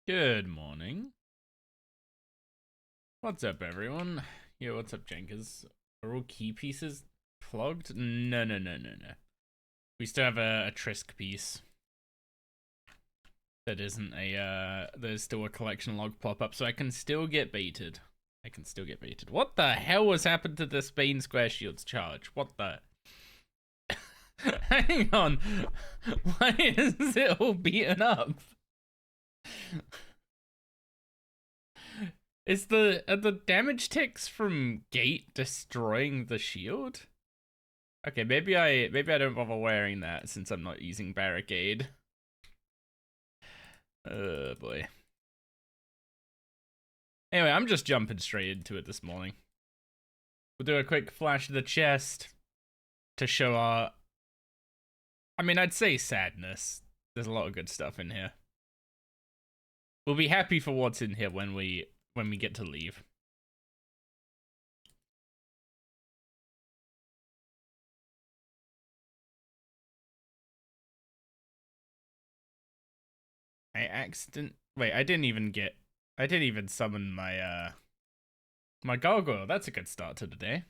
Good morning. What's up, everyone? Yo, what's up, Jenkins? Are all key pieces plugged? No. We still have a Trisk piece. That isn't a, there's still a collection log pop-up, so I can still get baited. What the hell has happened to this Bane Square Shields charge? What the? Hang on. Why is it all beaten up? Are the damage ticks from Gate destroying the shield? Okay, maybe I don't bother wearing that since I'm not using Barricade. Oh boy. Anyway, I'm just jumping straight into it this morning. We'll do a quick flash of the chest to show our, I mean, I'd say sadness. There's a lot of good stuff in here. We'll be happy for what's in here when we get to leave. I didn't even summon my my gargoyle. That's a good start to the day.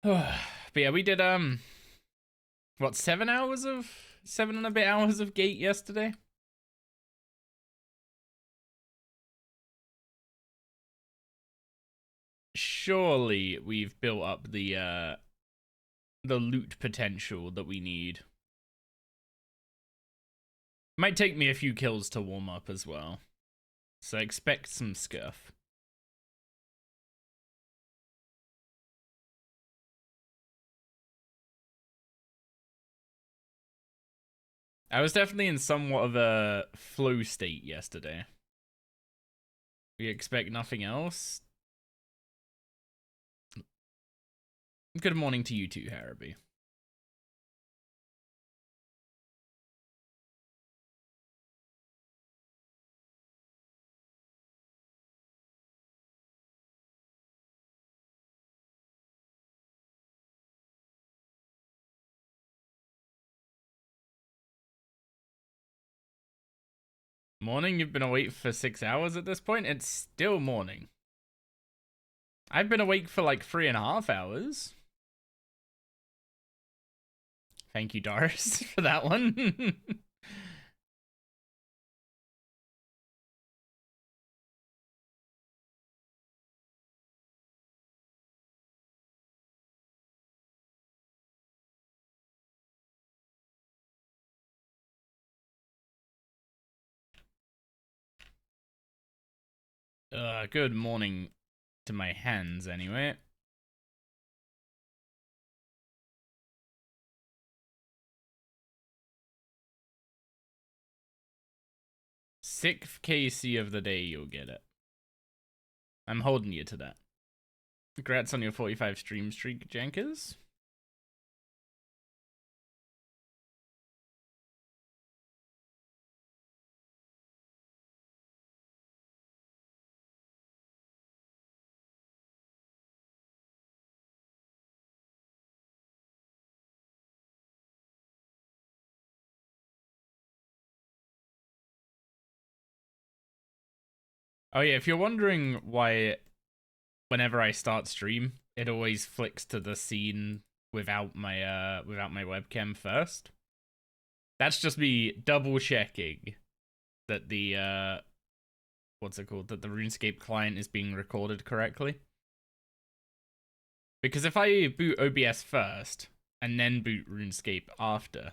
But yeah, we did what, 7 and a bit hours of Gate yesterday? Surely we've built up the loot potential that we need. Might take me a few kills to warm up as well. So expect some scuff. I was definitely in somewhat of a flow state yesterday. We expect nothing else. Good morning to you too, Haraby. Morning? You've been awake for 6 hours at this point? It's still morning. I've been awake for like 3.5 hours. Thank you, Doris, for that one. Good morning to my hands, anyway. Sixth KC of the day, you'll get it. I'm holding you to that. Congrats on your 45 stream streak, Jankers. Oh yeah, if you're wondering why whenever I start stream, it always flicks to the scene without my webcam first. That's just me double checking that the what's it called? That the RuneScape client is being recorded correctly. Because if I boot OBS first and then boot RuneScape after,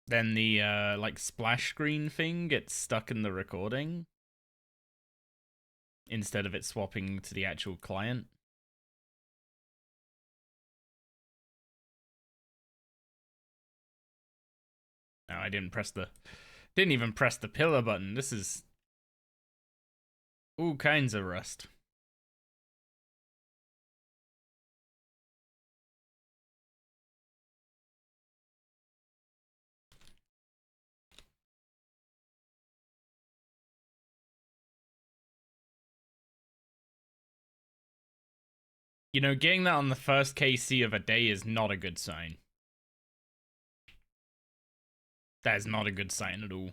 then the like splash screen thing gets stuck in the recording instead of it swapping to the actual client. No, I didn't even press the pillar button. This is all kinds of rust. You know, getting that on the first KC of a day is not a good sign. That is not a good sign at all.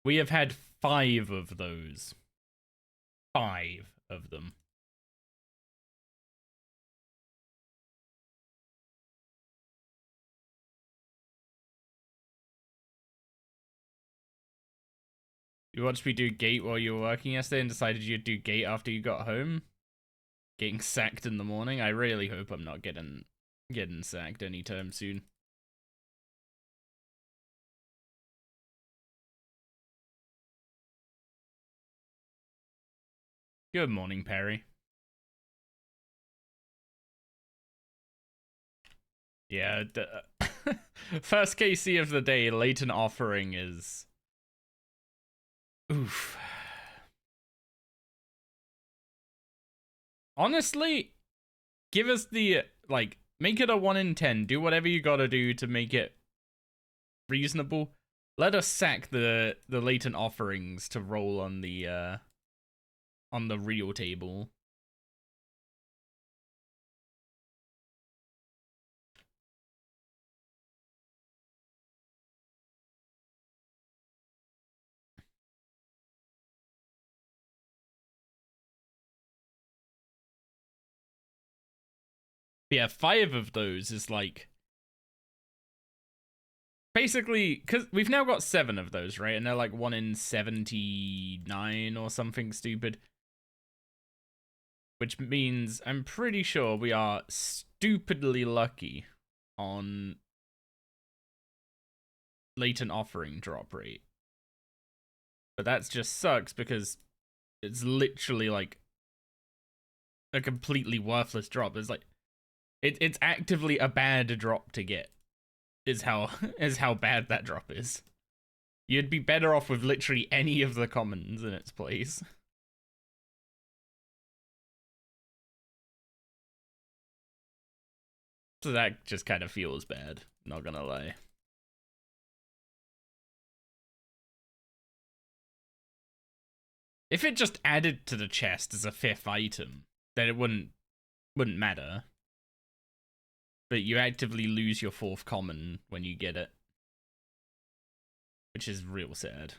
We have had 5 of those. 5 of them. You watched me do gate while you were working yesterday and decided you'd do gate after you got home? Getting sacked in the morning? I really hope I'm not getting sacked anytime soon. Good morning, Perry. Yeah, first KC of the day, latent offering is... Oof. Honestly, give us the, like, make it a 1 in 10. Do whatever you gotta do to make it reasonable. Let us sack the latent offerings to roll on the real table. But yeah, 5 of those is like... Basically, because we've now got 7 of those, right? And they're like 1 in 79 or something stupid. Which means I'm pretty sure we are stupidly lucky on latent offering drop rate. But that just sucks because it's literally like a completely worthless drop. It's like it's actively a bad drop to get. Is how bad that drop is. You'd be better off with literally any of the commons in its place. So that just kind of feels bad, not gonna lie. If it just added to the chest as a 5th item, then it wouldn't matter. But you actively lose your 4th common when you get it. Which is real sad.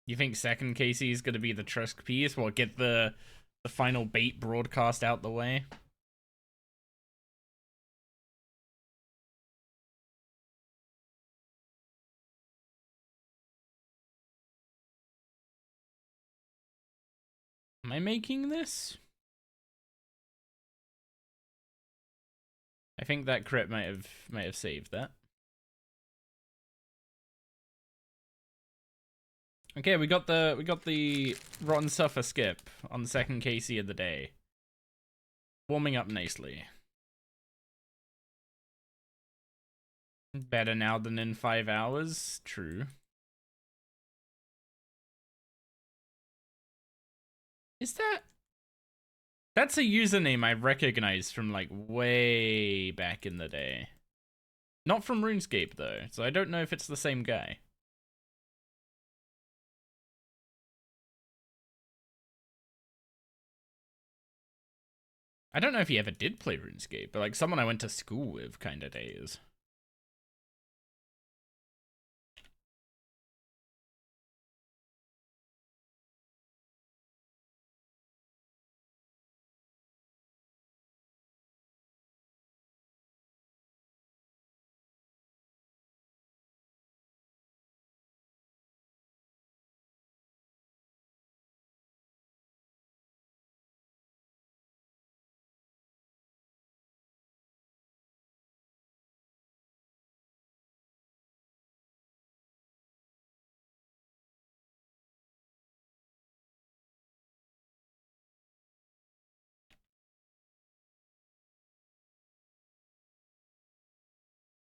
You think second KC is going to be the Trusk piece? Well, get the final bait broadcast out the way? Am I making this? I think that crit might have saved that. Okay, we got the Rotten Suffer skip on the second KC of the day. Warming up nicely. Better now than in 5 hours. True. Is that... That's a username I recognize from, like, way back in the day. Not from RuneScape, though, so I don't know if it's the same guy. I don't know if he ever did play RuneScape, but, like, someone I went to school with kind of days.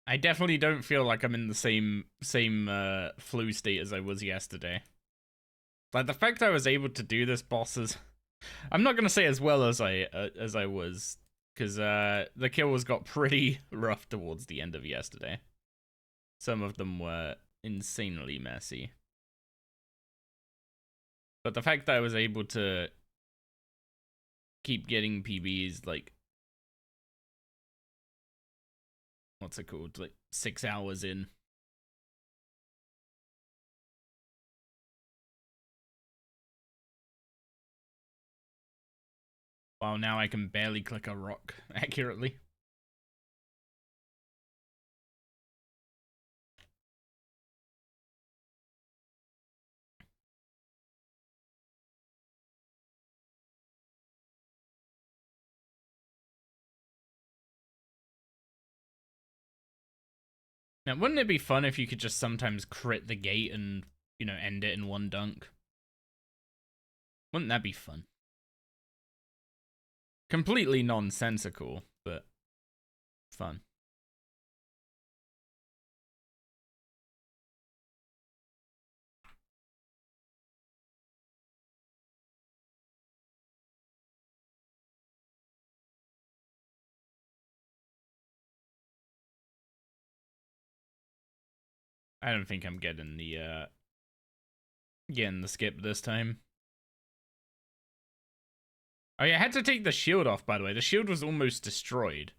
I definitely don't feel like I'm in the same flu state as I was yesterday. Like the fact I was able to do this boss is, I'm not gonna say as well as I was, because the kills got pretty rough towards the end of yesterday. Some of them were insanely messy. But the fact that I was able to keep getting PBs, like, what's it called, like 6 hours in. While now I can barely click a rock accurately. Now, wouldn't it be fun if you could just sometimes crit the gate and, you know, end it in one dunk? Wouldn't that be fun? Completely nonsensical, but fun. I don't think I'm getting the skip this time. Oh yeah, I had to take the shield off, by the way. The shield was almost destroyed.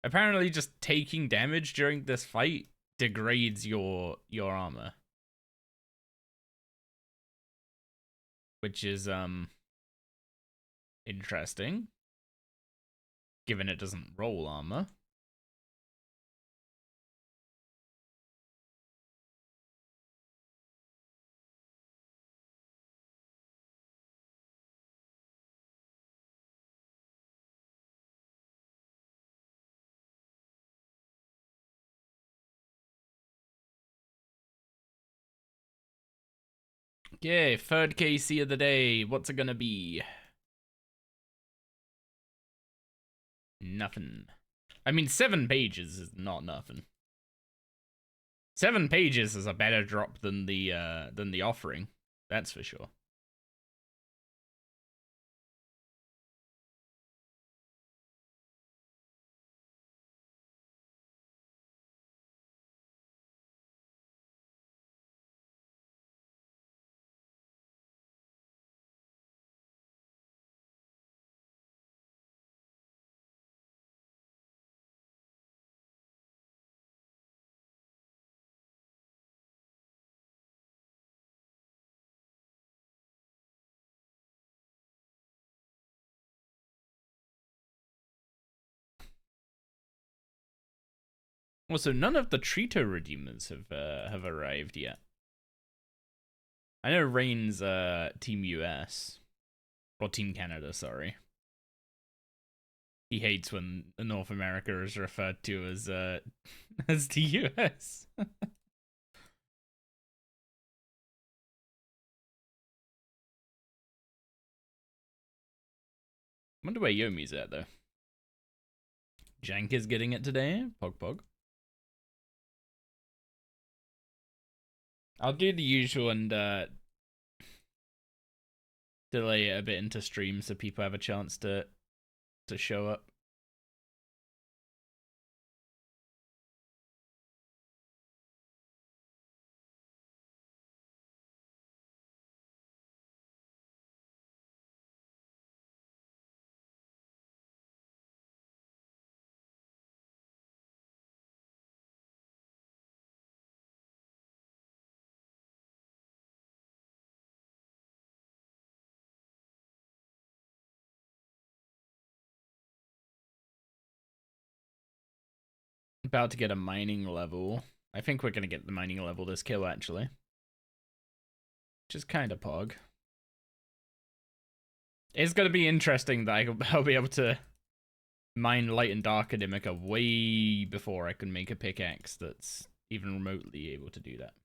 Apparently just taking damage during this fight degrades your armor. Which is interesting. Given it doesn't roll armor. Okay, third KC of the day. What's it gonna be? Nothing. I mean, 7 pages is not nothing. 7 pages is a better drop than the offering. That's for sure. Also, none of the Trito Redeemers have arrived yet. I know Rain's Team US. Or Team Canada, sorry. He hates when North America is referred to as as the US. Wonder where Yomi's at though. Jank is getting it today. Pog pog. I'll do the usual and delay it a bit into stream so people have a chance to show up. About to get a mining level. I think we're gonna get the mining level this kill actually. Which is kind of pog. It's gonna be interesting that I'll be able to mine light and dark Animica way before I can make a pickaxe that's even remotely able to do that.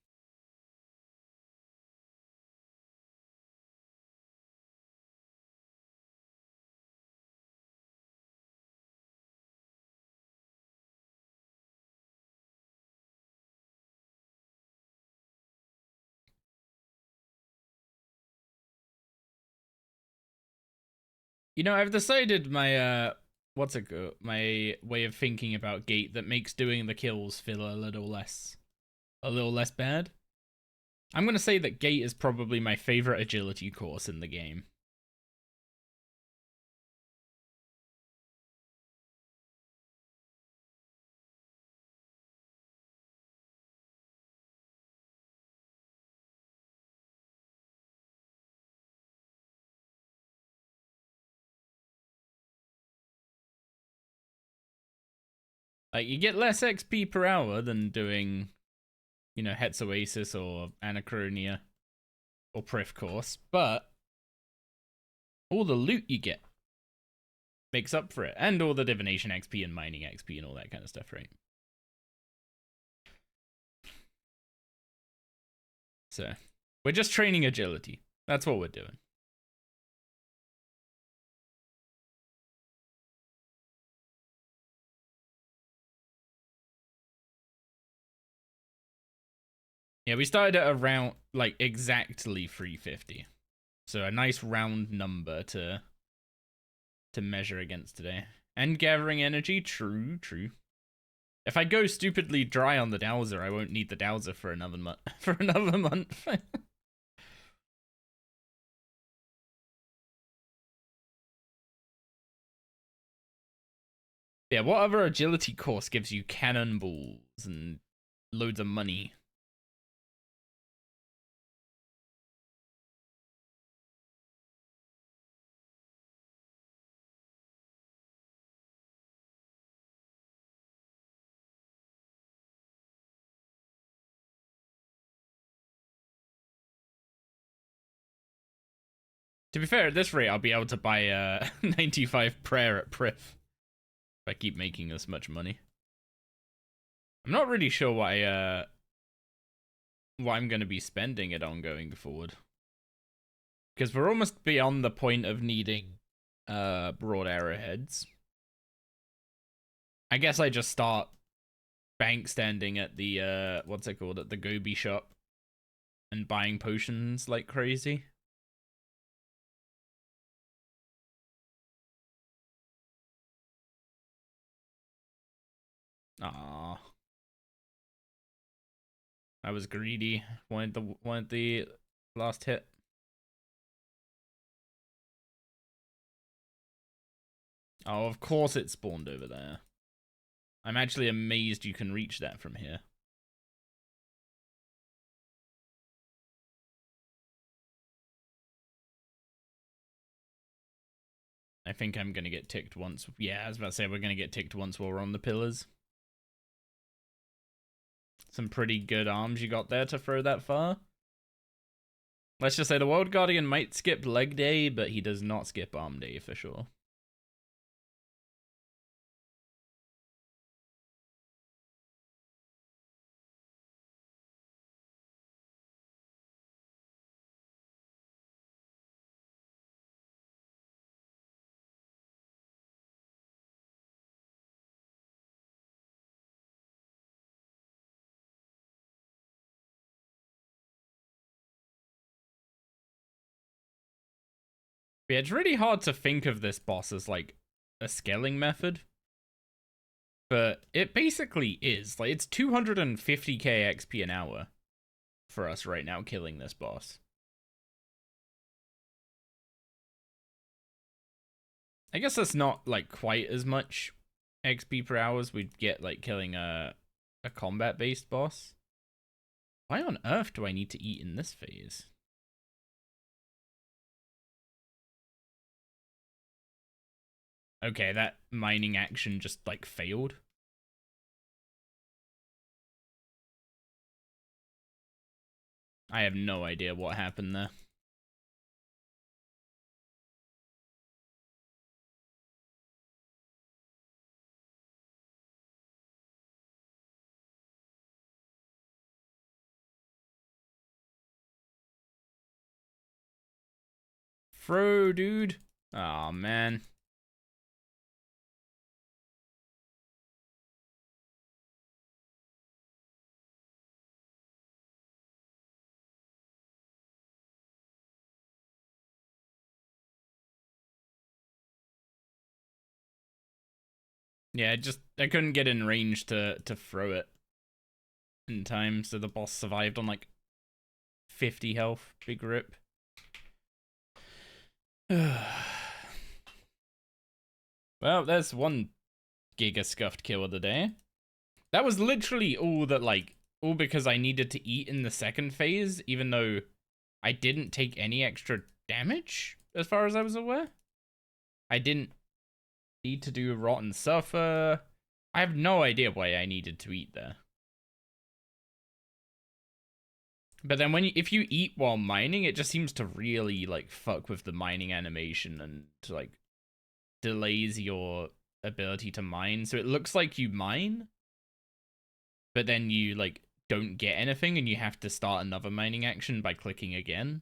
You know, I've decided my my way of thinking about Gate that makes doing the kills feel a little less bad. I'm gonna say that Gate is probably my favorite agility course in the game. Like, you get less XP per hour than doing, you know, Hetz Oasis or Anachronia or Prif course, but all the loot you get makes up for it, and all the divination XP and mining XP and all that kind of stuff, right? So, we're just training agility. That's what we're doing. Yeah, we started at around, like, exactly 350. So a nice round number to measure against today. And gathering energy, true. If I go stupidly dry on the Dowser, I won't need the Dowser for another month. Yeah, what other agility course gives you cannonballs and loads of money? To be fair, at this rate, I'll be able to buy a 95 prayer at Prif if I keep making this much money. I'm not really sure what I'm going to be spending it on going forward. Because we're almost beyond the point of needing broad arrowheads. I guess I just start bank standing at the what's it called, at the Gobi shop and buying potions like crazy. Ah, I was greedy. Wanted the last hit. Oh, of course it spawned over there. I'm actually amazed you can reach that from here. I think I'm gonna get ticked once. Yeah, I was about to say we're gonna get ticked once while we're on the pillars. Some pretty good arms you got there to throw that far. Let's just say the World Guardian might skip leg day, but he does not skip arm day for sure. Yeah, it's really hard to think of this boss as like a scaling method. But it basically is. Like, it's 250k XP an hour for us right now killing this boss. I guess that's not like quite as much XP per hour as we'd get like killing a combat based boss. Why on earth do I need to eat in this phase? Okay, that mining action just like failed. I have no idea what happened there. Throw, dude. Oh man. Yeah, I couldn't get in range to throw it in time, so the boss survived on like 50 health. Big rip. Well, there's one Giga Scuffed kill of the day. That was literally all that, like, all because I needed to eat in the second phase, even though I didn't take any extra damage, as far as I was aware. I didn't need to do Rotten Suffer. I have no idea why I needed to eat there. But then if you eat while mining, it just seems to really, like, fuck with the mining animation and, like, delays your ability to mine. So it looks like you mine, but then you, like, don't get anything and you have to start another mining action by clicking again.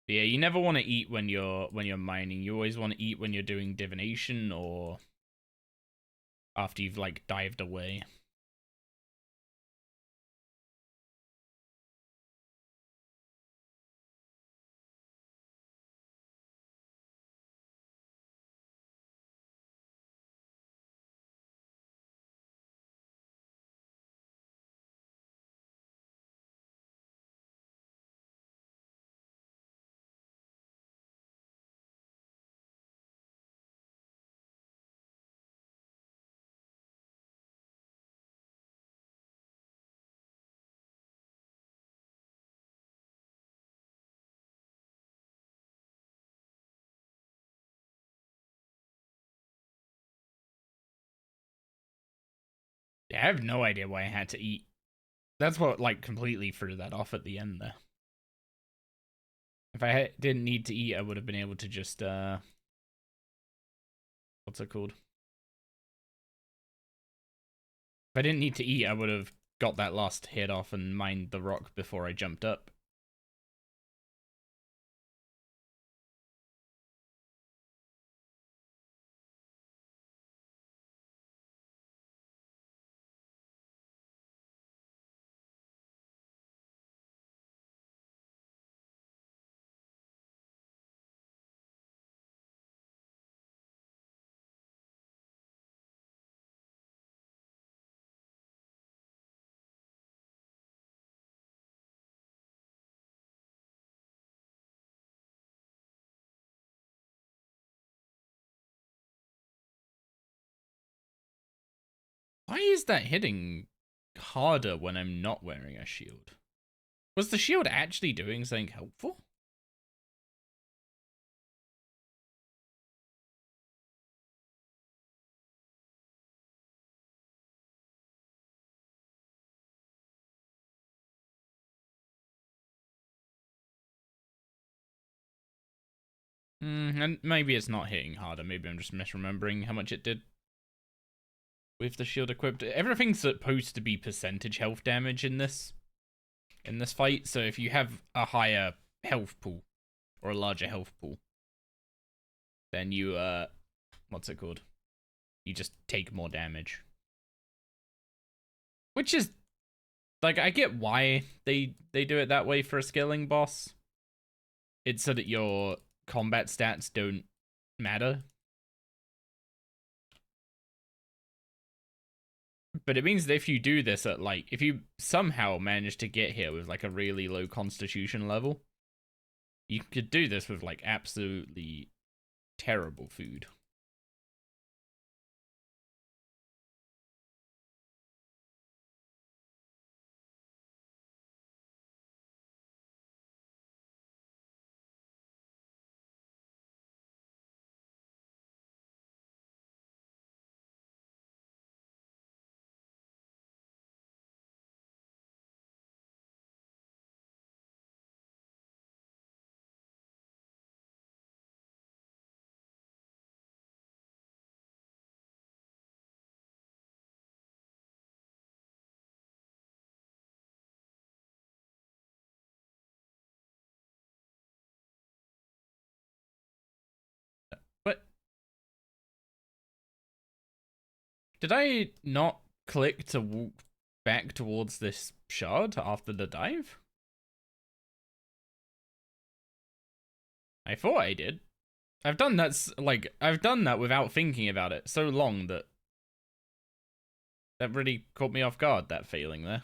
Yeah, you never want to eat when you're mining. You always want to eat when you're doing divination or after you've, like, dived away. Yeah, I have no idea why I had to eat. That's what, like, completely threw that off at the end there. If I didn't need to eat, I would have been able to just, what's it called? If I didn't need to eat, I would have got that last hit off and mined the rock before I jumped up. Why is that hitting harder when I'm not wearing a shield? Was the shield actually doing something helpful? And maybe it's not hitting harder. Maybe I'm just misremembering how much it did with the shield equipped. Everything's supposed to be percentage health damage in this fight. So if you have a higher health pool or a larger health pool, then you what's it called? You just take more damage. Which is, like, I get why they do it that way for a scaling boss. It's so that your combat stats don't matter. But it means that if you do this at, like, if you somehow manage to get here with, like, a really low constitution level, you could do this with, like, absolutely terrible food. Did I not click to walk back towards this shard after the dive? I thought I did. I've done I've done that without thinking about it so long that really caught me off guard, that failing there.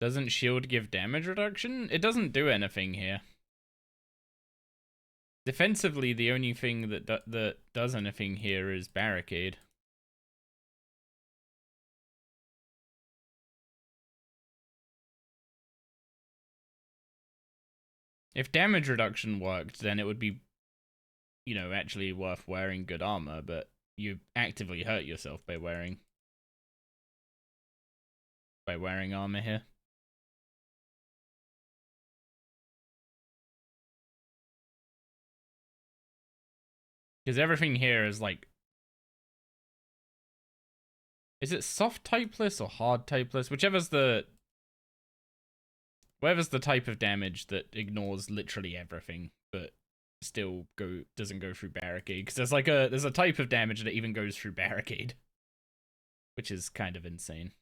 Doesn't shield give damage reduction? It doesn't do anything here. Defensively, the only thing that does anything here is barricade. If damage reduction worked, then it would be, you know, actually worth wearing good armor, but you actively hurt yourself by wearing armor here. Because everything here is like, is it soft typeless or hard typeless? Whatever's the type of damage that ignores literally everything, but still doesn't go through barricade. Because there's a type of damage that even goes through barricade, which is kind of insane.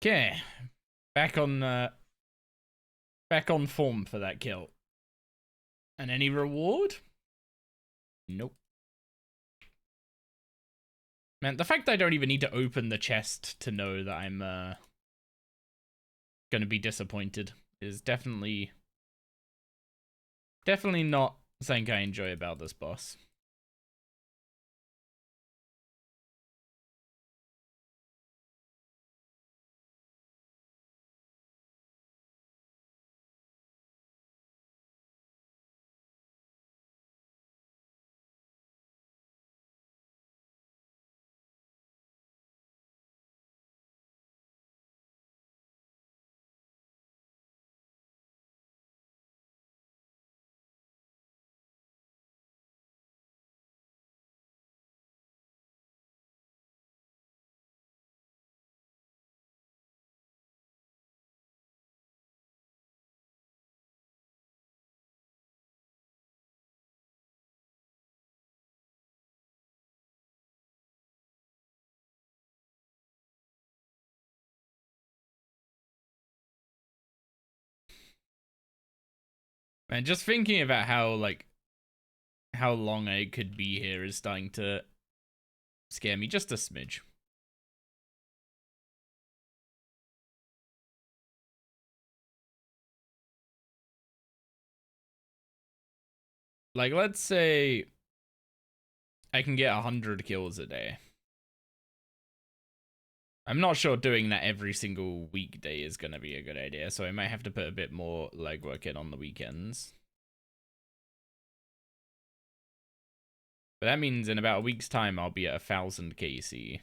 Okay, back on form for that kill. And any reward? Nope. Man, the fact that I don't even need to open the chest to know that I'm gonna be disappointed is definitely not something I enjoy about this boss. And just thinking about how long I could be here is starting to scare me just a smidge. Like, let's say I can get 100 kills a day. I'm not sure doing that every single weekday is going to be a good idea, so I might have to put a bit more legwork in on the weekends. But that means in about a week's time, I'll be at 1,000 KC.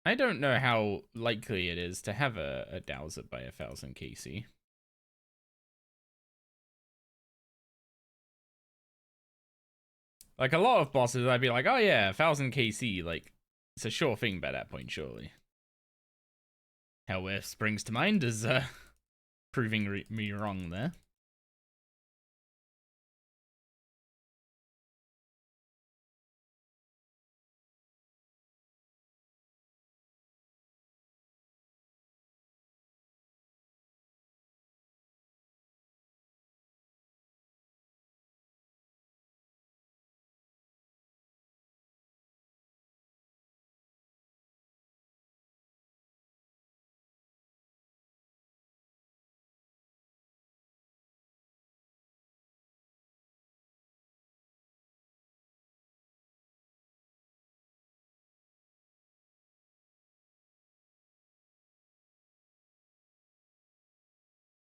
I don't know how likely it is to have a Dowser by 1,000 KC. Like, a lot of bosses, I'd be like, oh yeah, 1,000 KC, like, it's a sure thing by that point, surely. However, springs to mind as proving me wrong there.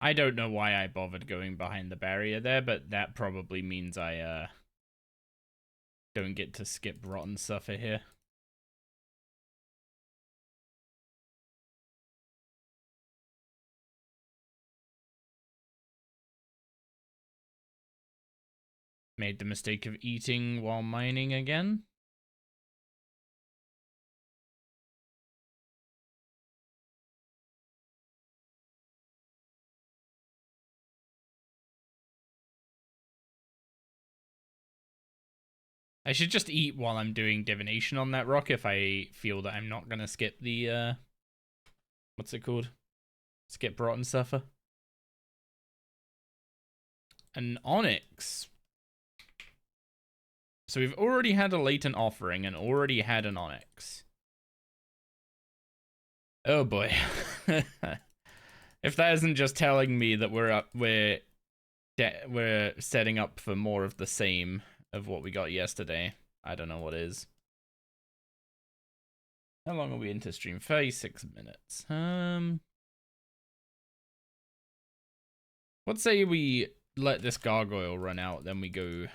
I don't know why I bothered going behind the barrier there, but that probably means I don't get to skip Rotten Suffer here. Made the mistake of eating while mining again. I should just eat while I'm doing divination on that rock if I feel that I'm not gonna skip the what's it called? Skip Rotten Suffer. An onyx. So we've already had a latent offering and already had an onyx. Oh boy. If that isn't just telling me that we're setting up for more of the same of what we got yesterday, I don't know what is. How long are we into stream? 36 minutes. Let's say we let this gargoyle run out, then we go, and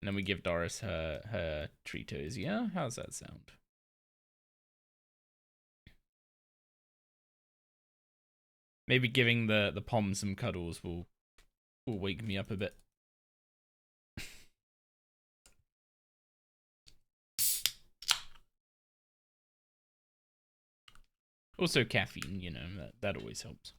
then we give Doris her Tritos. Yeah, how's that sound? Maybe giving the pom some cuddles will wake me up a bit. Also caffeine, you know, that always helps.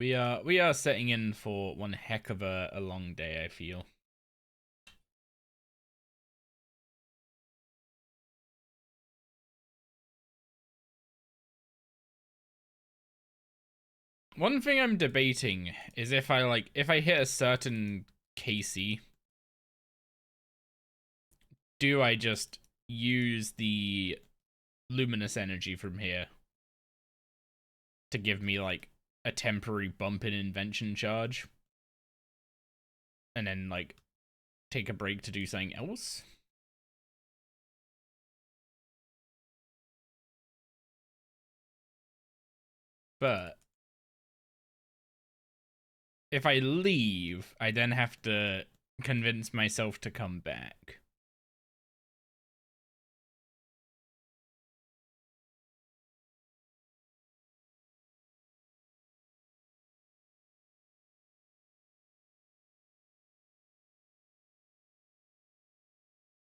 We are setting in for one heck of a long day, I feel. One thing I'm debating is if I hit a certain KC, do I just use the luminous energy from here to give me like a temporary bump in invention charge and then like take a break to do something else? But if I leave, I then have to convince myself to come back.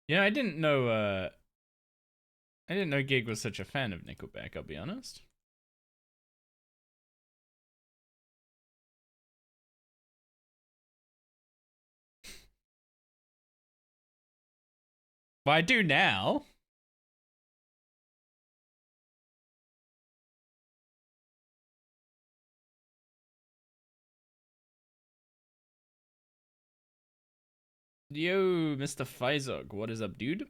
Yeah, I didn't know Gig was such a fan of Nickelback, I'll be honest. But I do now. Yo, Mr. Fizog, what is up, dude?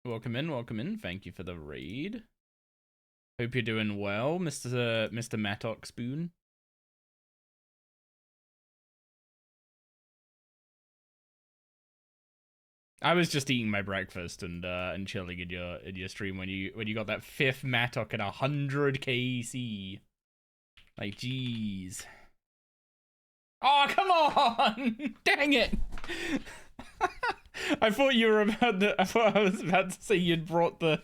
Welcome in. Thank you for the raid. Hope you're doing well, Mr. Mattock Spoon. I was just eating my breakfast and chilling in your stream when you got that 5th Mattock at 100 KC. Like, jeez. Oh, come on! Dang it! I thought I was about to say you'd brought the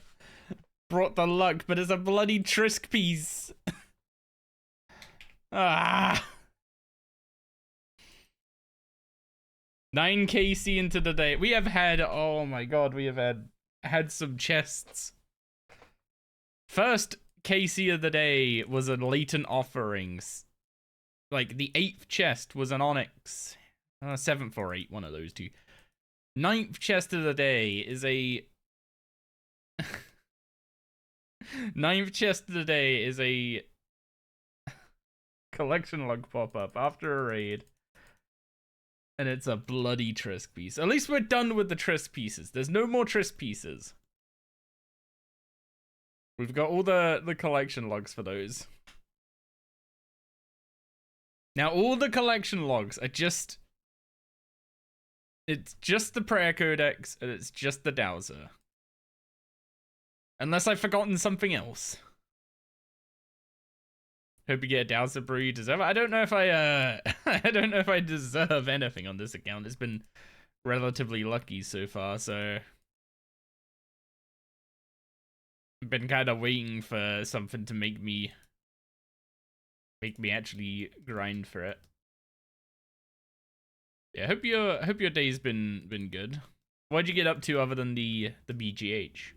luck, but it's a bloody Trisk piece. Ah. 9 KC into the day. We have had, oh my god, we have had some chests. First KC of the day was a latent offerings. Like, the 8th chest was an onyx. 7th or 8, one of those two. 9th chest of the day is a Ninth chest of the day is a collection log pop-up after a raid. And it's a bloody Trisk piece. At least we're done with the Trisk pieces. There's no more Trisk pieces. We've got all the collection logs for those. Now all the collection logs are just... It's just the prayer codex and it's just the Dowser. Unless I've forgotten something else. Hope you get a Dowser brew you deserve. I don't know if I I don't know if I deserve anything on this account. It's been relatively lucky so far, so I've been kind of waiting for something to make me actually grind for it. Yeah, hope your day's been good. What'd you get up to other than the BGH?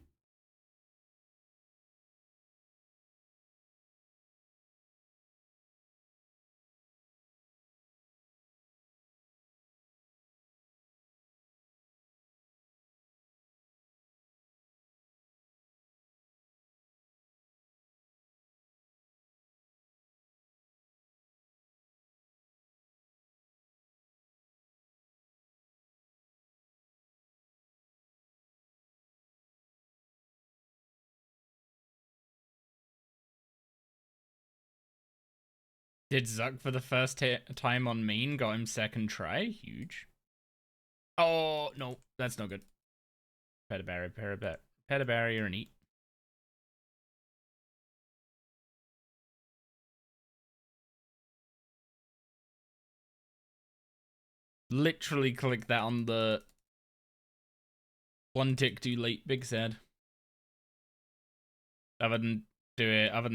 Did Zuck for the first time on main got him second try? Huge. Oh, no, that's no good. Petaberry or an eat. Literally click that on the one tick too late, big sad. Other than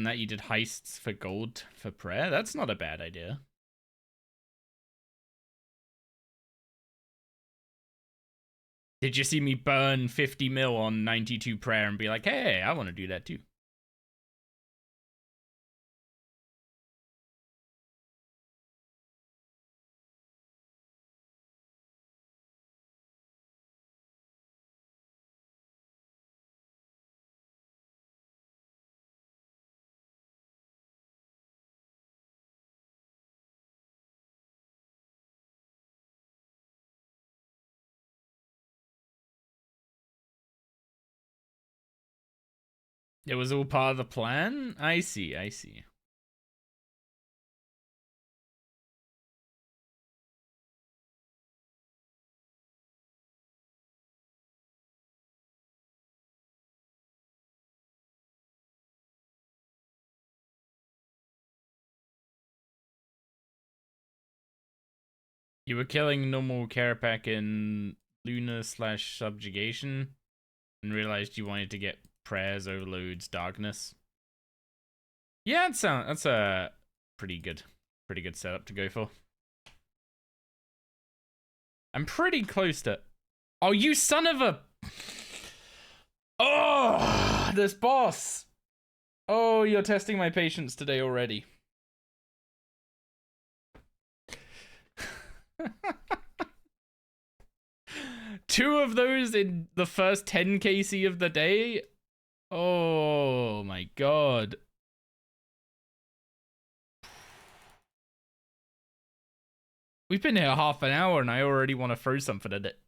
that, you did heists for gold for prayer. That's not a bad idea. Did you see me burn 50 mil on 92 prayer and be like, hey, I want to do that too? It was all part of the plan? I see, I see. You were killing normal Carapac in Luna/Subjugation and realized you wanted to get Prayers, Overloads, Darkness. Yeah, that's a pretty good setup to go for. I'm pretty close to... Oh, you son of a... Oh, this boss. Oh, you're testing my patience today already. Two of those in the first 10 KC of the day? Oh my god. We've been here half an hour and I already want to throw something at it.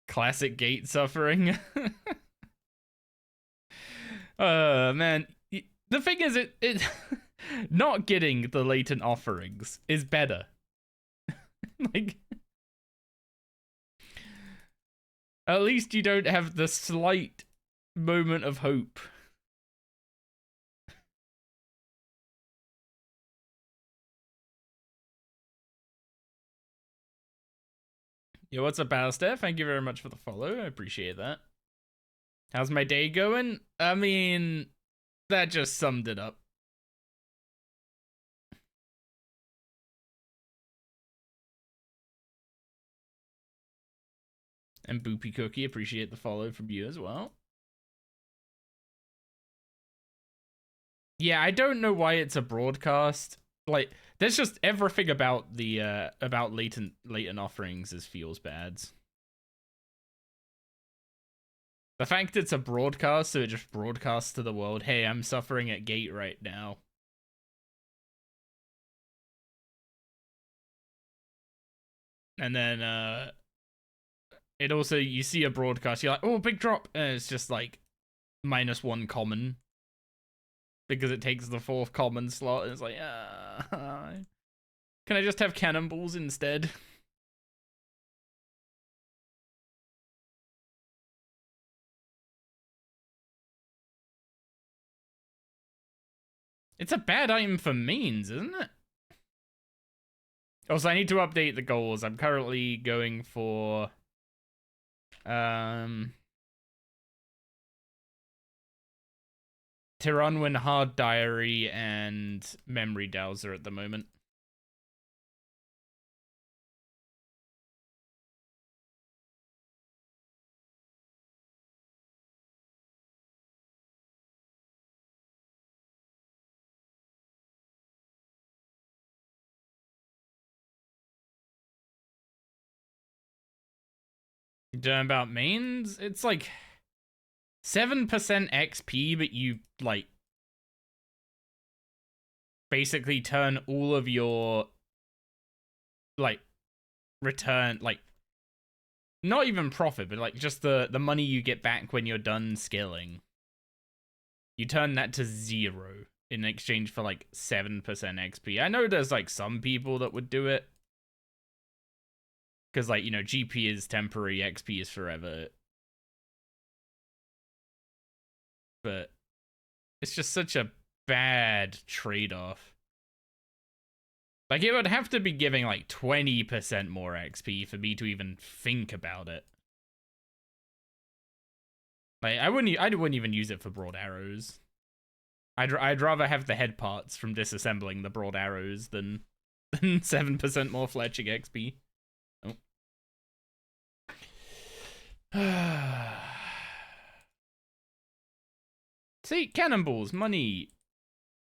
Classic gate suffering. Man. The thing is, it not getting the latent offerings is better. Like, at least you don't have the slight moment of hope. Yo, what's up, Alistair? Thank you very much for the follow. I appreciate that. How's my day going? I mean, that just summed it up. And Boopy Cookie, appreciate the follow from you as well. Yeah, I don't know why it's a broadcast. Like, there's just everything about the about latent offerings is feels bad. The fact it's a broadcast, so it just broadcasts to the world, hey, I'm suffering at gate right now. And then, it also, you see a broadcast, you're like, oh, big drop, and it's just like, -1 common. Because it takes the 4th common slot, and it's like, can I just have cannonballs instead? It's a bad item for mains, isn't it? Also, I need to update the goals. I'm currently going for... Tiranwin Hard Diary and Memory Dowser at the moment. Doing about mains? It's like 7% XP, but you, like, basically turn all of your, like, return, like, not even profit, but, like, just the money you get back when you're done skilling. You turn that to 0 in exchange for, like, 7% XP. I know there's, like, some people that would do it. Because, like, you know, GP is temporary, XP is forever. But it's just such a bad trade-off. Like, it would have to be giving, like, 20% more XP for me to even think about it. Like, I wouldn't even use it for broad arrows. I'd rather have the head parts from disassembling the broad arrows than 7% more fletching XP. Oh. See, cannonballs, money,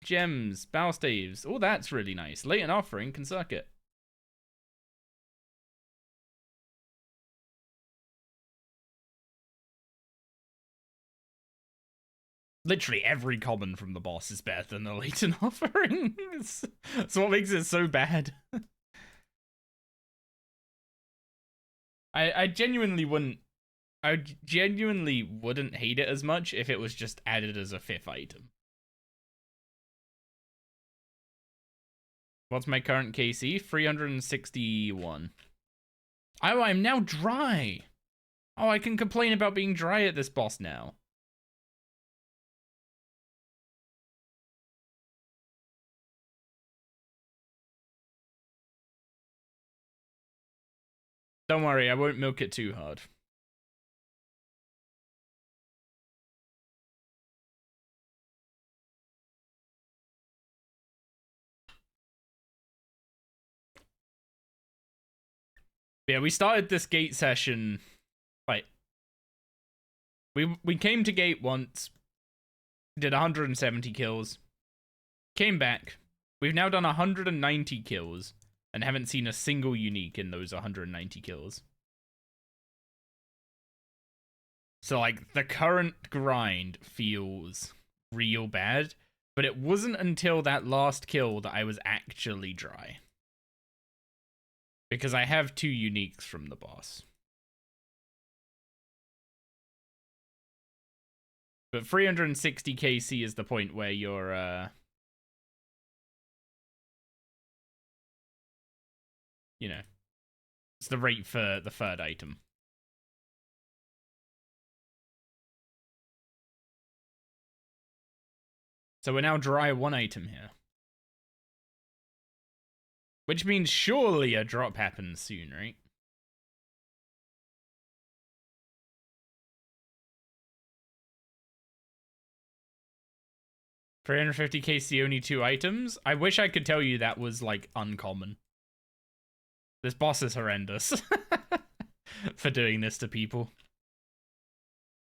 gems, bow staves. All that's really nice. Latent offering can suck it. Literally every common from the boss is better than the latent offering. That's what makes it so bad. I genuinely wouldn't hate it as much if it was just added as a 5th item. What's my current KC? 361. Oh, I'm now dry. Oh, I can complain about being dry at this boss now. Don't worry, I won't milk it too hard. Yeah, we started this gate session, like, we came to gate once, did 170 kills, came back, we've now done 190 kills, and haven't seen a single unique in those 190 kills. So, like, the current grind feels real bad, but it wasn't until that last kill that I was actually dry. Because I have 2 uniques from the boss. But 360 KC is the point where you're, you know, it's the rate for the 3rd item. So we're now dry 1 item here. Which means surely a drop happens soon, right? $350 KC, only 2 items? I wish I could tell you that was, like, uncommon. This boss is horrendous. For doing this to people.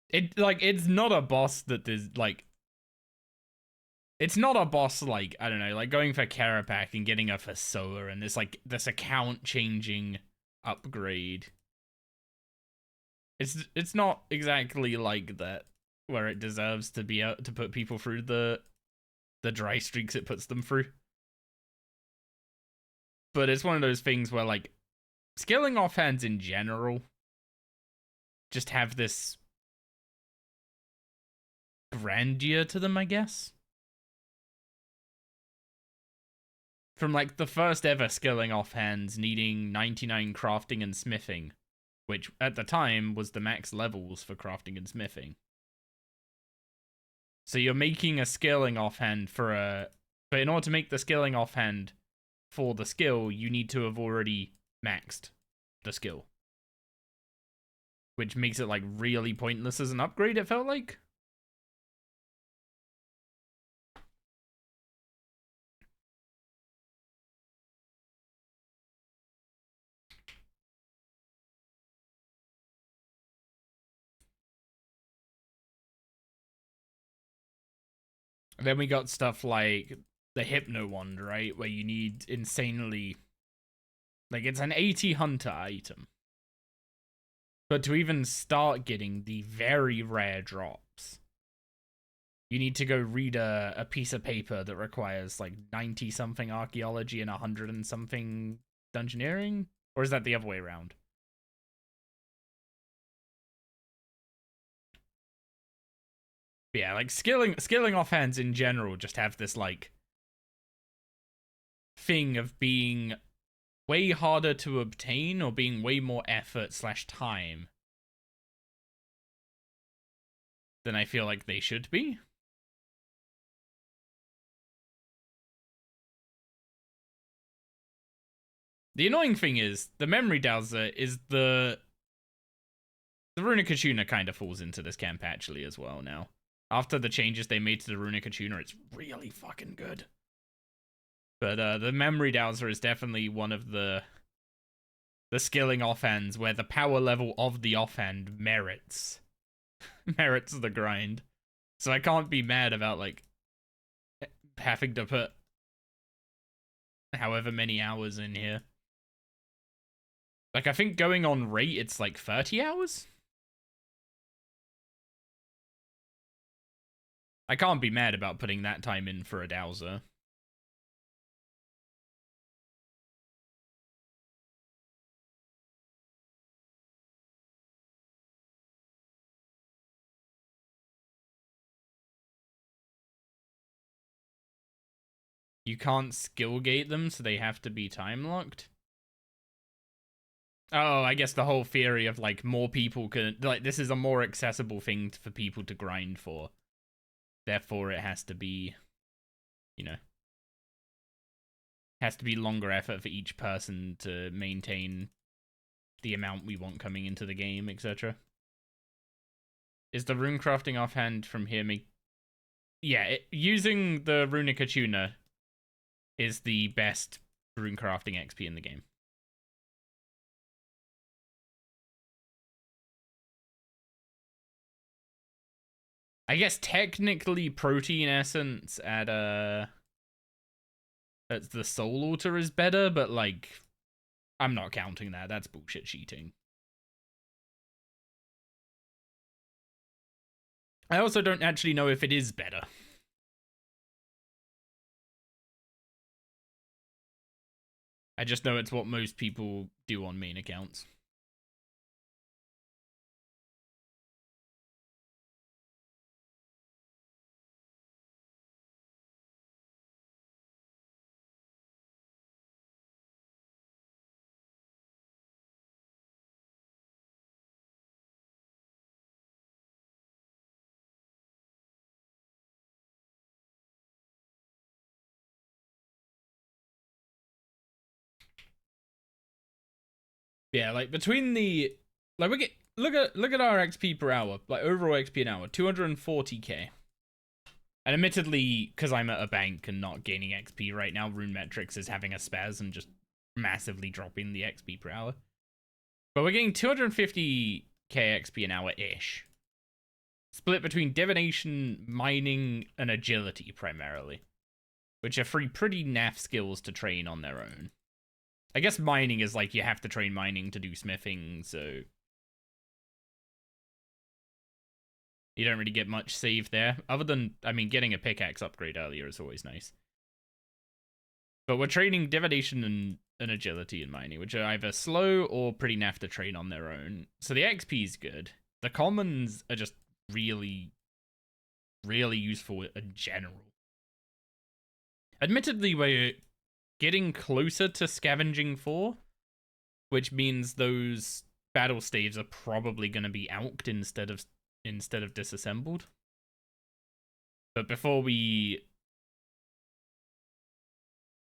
It's not a boss that is, like... It's not a boss, like, I don't know, like going for Carapac and getting a Fasoa and this, like, this account-changing upgrade. It's not exactly like that where it deserves to be out to put people through the dry streaks it puts them through. But it's one of those things where like skilling offhands in general just have this grandeur to them, I guess. From like the first ever skilling offhands needing 99 crafting and smithing, which at the time was the max levels for crafting and smithing. So you're making a skilling offhand for a... But in order to make the skilling offhand for the skill, you need to have already maxed the skill. Which makes it like really pointless as an upgrade, it felt like. And then we got stuff like the Hypno Wand, right? Where you need insanely... Like, it's an 80 hunter item. But to even start getting the very rare drops, you need to go read a piece of paper that requires like 90-something archaeology and 100-and-something dungeoneering? Or is that the other way around? But yeah, like skilling offhands in general just have this like thing of being way harder to obtain or being way more effort/time than I feel like they should be. The annoying thing is, the memory Dowser is the Runic Tuna kind of falls into this camp actually as well now. After the changes they made to the Runic Tuna, it's really fucking good. But the memory Dowser is definitely one of the skilling offhands where the power level of the offhand merits the grind. So I can't be mad about like having to put however many hours in here. Like I think going on rate it's like 30 hours. I can't be mad about putting that time in for a Dowser. You can't skill gate them, so they have to be time locked. Oh, I guess the whole theory of like more people can like this is a more accessible thing for people to grind for. Therefore, it has to be, you know, has to be longer effort for each person to maintain the amount we want coming into the game, etc. Is the rune crafting offhand from here make... Yeah, using the Runic Tuna is the best rune crafting XP in the game. I guess technically protein essence at the soul altar is better, but like I'm not counting that. That's bullshit cheating. I also don't actually know if it is better. I just know it's what most people do on main accounts. Yeah, like between the like we get look at our XP per hour, like overall XP an hour, 240k. And admittedly, because I'm at a bank and not gaining XP right now, Rune Metrics is having a spaz and just massively dropping the XP per hour. But we're getting 250k XP an hour-ish. Split between divination, mining, and agility primarily. Which are three pretty naff skills to train on their own. I guess mining is like you have to train mining to do smithing, so You don't really get much save there, other than, I mean, getting a pickaxe upgrade earlier is always nice. But we're training divination and agility in mining, which are either slow or pretty naff to train on their own. So the XP is good. The commons are just really, really useful in general. Admittedly, we're getting closer to scavenging 4, which means those battle staves are probably going to be alked instead of disassembled. But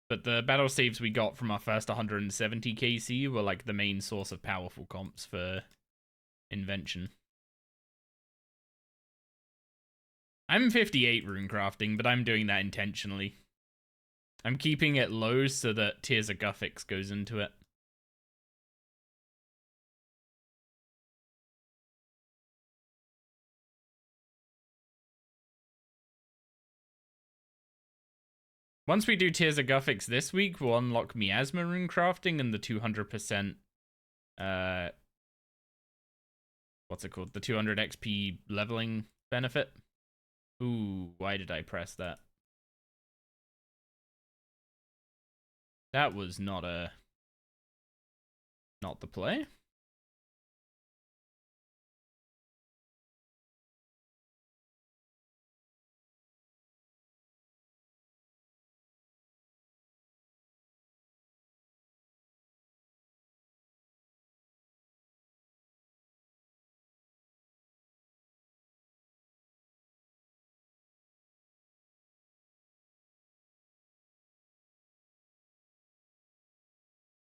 But the battle saves we got from our first 170 KC were like the main source of powerful comps for invention. I'm 58 runecrafting, but I'm doing that intentionally. I'm keeping it low so that Tears of Guthix goes into it. Once we do Tears of Guthix this week, we'll unlock Miasma runecrafting and the 200%, what's it called? The 200 XP leveling benefit. Ooh, why did I press that? That was not the play.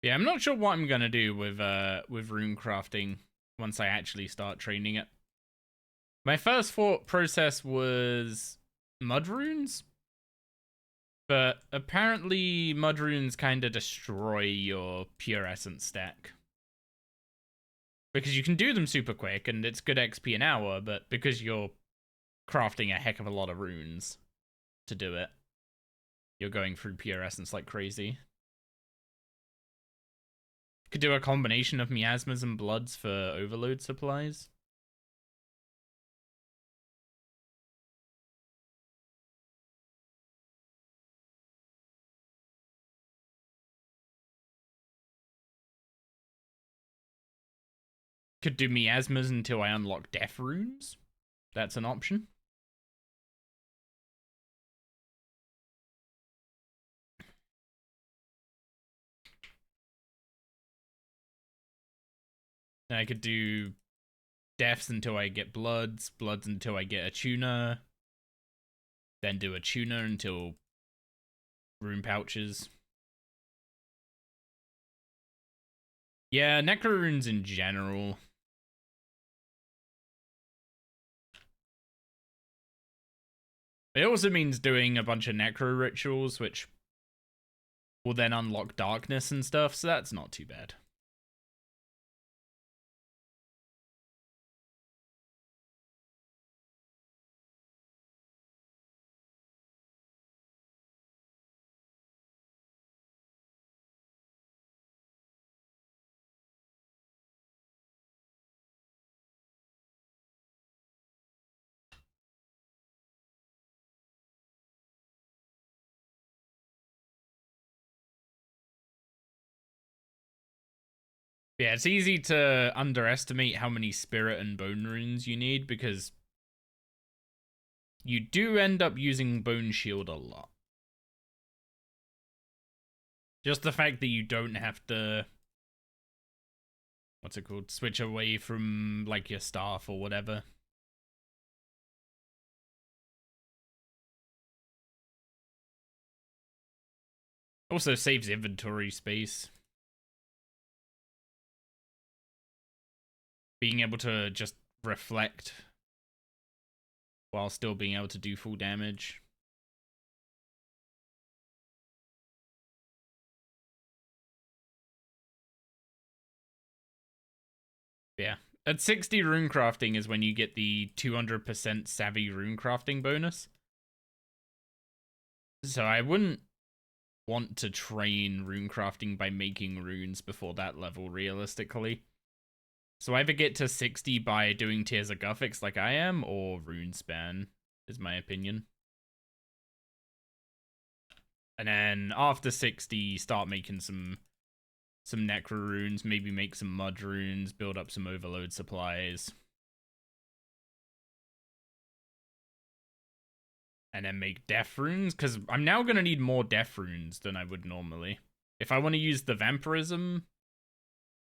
Yeah, I'm not sure what I'm gonna do with runecrafting once I actually start training it. My first thought process was mud runes, but apparently mud runes kind of destroy your pure essence stack. Because you can do them super quick and it's good XP an hour, but because you're crafting a heck of a lot of runes to do it, you're going through pure essence like crazy. Could do a combination of miasmas and bloods for overload supplies. Could do miasmas until I unlock death runes. That's an option. I could do deaths until I get bloods, bloods until I get a tuner, then do a tuner until rune pouches. Yeah, necro runes in general. It also means doing a bunch of necro rituals, which will then unlock darkness and stuff, so that's not too bad. Yeah, it's easy to underestimate how many spirit and bone runes you need because you do end up using Bone Shield a lot. Just the fact that you don't have to, what's it called, switch away from like your staff or whatever. Also saves inventory space. Being able to just reflect while still being able to do full damage. Yeah. At 60 runecrafting is when you get the 200% savvy runecrafting bonus. So I wouldn't want to train runecrafting by making runes before that level, realistically. So either get to 60 by doing Tears of Guthix like I am, or RuneSpan, is my opinion. And then after 60, start making some Necro runes, maybe make some Mud runes, build up some Overload supplies. And then make Death runes, because I'm now going to need more Death runes than I would normally. If I want to use the Vampirism,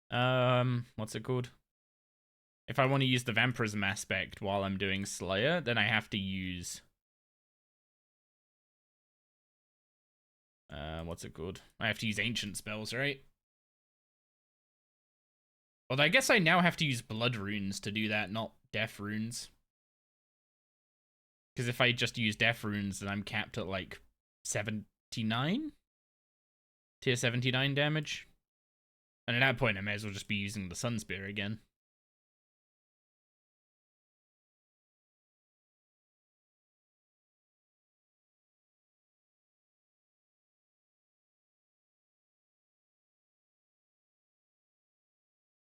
what's it called? If I want to use the Vampirism aspect while I'm doing Slayer, then I have to use... what's it called? I have to use Ancient spells, right? Well, I guess I now have to use Blood runes to do that, not Death runes. Because if I just use Death runes, then I'm capped at like 79? Tier 79 damage. And at that point, I may as well just be using the Sun Spear again.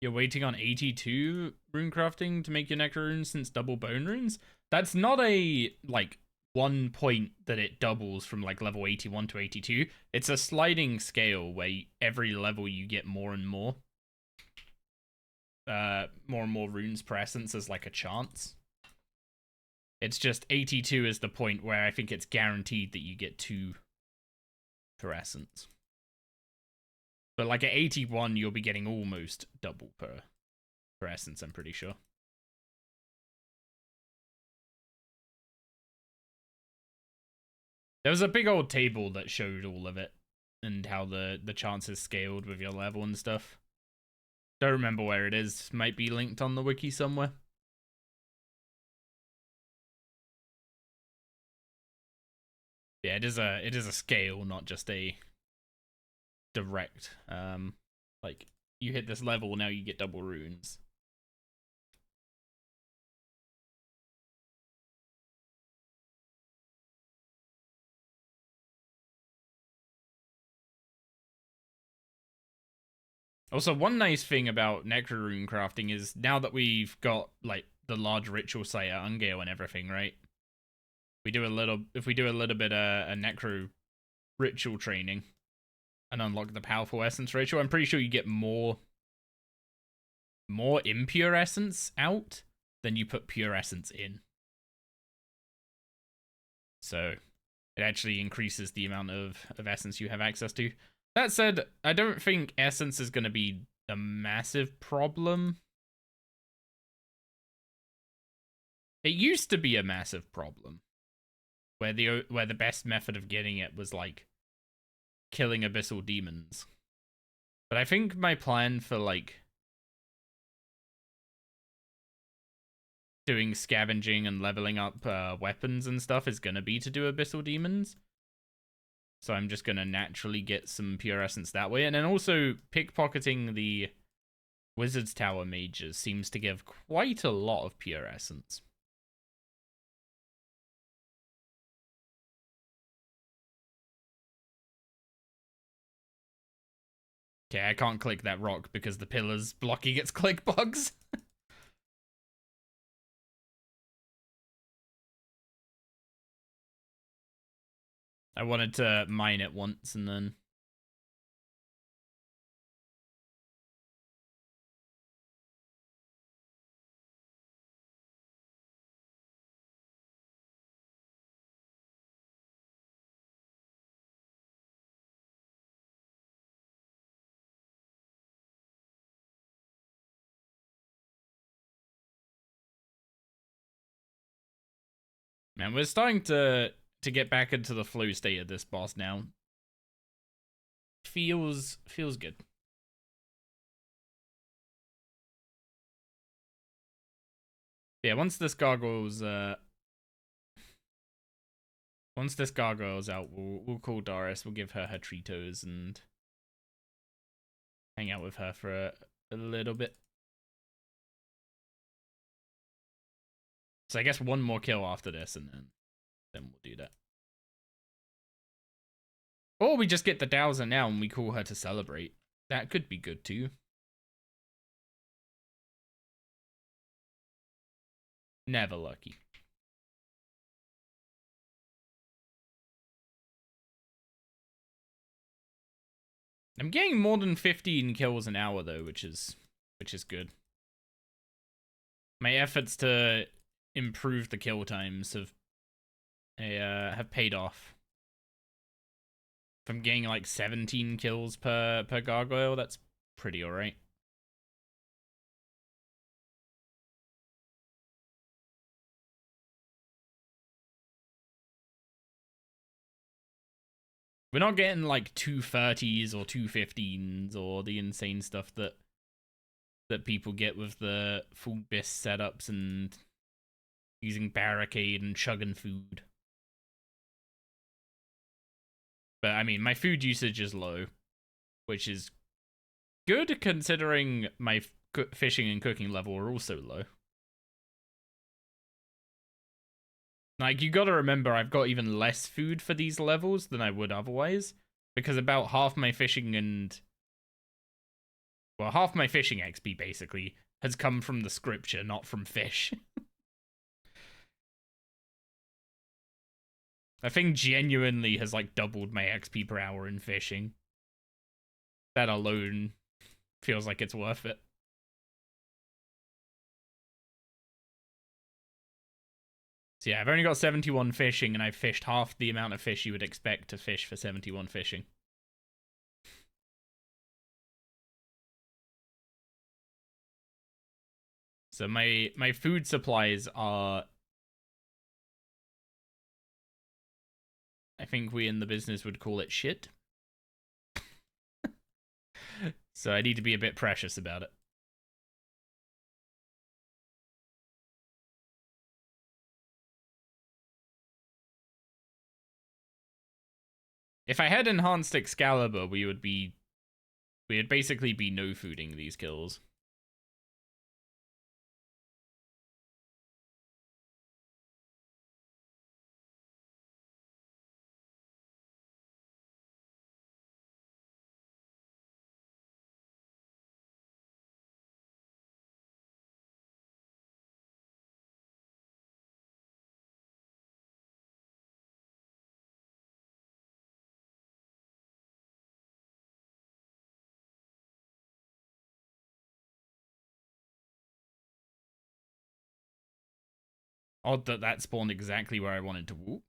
You're waiting on 82 rune crafting to make your Necro runes since double bone runes? That's not a, like, 1 point that it doubles from, like, level 81 to 82. It's a sliding scale where every level you get more and more. More and more runes per essence as, like, a chance. It's just 82 is the point where I think it's guaranteed that you get 2 per essence. But like at 81, you'll be getting almost double per essence, I'm pretty sure. There was a big old table that showed all of it and how the chances scaled with your level and stuff. Don't remember where it is. Might be linked on the wiki somewhere. Yeah, it is a scale, not just a direct like you hit this level, now you get double runes. Also, one nice thing about Necro rune crafting is now that we've got like the large ritual site at Ungale and everything, right? If we do a little bit a Necro ritual training and unlock the powerful essence ritual, I'm pretty sure you get more impure essence out than you put pure essence in. So it actually increases the amount of essence you have access to. That said, I don't think essence is going to be a massive problem. It used to be a massive problem, where the best method of getting it was like killing abyssal demons. But I think my plan for like doing scavenging and leveling up weapons and stuff is going to be to do abyssal demons. So I'm just going to naturally get some pure essence that way. And then also pickpocketing the Wizard's Tower mages seems to give quite a lot of pure essence. Okay, I can't click that rock because the pillar's blocking its click bugs. I wanted to mine it once and then... Man, we're starting to get back into the flow state of this boss now. Feels good. Yeah, once this gargoyle's out, we'll call Doris. We'll give her her Tritos and hang out with her for a little bit. So I guess one more kill after this, and then we'll do that. Or we just get the Dowser now and we call her to celebrate. That could be good too. Never lucky. I'm getting more than 15 kills an hour though, which is good. My efforts to improve the kill times have paid off. If I'm getting like 17 kills per gargoyle, that's pretty alright. We're not getting like 230s or 215s or the insane stuff that people get with the full BIS setups and using barricade and chugging food. But I mean, my food usage is low, which is good considering my fishing and cooking level are also low. Like, you gotta remember, I've got even less food for these levels than I would otherwise, because about half my fishing and... well, half my fishing XP, basically, has come from the scripture, not from fish. I think genuinely has, like, doubled my XP per hour in fishing. That alone feels like it's worth it. So yeah, I've only got 71 fishing, and I've fished half the amount of fish you would expect to fish for 71 fishing. So my food supplies are... I think we in the business would call it shit. So I need to be a bit precious about it. If I had enhanced Excalibur, we would basically be no fooding these kills. Odd that that spawned exactly where I wanted to walk.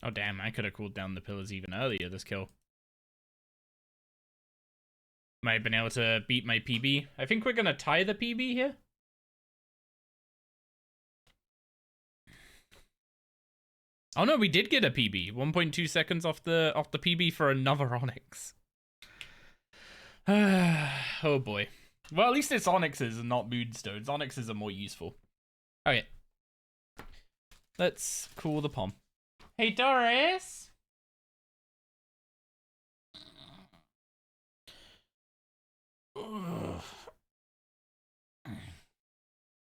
Oh damn, I could have cooled down the pillars even earlier this kill. Might have been able to beat my PB. I think we're gonna tie the PB here. Oh no, we did get a PB. 1.2 seconds off the PB for another Onyx. Oh boy. Well, at least it's Onyxes and not Moonstones. Onyxes are more useful. Okay. Let's cool the pom. Hey, Doris!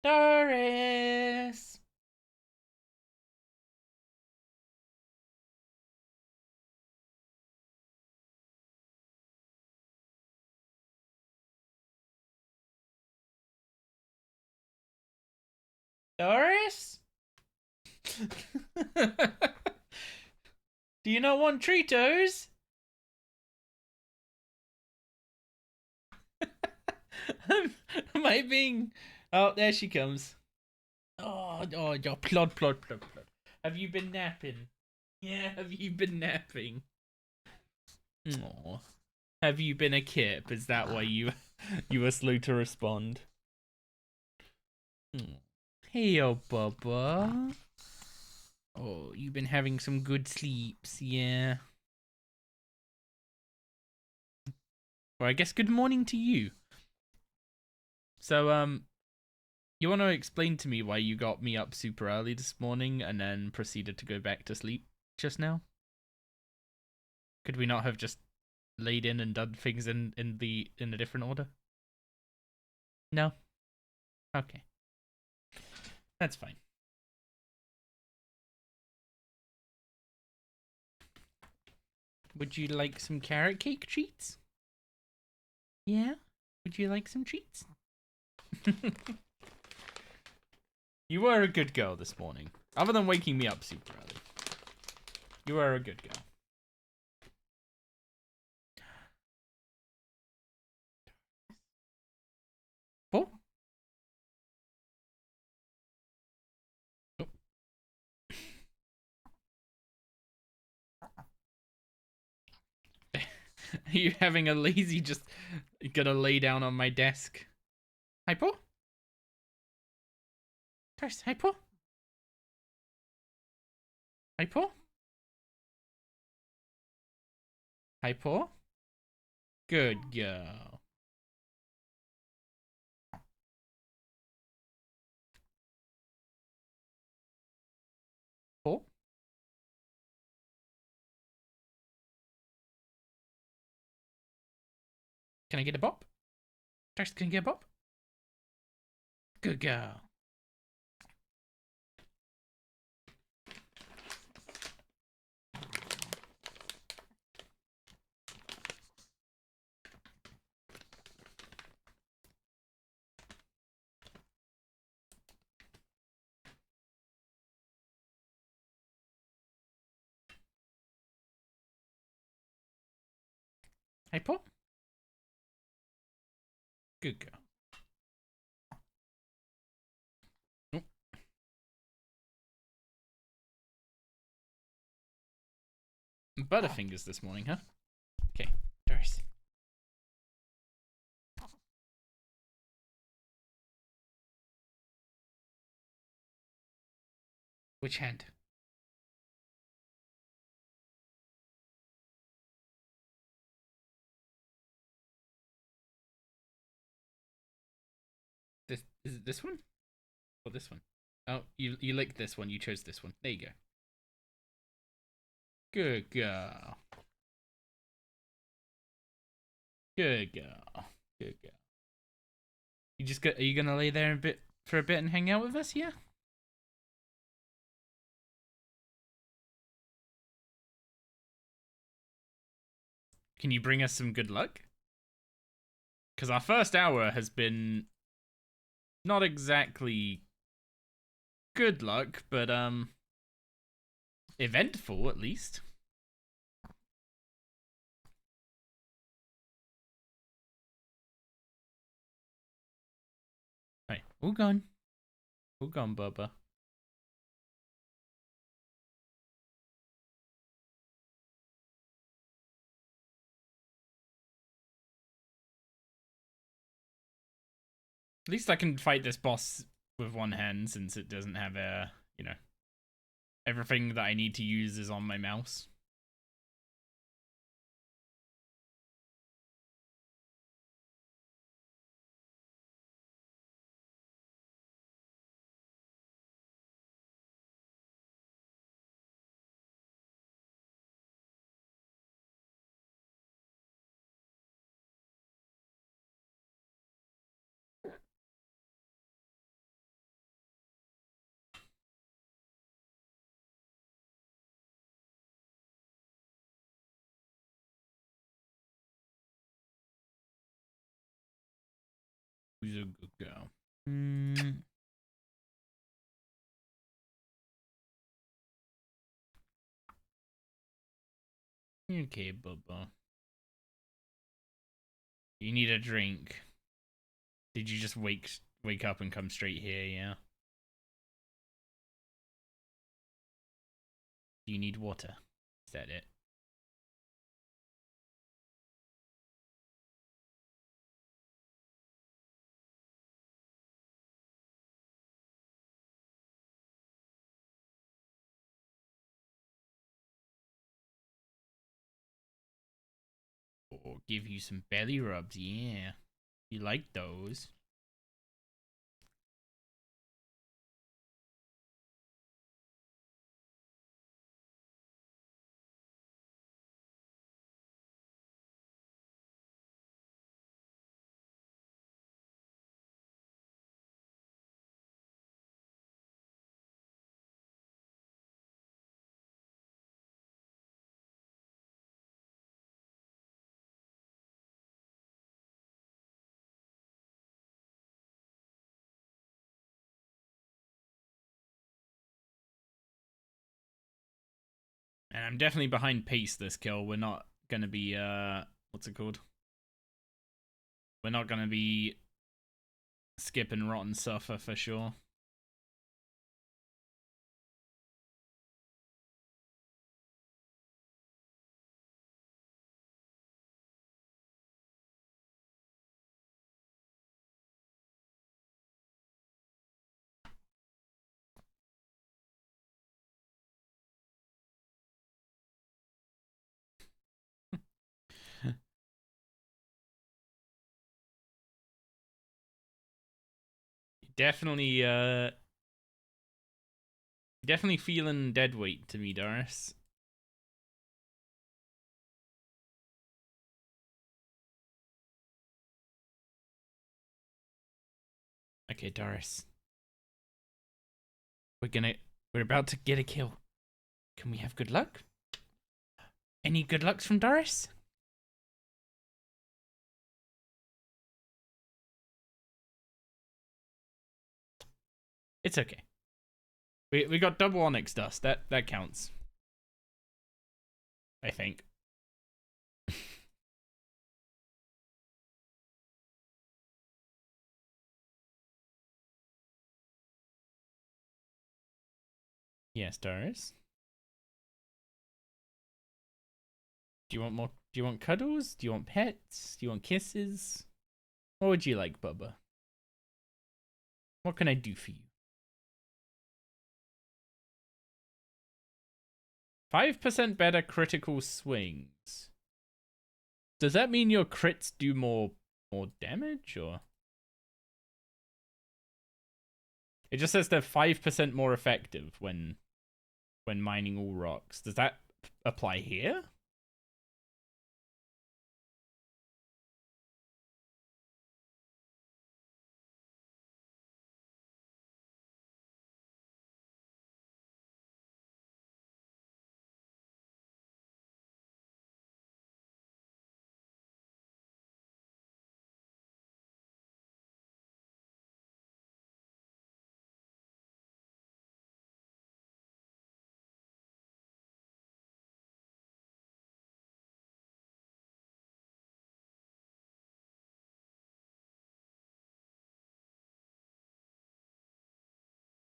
Doris! Doris? Do you not want Treatos? Am I being... Oh, there she comes. Oh, plod. Have you been napping? Yeah, have you been napping? Aww. Have you been a kip? Is that why you were slow to respond? Hey, oh, Bubba. Oh, you've been having some good sleeps, yeah. Well, I guess good morning to you. So, you want to explain to me why you got me up super early this morning and then proceeded to go back to sleep just now? Could we not have just laid in and done things in a different order? No. Okay. That's fine. Would you like some carrot cake treats? Yeah? Would you like some treats? You were a good girl this morning. Other than waking me up super early. You were a good girl. Oh? Oh. Are you having a lazy just gonna lay down on my desk? Hypo? There's Hypo? Hypo? Hypo? Good girl. Oh? Can I get a bop? Darcy, can I get a bop? Good girl. Hypo? Good girl. Oh. Butterfingers this morning, huh? Okay, Darcy. Which hand? This is it this one? Or this one? Oh, you licked this one, you chose this one. There you go. Good girl. Good girl. Good girl. Are you gonna lay there for a bit and hang out with us, yeah? Can you bring us some good luck? Because our first hour has been not exactly good luck, but eventful at least. Right, all gone. All gone, Bubba. At least I can fight this boss with one hand since it doesn't have a, you know, everything that I need to use is on my mouse. Who's a good girl? Okay, Bubba. You need a drink. Did you just wake up and come straight here, yeah? Do you need water? Is that it? Or give you some belly rubs, yeah. You like those? And I'm definitely behind pace this kill. We're not gonna be what's it called? We're not gonna be skipping Rotten Suffer for sure. Definitely definitely feeling dead weight to me, Doris. Okay, Doris. We're about to get a kill. Can we have good luck? Any good lucks from Doris? It's okay. We got double onyx dust. That counts. I think. Yes, Doris. Do you want more? Do you want cuddles? Do you want pets? Do you want kisses? What would you like, Bubba? What can I do for you? 5% better critical swings. Does that mean your crits do more damage, or? It just says they're 5% more effective when mining all rocks. Does that apply here?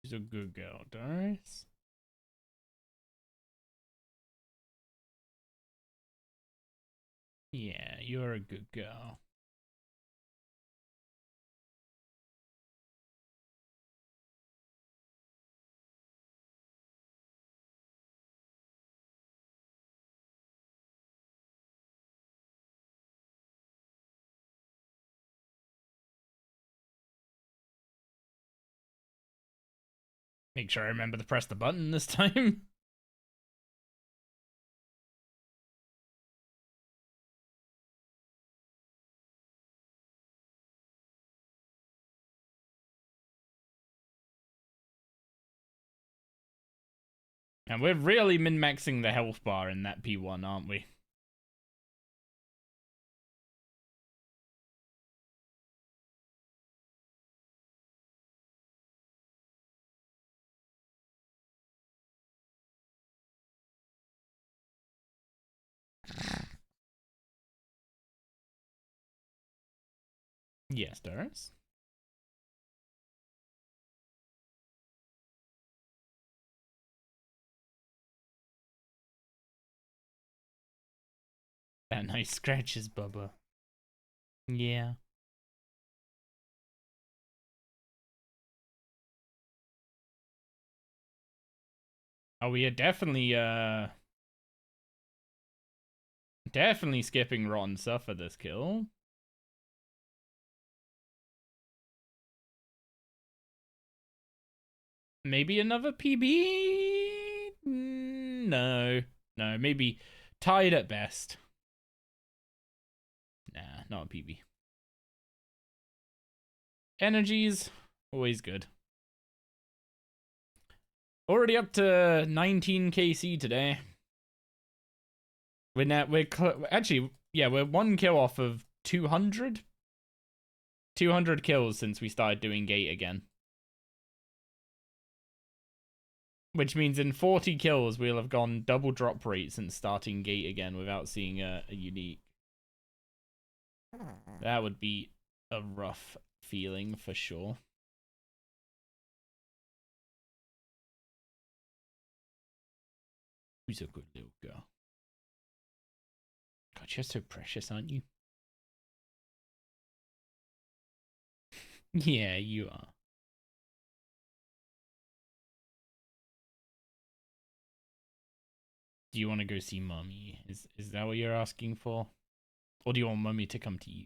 She's a good girl, Doris. Yeah, you're a good girl. Make sure I remember to press the button this time. And we're really min-maxing the health bar in that P1, aren't we? Yes, Doris. That nice scratches, Bubba. Yeah. Oh, we are definitely skipping Rotten Suffer this kill. Maybe another PB? No. No, maybe tied at best. Nah, not a PB. Energies, always good. Already up to 19 KC today. We're actually, yeah, we're 1 kill off of 200. 200 kills since we started doing gate again. Which means in 40 kills, we'll have gone double drop rate since starting gate again without seeing a unique. That would be a rough feeling for sure. Who's a good little girl? God, you're so precious, aren't you? Yeah, you are. Do you want to go see Mummy? Is that what you're asking for? Or do you want Mummy to come to you?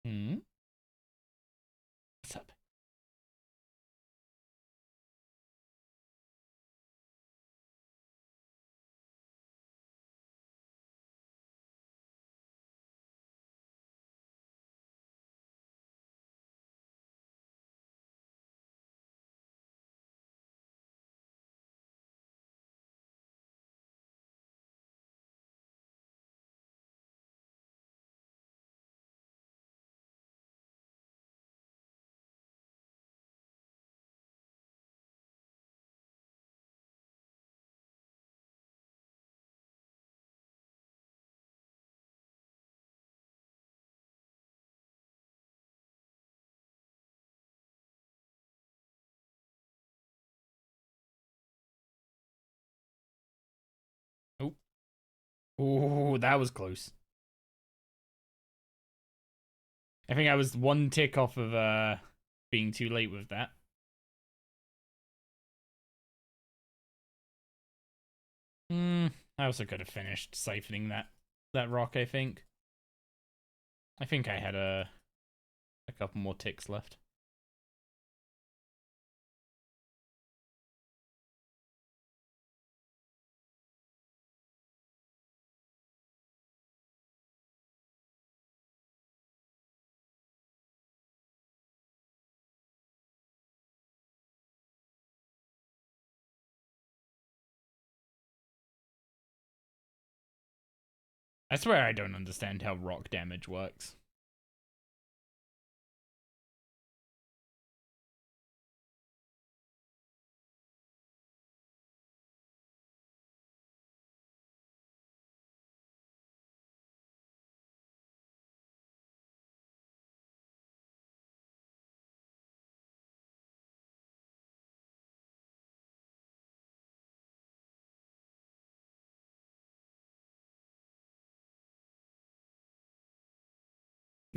Hmm? What's up? Oh. Oh, that was close. I think I was one tick off of being too late with that. I also could have finished siphoning that rock, I think. I think I had a couple more ticks left. I swear I don't understand how rock damage works.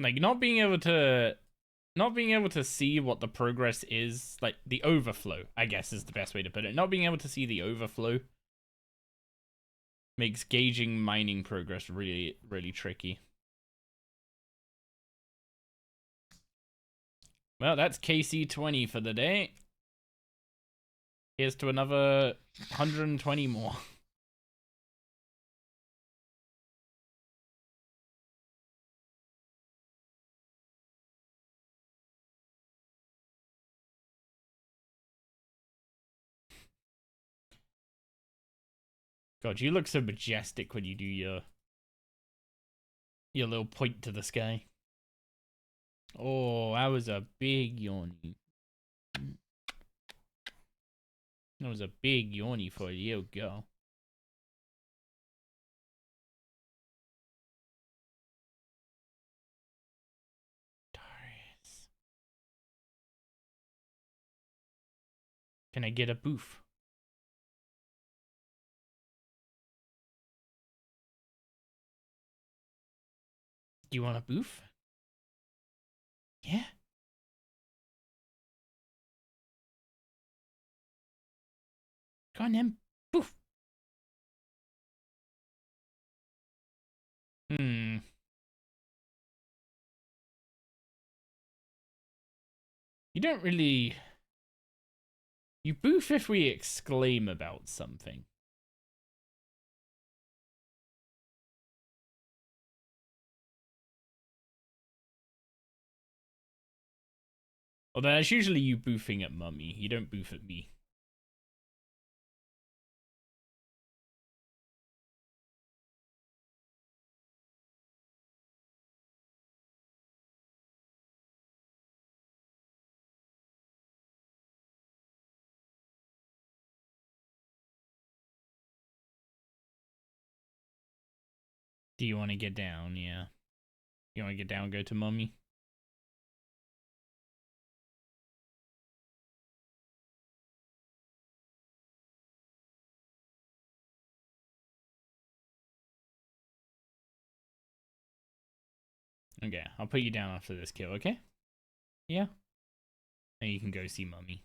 Like not being able to see what the progress is, like the overflow, I guess is the best way to put it. Not being able to see the overflow makes gauging mining progress really, really tricky. Well, that's KC20 for the day. Here's to another 120 more. God, you look so majestic when you do your little point to the sky. Oh, that was a big yawny. That was a big yawny for a little girl. Darius. Can I get a boof? Do you want a boof? Yeah. Go on then. Boof. Hmm. You don't really... You boof if we exclaim about something. Although that's usually you boofing at Mummy. You don't boof at me. Do you want to get down? Yeah. You want to get down, go to mummy? Okay, I'll put you down after this kill, okay? Yeah? And you can go see mummy.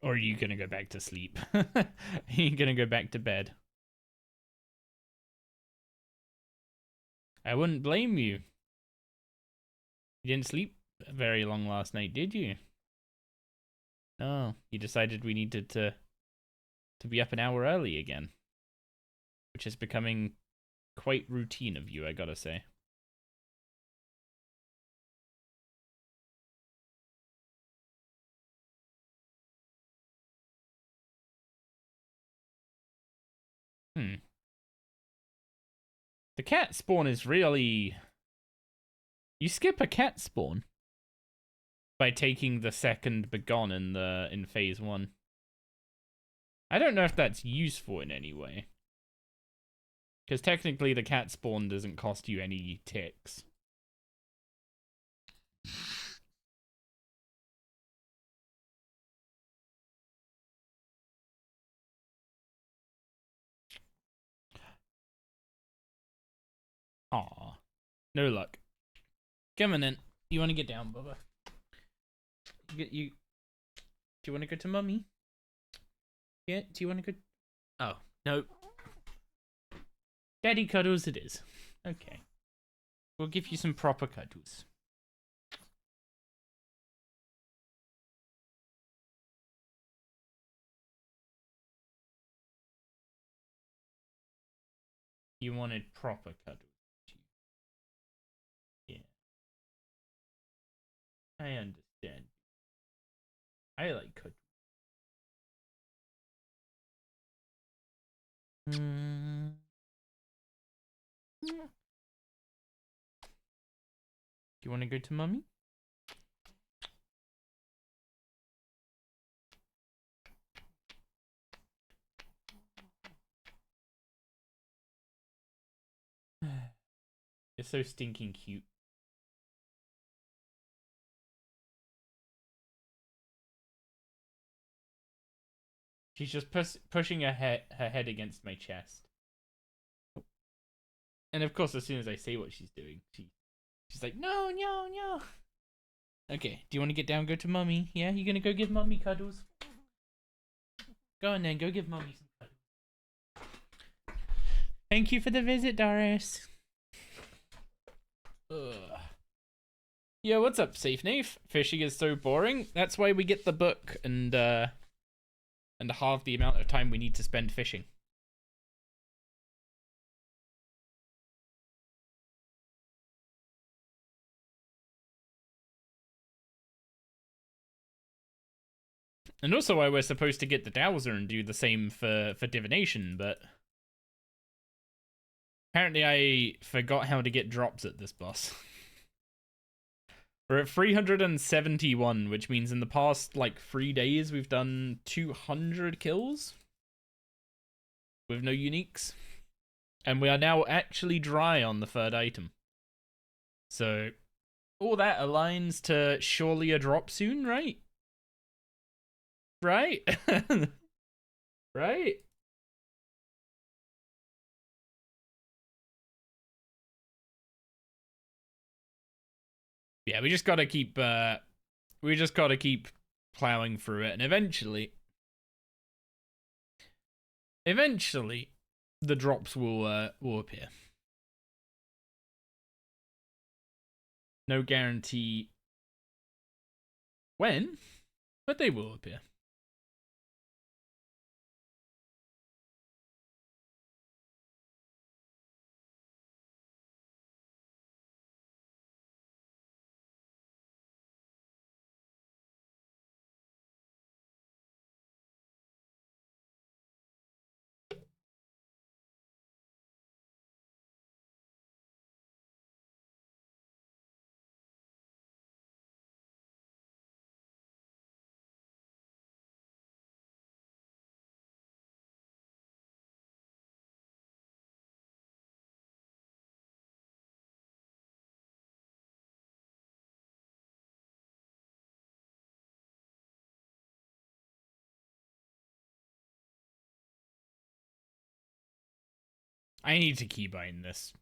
Or are you gonna go back to sleep? Are you gonna go back to bed? I wouldn't blame you. You didn't sleep very long last night, did you? No, you decided we needed to be up an hour early again. Which is becoming quite routine of you, I gotta say. The cat spawn is really... You skip a cat spawn by taking the second begone in phase 1. I don't know if that's useful in any way. Because technically the cat spawn doesn't cost you any ticks. Aw. No luck. Come on in. You want to get down, Bubba? Do you want to go to mummy? Yeah, do you want to go? Oh, no. Daddy cuddles it is. Okay. We'll give you some proper cuddles. You wanted proper cuddles. Yeah. I understand. I like cuddles. Do you want to go to mummy? You're so stinking cute. She's just pushing her head against my chest. And of course, as soon as I say what she's doing, she's like, no, no, no. Okay, do you want to get down, go to mummy? Yeah, you gonna go give mummy cuddles? Go on then, go give mummy some cuddles. Thank you for the visit, Doris. Ugh. Yeah, what's up, Safe Nave? Fishing is so boring. That's why we get the book and halve the amount of time we need to spend fishing. And also why we're supposed to get the Dowser and do the same for divination, but apparently I forgot how to get drops at this boss. We're at 371, which means in the past, like, 3 days, we've done 200 kills with no uniques. And we are now actually dry on the third item. So, all that aligns to surely a drop soon, right? Right? Right? Yeah, we just gotta keep plowing through it, and eventually the drops will appear. No guarantee when, but they will appear. I need to keybind this.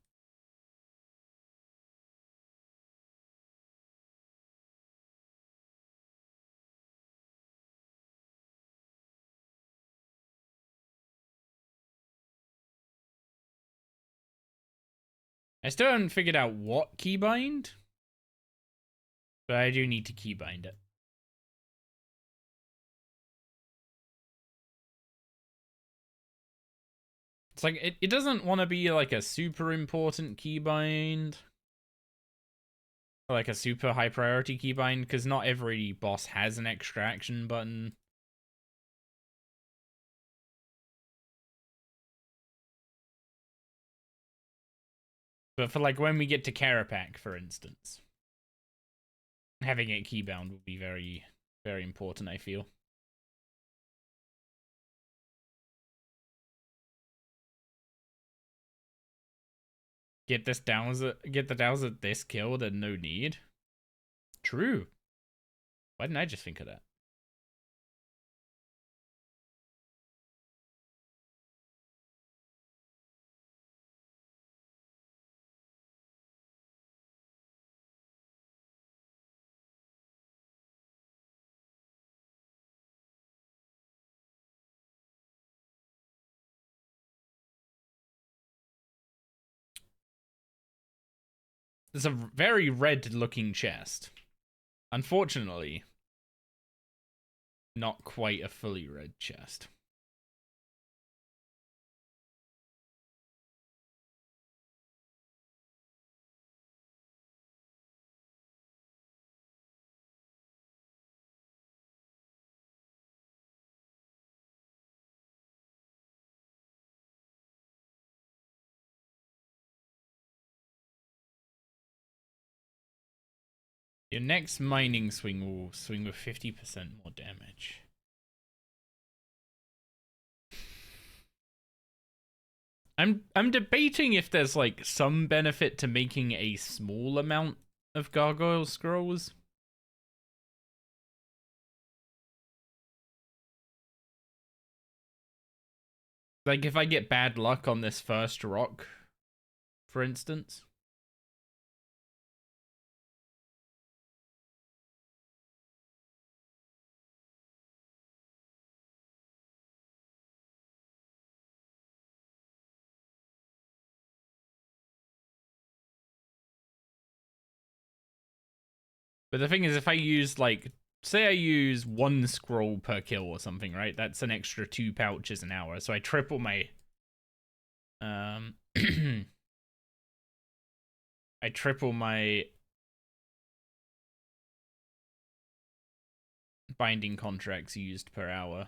I still haven't figured out what keybind, but I do need to keybind it. It's like, it doesn't want to be like a super important keybind. Or like a super high priority keybind, because not every boss has an extraction button. But for like when we get to Carapac, for instance, having it keybound will be very, very important, I feel. Get the Dowser this killed and no need. True. Why didn't I just think of that? There's a very red looking chest. Unfortunately, not quite a fully red chest. Your next mining swing will swing with 50% more damage. I'm debating if there's like some benefit to making a small amount of gargoyle scrolls. Like if I get bad luck on this first rock, for instance. But the thing is, if I use like, say I use 1 scroll per kill or something, right? That's an extra 2 pouches an hour. So I triple my, I triple my binding contracts used per hour.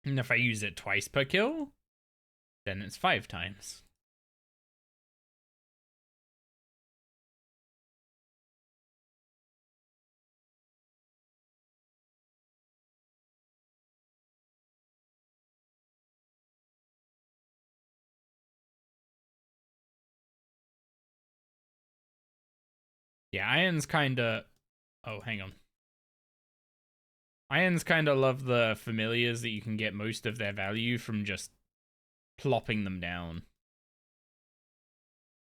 And if I use it twice per kill, then it's 5 times. Yeah, Iron's kinda... Oh, hang on. Irons kinda love the familiars that you can get most of their value from just plopping them down.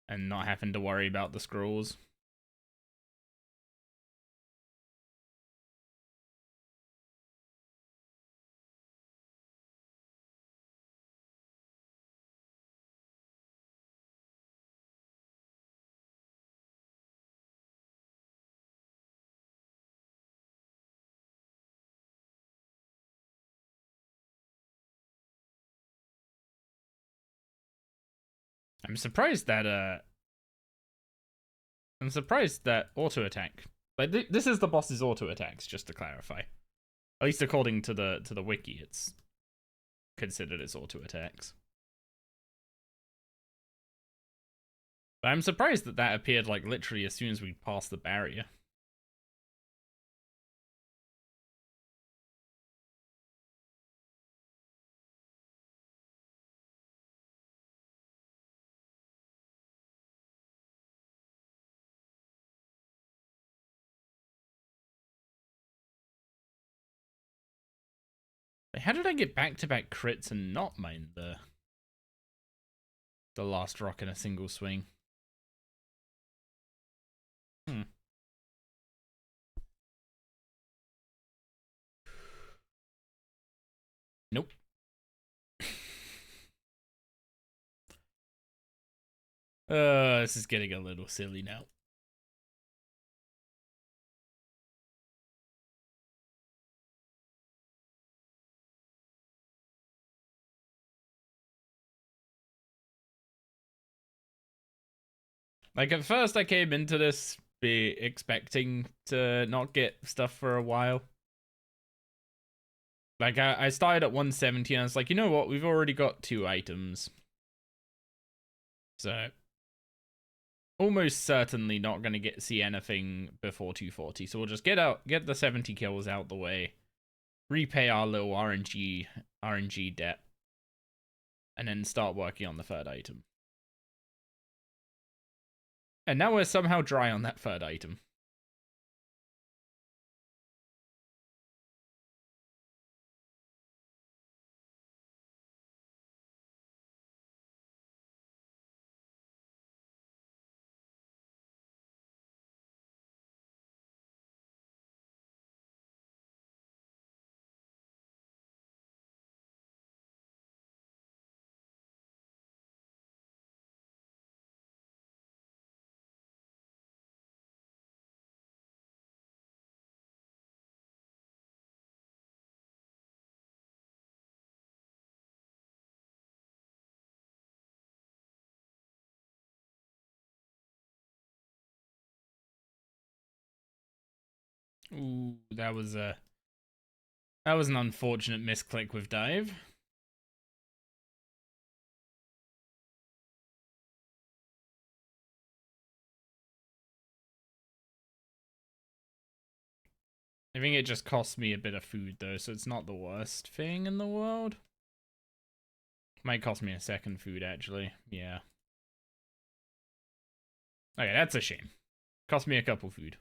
And not having to worry about the scrolls. I'm surprised that auto attack. Like this is the boss's auto attacks, just to clarify. At least according to the wiki, it's considered as auto attacks. But I'm surprised that appeared like literally as soon as we passed the barrier. How did I get back-to-back crits and not mine the last rock in a single swing? Nope. This is getting a little silly now. Like, at first I came into this expecting to not get stuff for a while. Like, I started at 170 and I was like, you know what? We've already got 2 items. So, almost certainly not going to see anything before 240. So we'll just get the 70 kills out the way, repay our little RNG debt, and then start working on the 3rd item. And now we're somehow dry on that 3rd item. Ooh, that was an unfortunate misclick with dive. I think it just cost me a bit of food though, so it's not the worst thing in the world. Might cost me a 2nd food actually. Yeah. Okay, that's a shame. Cost me a couple food.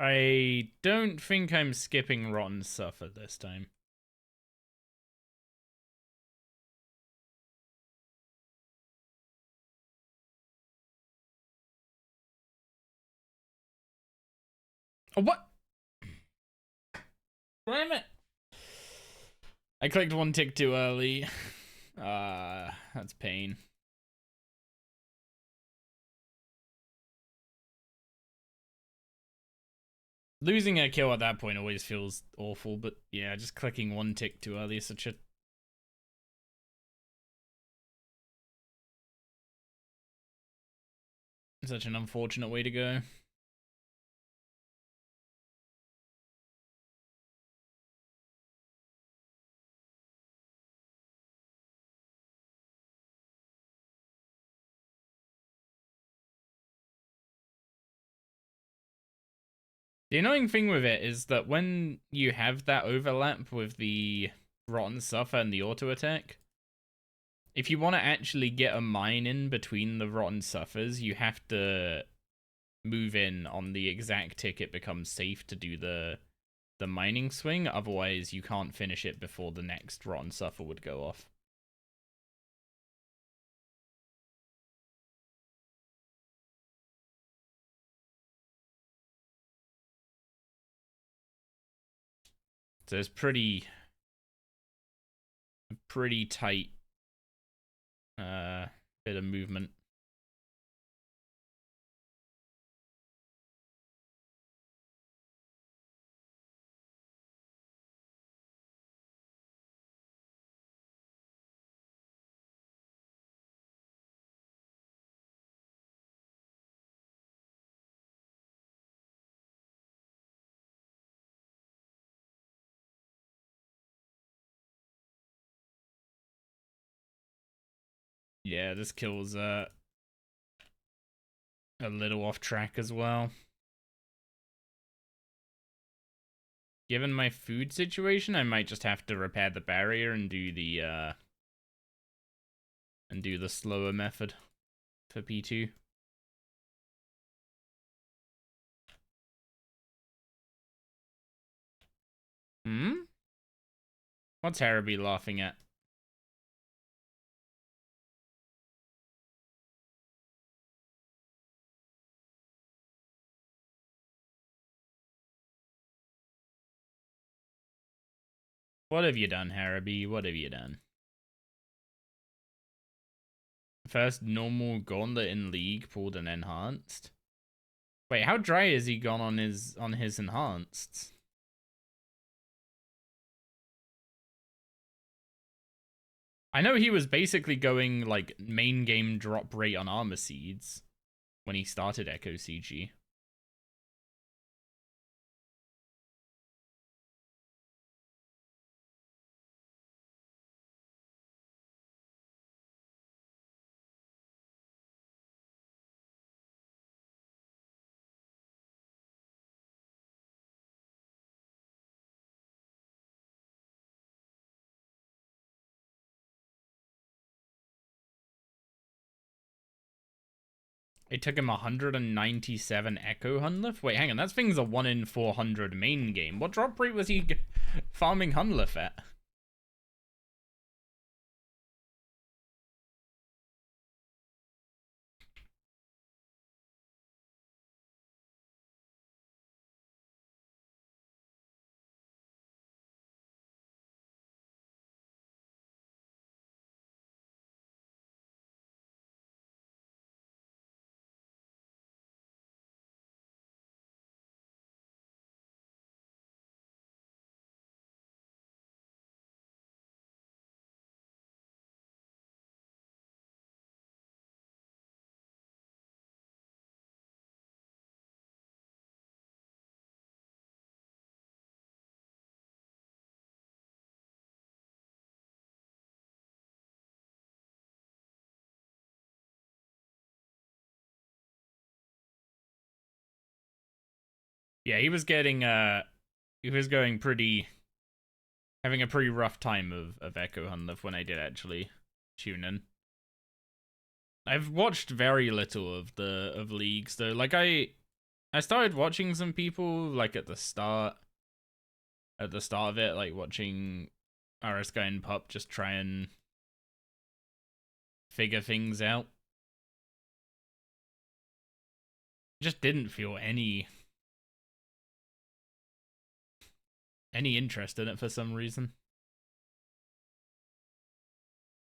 I don't think I'm skipping Rotten Suffer this time. Oh, what? Damn it! I clicked 1 tick too early. That's pain. Losing a kill at that point always feels awful, but yeah, just clicking 1 tick too early is such an unfortunate way to go. The annoying thing with it is that when you have that overlap with the Rotten Suffer and the auto attack, if you want to actually get a mine in between the Rotten Suffers, you have to move in on the exact tick it becomes safe to do the mining swing. Otherwise, you can't finish it before the next Rotten Suffer would go off. So it's pretty tight bit of movement. Yeah, this kill's a little off track as well. Given my food situation, I might just have to repair the barrier and do the slower method for P2. Hmm? What's Harrowby laughing at? What have you done, Harrowby? What have you done? First normal gauntlet in League pulled an enhanced. Wait, how dry is he gone on his enhanced? I know he was basically going like main game drop rate on armor seeds when he started Echo CG. It took him 197 Echo Hunlif? Wait, hang on, that thing's a 1 in 400 main game. What drop rate was he farming Hunlif at? Yeah, he was getting he was going pretty having a pretty rough time of Echo Hunlif when I did actually tune in. I've watched very little of leagues though. Like I started watching some people like at the start of it, like watching RS Guy and Pup just try and figure things out. Just didn't feel any interest in it for some reason.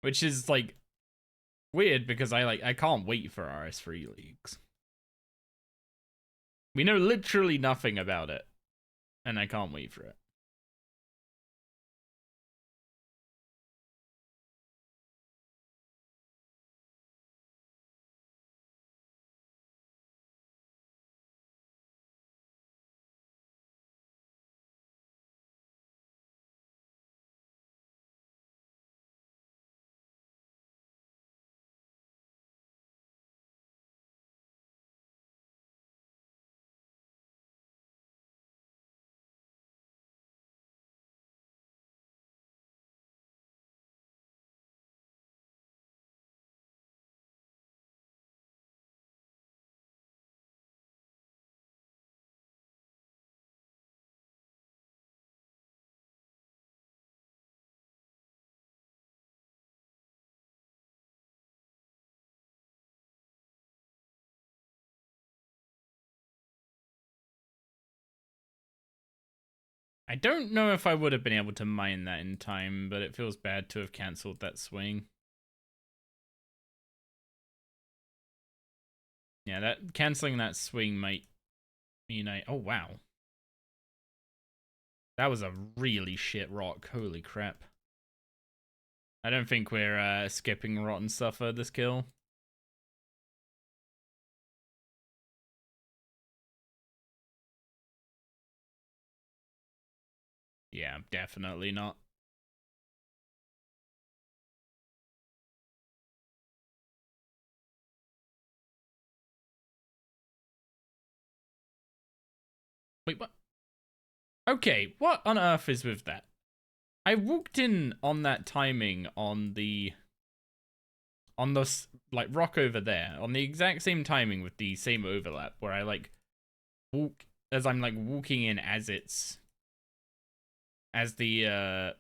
Which is like weird because I can't wait for RS3 leagues. We know literally nothing about it, and I can't wait for it. I don't know if I would have been able to mine that in time, but it feels bad to have cancelled that swing. Yeah, that canceling that swing might mean oh wow. That was a really shit rock. Holy crap. I don't think we're skipping Rotten Suffer this kill. Yeah, definitely not. Wait, what? Okay, what on earth is with that? I walked in on that timing on the like rock over there on the exact same timing with the same overlap where I like walk as I'm like walking in as the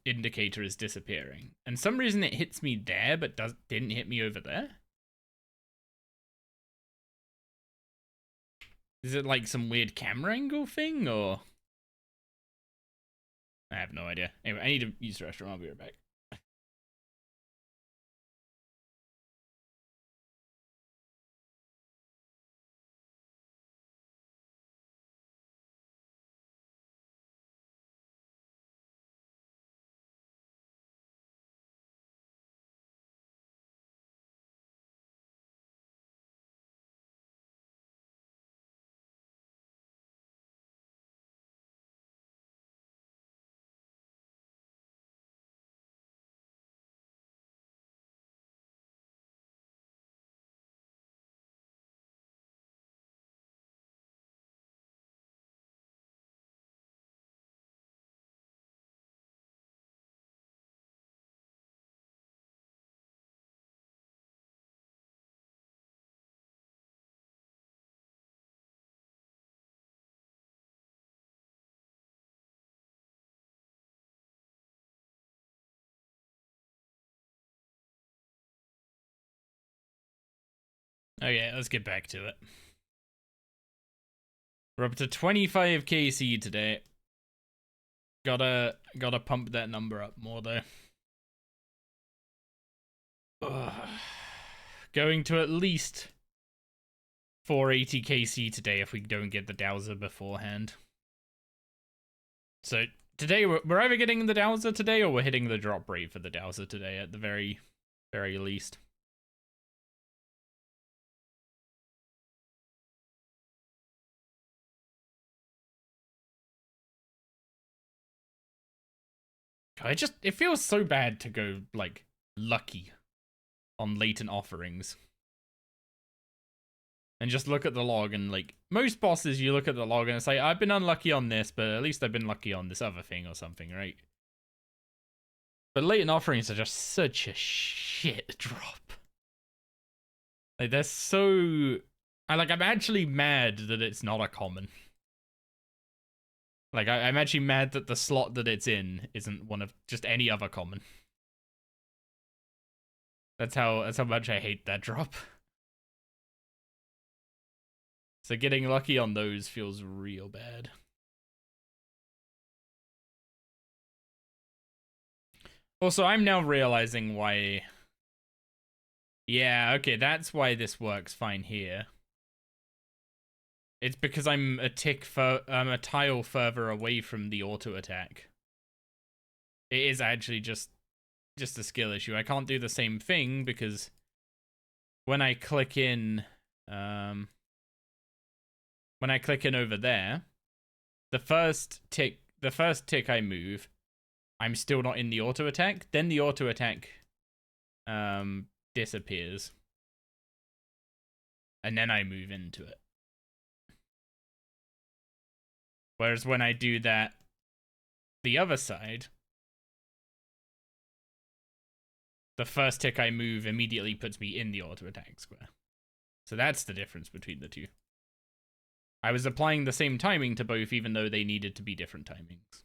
indicator is disappearing, and some reason it hits me there but didn't hit me over there. Is it like some weird camera angle thing, or I have no idea. Anyway, I need to use the restroom. I'll be right back. Okay, let's get back to it. We're up to 25 KC today. Gotta pump that number up more though. Ugh. Going to at least 480 KC today if we don't get the Dowser beforehand. So today we're either getting the Dowser today or we're hitting the drop rate for the Dowser today at the very least. It feels so bad to go like lucky on latent offerings. And just look at the log, and like most bosses you look at the log and it's like, I've been unlucky on this, but at least I've been lucky on this other thing or something, right? But latent offerings are just such a shit drop. Like they're so I'm actually mad that it's not a common. Like, I'm actually mad that the slot that it's in isn't one of just any other common. That's how much I hate that drop. So getting lucky on those feels real bad. Also, I'm now realizing why... Yeah, okay, that's why this works fine here. It's because I'm a tile further away from the auto attack. It is actually just a skill issue. I can't do the same thing because when I click in over there, the first tick I move, I'm still not in the auto attack. Then the auto attack disappears. And then I move into it. Whereas when I do that the other side, the first tick I move immediately puts me in the auto attack square. So that's the difference between the two. I was applying the same timing to both, even though they needed to be different timings.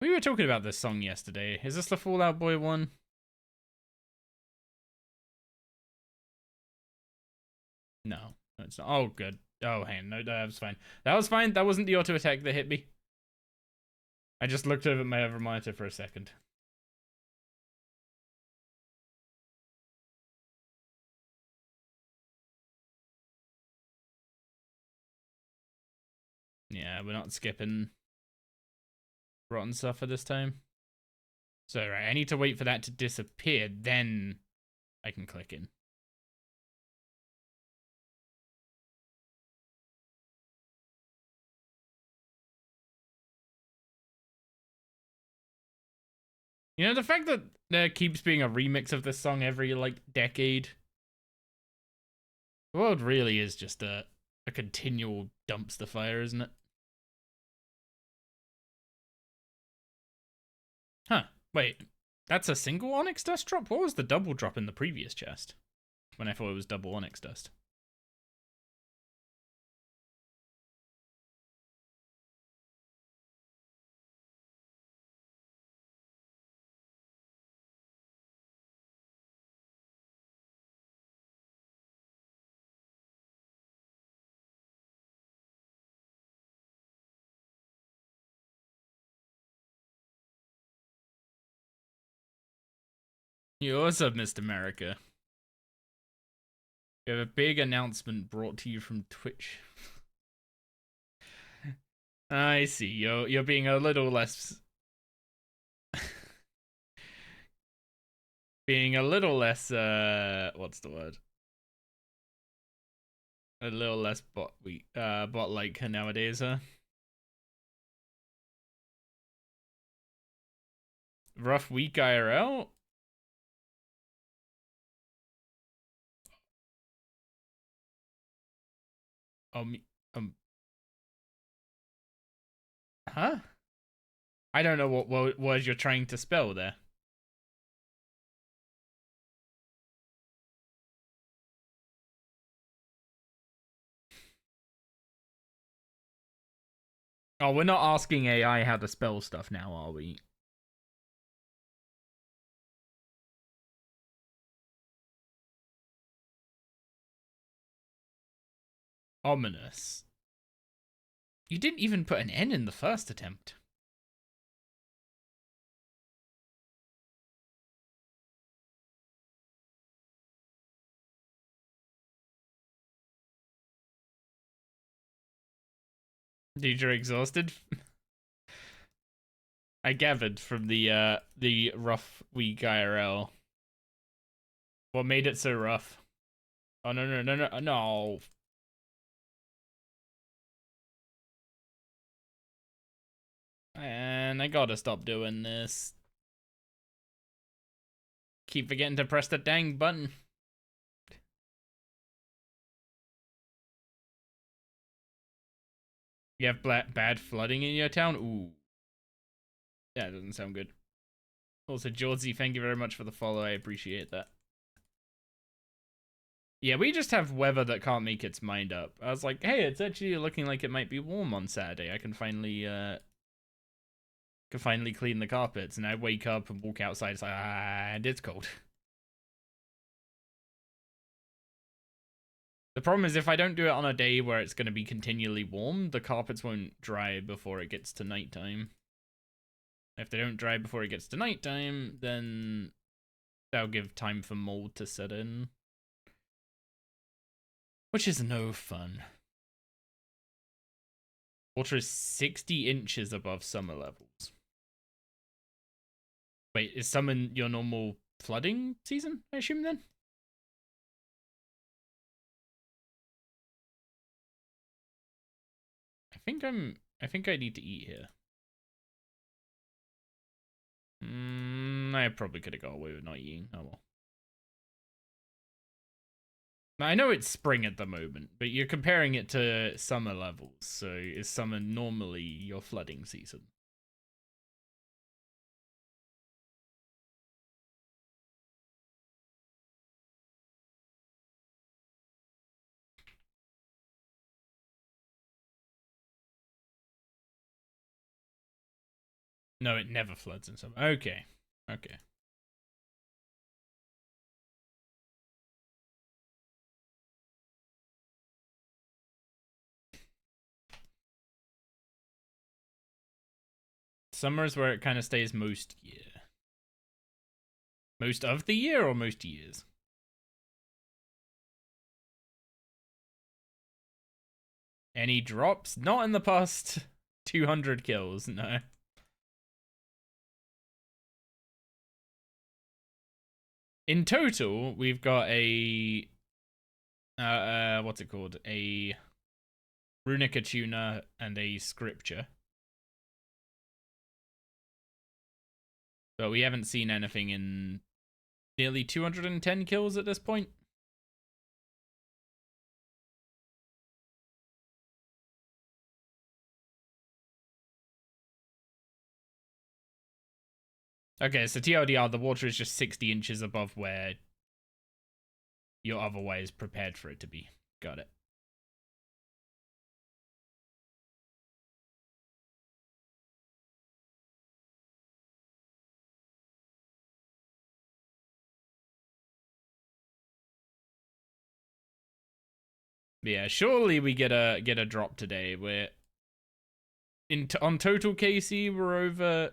We were talking about this song yesterday. Is this the Fall Out Boy one? No, it's not. Oh, good. Oh, hang on. No, that was fine. That was fine. That wasn't the auto attack that hit me. I just looked over at my other monitor for a second. Yeah, we're not skipping Rotten Suffer this time. So, right, I need to wait for that to disappear, then I can click in. You know, the fact that there keeps being a remix of this song every, like, decade. The world really is just a continual dumpster fire, isn't it? Huh. Wait. That's a single Onyx Dust drop? What was the double drop in the previous chest? When I thought it was double Onyx Dust. What's up, Mr. America? We have a big announcement brought to you from Twitch. I see. You're being a little less being a little less what's the word? A little less bot like nowadays, huh? Rough week IRL? Um um huh? I don't know what word you're trying to spell there. Oh, we're not asking AI how to spell stuff now, are we? Ominous. You didn't even put an N in the first attempt. Dude, you're exhausted? I gathered from the rough week IRL. What made it so rough? Oh no. And I gotta stop doing this. Keep forgetting to press the dang button. You have bad flooding in your town? Ooh. That doesn't sound good. Also, Georgie, thank you very much for the follow. I appreciate that. Yeah, we just have weather that can't make its mind up. I was like, hey, it's actually looking like it might be warm on Saturday. I can finally clean the carpets. And I wake up and walk outside. It's like, and it's cold. The problem is if I don't do it on a day where it's going to be continually warm, the carpets won't dry before it gets to nighttime. If they don't dry before it gets to nighttime, then that'll give time for mold to set in. Which is no fun. Water is 60 inches above summer levels. Wait, is summer your normal flooding season, I assume then? I think I need to eat here. I probably could have got away with not eating. Oh well. Now, I know it's spring at the moment, but you're comparing it to summer levels. So is summer normally your flooding season? No, it never floods in summer. Okay. Okay. Summer is where it kind of stays most year. Most of the year or most years? Any drops? Not in the past 200 kills, no. In total, we've got a what's it called? A runic attuner and a scripture. But we haven't seen anything in nearly 210 kills at this point. Okay, so TLDR, the water is just 60 inches above where you're otherwise prepared for it to be. Got it. Yeah, surely we get a drop today. We're on total KC, we're over.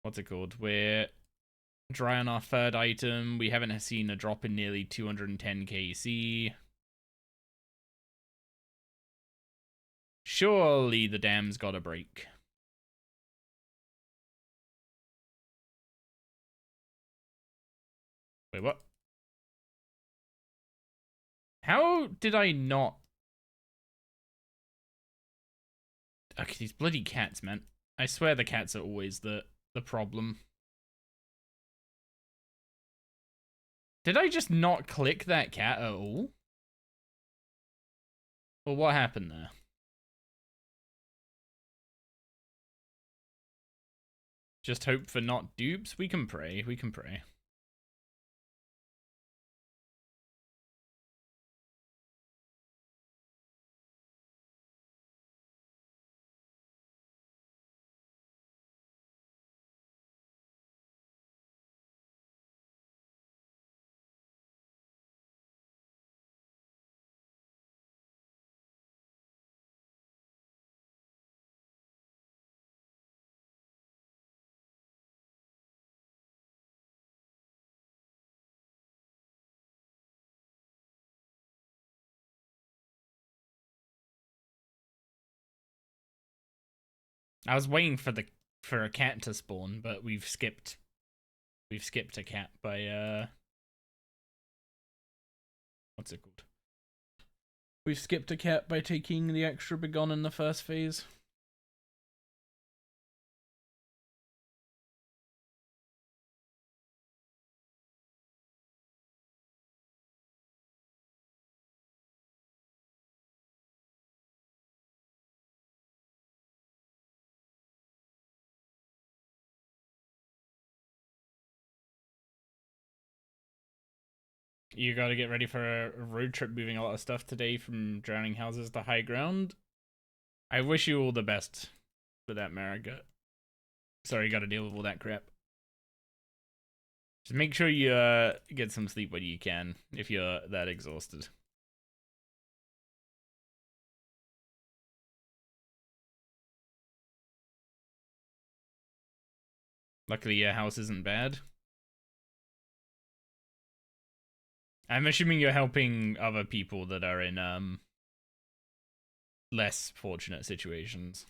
What's it called? We're dry on our third item. We haven't seen a drop in nearly 210 KC. Surely the dam's got to break. Wait, what? How did I not? Okay, these bloody cats, man. I swear the cats are always the problem. Did I just not click that cat at all? Or what happened there? Just hope for not dupes? We can pray, we can pray. I was waiting for a cat to spawn, but we've skipped a cat by what's it called? We've skipped a cat by taking the extra Begone in the first phase. You gotta get ready for a road trip moving a lot of stuff today from drowning houses to high ground. I wish you all the best with that, Marika. Sorry you gotta deal with all that crap. Just make sure you get some sleep when you can, if you're that exhausted. Luckily your house isn't bad. I'm assuming you're helping other people that are in less fortunate situations.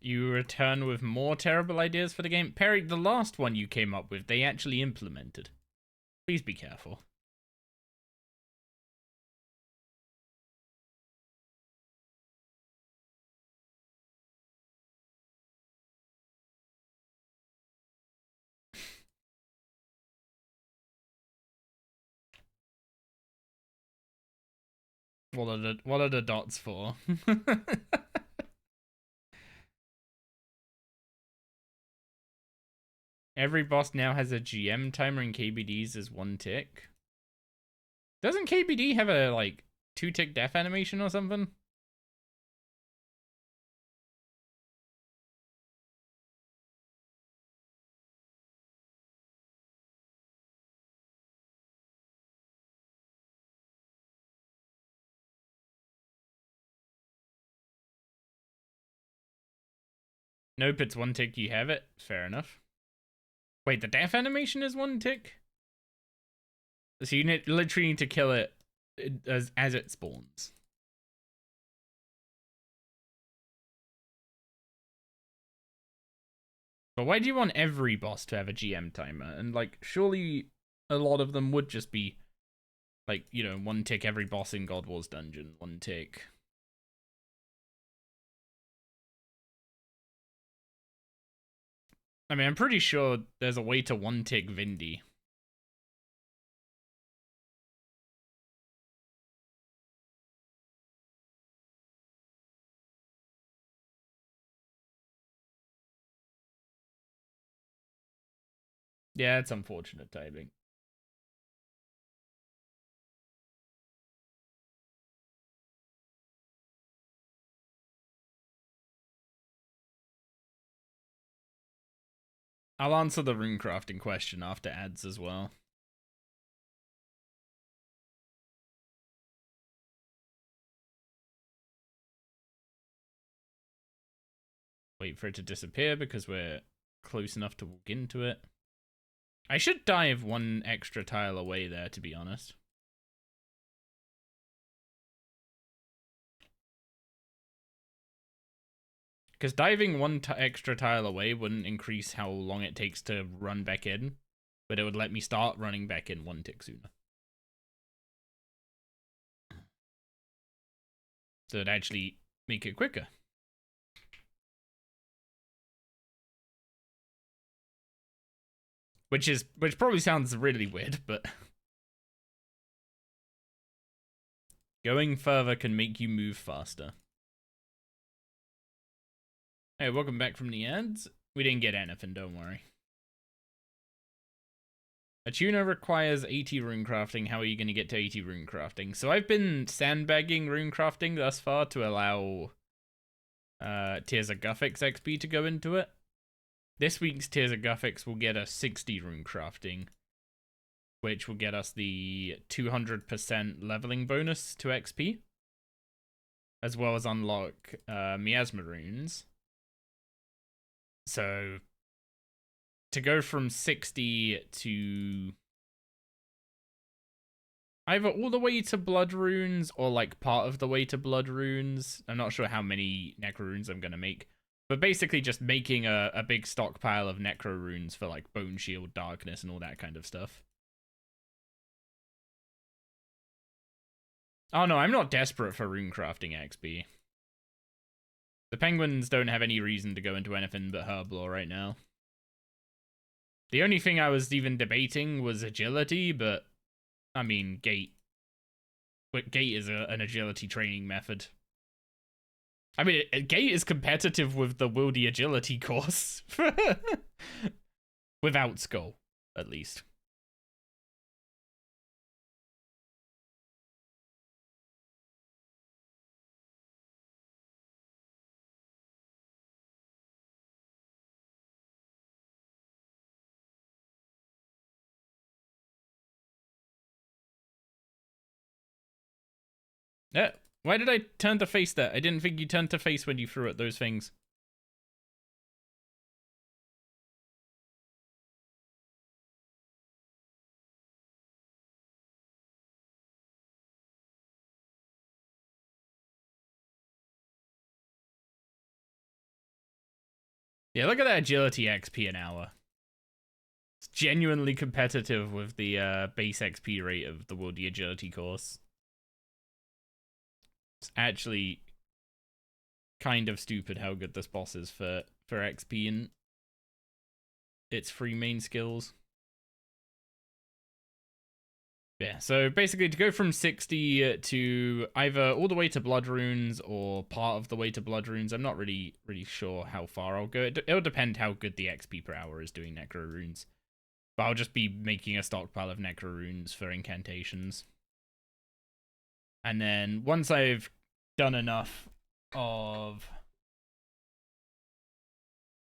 You return with more terrible ideas for the game. Perry, the last one you came up with, they actually implemented. Please be careful. What are the dots for? Every boss now has a GM timer and KBD's is 1 tick. Doesn't KBD have a, like, 2-tick death animation or something? Nope, it's one tick, you have it. Fair enough. Wait, the death animation is one tick? So you literally need to kill it as it spawns. But why do you want every boss to have a GM timer? And, like, surely a lot of them would just be, like, you know, one tick every boss in God Wars Dungeon. One tick. I mean, I'm pretty sure there's a way to one tick Vindy. Yeah, it's unfortunate timing. I'll answer the runecrafting question after ads as well. Wait for it to disappear because we're close enough to walk into it. I should dive one extra tile away there, to be honest. Because diving one extra tile away wouldn't increase how long it takes to run back in, but it would let me start running back in one tick sooner. So it'd actually make it quicker. Which probably sounds really weird, but going further can make you move faster. Hey, welcome back from the ads. We didn't get anything, don't worry. A tuner requires 80 runecrafting. How are you going to get to 80 runecrafting? So I've been sandbagging runecrafting thus far to allow Tears of Guthix XP to go into it. This week's Tears of Guthix will get us 60 runecrafting, which will get us the 200% leveling bonus to XP, as well as unlock miasma runes. So to go from 60 to either all the way to blood runes or like part of the way to blood runes. I'm not sure how many necro runes I'm going to make, but basically just making a big stockpile of necro runes for like bone shield, darkness, and all that kind of stuff. Oh no, I'm not desperate for runecrafting XP. The penguins don't have any reason to go into anything but herblore right now. The only thing I was even debating was agility, but I mean, gate. But gate is an agility training method. I mean, gate is competitive with the Wildy agility course. Without skull, at least. Why did I turn to face that? I didn't think you turned to face when you threw at those things. Yeah, look at that agility XP an hour. It's genuinely competitive with the base XP rate of the Wildy agility course. It's actually kind of stupid how good this boss is for XP and its three main skills. Yeah, so basically to go from 60 to either all the way to blood runes or part of the way to blood runes, I'm not really sure how far I'll go. It'll depend how good the XP per hour is doing necro runes. But I'll just be making a stockpile of necro runes for incantations. And then once I've done enough of...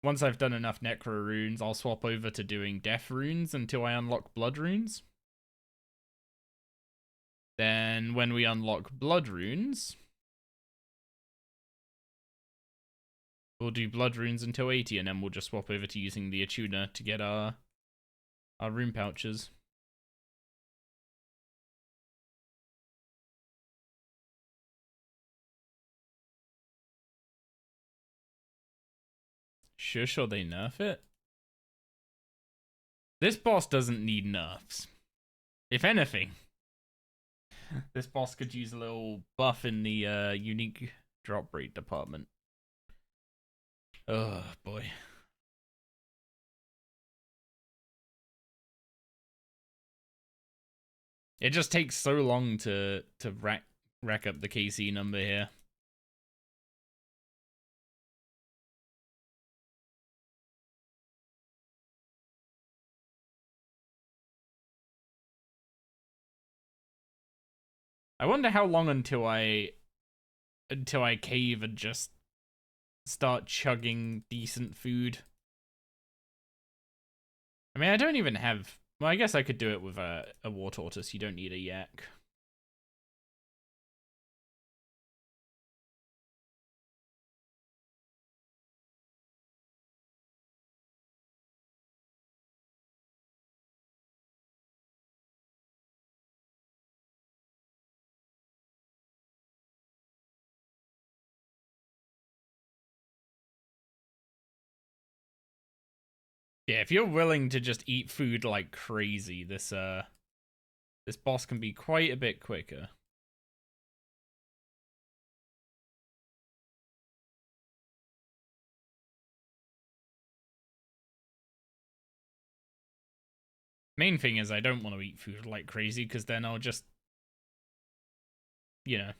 Once I've done enough necro runes, I'll swap over to doing death runes until I unlock blood runes. Then when we unlock blood runes, We'll do blood runes until 80, and then we'll just swap over to using the Attuna to get our rune pouches. Sure they nerf it? This boss doesn't need nerfs. If anything, this boss could use a little buff in the unique drop rate department. Oh boy. It just takes so long to rack up the KC number here. I wonder how long until I cave and just start chugging decent food. I mean, I don't even have... Well, I guess I could do it with a war tortoise. You don't need a yak. Yeah, if you're willing to just eat food like crazy, this boss can be quite a bit quicker. Main thing is I don't want to eat food like crazy, because then I'll just, you know,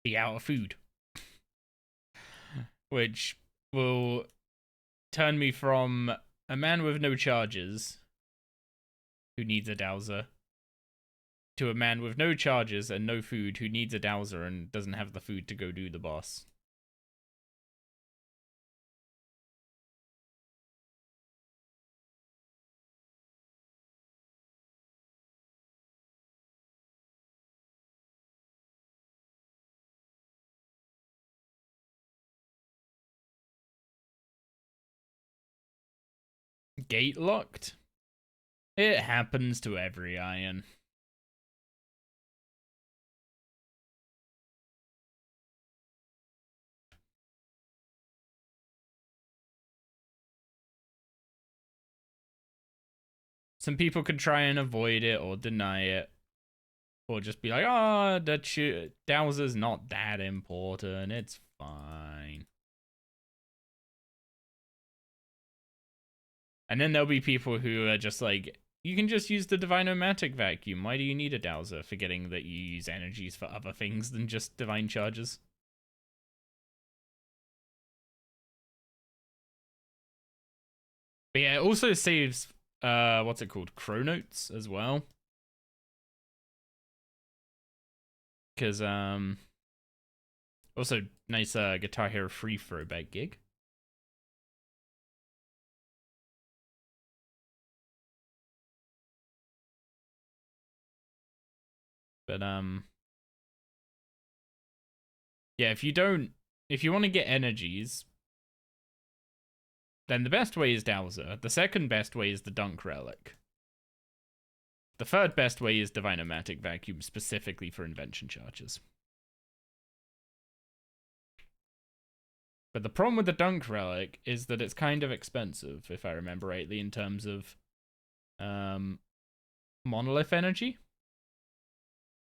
be out of food. Which will turn me from a man with no charges who needs a Dowser to a man with no charges and no food who needs a Dowser and doesn't have the food to go do the boss. Gate locked? It happens to every iron. Some people could try and avoid it or deny it. Or just be like, oh, Dowser's not that important. It's fine. And then there'll be people who are just like, you can just use the Divine-O-Matic vacuum. Why do you need a Dowser? Forgetting that you use energies for other things than just divine charges. But yeah, it also saves, what's it called? Chronotes as well. Because, also nice Guitar Hero free throwback gig. But, yeah, if you want to get energies, then the best way is Dowser. The second best way is the Dunk Relic. The third best way is Divine-O-Matic Vacuum, specifically for invention charges. But the problem with the Dunk Relic is that it's kind of expensive, if I remember rightly, in terms of monolith energy.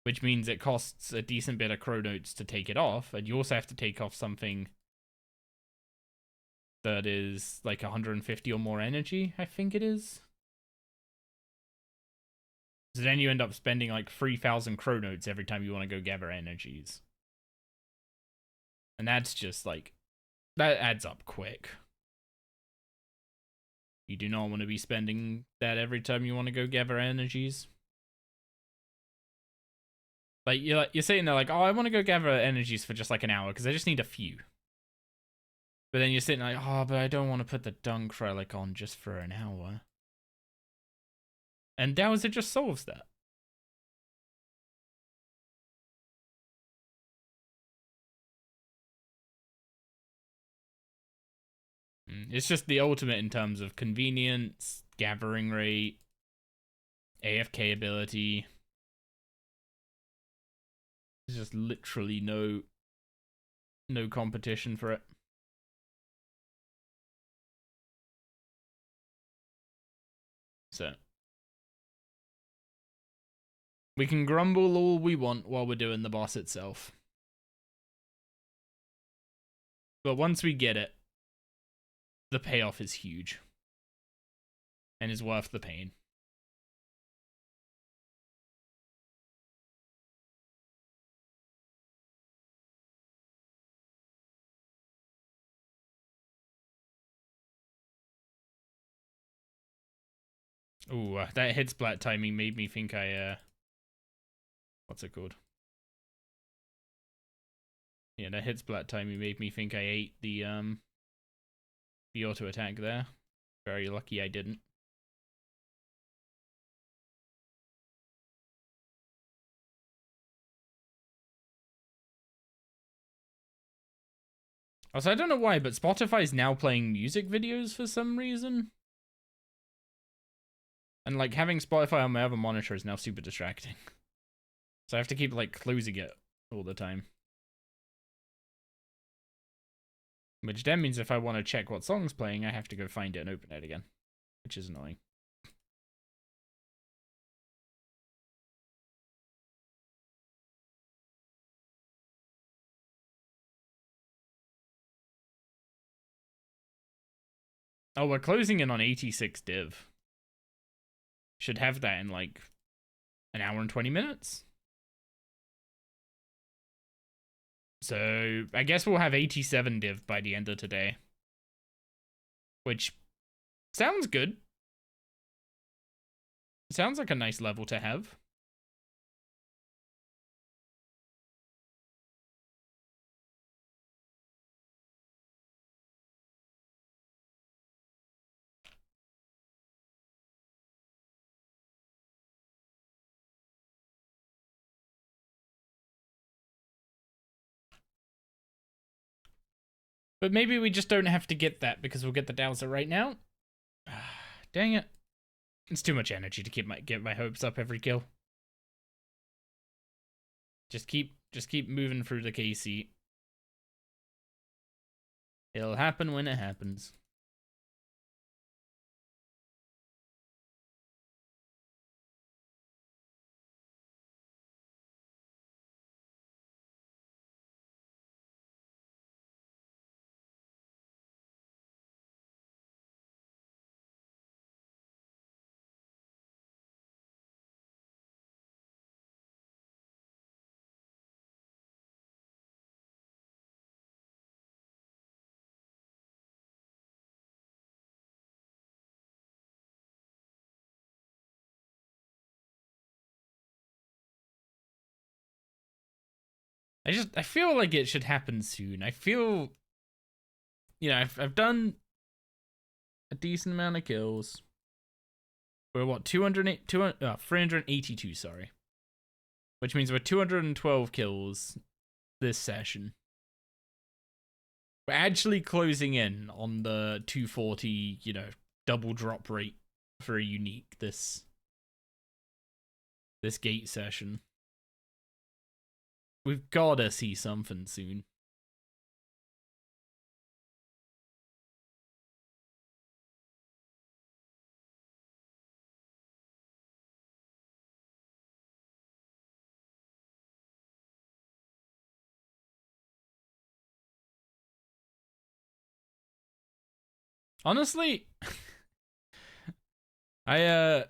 Which means it costs a decent bit of chronotes to take it off, and you also have to take off something that is like 150 or more energy, I think it is. So then you end up spending like 3,000 chronotes every time you want to go gather energies. And that's just like, that adds up quick. You do not want to be spending that every time you want to go gather energies. Like, you're sitting there like, oh, I want to go gather energies for just like an hour because I just need a few. But then you're sitting like, oh, but I don't want to put the Dunk Relic on just for an hour. And Dowser just solves that. It's just the ultimate in terms of convenience, gathering rate, AFK ability. There's just literally no competition for it. So we can grumble all we want while we're doing the boss itself. But once we get it, the payoff is huge. And is worth the pain. Ooh, that hit splat timing made me think I, what's it called? Yeah, that hit splat timing made me think I ate the auto attack there. Very lucky I didn't. Also, I don't know why, but Spotify's now playing music videos for some reason. And, like, having Spotify on my other monitor is now super distracting. So I have to keep, like, closing it all the time. Which then means if I want to check what song's playing, I have to go find it and open it again. Which is annoying. Oh, we're closing in on 86 div. Should have that in, like, an hour and 20 minutes. So, I guess we'll have 87 div by the end of today. Which sounds good. Sounds like a nice level to have. But maybe we just don't have to get that because we'll get the Dowser right now. Dang it. It's too much energy to get my hopes up every kill. Just keep moving through the KC. It'll happen when it happens. I feel like it should happen soon. I feel, you know, I've done a decent amount of kills. We're what, 382, sorry. Which means we're 212 kills this session. We're actually closing in on the 240, you know, double drop rate for a unique this gate session. We've gotta see something soon. Honestly, I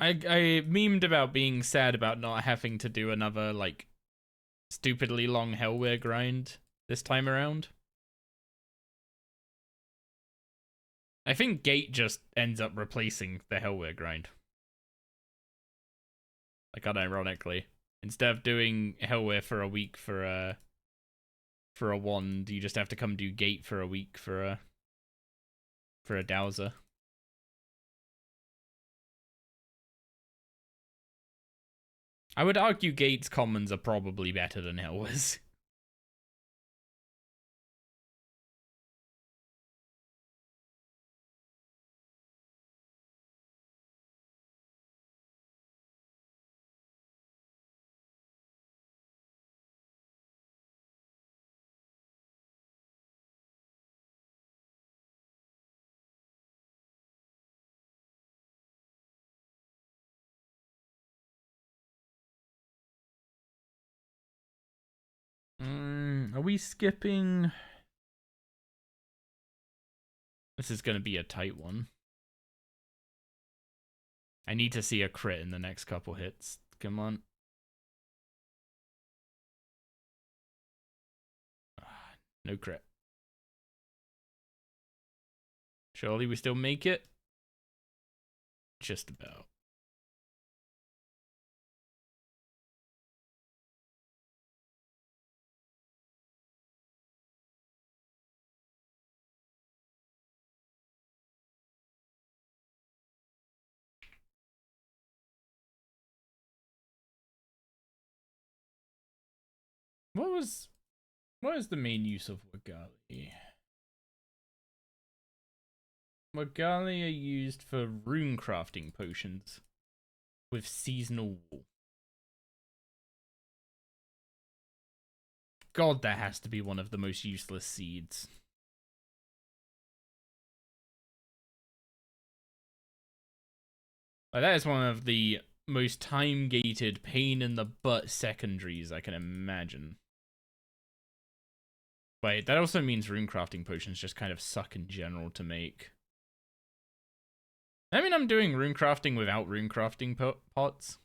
memed about being sad about not having to do another, like, stupidly long Hellware grind this time around. I think Gate just ends up replacing the Hellware grind. Like, unironically. Instead of doing Hellware for a week for a wand, you just have to come do Gate for a week for a Dowser. I would argue Gate's commons are probably better than Hellware's. we skipping? This is going to be a tight one. I need to see a crit in the next couple hits. Come on. No crit. Surely we still make it? Just about. What is the main use of Wagali? Wagali are used for rune crafting potions with seasonal wool. God, that has to be one of the most useless seeds. Like, that is one of the most time-gated, pain-in-the-butt secondaries I can imagine. Wait, that also means rune crafting potions just kind of suck in general to make. I mean, I'm doing rune crafting without rune crafting pots.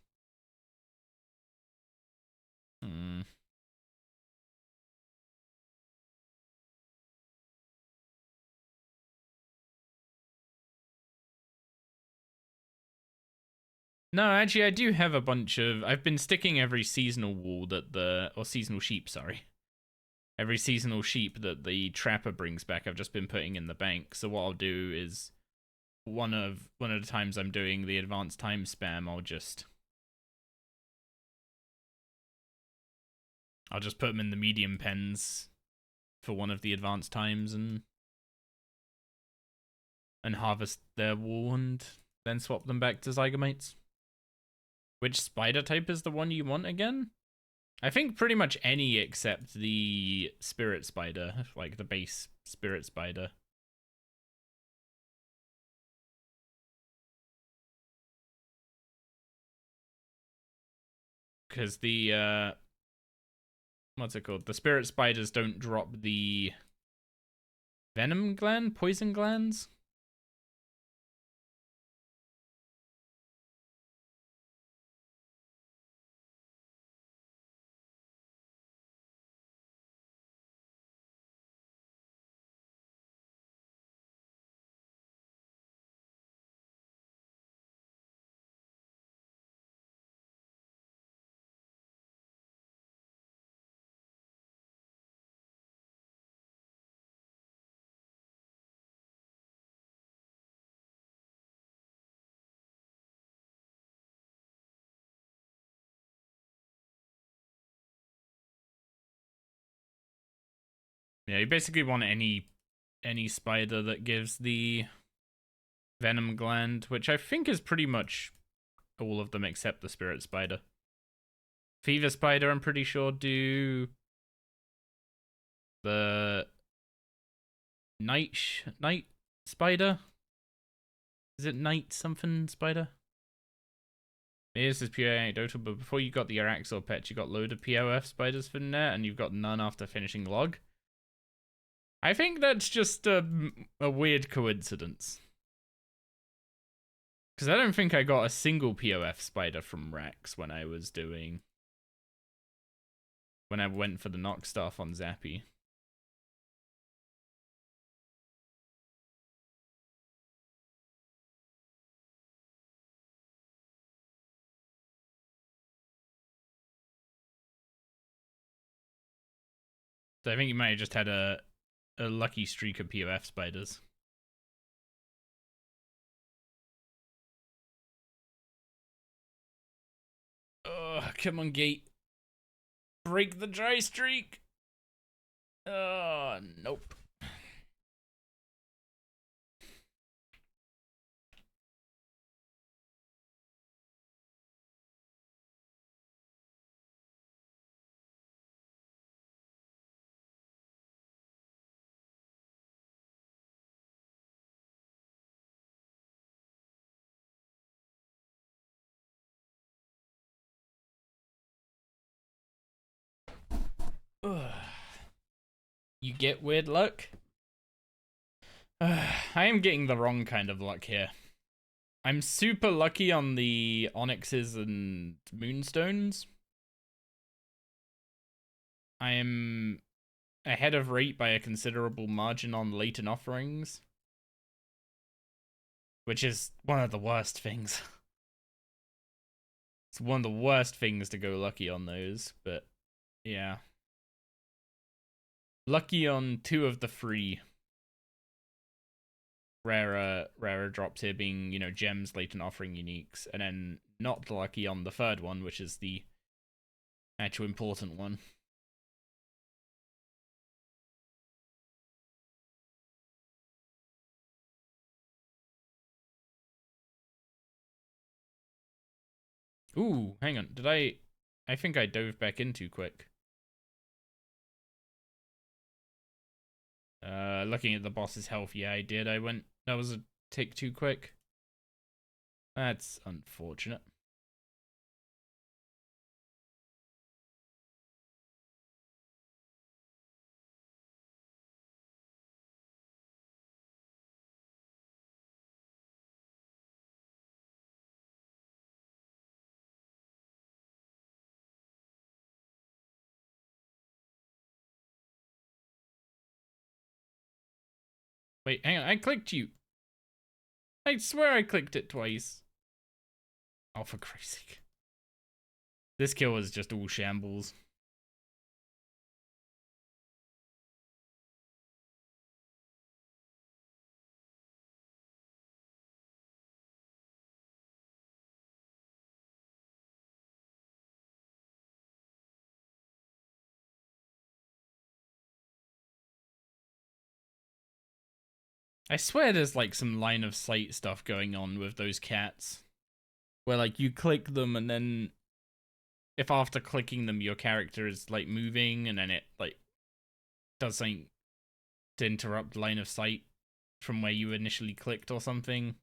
No, actually, I do have a bunch of... I've been sticking every seasonal wool that the... Or seasonal sheep, sorry. Every seasonal sheep that the trapper brings back, I've just been putting in the bank. So what I'll do is... One of the times I'm doing the advanced time spam, I'll just put them in the medium pens for one of the advanced times and harvest their wool and then swap them back to zygomates. Which spider type is the one you want again? I think pretty much any except the spirit spider, like the base spirit spider. Because the, what's it called? The spirit spiders don't drop the venom gland? Poison glands? Yeah, you basically want any spider that gives the venom gland, which I think is pretty much all of them except the spirit spider. Fever spider, I'm pretty sure, do the night spider. Is it night something spider? Maybe this is pure anecdotal, but before you got the Araxor pet, you got load of POF spiders from there, and you've got none after finishing log. I think that's just a weird coincidence. Because I don't think I got a single POF spider from Rex when I was doing... When I went for the knock stuff on Zappy. So I think you might have just had a lucky streak of POF spiders. Oh, come on, Gate. Break the dry streak. Oh, nope. Ugh. you get weird luck. I am getting the wrong kind of luck here. I'm super lucky on the onyxes and moonstones. I am ahead of rate by a considerable margin on latent offerings, which is one of the worst things. It's one of the worst things to go lucky on those, but yeah. Lucky on 2 of the 3 rarer drops here, being, you know, gems, latent offering, uniques, and then not lucky on the 3rd one, which is the actual important one. Ooh, hang on. Did I think I dove back in too quick. Looking at the boss's health, yeah, I did. That was a tick too quick. That's unfortunate. Wait, hang on. I clicked you. I swear I clicked it twice. Oh, for Christ's sake. This kill was just all shambles. I swear there's like some line of sight stuff going on with those cats. Where like you click them and then if after clicking them your character is like moving and then it like does something to interrupt line of sight from where you initially clicked or something.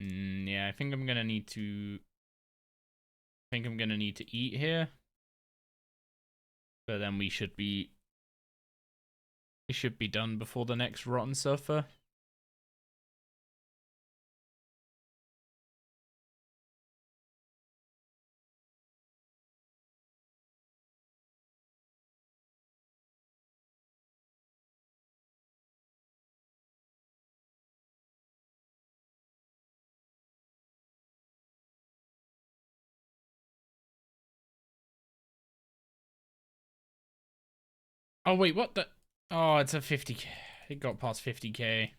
Yeah, I think I'm gonna need to eat here. But then we should be done before the next rotten surfer. Oh wait, what the? Oh, it's a 50k. It got past 50k.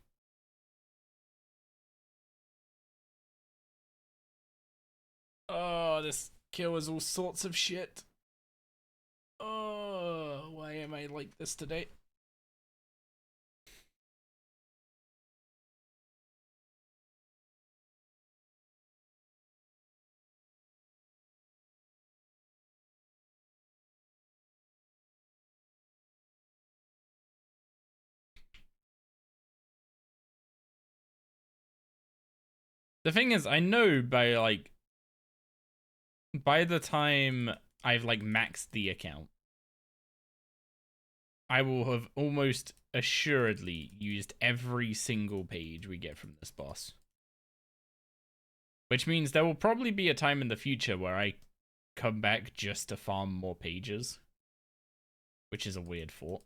Oh, this kill is all sorts of shit. Oh, why am I like this today? The thing is, I know by the time I've like maxed the account, I will have almost assuredly used every single page we get from this boss. Which means there will probably be a time in the future where I come back just to farm more pages. Which is a weird thought.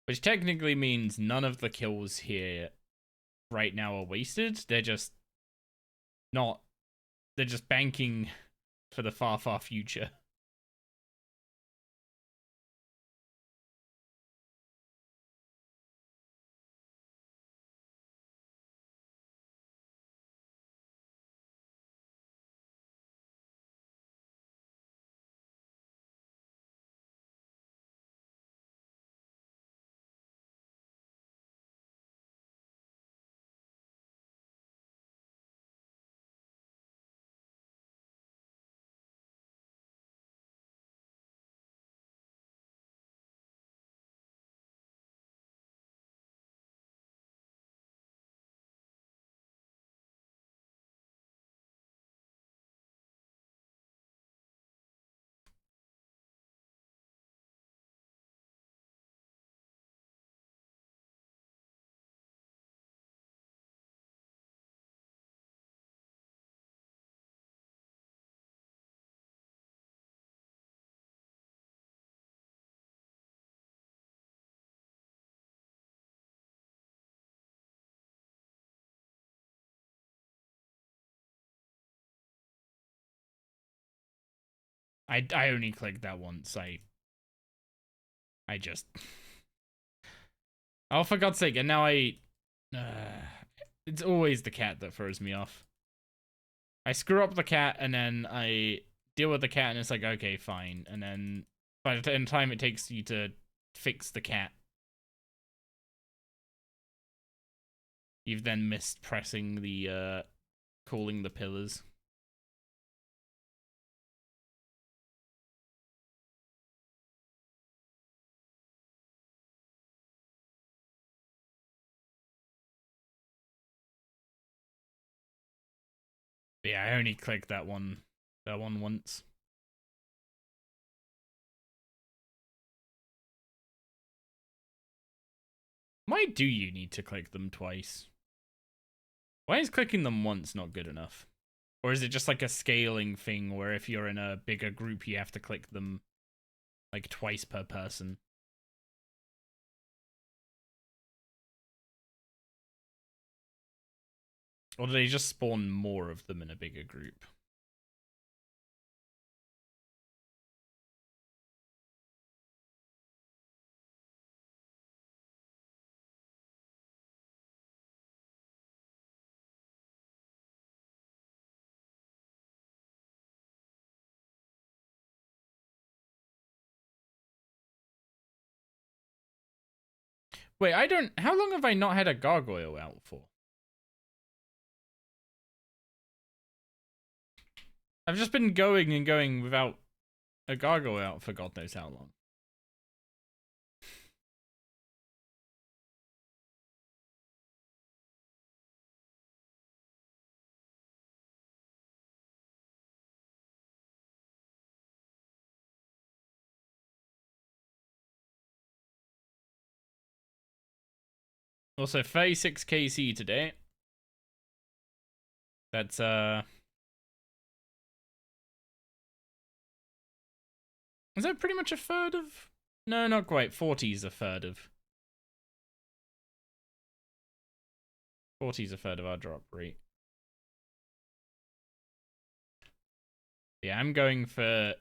Which technically means none of the kills here right now are wasted. They're just not. They're just banking for the far, far future. I only clicked that once. I just... Oh, for God's sake, and now it's always the cat that throws me off. I screw up the cat, and then I deal with the cat, and it's like, okay, fine. And then by the time it takes you to fix the cat, you've then missed pressing the, calling the pillars. But yeah, I only clicked that one once. Why do you need to click them twice? Why is clicking them once not good enough? Or is it just like a scaling thing where if you're in a bigger group, you have to click them like twice per person? Or do they just spawn more of them in a bigger group? Wait, I don't... How long have I not had a gargoyle out for? I've just been going and going without a gargoyle out for God knows how long. Also, 36 KC today. That's, is that pretty much a third of... No, not quite. 40 is a third of... 40 is a third of our drop rate. Yeah, I'm going for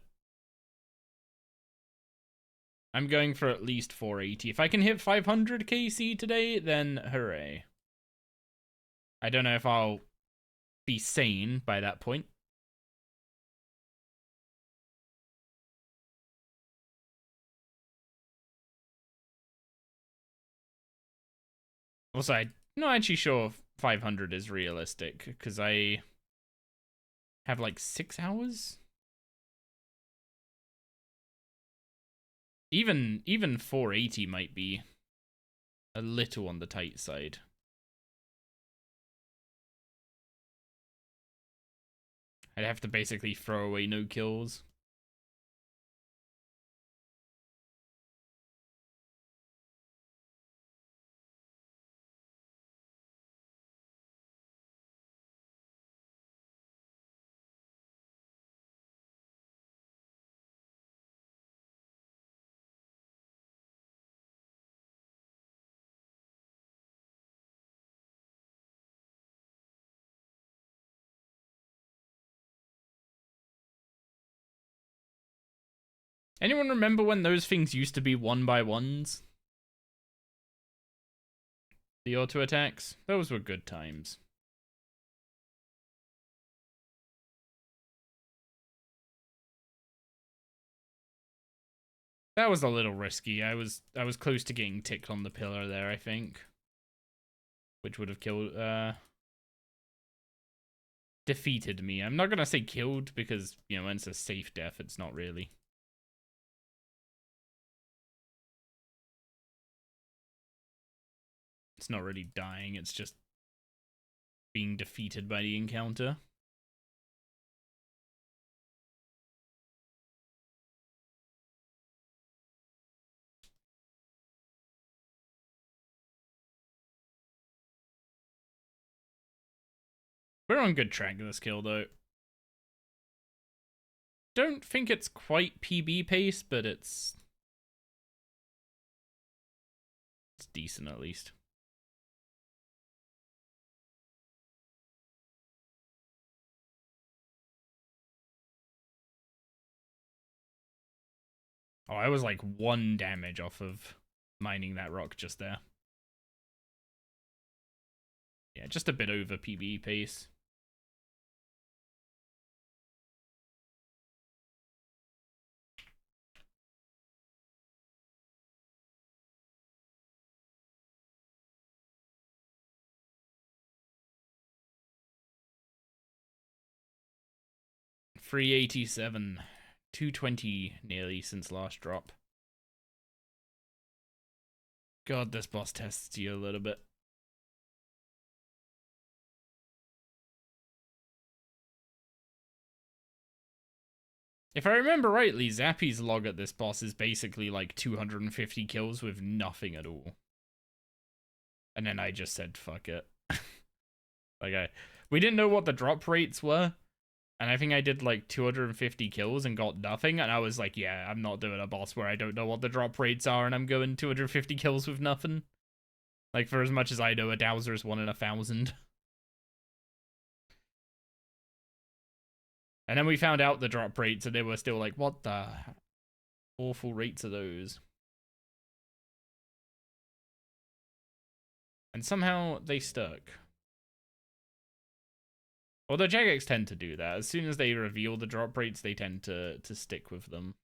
at least 480. If I can hit 500 KC today, then hooray. I don't know if I'll be sane by that point. Also, I'm not actually sure if 500 is realistic, because I have like 6 hours? Even 480 might be a little on the tight side. I'd have to basically throw away no kills. Anyone remember when those things used to be 1x1s? The auto attacks? Those were good times. That was a little risky. I was close to getting ticked on the pillar there, I think. Which would have killed defeated me. I'm not gonna say killed because, you know, when it's a safe death, it's not really. It's not really dying, it's just being defeated by the encounter. We're on good track with this kill, though. Don't think it's quite PB pace, but it's decent at least. Oh, I was like 1 damage off of mining that rock just there. Yeah, just a bit over PB pace. $387, 220 nearly since last drop. God, this boss tests you a little bit. If I remember rightly, Zappy's log at this boss is basically like 250 kills with nothing at all. And then I just said, fuck it. Like, we didn't know what the drop rates were. And I think I did like 250 kills and got nothing. And I was like, yeah, I'm not doing a boss where I don't know what the drop rates are and I'm going 250 kills with nothing. Like, for as much as I know, a Dowser is 1 in 1,000. And then we found out the drop rates and they were still like, what the awful rates are those? And somehow they stuck. Although Jagex tend to do that. As soon as they reveal the drop rates, they tend to stick with them.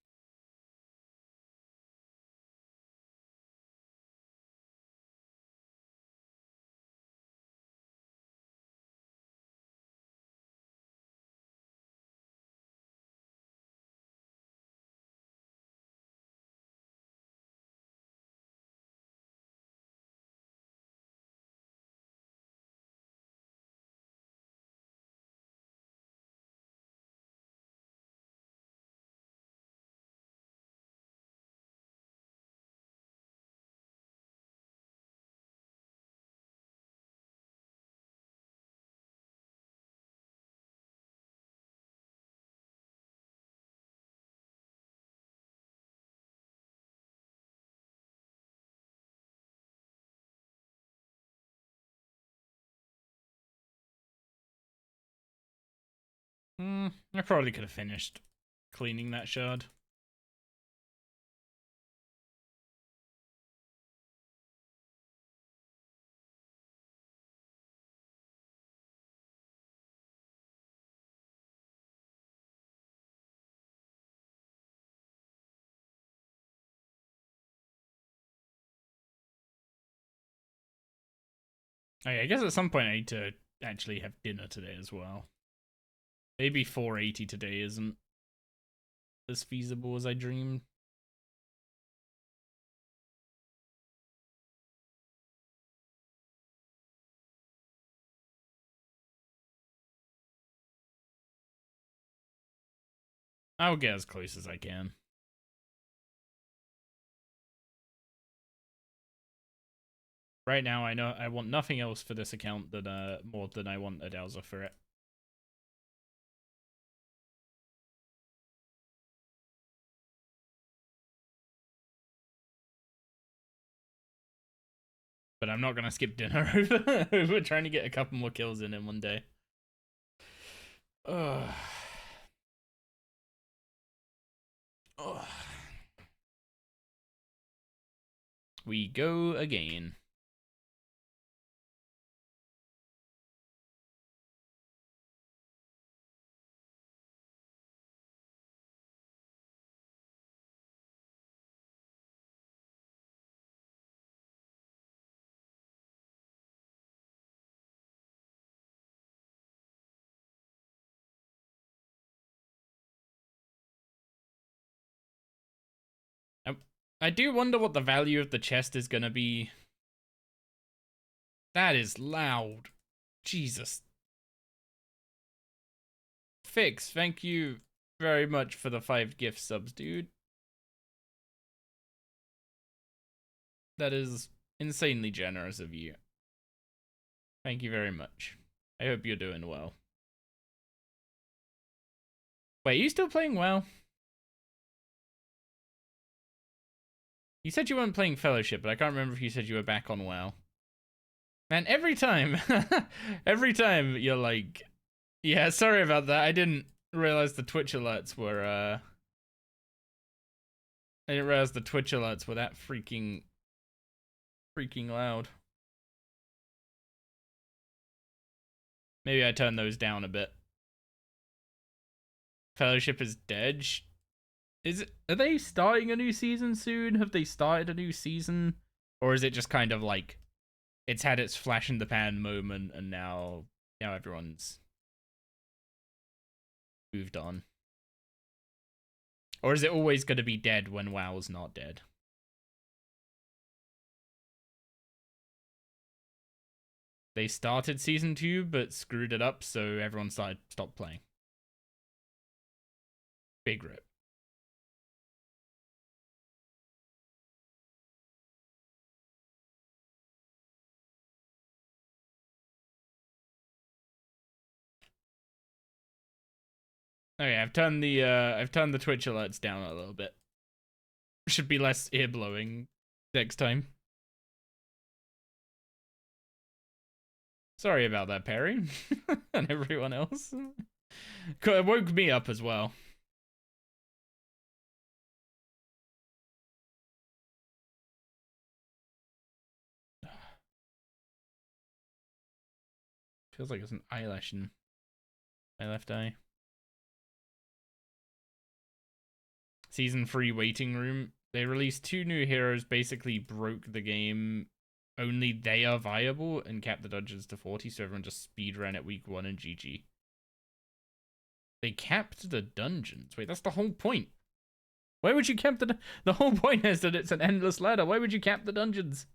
I probably could have finished cleaning that shard. Oh, yeah, I guess at some point I need to actually have dinner today as well. Maybe 480 today isn't as feasible as I dreamed. I'll get as close as I can. Right now, I know I want nothing else for this account than more than I want a Dowser for it. But I'm not gonna skip dinner over trying to get a couple more kills in one day. Ugh. Ugh. We go again. I do wonder what the value of the chest is gonna be. That is loud. Jesus. Fix, thank you very much for the 5 gift subs, dude. That is insanely generous of you. Thank you very much. I hope you're doing well. Wait, are you still playing WoW? You said you weren't playing Fellowship, but I can't remember if you said you were back on WoW. Man, every time, every time you're like, yeah, sorry about that. I didn't realize the Twitch alerts were, I didn't realize the Twitch alerts were that freaking loud. Maybe I turn those down a bit. Fellowship is dead. Are they starting a new season soon? Have they started a new season? Or is it just kind of like it's had its flash in the pan moment and now everyone's moved on? Or is it always going to be dead when WoW's not dead? They started season 2 but screwed it up, so everyone stopped playing. Big rip. Okay, I've turned the Twitch alerts down a little bit. Should be less ear blowing next time. Sorry about that, Perry. And everyone else. It woke me up as well. Feels like it's an eyelash in my left eye. Season 3 waiting room. They released 2 new heroes, basically broke the game. Only they are viable and capped the dungeons to 40, so everyone just speedran at week 1 and GG. They capped the dungeons. Wait, that's the whole point. Why would you cap the whole point is that it's an endless ladder. Why would you cap the dungeons?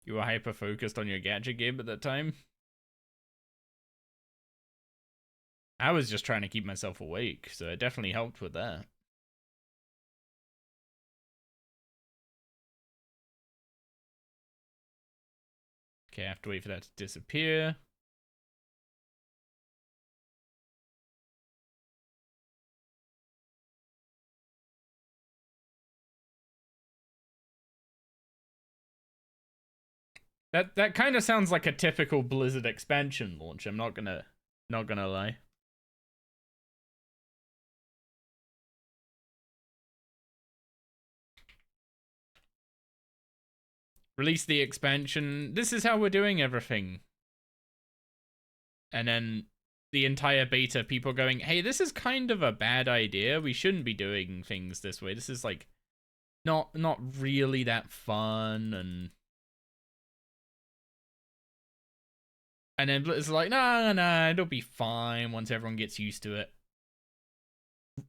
You were hyper focused on your gadget game at that time? I was just trying to keep myself awake, so it definitely helped with that. Okay, I have to wait for that to disappear. That kind of sounds like a typical Blizzard expansion launch. I'm not gonna lie. Release the expansion. This is how we're doing everything. And then the entire beta, people going, hey, this is kind of a bad idea. We shouldn't be doing things this way. This is like not really that fun. And then it's like, nah, it'll be fine once everyone gets used to it.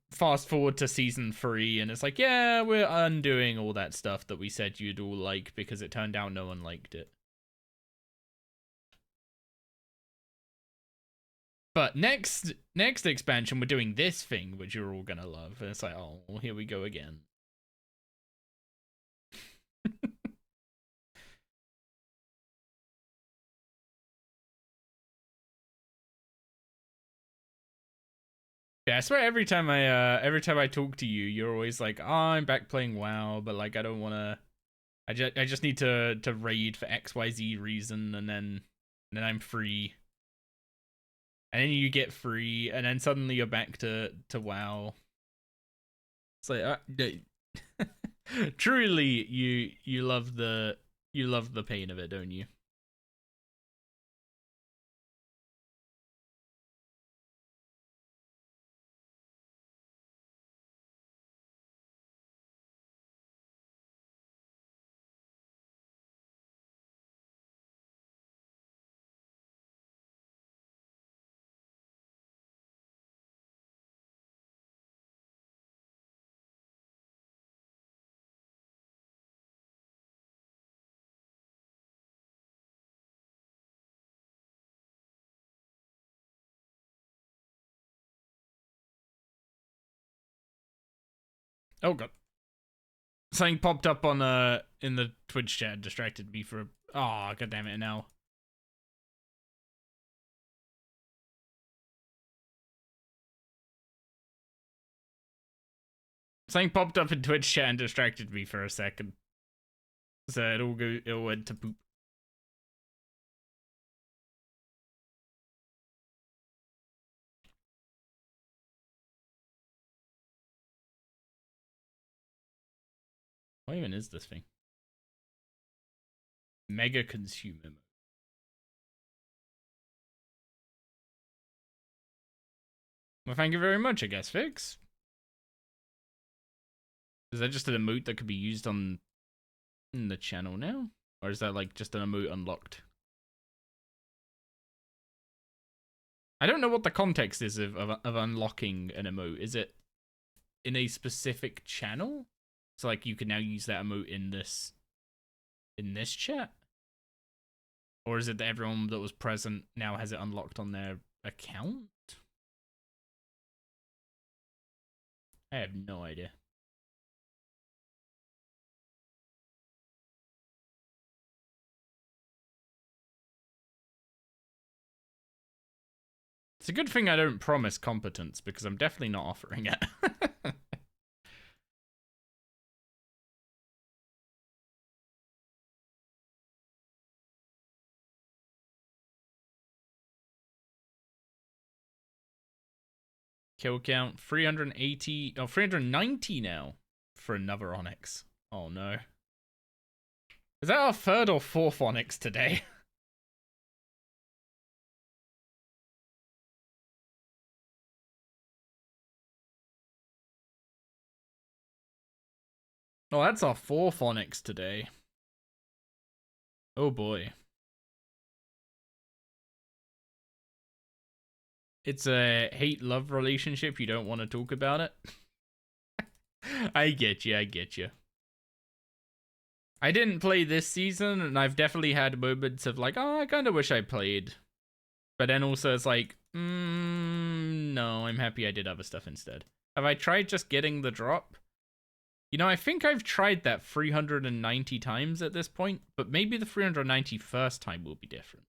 Fast forward to season 3, and it's like, yeah, we're undoing all that stuff that we said you'd all like because it turned out no one liked it. But next expansion, we're doing this thing, which you're all gonna love. And it's like, oh, here we go again. Yeah, I swear every time I talk to you, you're always like, oh, I'm back playing WoW, but like I don't wanna I just need to raid for XYZ reason, and then I'm free. And then you get free, and then suddenly you're back to WoW. It's like truly you love the pain of it, don't you? Oh god. Something popped up on in the Twitch chat, distracted me for oh god damn it now. Something popped up in Twitch chat and distracted me for a second. So it went to poop. What even is this thing? Mega consumer mode. Well, thank you very much, I guess, Fix. Is that just an emote that could be used on in the channel now? Or is that like just an emote unlocked? I don't know what the context is of unlocking an emote. Is it in a specific channel? So like you can now use that emote in this chat? Or is it that everyone that was present now has it unlocked on their account? I have no idea. It's a good thing I don't promise competence, because I'm definitely not offering it. Kill count 380, oh, 390 now for another Onyx. Oh no. Is that our third or fourth Onyx today? Oh, that's our fourth Onyx today. Oh boy. It's a hate-love relationship. You don't want to talk about it. I get you. I get you. I didn't play this season, and I've definitely had moments of like, oh, I kind of wish I played. But then also it's like, no, I'm happy I did other stuff instead. Have I tried just getting the drop? You know, I think I've tried that 390 times at this point, but maybe the 391st time will be different.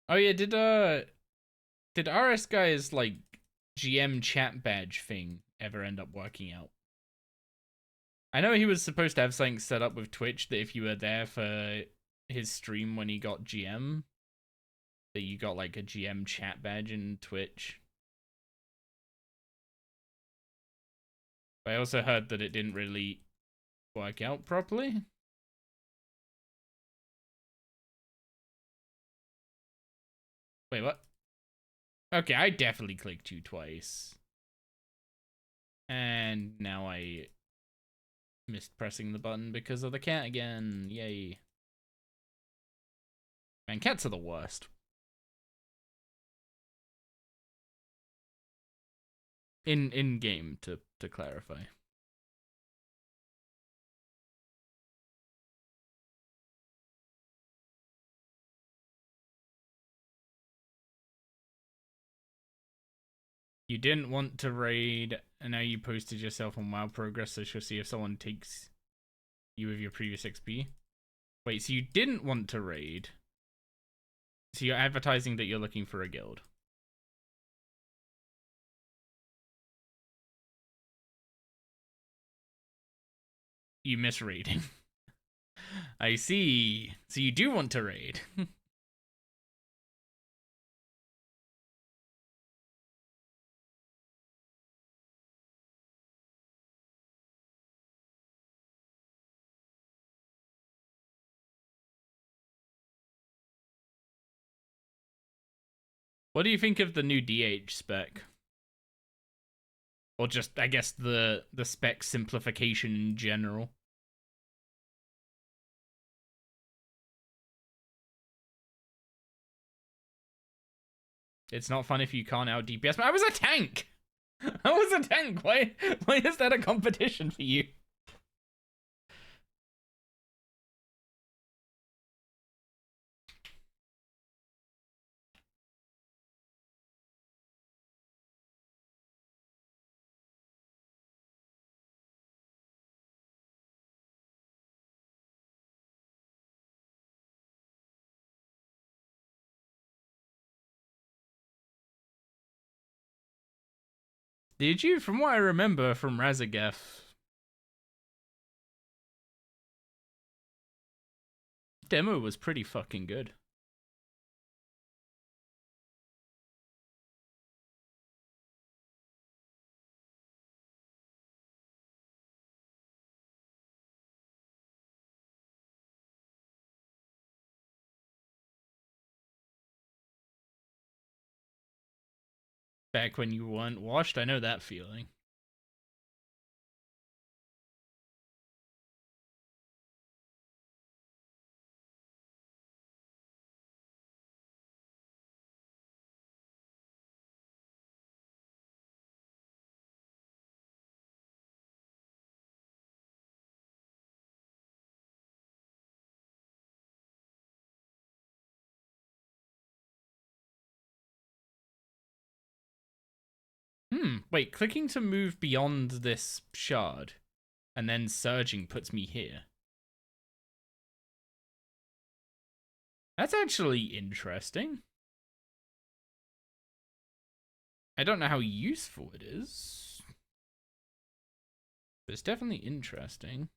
Oh yeah, did RS Guy's like GM chat badge thing ever end up working out? I know he was supposed to have something set up with Twitch that if you were there for his stream when he got GM, that you got like a GM chat badge in Twitch. But I also heard that it didn't really work out properly. Wait, what? Okay, I definitely clicked you twice. And now I missed pressing the button because of the cat again. Yay. Man, cats are the worst. In game, to clarify. You didn't want to raid, and now you posted yourself on WoW Progress, so she'll see if someone takes you with your previous XP. Wait, so you didn't want to raid? So you're advertising that you're looking for a guild? You miss raiding. I see. So you do want to raid. What do you think of the new DH spec? Or just, I guess, the spec simplification in general? It's not fun if you can't out DPS. But I was a tank! I was a tank! Why is that a competition for you? Did you? From what I remember from Razageth, demo was pretty fucking good. Back when you weren't washed, I know that feeling. Wait, clicking to move beyond this shard and then surging puts me here. That's actually interesting. I don't know how useful it is, but it's definitely interesting.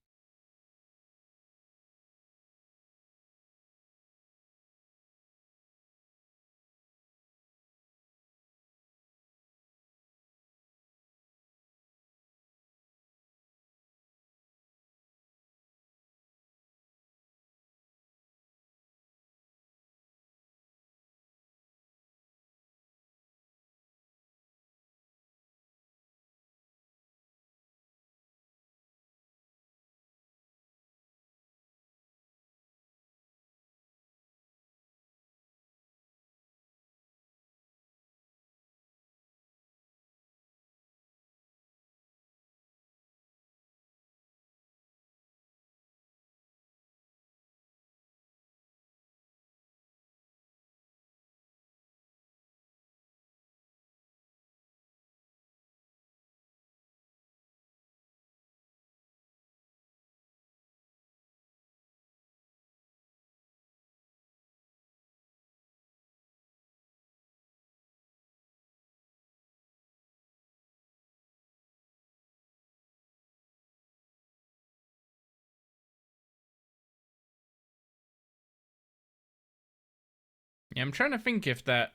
Yeah, I'm trying to think if that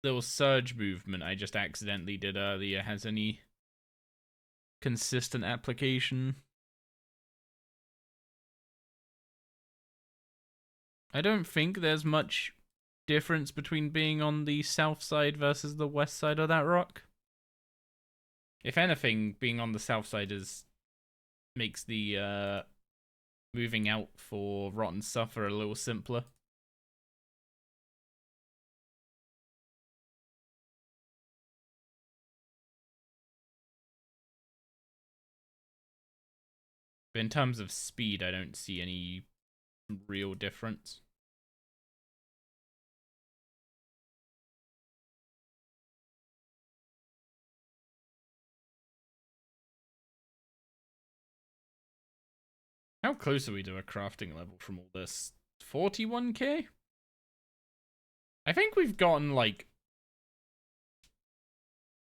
little surge movement I just accidentally did earlier has any consistent application. I don't think there's much difference between being on the south side versus the west side of that rock. If anything, being on the south side makes the moving out for Rotten Suffer a little simpler. But in terms of speed, I don't see any real difference. How close are we to a crafting level from all this? 41k? I think we've gotten like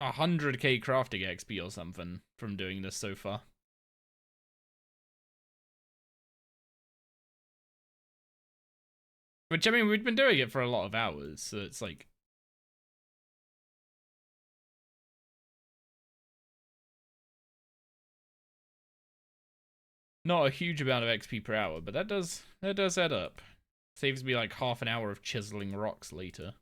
100k crafting XP or something from doing this so far. Which, I mean, we've been doing it for a lot of hours, so it's like... not a huge amount of XP per hour, but that does add up. Saves me like half an hour of chiseling rocks later.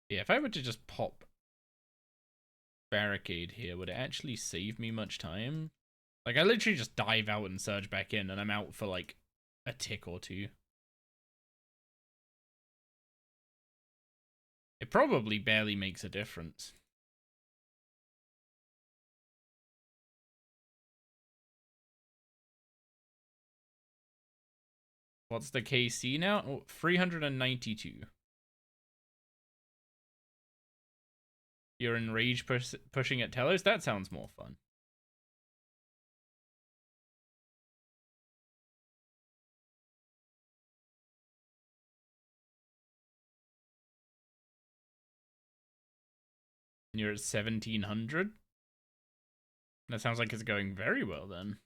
Yeah, if I were to just pop barricade here, would it actually save me much time? Like, I literally just dive out and surge back in, and I'm out for like a tick or two. It probably barely makes a difference. What's the KC now? Oh, 392. You're in rage pushing at Telos? That sounds more fun. You're at 1700. That sounds like it's going very well then.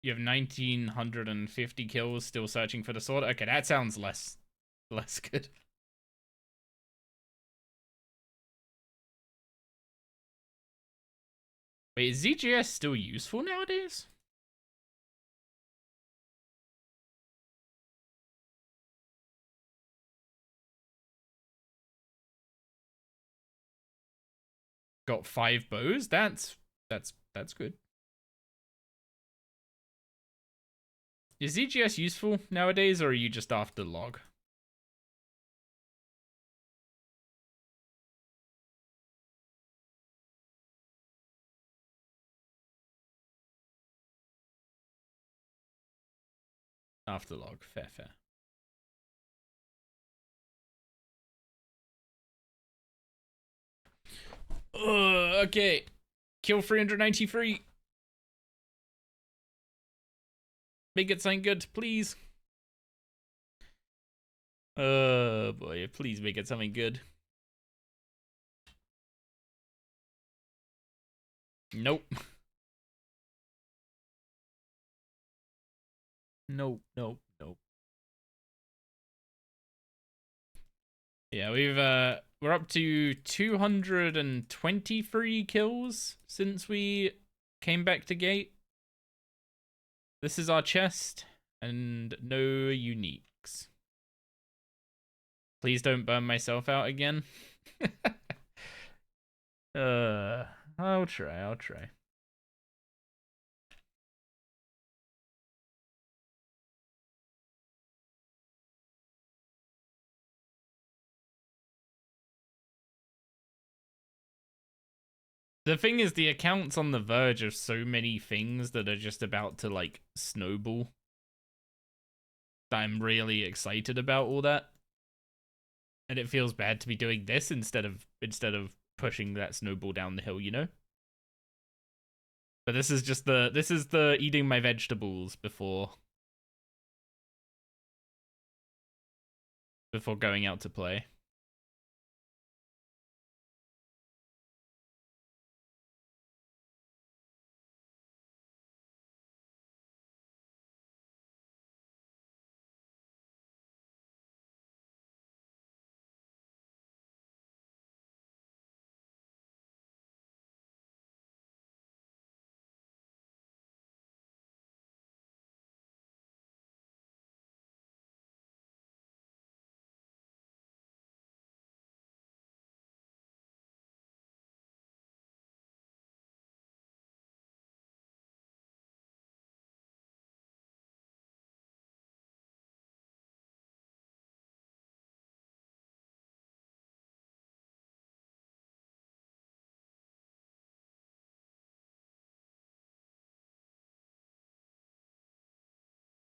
You have 1950 kills still searching for the sword. Okay, that sounds less good. Wait, is ZGS still useful nowadays? Got 5 bows? That's good. Is ZGS useful nowadays, or are you just after log? After log, fair. Okay. Kill 393. Make it something good, please. Boy, please make it something good. Nope. Nope. Yeah, we're up to 223 kills since we came back to gate. This is our chest, and no uniques. Please don't burn myself out again. I'll try. The thing is, the account's on the verge of so many things that are just about to, like, snowball. That I'm really excited about all that. And it feels bad to be doing this instead of pushing that snowball down the hill, you know? But this is the eating my vegetables before going out to play.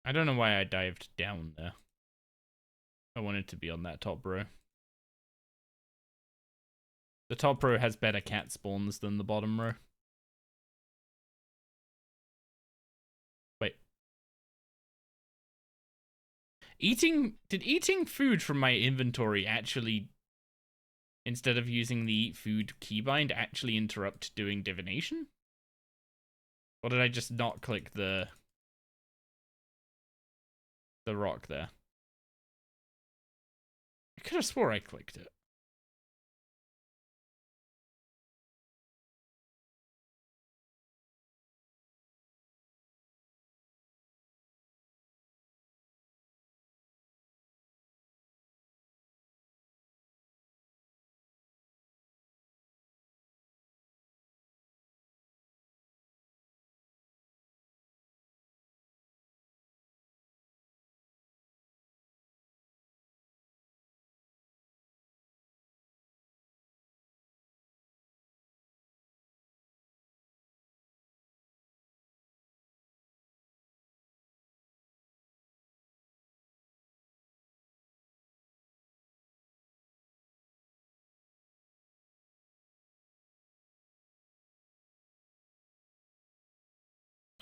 I don't know why I dived down there. I wanted to be on that top row. The top row has better cat spawns than the bottom row. Wait. Did eating food from my inventory actually, instead of using the eat food keybind, actually interrupt doing divination? Or did I just not click the rock there? I could have swore I clicked it.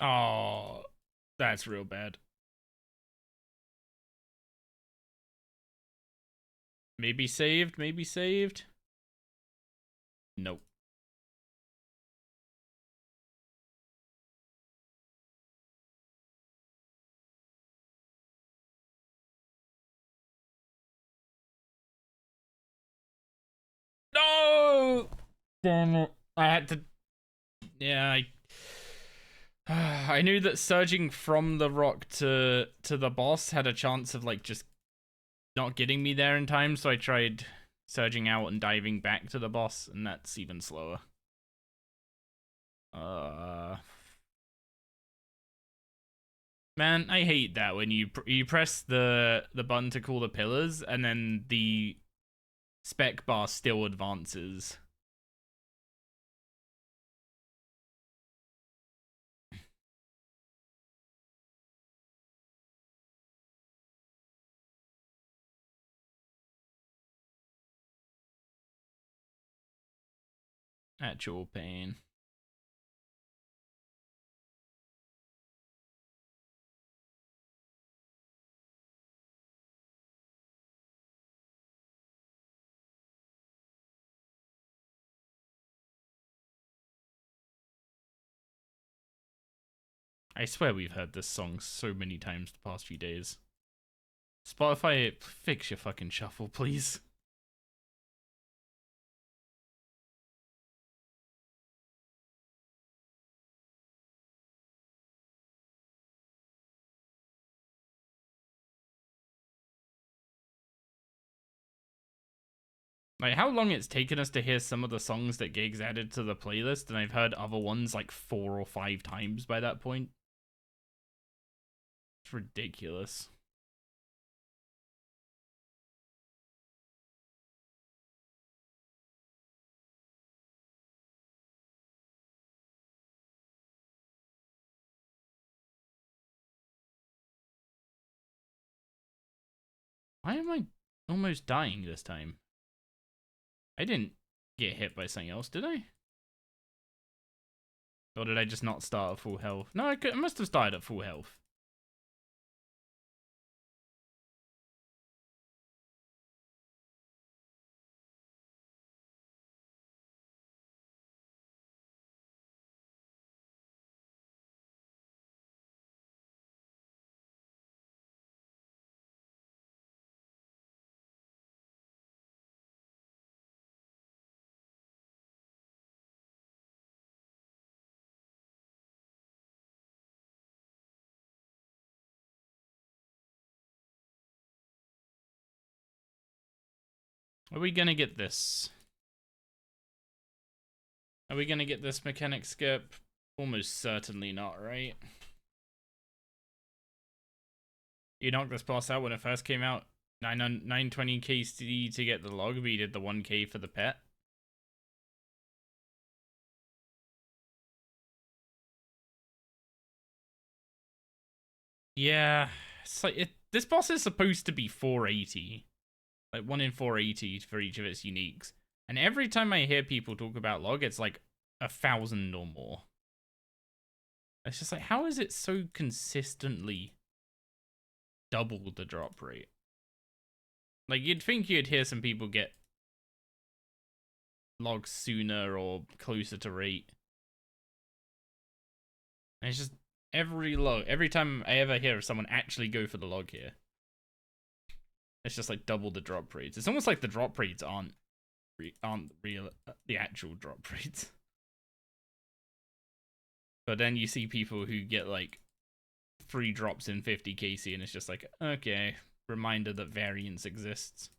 Oh, that's real bad. Maybe saved, maybe saved. Nope. No! Damn it. I had to. Yeah, I knew that surging from the rock to the boss had a chance of like just not getting me there in time, so I tried surging out and diving back to the boss, and that's even slower. Man, I hate that when you press the button to call the pillars, and then the spec bar still advances. Actual pain. I swear we've heard this song so many times the past few days. Spotify, fix your fucking shuffle, please. Like, how long it's taken us to hear some of the songs that Gigs added to the playlist, and I've heard other ones like 4 or 5 times by that point. It's ridiculous. Why am I almost dying this time? I didn't get hit by something else, did I? Or did I just not start at full health? No, I must have started at full health. Are we gonna get this? Are we gonna get this mechanic skip? Almost certainly not, right? You knocked this boss out when it first came out. 920 KC to get the log, but you did the 1k for the pet. Yeah, it's like this boss is supposed to be 480, like 1 in 480 for each of its uniques. And every time I hear people talk about log, it's like 1,000 or more. It's just like, how is it so consistently double the drop rate? Like, you'd think you'd hear some people get logs sooner or closer to rate. And it's just every time I ever hear of someone actually go for the log here, it's just like double the drop rates. It's almost like the drop rates aren't real, the actual drop rates. But then you see people who get like 3 drops in 50 KC, and it's just like, okay, reminder that variance exists.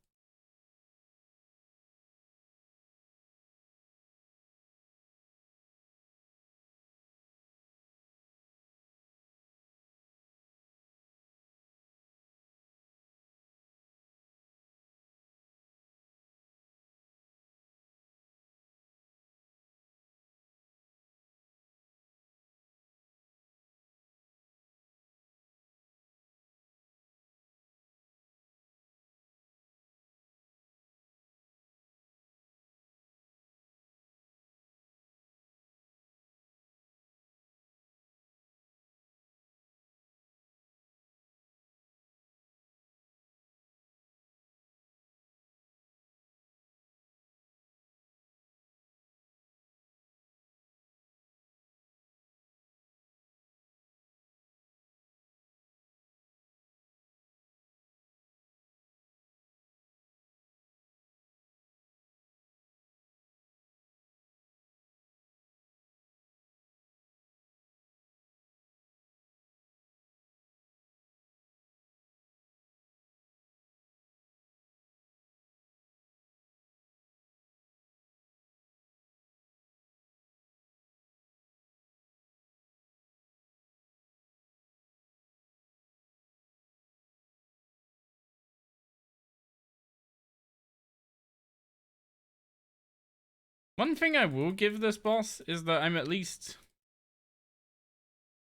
One thing I will give this boss is that I'm at least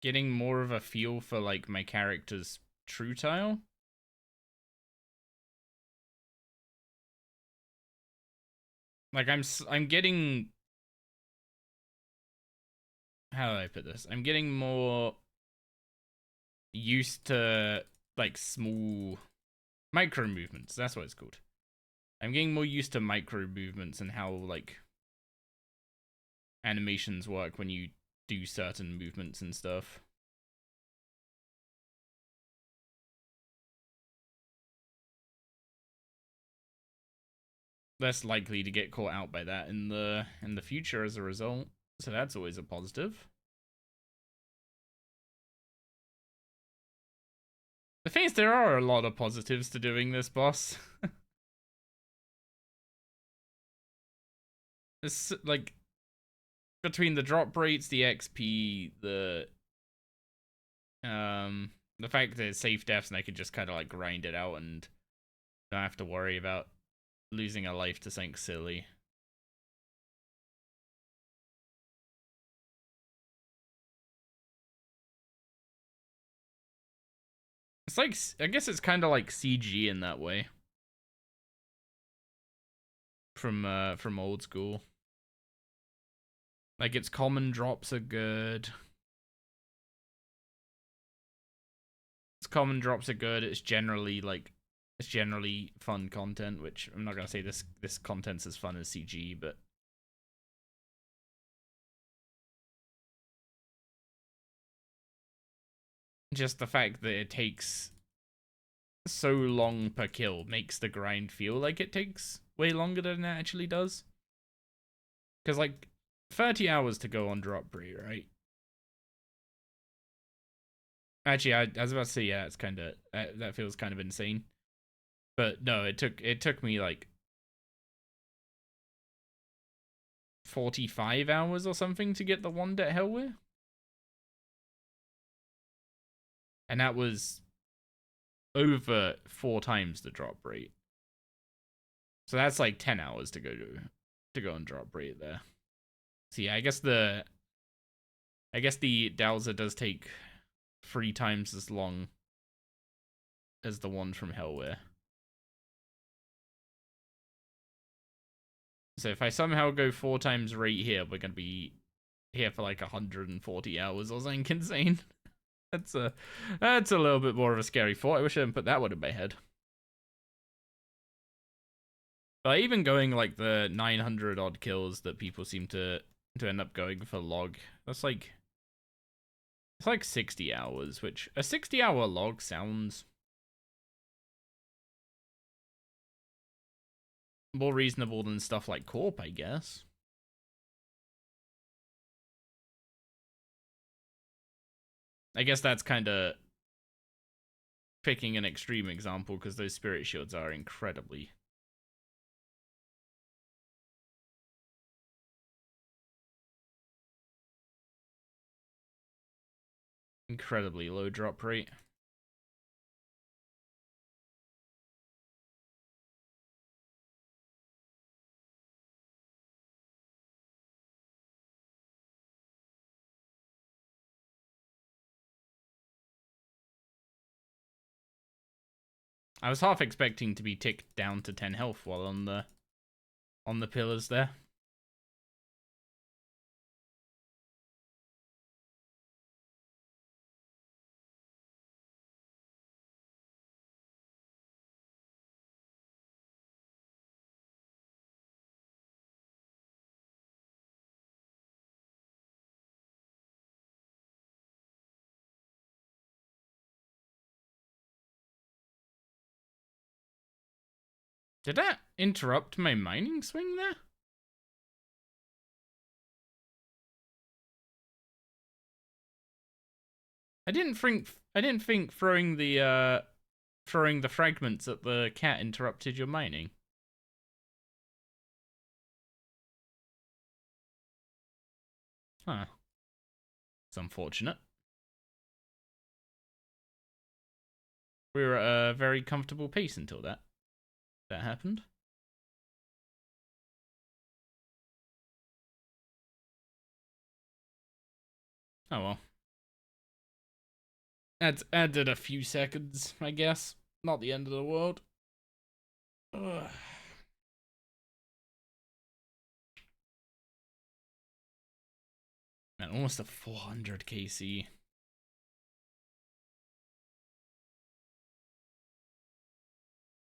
getting more of a feel for like my character's true tile. Like I'm getting, how do I put this? I'm getting more used to like small micro movements. That's what it's called. I'm getting more used to micro movements and how like animations work when you do certain movements and stuff. Less likely to get caught out by that in the future as a result. So that's always a positive. The thing is, there are a lot of positives to doing this boss. It's like between the drop rates, the XP, the fact that it's safe deaths and I could just kind of like grind it out and don't have to worry about losing a life to something silly. It's like, I guess it's kind of like CG in that way. From old school. Like its common drops are good. Its common drops are good. It's generally fun content, which I'm not gonna say this content's as fun as CG, but just the fact that it takes so long per kill makes the grind feel like it takes way longer than it actually does. Because like 30 hours to go on drop rate, right? Actually, I was about to say, yeah, it's kind of that feels kind of insane. But no, it took me like 45 hours or something to get the wand at Hellweir. And that was over 4 times the drop rate. So that's like 10 hours to go on drop rate there. So yeah, I guess the Dowser does take 3 times as long as the one from Hellweir. So if I somehow go 4 times rate here, we're gonna be here for like 140 hours or something insane. That's a little bit more of a scary thought. I wish I hadn't put that one in my head. But even going like the 900 odd kills that people seem to end up going for log, that's like, it's like 60 hours, which a 60-hour log sounds more reasonable than stuff like Corp, I guess. I guess that's kind of picking an extreme example because those spirit shields are incredibly low drop rate. I was half expecting to be ticked down to 10 health while on the pillars there. Did that interrupt my mining swing there? I didn't think throwing the fragments at the cat interrupted your mining. Huh. It's unfortunate. We were at a very comfortable pace until that happened. Oh well. That's added a few seconds, I guess. Not the end of the world. Ugh. Man, almost a 400 KC.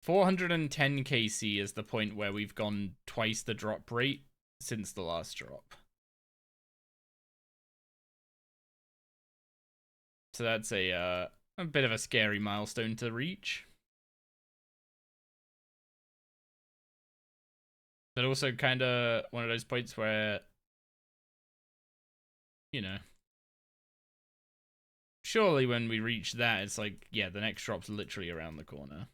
410 KC is the point where we've gone twice the drop rate since the last drop. So that's a bit of a scary milestone to reach. But also kind of one of those points where, you know, surely when we reach that, it's like, yeah, the next drop's literally around the corner.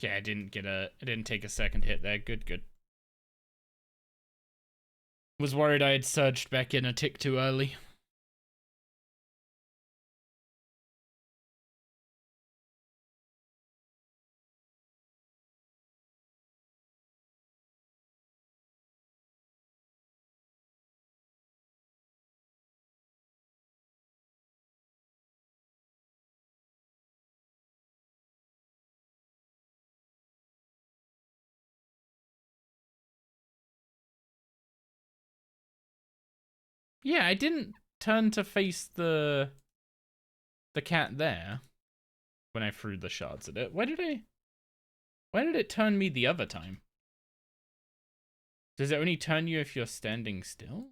Yeah, I didn't take a second hit there. Good. Was worried I had surged back in a tick too early. Yeah, I didn't turn to face the cat there when I threw the shards at it. Why did it turn me the other time? Does it only turn you if you're standing still?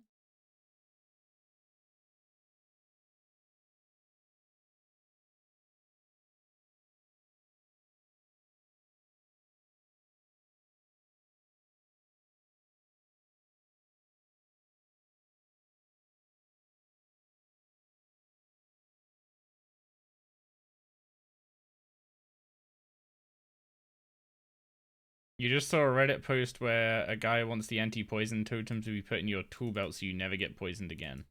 You just saw a Reddit post where a guy wants the anti-poison totem to be put in your tool belt so you never get poisoned again.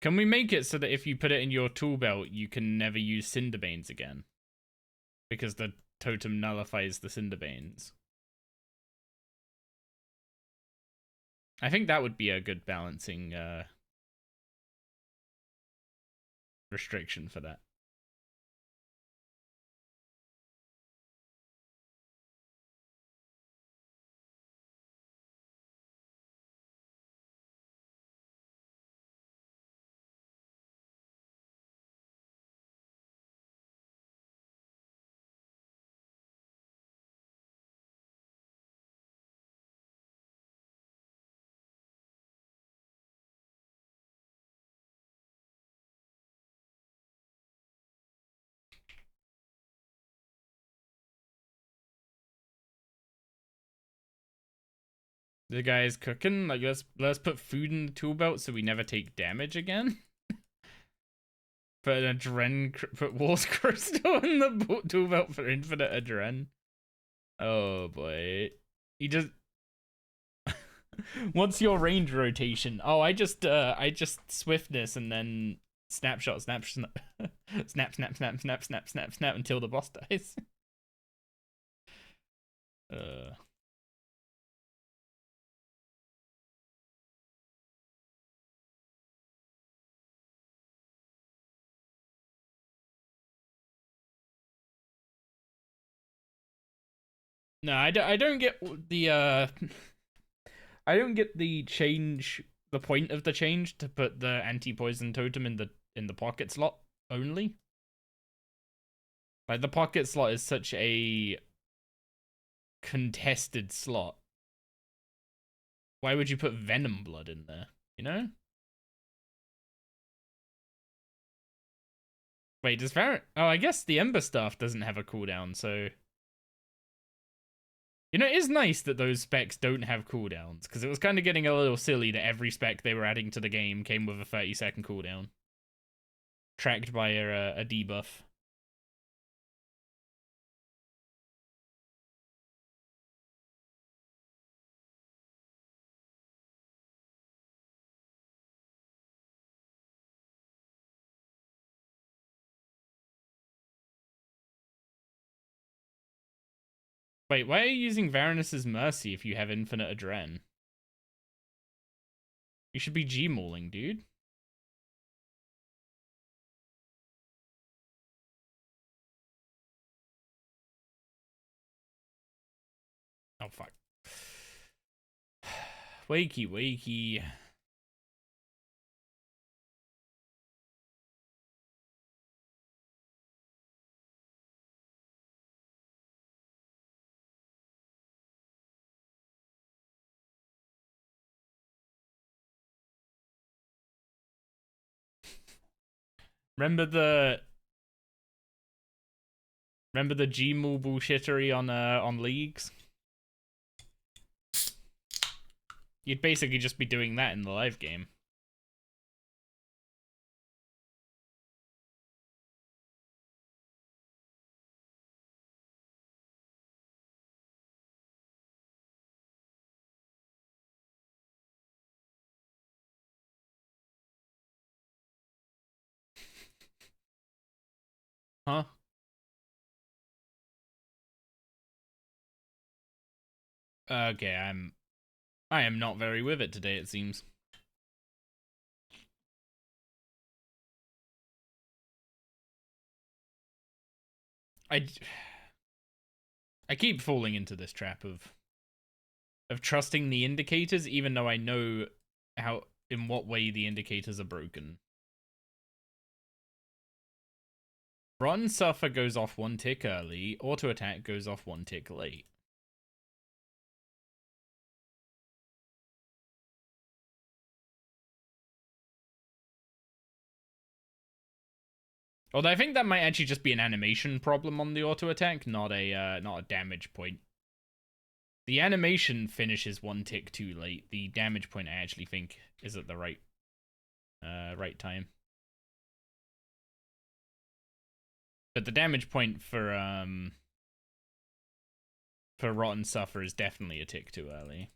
Can we make it so that if you put it in your tool belt, you can never use Cinderbanes again? Because the totem nullifies the Cinderbanes. I think that would be a good balancing restriction for that. The guy is cooking. Like let's put food in the tool belt so we never take damage again. Put an adren. Put War's crystal in the tool belt for infinite adren. Oh boy, he just. What's your range rotation? Oh, I just swiftness and then snapshot, snap, snap, snap, snap, snap, snap, snap, snap, snap until the boss dies. No, I don't get the I don't get the change. The point of the change to put the anti-poison totem in the pocket slot only. Like the pocket slot is such a contested slot. Why would you put venom blood in there? You know? Wait, does Var? Oh, I guess the Ember Staff doesn't have a cooldown, so... You know, it is nice that those specs don't have cooldowns, because it was kind of getting a little silly that every spec they were adding to the game came with a 30-second cooldown. Tracked by a debuff. Wait, why are you using Varanus's Mercy if you have infinite Adren? You should be G-mauling, dude. Oh, fuck. Wakey, wakey. Remember the... Remember the G-maul bullshittery on leagues? You'd basically just be doing that in the live game. Huh? Okay, I am not very with it today, it seems. I keep falling into this trap of trusting the indicators, even though I know in what way the indicators are broken. Run Suffer goes off 1 tick early, auto attack goes off 1 tick late. Although I think that might actually just be an animation problem on the auto attack, not a damage point. The animation finishes 1 tick too late. The damage point I actually think is at the right time. But the damage point for Rotten Suffer is definitely a tick too early.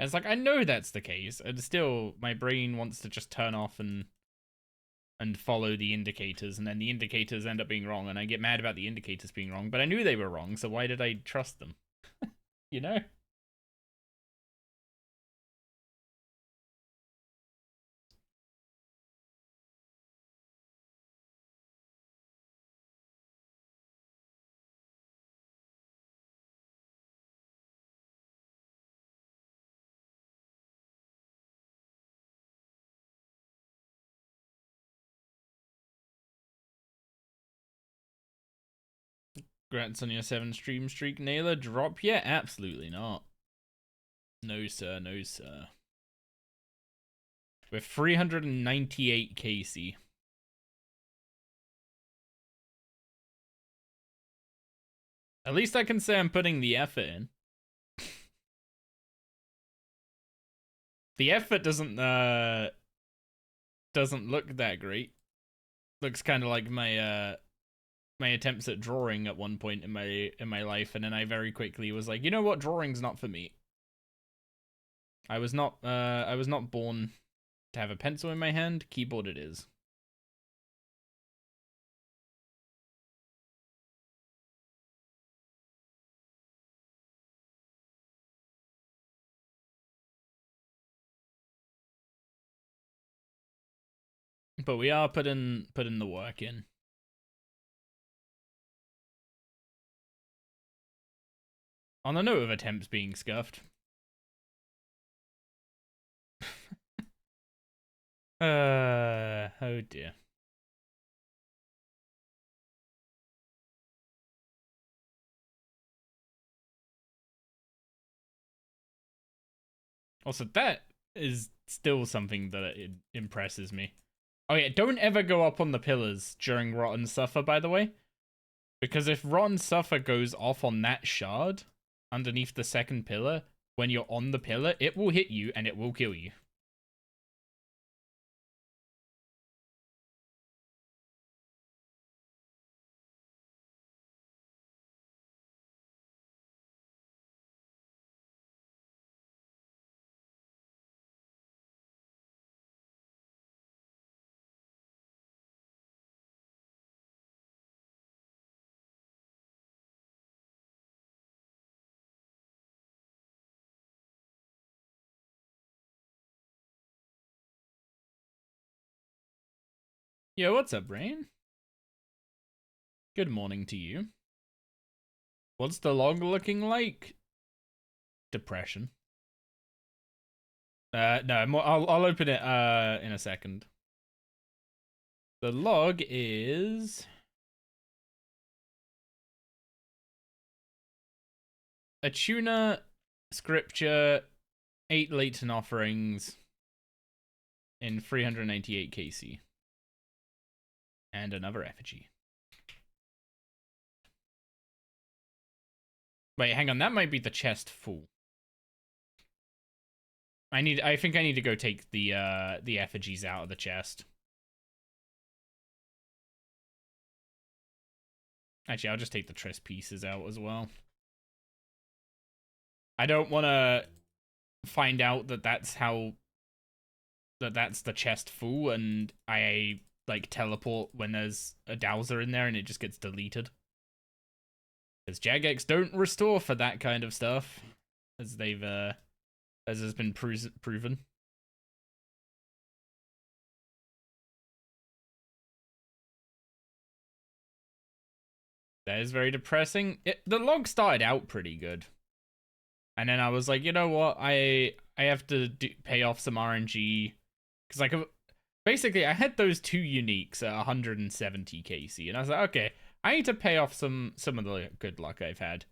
It's like, I know that's the case, and still my brain wants to just turn off and follow the indicators, and then the indicators end up being wrong, and I get mad about the indicators being wrong, but I knew they were wrong, so why did I trust them? You know? Congrats on your 7 stream streak, Naylor. Drop yet? Absolutely not. No, sir. No, sir. We're 398 KC. At least I can say I'm putting the effort in. The effort doesn't look that great. Looks kind of like my my attempts at drawing at one point in my life, and then I very quickly was like, you know what, drawing's not for me. I was not born to have a pencil in my hand. Keyboard it is. But we are putting the work in. On the note of attempts being scuffed. Oh dear. Also, that is still something that it impresses me. Oh yeah, don't ever go up on the pillars during Rotten Suffer, by the way. Because if Rotten Suffer goes off on that shard underneath the second pillar, when you're on the pillar, it will hit you and it will kill you. Yo, what's up, Brain? Good morning to you. What's the log looking like? Depression. No, I'll open it in a second. The log is a tuna, scripture, 8 latent offerings in 388 KC. And another effigy. Wait, hang on, that might be the chest full. I think I need to go take the effigies out of the chest. Actually, I'll just take the Triss pieces out as well. I don't want to find out that that's the chest full and I like teleport when there's a Dowser in there and it just gets deleted. Because Jagex don't restore for that kind of stuff, as they've as has been proven. That is very depressing. The log started out pretty good, and then I was like, you know what, I have to pay off some RNG, because like basically I had those 2 uniques at 170 KC, and I was like, okay, I need to pay off some of the good luck I've had.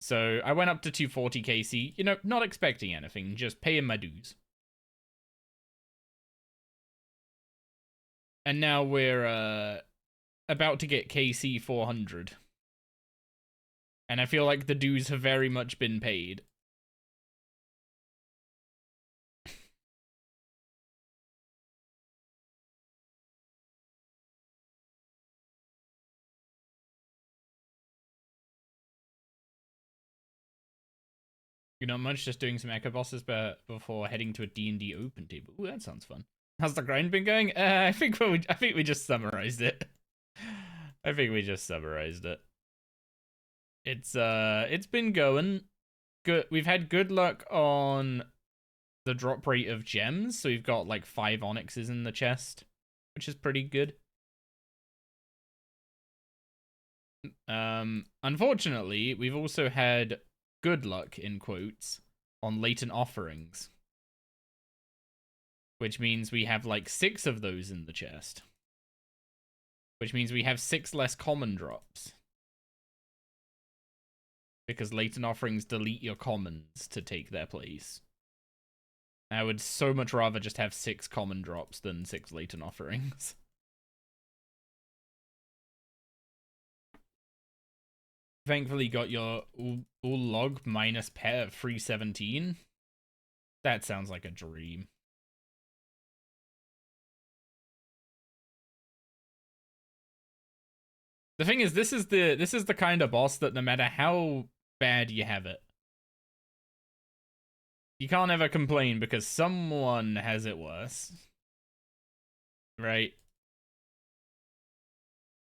So I went up to 240 KC, you know, not expecting anything, just paying my dues. And now we're about to get KC 400. And I feel like the dues have very much been paid. You're not much, just doing some echo bosses before heading to a D&D open table. Ooh, that sounds fun. How's the grind been going? I think we just summarized it. I think we just summarized it. It's been going good. We've had good luck on the drop rate of gems, so we've got like 5 onyxes in the chest, which is pretty good. Unfortunately, we've also had good luck, in quotes, on latent offerings. Which means we have like 6 of those in the chest. Which means we have 6 less common drops. Because latent offerings delete your commons to take their place. I would so much rather just have 6 common drops than 6 latent offerings. Thankfully got your all log minus pet at 317. That sounds like a dream. The thing is, this is the kind of boss that no matter how bad you have it, you can't ever complain because someone has it worse. Right?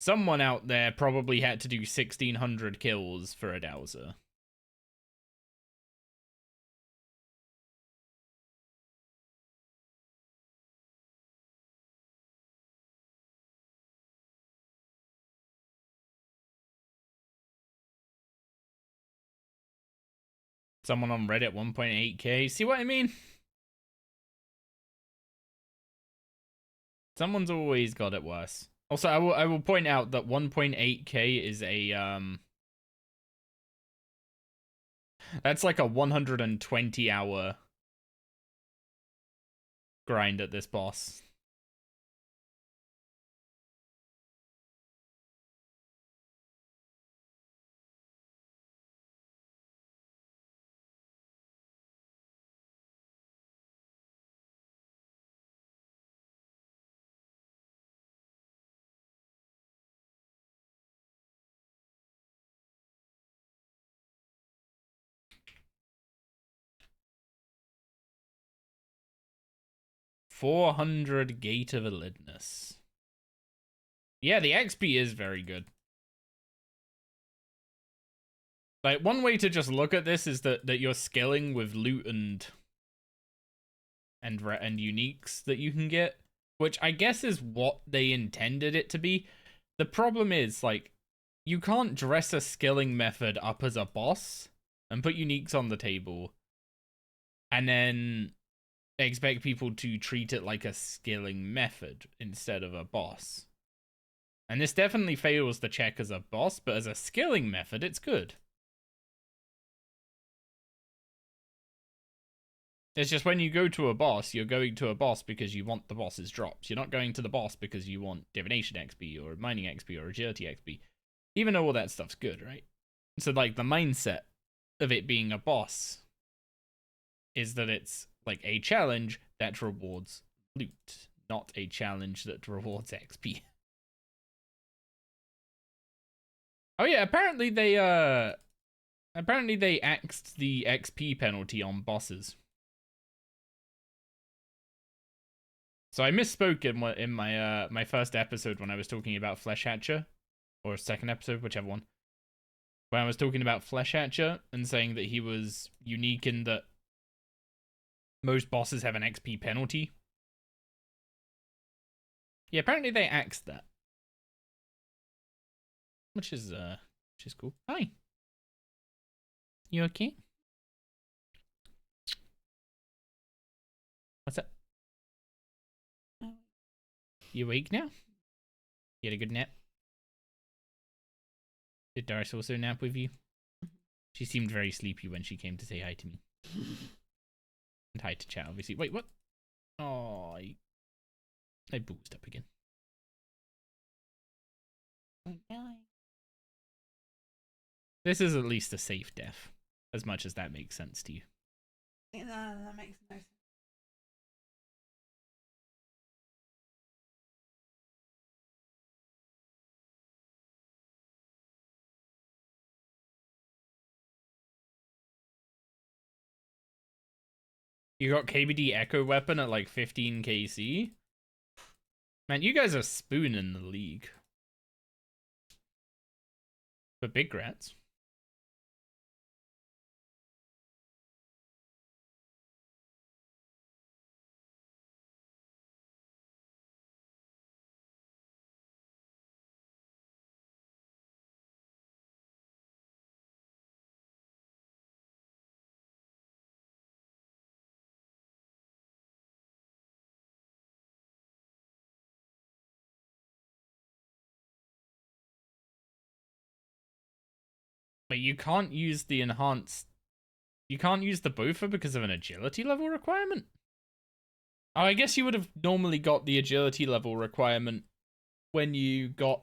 Someone out there probably had to do 1,600 kills for a Dowser. Someone on Reddit 1.8k. See what I mean? Someone's always got it worse. Also, I will point out that 1.8k is a that's like a 120 hour grind at this boss. $400 Gate of Elidness. Yeah, the XP is very good. Like, one way to just look at this is that you're scaling with loot and uniques that you can get, which I guess is what they intended it to be. The problem is, like, you can't dress a skilling method up as a boss and put uniques on the table and then expect people to treat it like a skilling method instead of a boss. And this definitely fails the check as a boss, but as a skilling method, it's good. It's just when you go to a boss, you're going to a boss because you want the boss's drops. You're not going to the boss because you want divination XP or mining XP or agility XP. Even though all that stuff's good, right? So, like, the mindset of it being a boss is that it's, like, a challenge that rewards loot, not a challenge that rewards XP. Oh yeah, apparently they axed the XP penalty on bosses. So I misspoke in my my first episode when I was talking about Flesh Hatcher, or second episode, whichever one. When I was talking about Flesh Hatcher and saying that he was unique in that most bosses have an XP penalty. Yeah, apparently they axed that, which is cool. Hi, you okay? What's up? You awake now? You had a good nap? Did Doris also nap with you? She seemed very sleepy when she came to say hi to me. And hi to chat, obviously. Wait, what? Oh, I boozed up again. This is at least a safe death, as much as that makes sense to you. Yeah, that makes no sense. You got KBD Echo Weapon at like 15 KC? Man, you guys are spooning the league. But big grats. But you can't use the enhanced... You can't use the Bofa because of an agility level requirement? Oh, I guess you would have normally got the agility level requirement when you got...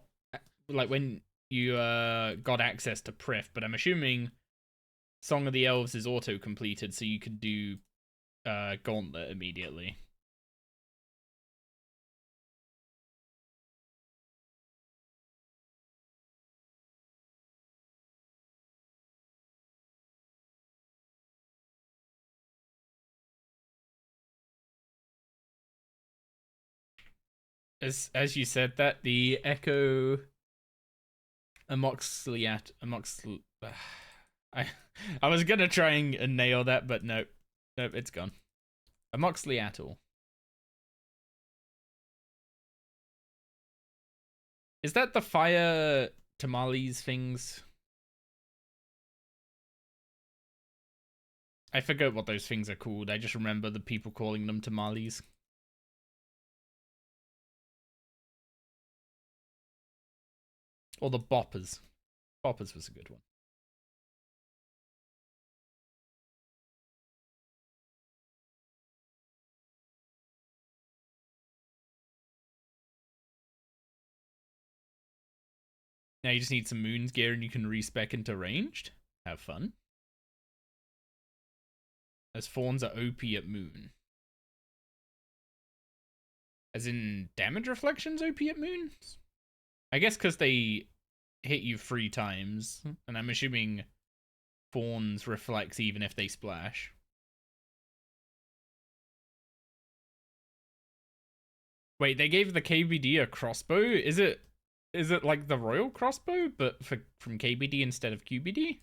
Like, when you got access to Prif, but I'm assuming Song of the Elves is auto-completed, so you could do Gauntlet immediately. As you said that, the Echo Amoxliat I was gonna try and nail that, but nope, it's gone. Amoxliatl. Is that the fire tamales things? I forget what those things are called. I just remember the people calling them tamales. Or the boppers. Boppers was a good one. Now you just need some Moon's gear and you can respec into ranged. Have fun. As Fawns are OP at Moon. As in damage reflections OP at Moon? I guess because they hit you 3 times. And I'm assuming Fawns reflects even if they splash. Wait, they gave the KBD a crossbow? Is it like the royal crossbow, but from KBD instead of QBD?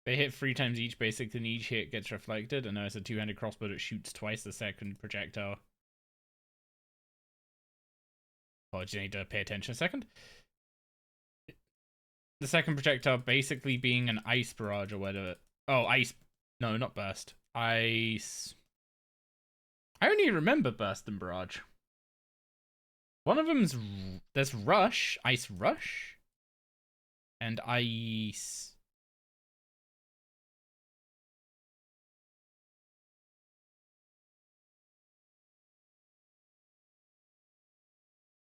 They hit 3 times each basic, and each hit gets reflected. And now it's a 2-handed crossbow that shoots twice the second projectile. Oh, do you need to pay attention a second? The second projectile basically being an ice barrage or whatever. Oh, ice. No, not burst. Ice. I only remember burst and barrage. One of them's. There's rush. Ice rush. And ice.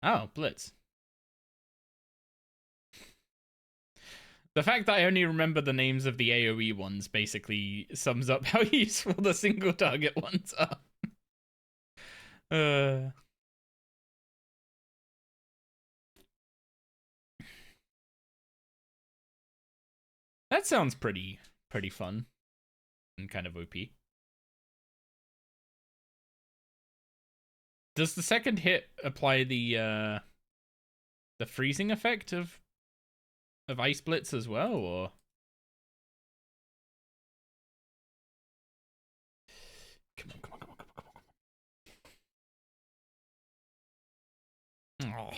Oh, blitz. The fact that I only remember the names of the AoE ones basically sums up how useful the single target ones are. That sounds pretty fun and kind of OP. Does the second hit apply the freezing effect of ice blitz as well, or? Come on. Oh.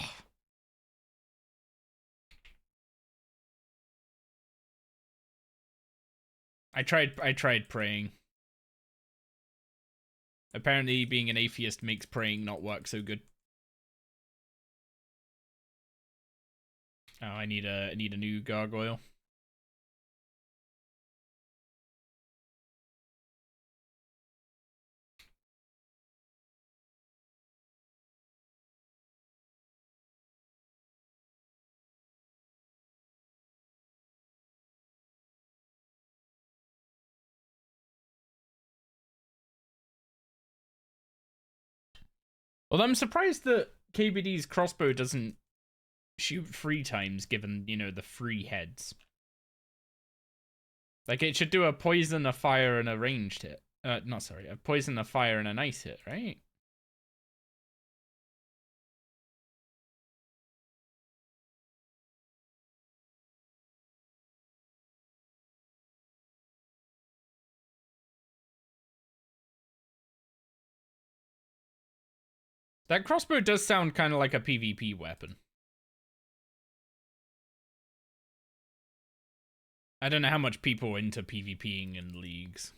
I tried praying. Apparently being an atheist makes praying not work so good. Oh, I need a new gargoyle. Well, I'm surprised that KBD's crossbow doesn't shoot 3 times, given, you know, the 3 heads. Like, it should do a poison, a fire, and a ranged hit. Not sorry, a poison, a fire, and an ice hit, right? That crossbow does sound kind of like a PvP weapon. I don't know how much people are into PvPing in leagues.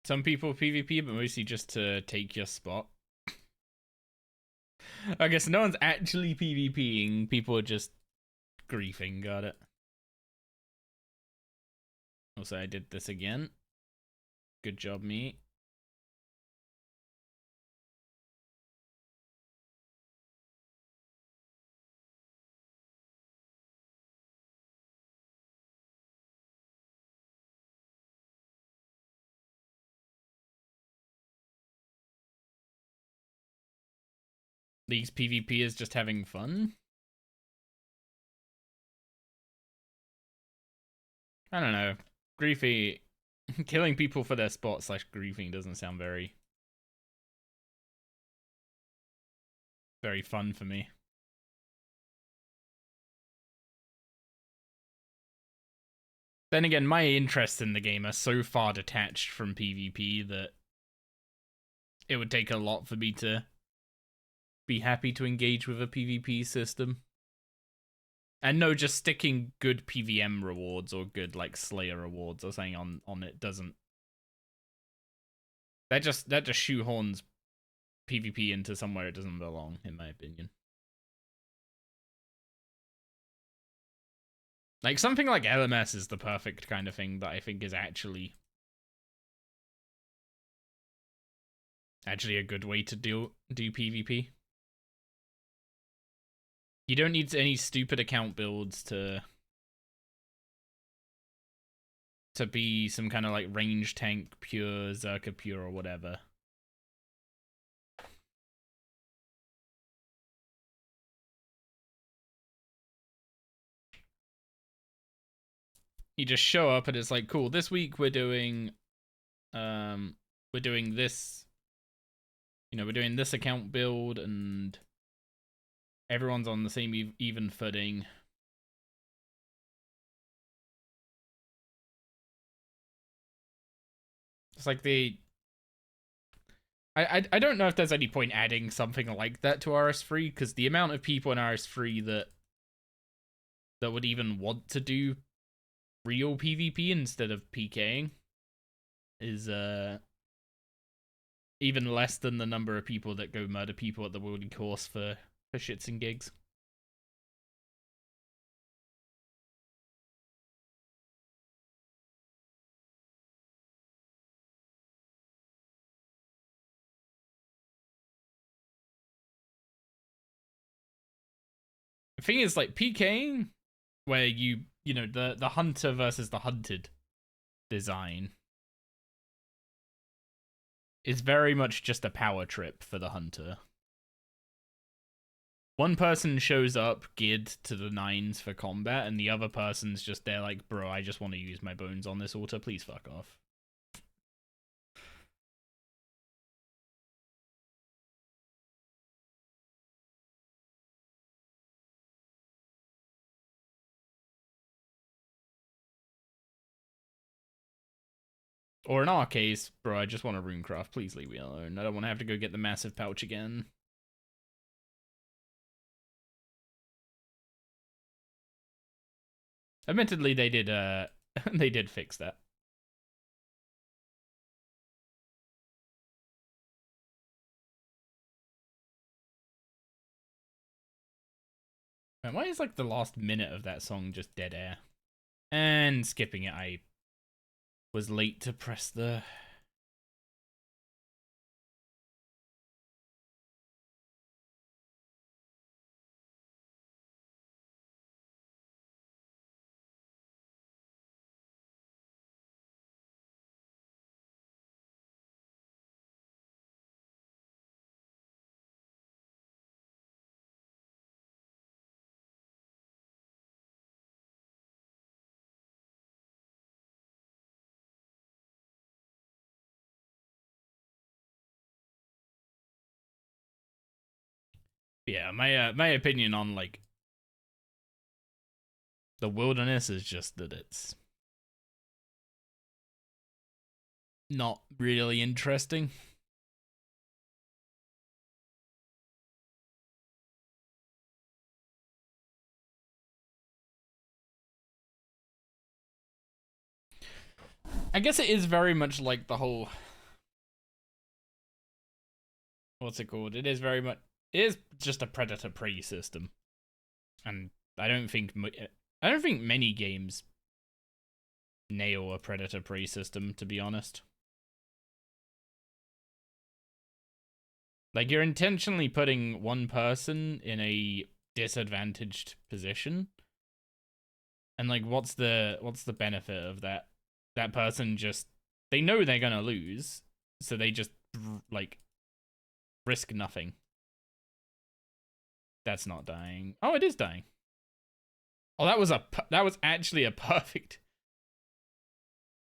Some people PvP, but mostly just to take your spot. I guess no one's actually PvPing, people are just griefing, got it. Also, I did this again. Good job, me. League's PvP is just having fun? I don't know. Griefy. Killing people for their spot / griefing doesn't sound very fun for me. Then again, my interests in the game are so far detached from PvP that it would take a lot for me to be happy to engage with a PvP system. And no, just sticking good PVM rewards or good like Slayer rewards or something on it doesn't. That just shoehorns PvP into somewhere it doesn't belong, in my opinion. Like something like LMS is the perfect kind of thing that I think is actually a good way to do PvP. You don't need any stupid account builds to be some kind of like range tank pure, Zerka pure, or whatever. You just show up and it's like, cool, this week we're doing this, you know, we're doing this account build and everyone's on the same even footing. It's like I don't know if there's any point adding something like that to RS3 because the amount of people in RS3 that would even want to do real PvP instead of PKing is even less than the number of people that go murder people at the Worldy course for shits and gigs. The thing is, like, PKing, where you know, the hunter versus the hunted design is very much just a power trip for the hunter. One person shows up geared to the nines for combat, and the other person's just there like, bro, I just want to use my bones on this altar, please fuck off. Or in our case, bro, I just want to runecraft, please leave me alone. I don't want to have to go get the massive pouch again. Admittedly, they did they did fix that. Man, why is like the last minute of that song just dead air? And skipping it, I was late to press the... Yeah, my opinion on like the wilderness is just that it's not really interesting. I guess it is very much like the whole... What's it called? It is very much... It is just a predator-prey system. And I don't think many games nail a predator-prey system, to be honest. Like, you're intentionally putting one person in a disadvantaged position. And like, what's the benefit of that? That person just, they know they're gonna lose, so they just like risk nothing. That's not dying. Oh, it is dying. Oh, that was actually a perfect.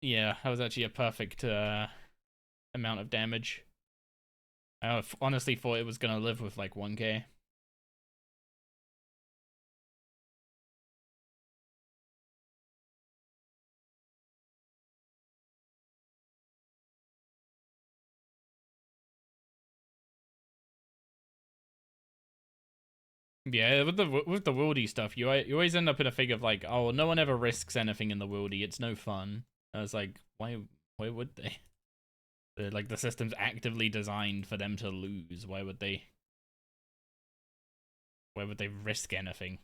Yeah, that was actually a perfect amount of damage. I honestly thought it was gonna live with like 1k. Yeah, with the wildy stuff, you always end up in a figure of like, oh, no one ever risks anything in the wildy. It's no fun. I was like, why would they? Like, the system's actively designed for them to lose. Why would they? Why would they risk anything?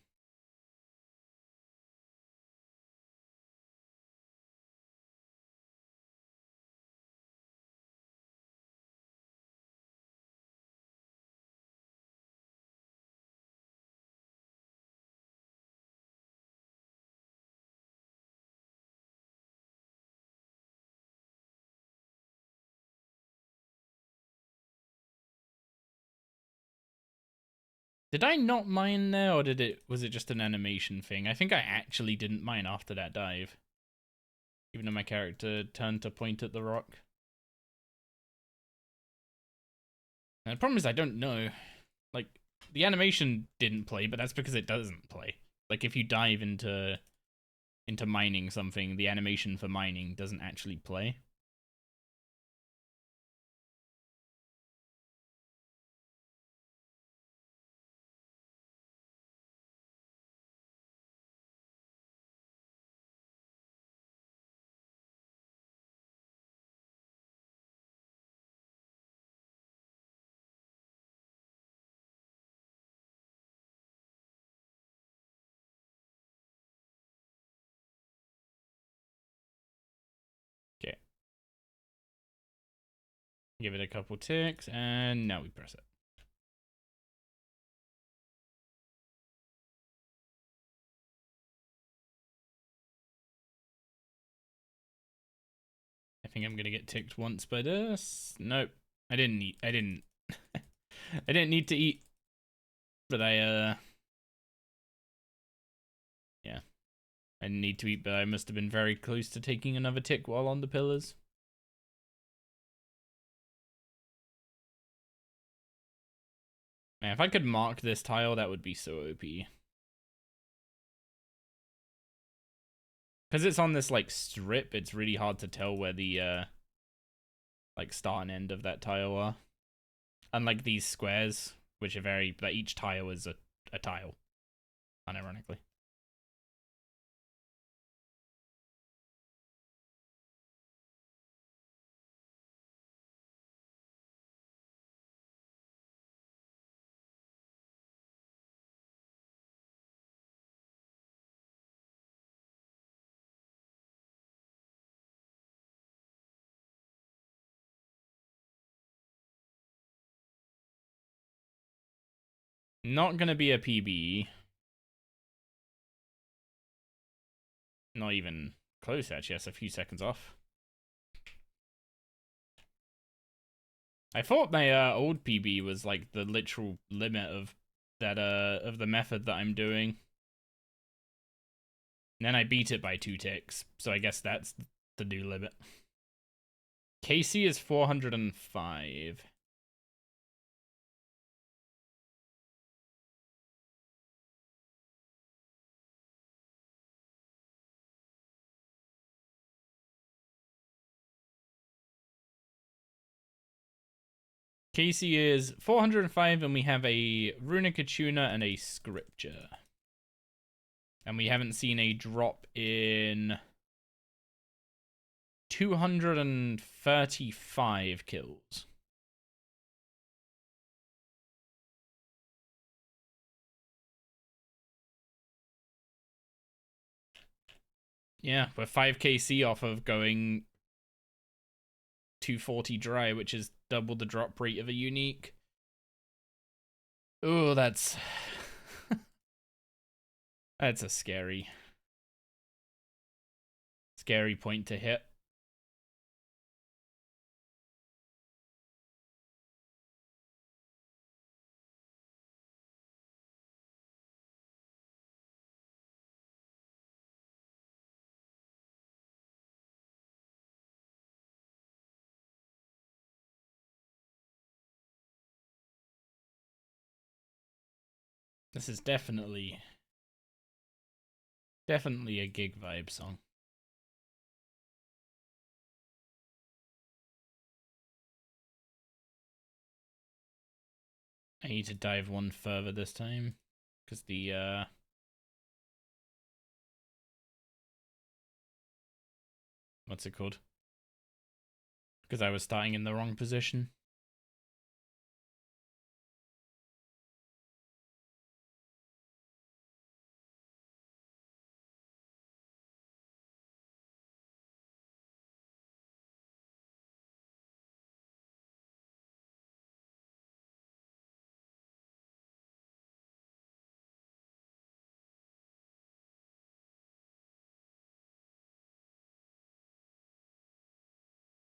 Did I not mine there, or was it just an animation thing? I think I actually didn't mine after that dive. Even though my character turned to point at the rock. And the problem is I don't know. Like, the animation didn't play, but that's because it doesn't play. Like, if you dive into mining something, the animation for mining doesn't actually play. Okay. Give it a couple ticks, and now we press it. I think I'm gonna get ticked once by this. Nope. I didn't I didn't need to eat. But yeah. I didn't need to eat, but I must have been very close to taking another tick while on the pillars. Man, if I could mark this tile, that would be so OP. Because it's on this, like, strip, it's really hard to tell where the, like, start and end of that tile are. Unlike these squares, which are very, like, each tile is a tile, unironically. Not gonna be a PB. Not even close, actually. That's a few seconds off. I thought my old PB was like the literal limit of that of the method that I'm doing. And then I beat it by 2 ticks, so I guess that's the new limit. KC is 405. KC is 405, and we have a Runic Attuna and a Scripture. And we haven't seen a drop in 235 kills. Yeah, we're 5kc off of going 240 dry, which is double the drop rate of a unique. Oh, that's that's a scary point to hit. This is definitely a gig vibe song. I need to dive one further this time, because the what's it called? Because I was starting in the wrong position.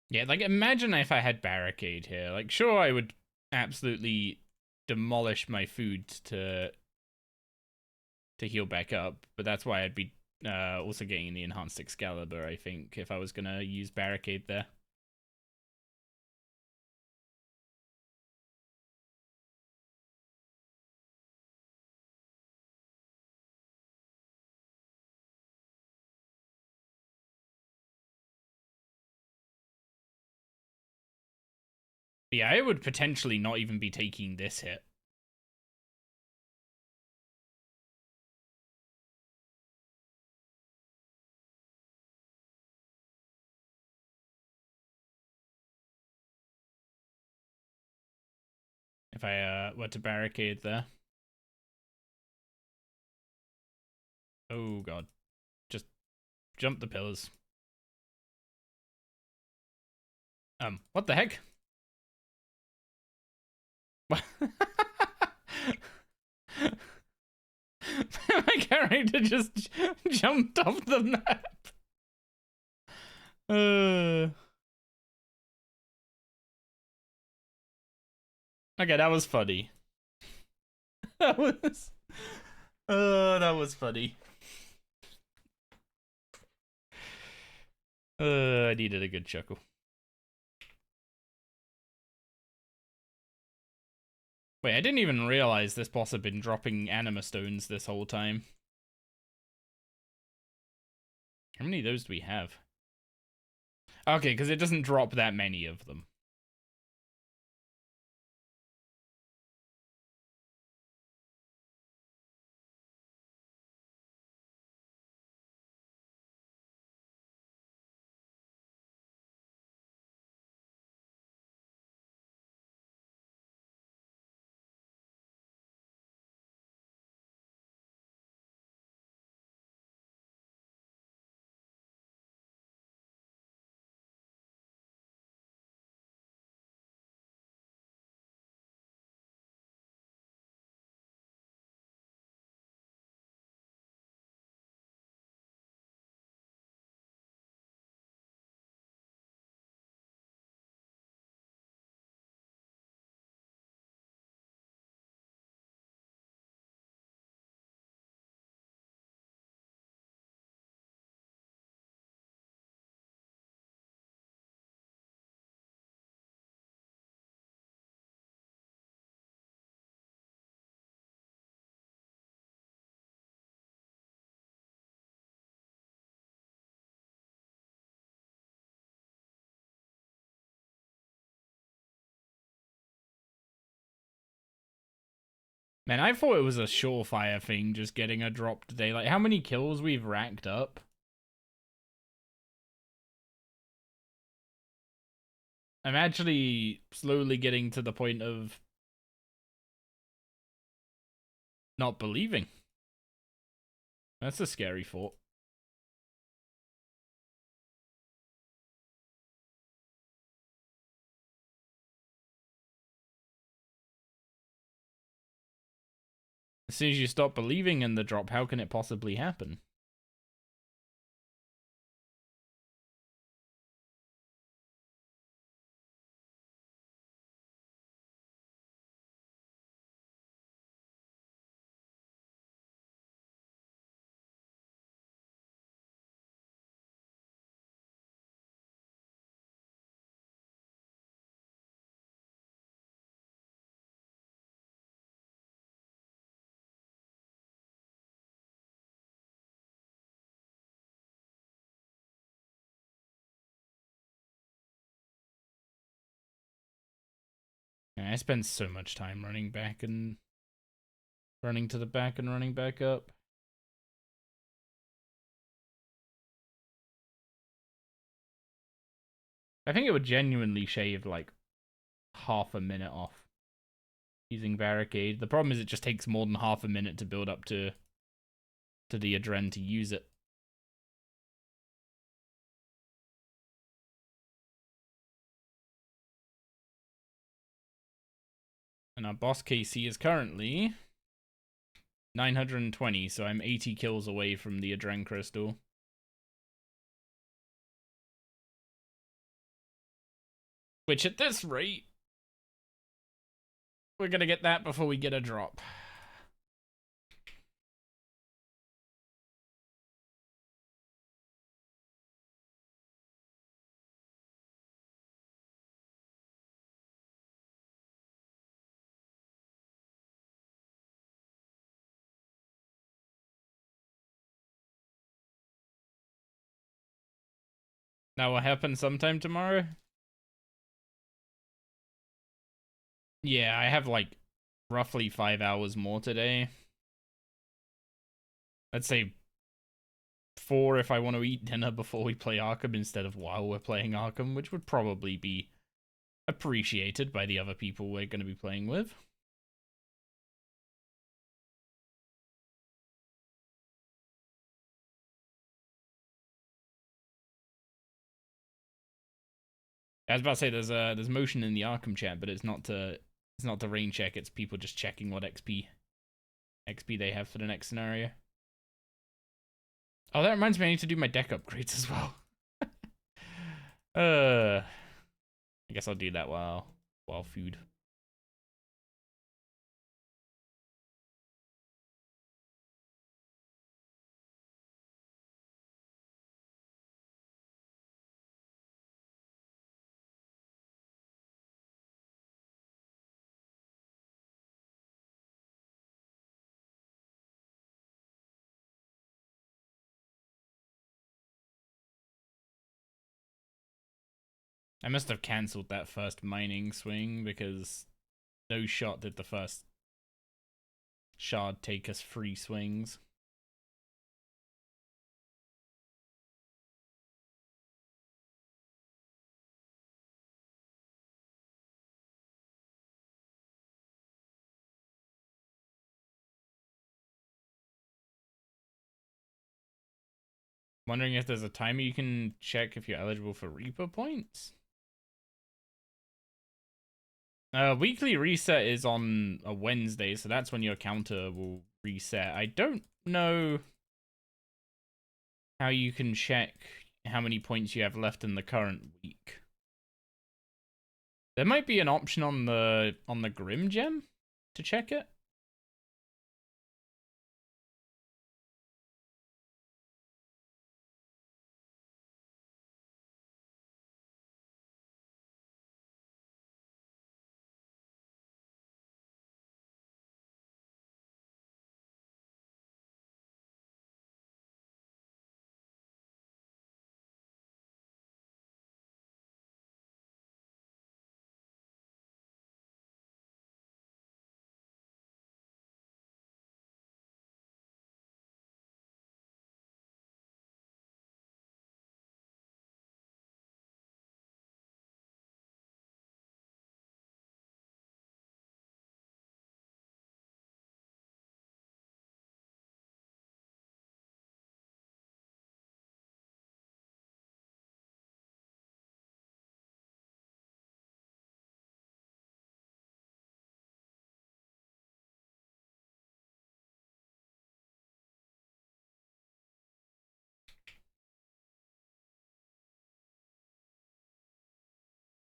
Yeah, like imagine if I had barricade here. Like sure I would absolutely demolish my food to heal back up, but that's why I'd be also getting the enhanced Excalibur, I think, if I was gonna use barricade there. But yeah, I would potentially not even be taking this hit. If I were to barricade there. Oh god. Just jump the pillars. What the heck? My character just jumped off the map. Okay, that was funny. That was funny. I needed a good chuckle. Wait, I didn't even realize this boss had been dropping anima stones this whole time. How many of those do we have? Okay, because it doesn't drop that many of them. Man, I thought it was a surefire thing just getting a drop today. Like, how many kills we've racked up? I'm actually slowly getting to the point of not believing. That's a scary thought. As soon as you stop believing in the drop, how can it possibly happen? I spend so much time running back and running to the back and running back up. I think it would genuinely shave like half a minute off using Barricade. The problem is it just takes more than half a minute to build up to the Adren to use it. And our boss KC is currently 920, so I'm 80 kills away from the Adren Crystal. Which at this rate, we're gonna get that before we get a drop. That will happen sometime tomorrow? Yeah, I have like roughly 5 hours more today. Let's say 4 if I want to eat dinner before we play Arkham instead of while we're playing Arkham, which would probably be appreciated by the other people we're going to be playing with. I was about to say there's motion in the Arkham chat, but it's not to rain check. It's people just checking what XP they have for the next scenario. Oh, that reminds me, I need to do my deck upgrades as well. I guess I'll do that while food. I must have cancelled that first mining swing because no shot did the first shard take us free swings. Wondering if there's a timer you can check if you're eligible for Reaper points? Weekly reset is on a Wednesday, so that's when your counter will reset. I don't know how you can check how many points you have left in the current week. There might be an option on the Grim Gem to check it.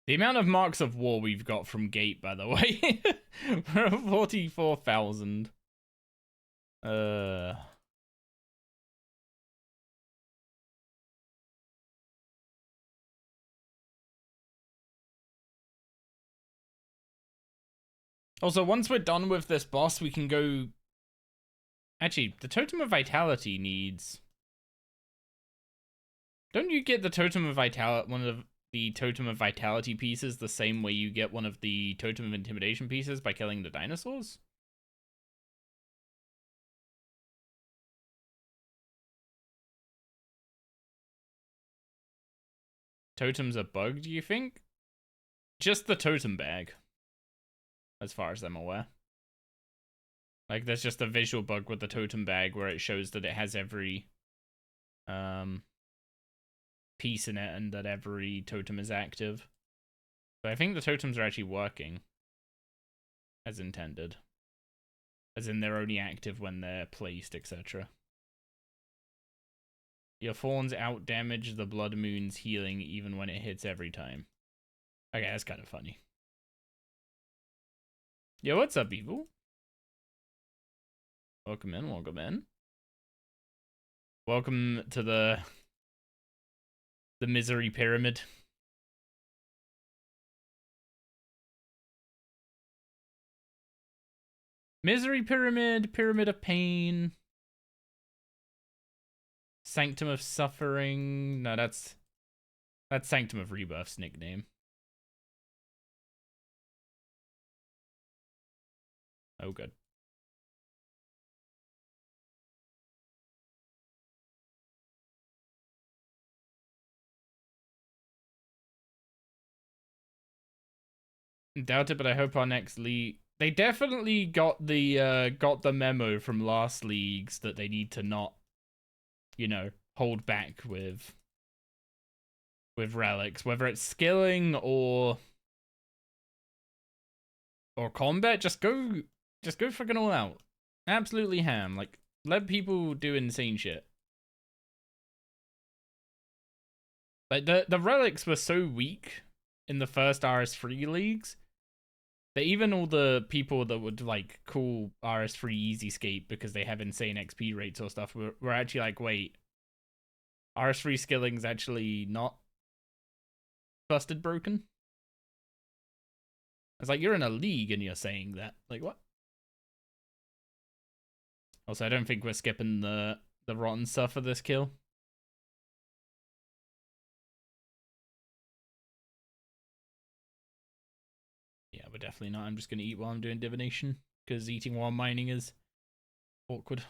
The amount of marks of war we've got from Gate, by the way. 44,000. Also, once we're done with this boss, we can go... Actually, the Totem of Vitality needs... Don't you get the Totem of Vitality, one of the Totem of Vitality pieces the same way you get one of the Totem of Intimidation pieces by killing the dinosaurs? Totems are bugged, do you think? Just the totem bag, as far as I'm aware. Like, there's just a visual bug with the totem bag where it shows that it has every piece in it and that every totem is active. But I think the totems are actually working as intended. As in, they're only active when they're placed, etc. Your fawns out-damage the Blood Moon's healing even when it hits every time. Okay, that's kind of funny. Yo, what's up, Evil? Welcome in, welcome in. Welcome to the Misery Pyramid. Misery Pyramid, Pyramid of Pain. Sanctum of Suffering. No, that's Sanctum of Rebirth's nickname. Oh, good. Doubt it, but I hope our next league... They definitely got the memo from last leagues that they need to not, you know, hold back with relics, whether it's skilling or combat. Just go freaking all out. Absolutely ham. Like, let people do insane shit. Like, the relics were so weak in the first RS3 leagues that even all the people that would, like, call RS3 Easyscape because they have insane XP rates or stuff were actually like, wait, RS3 skilling's actually not busted broken? It's like, you're in a league and you're saying that. Like, what? Also, I don't think we're skipping the rotten stuff for this kill. Yeah, we're definitely not. I'm just going to eat while I'm doing divination, because eating while mining is awkward.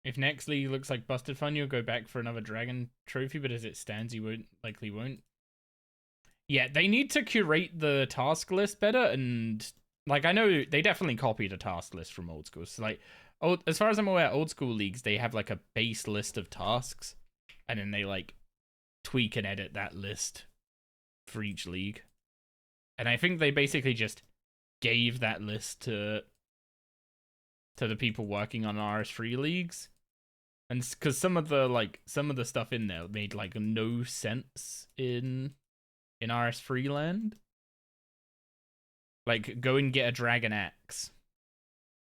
If next league looks like busted fun, you'll go back for another dragon trophy, but as it stands, you likely won't. Yeah, they need to curate the task list better, and like, I know they definitely copied a task list from old school. So like, as far as I'm aware, old school leagues, they have like a base list of tasks, and then they like tweak and edit that list for each league. And I think they basically just gave that list to the people working on RS3 leagues. And because some of the stuff in there made like no sense in RS3 land. Like, go and get a dragon axe.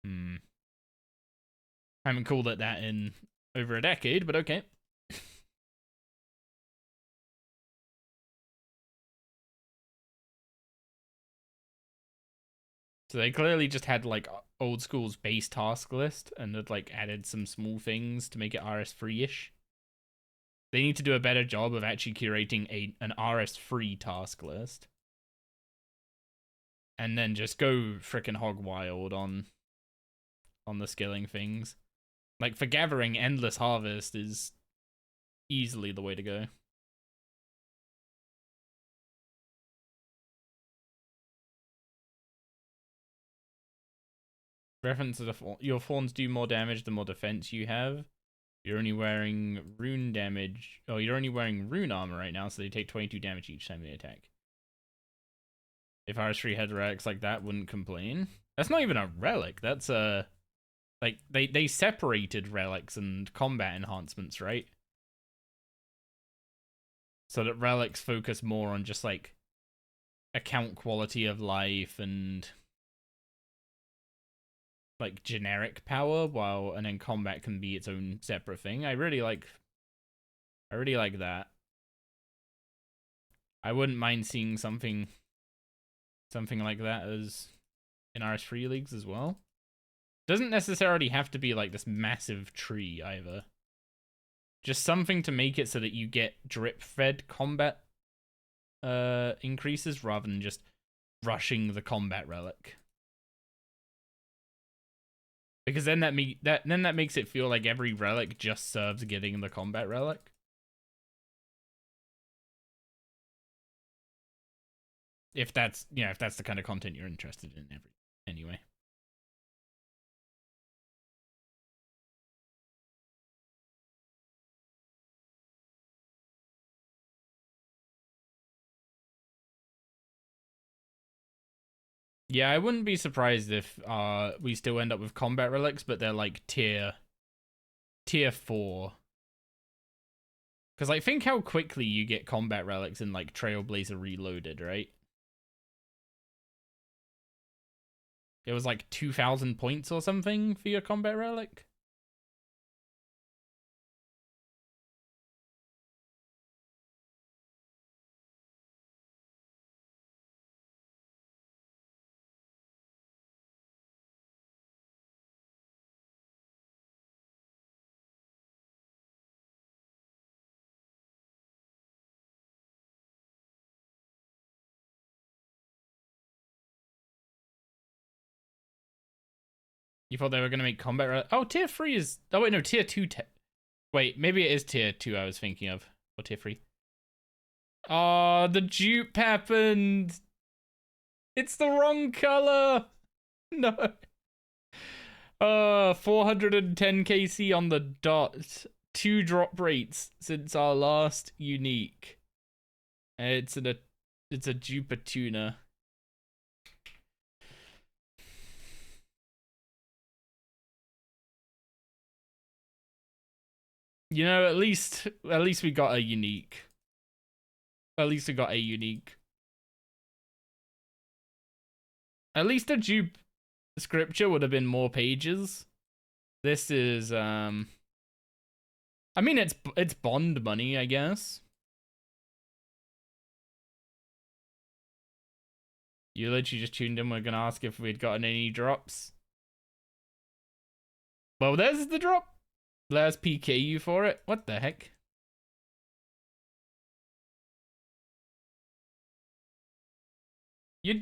I haven't called it that in over a decade, but okay. So they clearly just had like old school's base task list and had like added some small things to make it RS3-ish. They need to do a better job of actually curating an RS3 task list. And then just go frickin' hog wild on the skilling things. Like, for gathering, Endless Harvest is easily the way to go. Reference to your fawns do more damage the more defense you have. You're only wearing rune damage. Oh, you're only wearing rune armor right now, so they take 22 damage each time they attack. If RS3 had relics like that, wouldn't complain. That's not even a relic. That's a... Like, they separated relics and combat enhancements, right? So that relics focus more on just, like, account quality of life and... like, generic power, and then combat can be its own separate thing. I really like that. I wouldn't mind seeing something like that as in RS3 leagues as well. Doesn't necessarily have to be like this massive tree either. Just something to make it so that you get drip-fed combat increases rather than just rushing the combat relic. Because then that makes it feel like every relic just serves getting the combat relic. If that's the kind of content you're interested in anyway. Yeah, I wouldn't be surprised if we still end up with combat relics, but they're like tier 4. Because like think how quickly you get combat relics in like Trailblazer Reloaded, right? It was like 2,000 points or something for your combat relic. You thought they were going to make combat relic? Oh, tier 3 is... Oh, wait, no, tier 2... Wait, maybe it is tier 2 I was thinking of. Or tier 3. Oh, the dupe happened! It's the wrong color! No. 410 KC on the dot. 2 drop rates since our last unique. It's a Jupiter tuna. You know, at least we got a unique. At least we got a unique. At least a dupe scripture would have been more pages. This is I mean it's bond money, I guess. You literally just tuned in, we're gonna ask if we'd gotten any drops. Well, there's the drop. Let's PK you for it. What the heck? You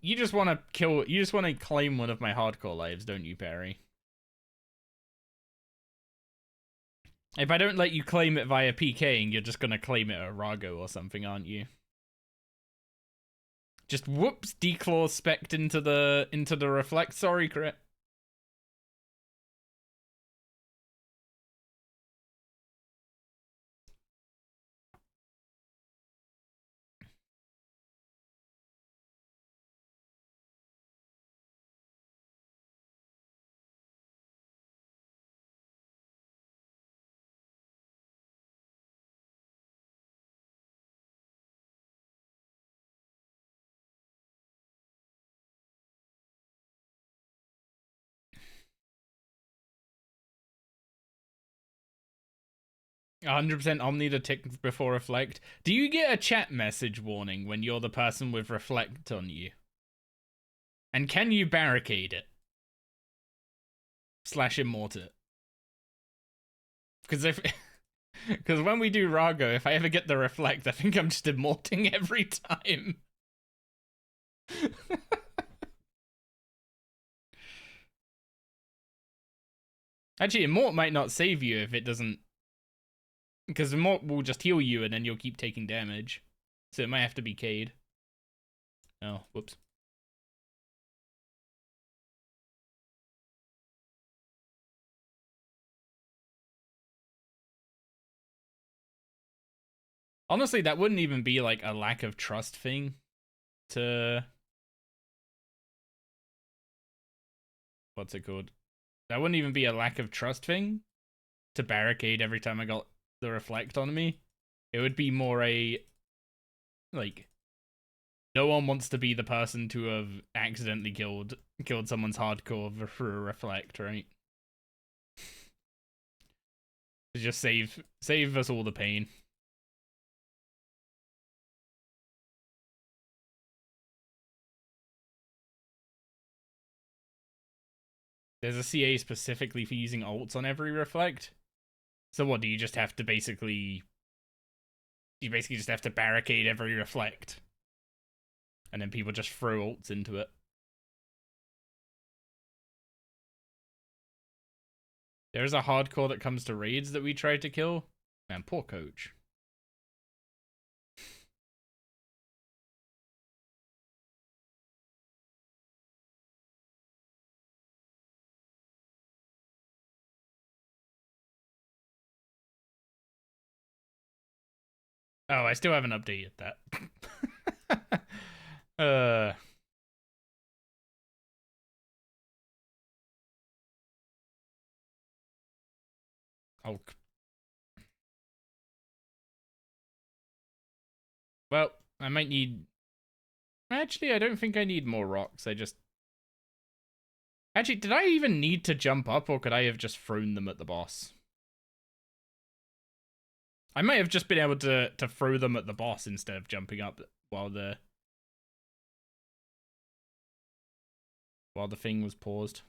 just want to kill. You just want to claim one of my hardcore lives, don't you, Perry? If I don't let you claim it via PKing, you're just gonna claim it at Rago or something, aren't you? Just whoops, declaw spec'd into the reflect. Sorry, crit. %, Omni to tick before reflect. Do you get a chat message warning when you're the person with reflect on you? And can you barricade it? / immort it? Because when we do Rago, if I ever get the reflect, I think I'm just immorting every time. Actually, immort might not save you if it doesn't... Because immort will just heal you and then you'll keep taking damage. So it might have to be Cade. Oh, whoops. Honestly, that wouldn't even be like a lack of trust thing to... What's it called? That wouldn't even be a lack of trust thing to barricade every time I got the reflect on me. It would be more a... Like, no one wants to be the person to have accidentally killed someone's hardcore for a reflect, right? To just save us all the pain. There's a CA specifically for using ults on every reflect. So what, do you just have to basically... You basically just have to barricade every reflect. And then people just throw ults into it. There's a hardcore that comes to raids that we tried to kill. Man, poor coach. Oh, I still haven't updated that. Oh. Well, I might need... Actually, I don't think I need more rocks. I just... Actually, did I even need to jump up, or could I have just thrown them at the boss? I might have just been able to throw them at the boss instead of jumping up while the thing was paused.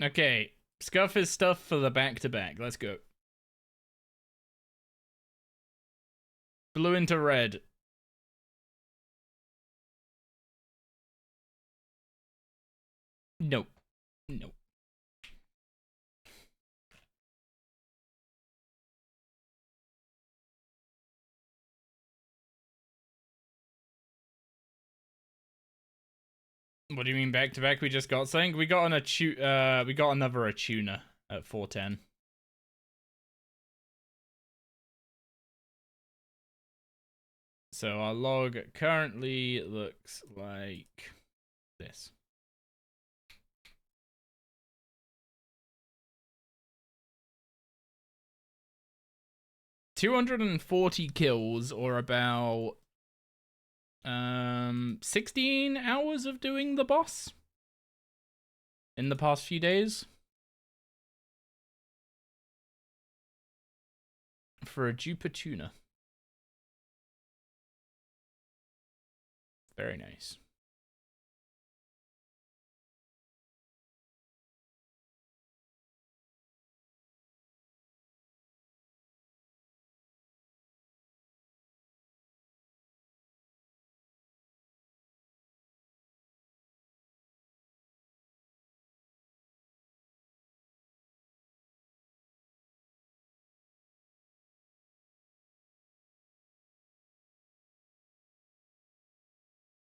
Okay, scuff his stuff for the back-to-back. Let's go. Blue into red. Nope. Nope. What do you mean back-to-back? We just got something? We got we got another Attuna at 410. So our log currently looks like this. $240 kills, or about 16 hours of doing the boss in the past few days for a duper tuna. Very nice.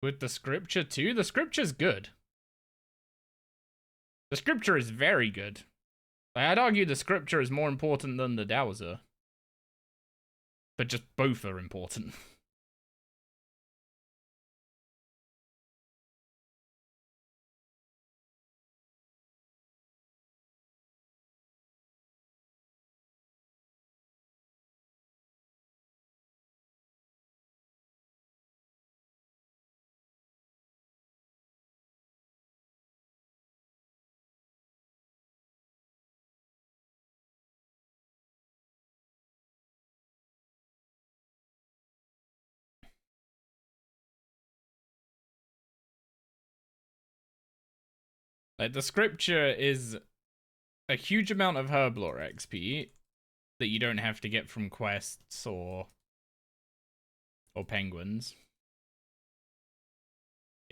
With the scripture too? The scripture's good. The scripture is very good. I'd argue the scripture is more important than the Dowser. But just both are important. Like, the scripture is a huge amount of herblore XP that you don't have to get from quests or penguins.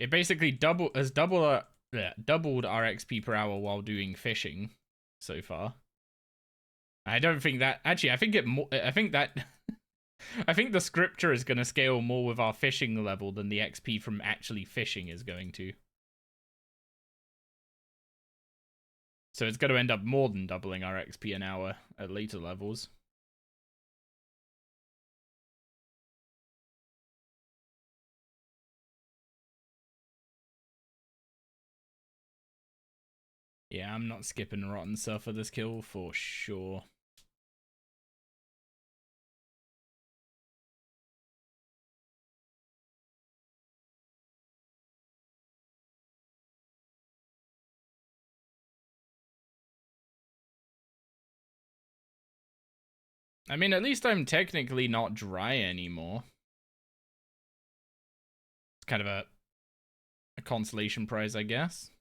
It basically doubled our XP per hour while doing fishing so far. I don't think that actually. I think I think the scripture is going to scale more with our fishing level than the XP from actually fishing is going to. So it's going to end up more than doubling our XP an hour at later levels. Yeah, I'm not skipping Rotten Stuff for this kill for sure. I mean, at least I'm technically not dry anymore. It's kind of a consolation prize, I guess.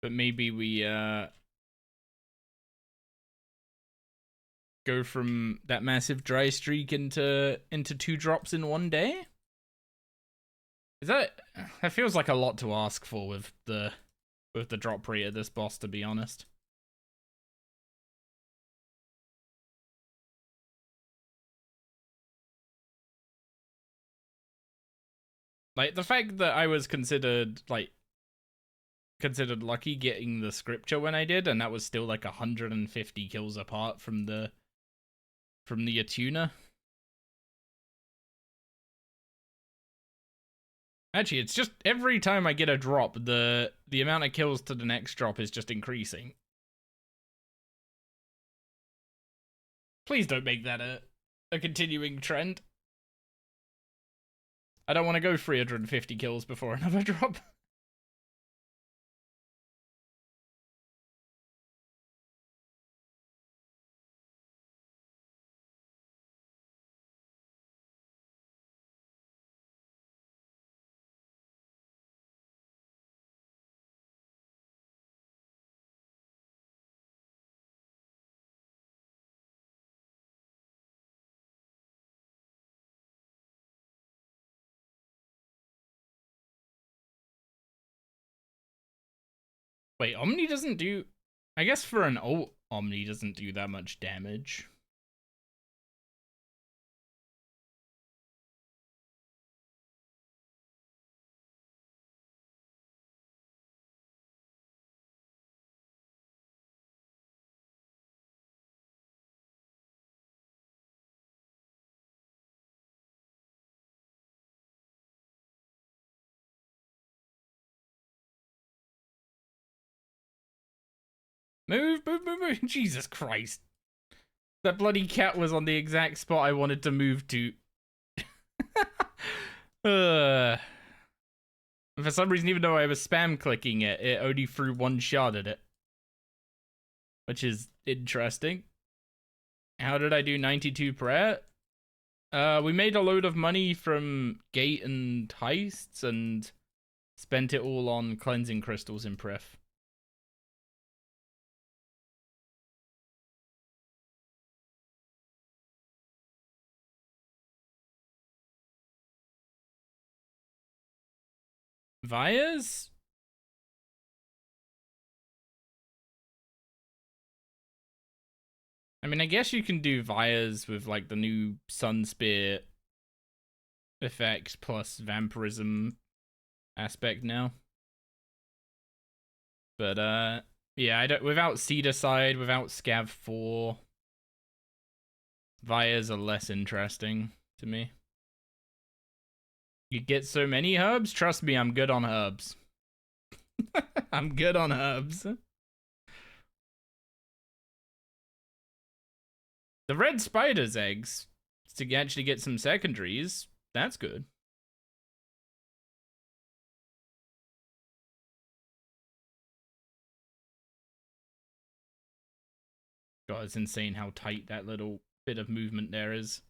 But maybe we go from that massive dry streak into 2 drops in one day? That feels like a lot to ask for with the drop rate of this boss, to be honest. Like the fact that I was considered lucky getting the scripture when I did, and that was still like 150 kills apart from the Attuna. Actually, it's just every time I get a drop, the amount of kills to the next drop is just increasing. Please don't make that a continuing trend. I don't want to go 350 kills before another drop. Wait, Omni doesn't do... I guess for an ult, Omni doesn't do that much damage. Move, move, move, move. Jesus Christ. That bloody cat was on the exact spot I wanted to move to. For some reason, even though I was spam clicking it, it only threw one shot at it. Which is interesting. How did I do 92 prayer? We made a load of money from gate and heists and spent it all on cleansing crystals in Pref. Vias? I mean, I guess you can do Vias with like the new Sun Spear effect plus vampirism aspect now. But yeah, I don't, without Cedar Side, without Scav 4, Vias are less interesting to me. You get so many herbs? Trust me, I'm good on herbs. I'm good on herbs. The red spider's eggs, to actually get some secondaries, that's good. God, it's insane how tight that little bit of movement there is.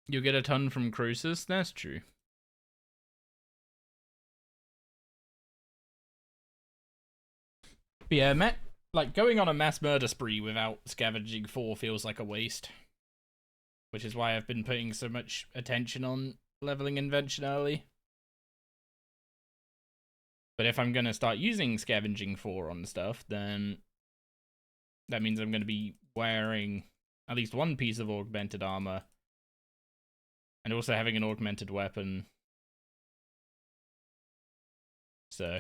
You get a ton from Croesus, that's true. But yeah, like going on a mass murder spree without scavenging 4 feels like a waste. Which is why I've been putting so much attention on leveling invention early. But if I'm going to start using scavenging 4 on stuff, then that means I'm going to be wearing at least one piece of augmented armor and also having an augmented weapon. So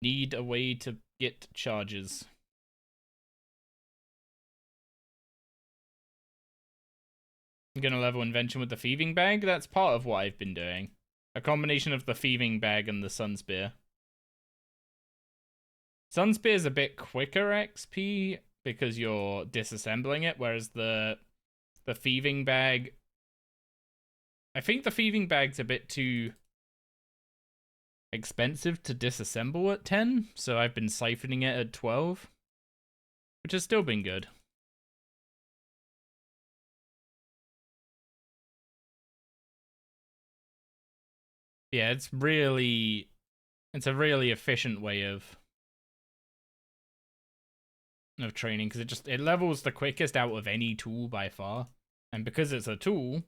need a way to get charges. I'm gonna level invention with the thieving bag. That's part of what I've been doing. A combination of the thieving bag and the sun spear. Sun spear is a bit quicker XP because you're disassembling it, whereas the thieving bag, I think the thieving bag's a bit too expensive to disassemble at 10, so I've been siphoning it at 12, which has still been good. Yeah, it's a really efficient way of training because it levels the quickest out of any tool by far, and because it's a tool,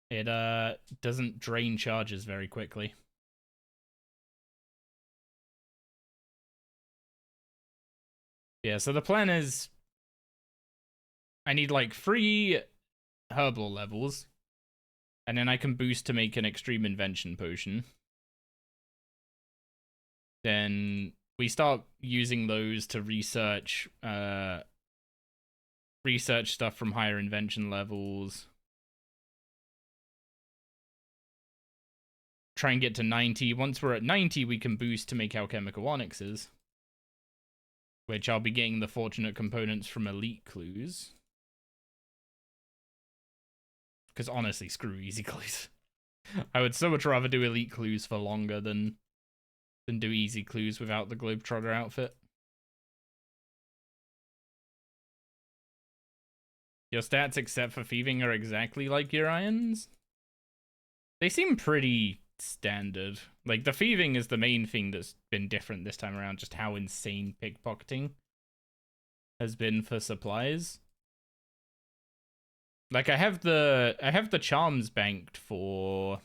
it doesn't drain charges very quickly. Yeah, so the plan is I need like 3 herbal levels, and then I can boost to make an extreme invention potion. Then we start using those to research stuff from higher invention levels. Try and get to 90. Once we're at 90, we can boost to make alchemical onyxes, which I'll be getting the fortunate components from elite clues. Because honestly, screw easy clues. I would so much rather do elite clues for longer than do easy clues without the Globetrotter outfit. Your stats, except for thieving, are exactly like your irons. They seem pretty standard. Like, the thieving is the main thing that's been different this time around, just how insane pickpocketing has been for supplies. Like, I have the charms banked for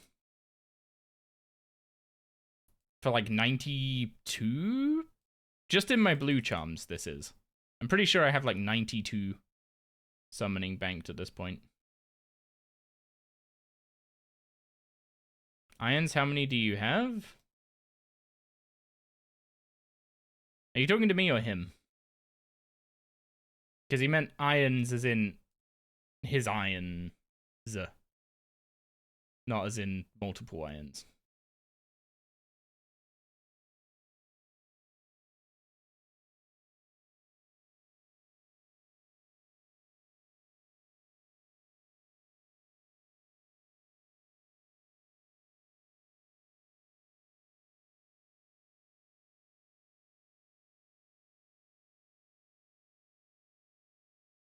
like 92? Just in my blue charms, this is. I'm pretty sure I have like 92 summoning banked at this point. Irons, how many do you have? Are you talking to me or him? Because he meant irons as in his irons, not as in multiple irons.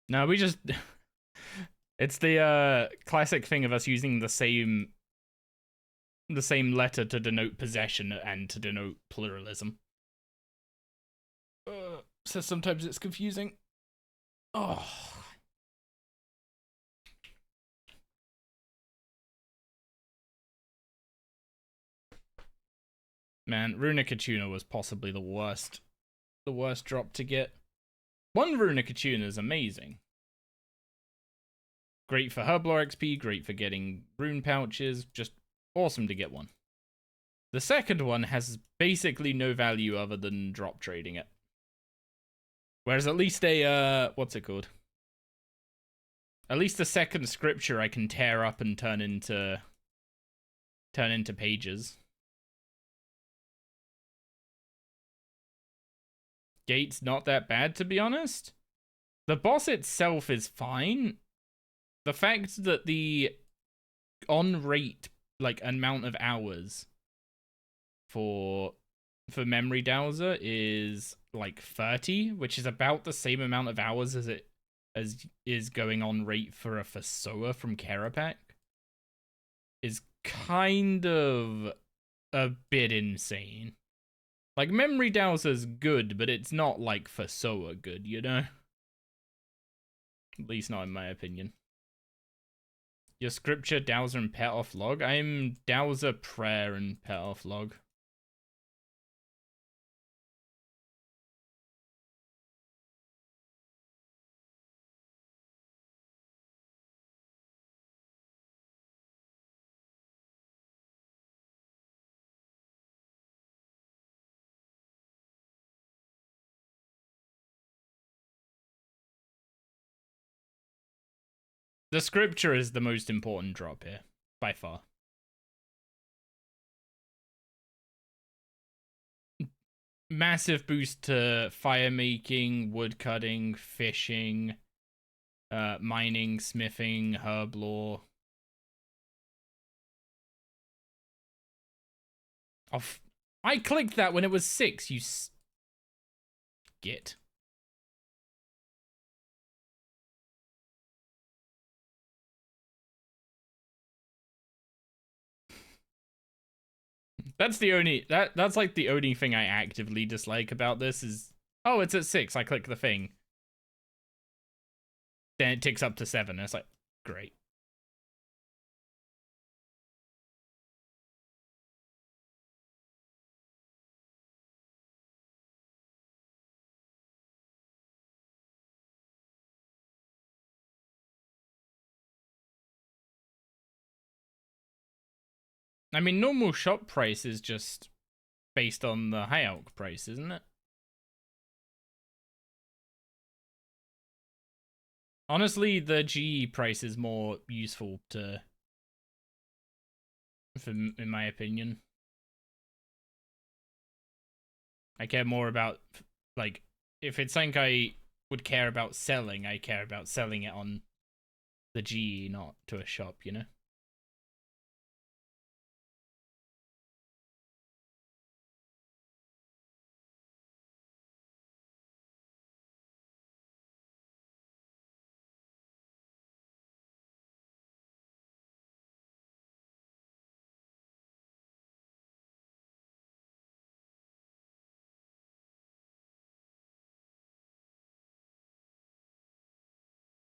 No, we just... It's the classic thing of us using the same letter to denote possession and to denote pluralism. So sometimes it's confusing. Oh. Man, Runic Attuna was possibly the worst drop to get. One Runic Attuna is amazing. Great for Herblore XP, great for getting rune pouches, just awesome to get one. The second one has basically no value other than drop trading it. Whereas at least a, what's it called? At least the second scripture I can tear up and turn into pages. Gate's not that bad, to be honest. The boss itself is fine. The fact that the on rate, like, amount of hours for for memory Dowser is like 30, which is about the same amount of hours as it as is going on rate for a Fasoa from Karapak, is kind of a bit insane. Like, memory Dowser's good, but it's not like Fasoa good, you know? At least not in my opinion. Your scripture, Dowser, and pet off log? I'm Dowser, prayer, and pet off log. The scripture is the most important drop here, by far. Massive boost to fire making, wood cutting, fishing, mining, smithing, herb lore. Oh, I clicked that when it was 6, you git. That's the only that's like the only thing I actively dislike about this is, oh, it's at 6. I click the thing. Then it ticks up to 7. And it's like, great. I mean, normal shop price is just based on the high elk price, isn't it? Honestly, the GE price is more useful in my opinion. I care more about, like, if it's something I would care about selling, I care about selling it on the GE, not to a shop, you know?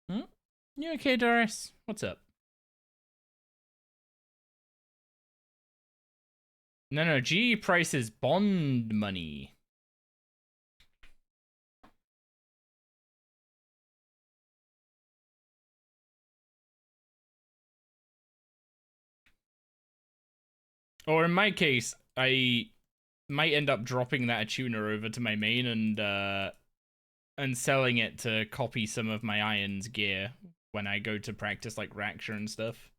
Hmm? You okay, Doris? What's up? No, GE price is bond money. Or in my case, I might end up dropping that tuner over to my main and selling it to copy some of my Irons gear when I go to practice like Raksha and stuff.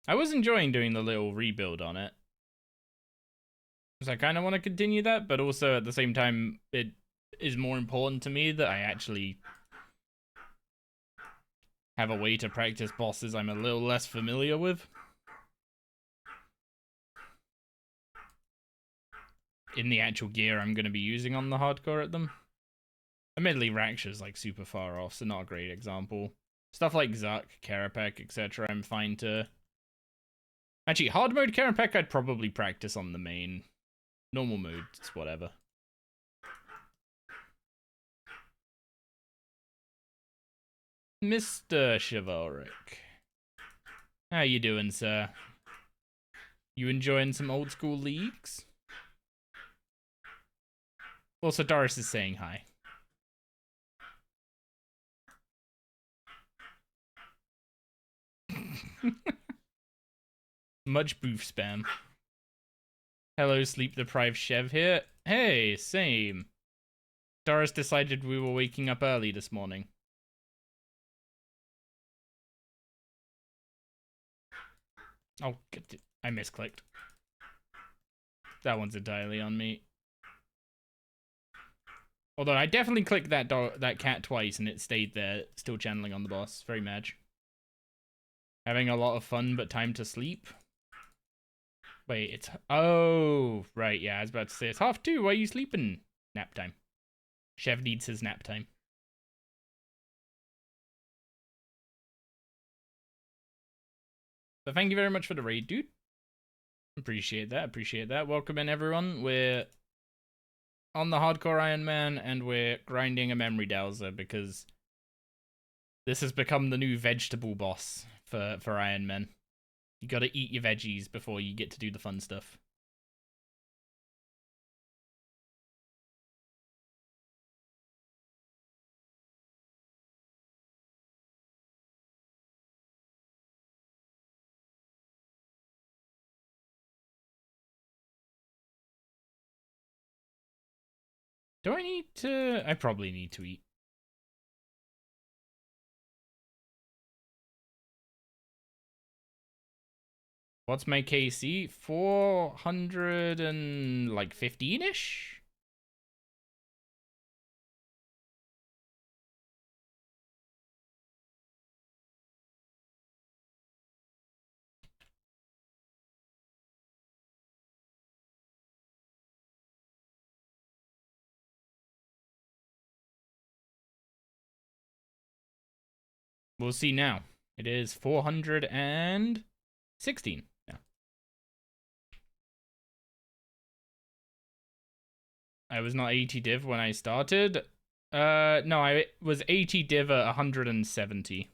I was enjoying doing the little rebuild on it. Because I kind of want to continue that, but also at the same time, it is more important to me that I actually have a way to practice bosses I'm a little less familiar with. In the actual gear I'm going to be using on the hardcore at them. Admittedly, Raksha's like super far off, so not a great example. Stuff like Zuck, Karapek, etc. I'm fine to... Actually, hard mode Karapek I'd probably practice on the main. Normal mode, it's whatever. Mr. Chivalric. How you doing, sir? You enjoying some old school leagues? Also, Doris is saying hi. Much boof spam. Hello, sleep deprived Chev here. Hey, same. Doris decided we were waking up early this morning. Oh, I misclicked. That one's entirely on me. Although I definitely clicked that cat twice and it stayed there, still channeling on the boss. Very mad. Having a lot of fun, but time to sleep. Wait, it's... Oh, right, yeah, I was about to say, it's 2:30. Why are you sleeping? Nap time. Chev needs his nap time. But thank you very much for the raid, dude. Appreciate that, appreciate that. Welcome in, everyone. We're on the Hardcore Iron Man, and we're grinding a memory Dowser, because this has become the new vegetable boss for Iron Man. You gotta eat your veggies before you get to do the fun stuff. Do I need to... I probably need to eat. What's my KC? 415-ish? We'll see now. It is 416 now. I was not 80 div when I started. No, I was 80 div at 170.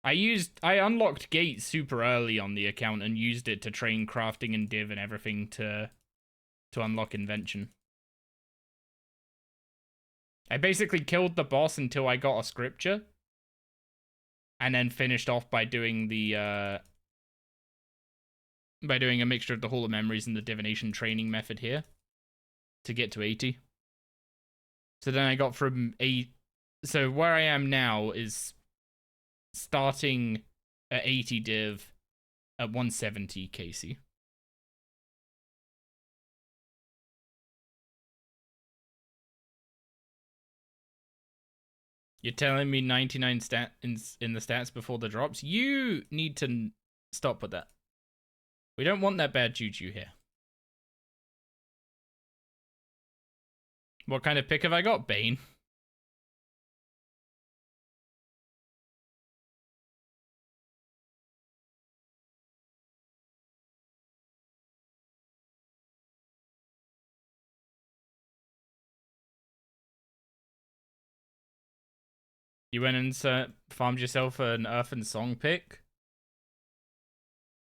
I unlocked Gate super early on the account and used it to train crafting and div and everything to unlock invention. I basically killed the boss until I got a scripture, and then finished off by doing the by doing a mixture of the Hall of Memories and the divination training method here to get to 80. So then I got from 8. So where I am now is starting at 80 div at 170 KC. You're telling me 99 stat in the stats before the drops? You need to stop with that. We don't want that bad juju here. What kind of pick have I got? Bane. You went and farmed yourself an Earth and Song pick?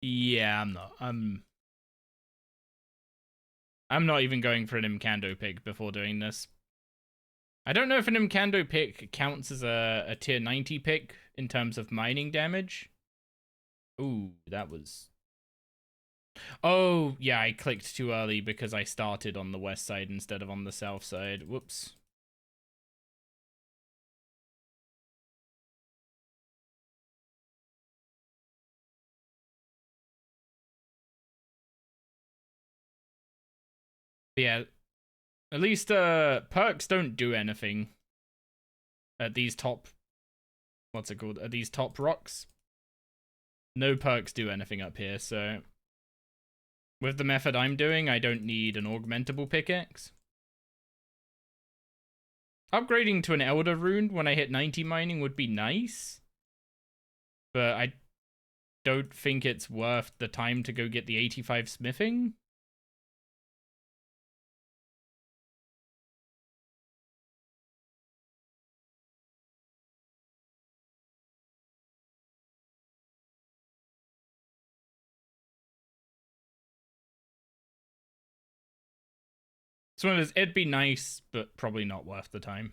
Yeah, I'm not. I'm not even going for an Imkando pick before doing this. I don't know if an Imkando pick counts as a tier 90 pick in terms of mining damage. Ooh, that was... Oh, yeah, I clicked too early because I started on the west side instead of on the south side. Whoops. Yeah, at least perks don't do anything at these top... What's it called? At these top rocks. No perks do anything up here, so... With the method I'm doing, I don't need an augmentable pickaxe. Upgrading to an Elder Rune when I hit 90 mining would be nice. But I don't think it's worth the time to go get the 85 smithing. So it'd be nice, but probably not worth the time.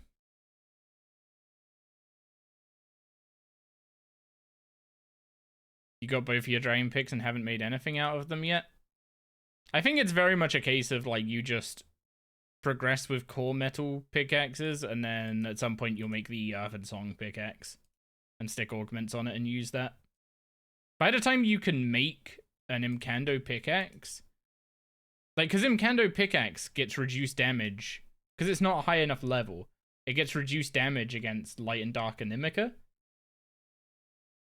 You got both of your dragon picks and haven't made anything out of them yet? I think it's very much a case of, like, you just progress with core metal pickaxes, and then at some point you'll make the Earth and Song pickaxe and stick augments on it and use that. By the time you can make an Imcando pickaxe, like, because Imcando pickaxe gets reduced damage, because it's not high enough level, it gets reduced damage against Light and Dark Inimica.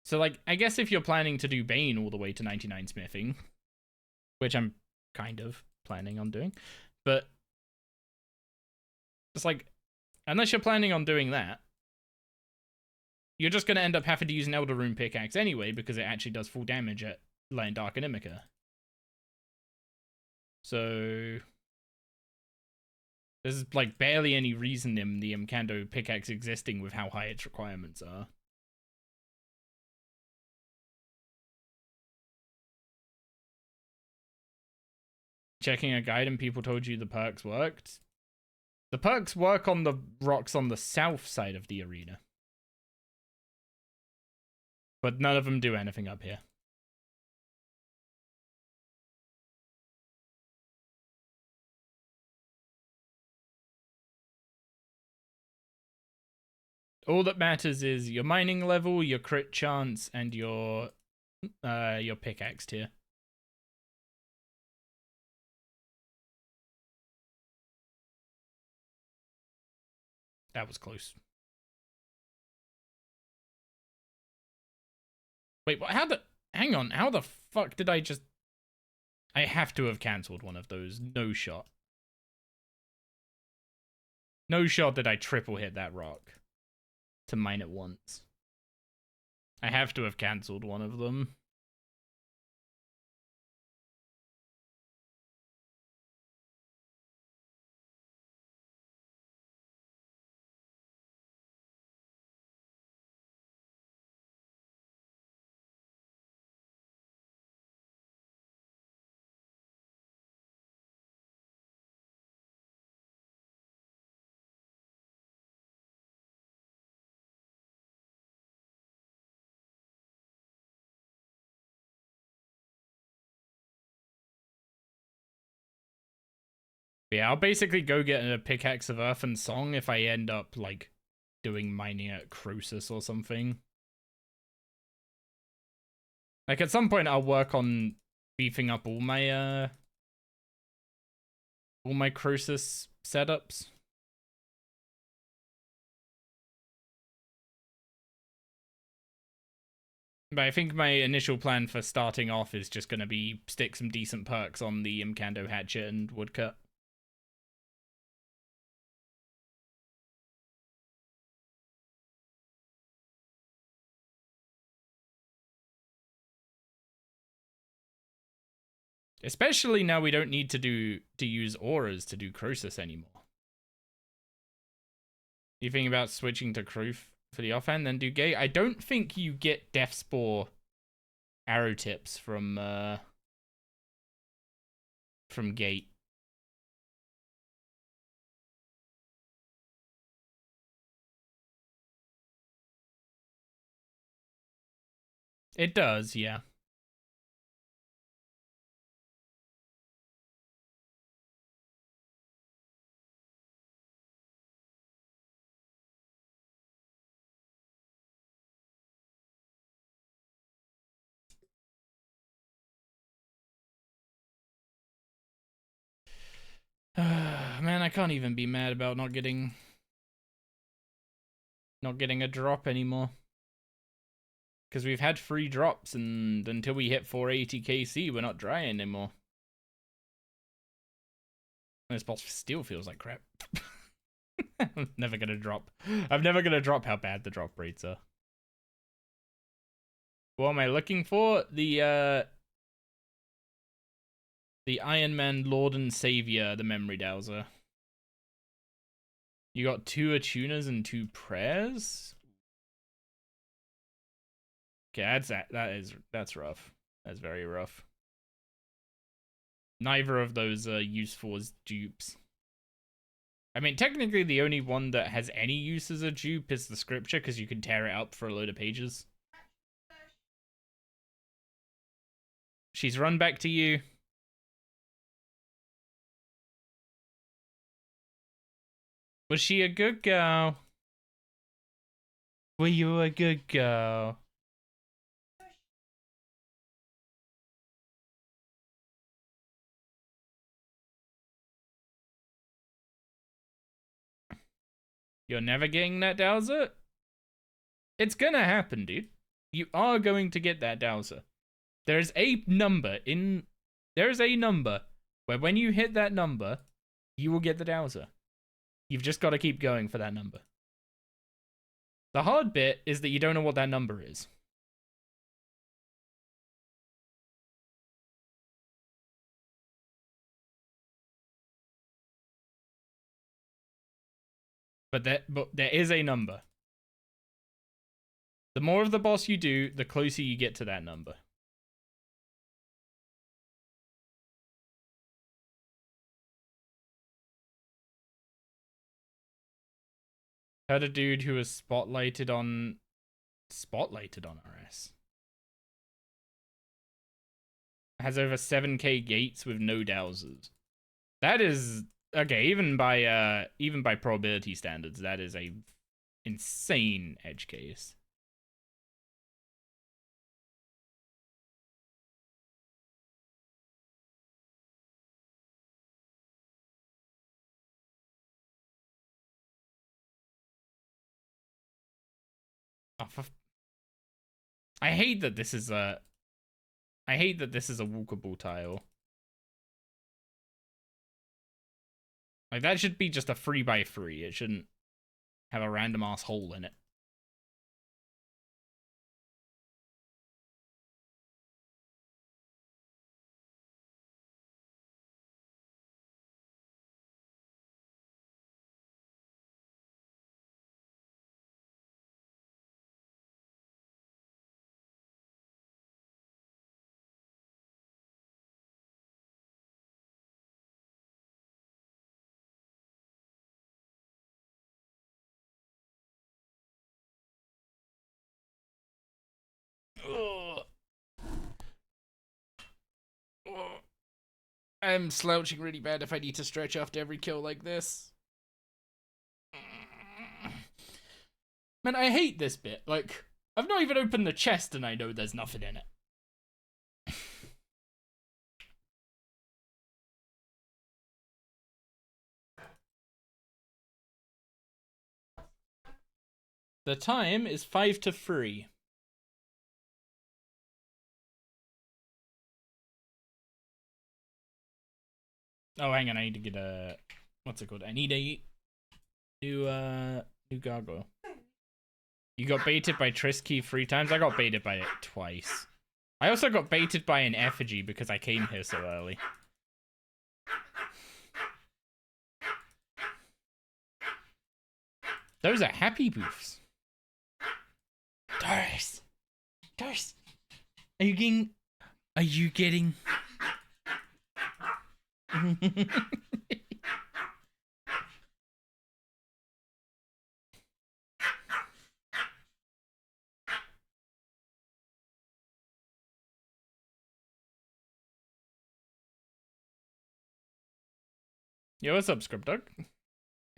So, like, I guess if you're planning to do Bane all the way to 99 smithing, which I'm kind of planning on doing, but it's like, unless you're planning on doing that, you're just going to end up having to use an Elder Rune pickaxe anyway, because it actually does full damage at Light and Dark Inimica. So there's like barely any reason in the Imcando pickaxe existing with how high its requirements are. Checking a guide and people told you the perks worked. The perks work on the rocks on the south side of the arena, but none of them do anything up here. All that matters is your mining level, your crit chance, and your pickaxe tier. That was close. Wait, what? Hang on, how the fuck did I just... I have to have cancelled one of those. No shot. No shot did I triple hit that rock to mine it once. I have to have cancelled one of them. Yeah, I'll basically go get a pickaxe of Earth and Song if I end up, like, doing mining at Croesus or something. Like, at some point I'll work on beefing up all my Croesus setups. But I think my initial plan for starting off is just going to be stick some decent perks on the Imcando hatchet and woodcut. Especially now we don't need to use auras to do Croesus anymore. You think about switching to Cruf for the offhand, then do Gate? I don't think you get Death Spore arrow tips from Gate. It does, yeah. Man, I can't even be mad about not getting a drop anymore. Because we've had 3 drops, and until we hit 480 KC, we're not dry anymore. And this boss still feels like crap. I'm never gonna drop. I'm never gonna drop how bad the drop rates are. What am I looking for? The Iron Man Lord and Savior, the Memory Dowser. You got 2 Attunas and 2 Prayers? Okay, that's rough. That's very rough. Neither of those are useful as dupes. I mean, technically the only one that has any use as a dupe is the scripture, because you can tear it up for a load of pages. She's run back to you. Was she a good girl? Were you a good girl? You're never getting that Dowser? It's gonna happen, dude. You are going to get that Dowser. There's a number where when you hit that number, you will get the Dowser. You've just got to keep going for that number. The hard bit is that you don't know what that number is. But there is a number. The more of the boss you do, the closer you get to that number. Heard a dude who was spotlighted on RS. Has over 7k gates with no Dowsers. That is okay, even by probability standards, that is a insane edge case. Oh, I hate that this is a walkable tile. Like, that should be just a 3x3. It shouldn't have a random ass hole in it. I'm slouching really bad if I need to stretch after every kill like this. Man, I hate this bit. Like, I've not even opened the chest and I know there's nothing in it. The time is 5 to 3. Oh, hang on, I need to get a... What's it called? I need a new gargoyle. You got baited by Trisky 3 times? I got baited by it twice. I also got baited by an effigy because I came here so early. Those are happy booths. Doris! Doris! Are you getting... Yo, what's up, Scriptdog?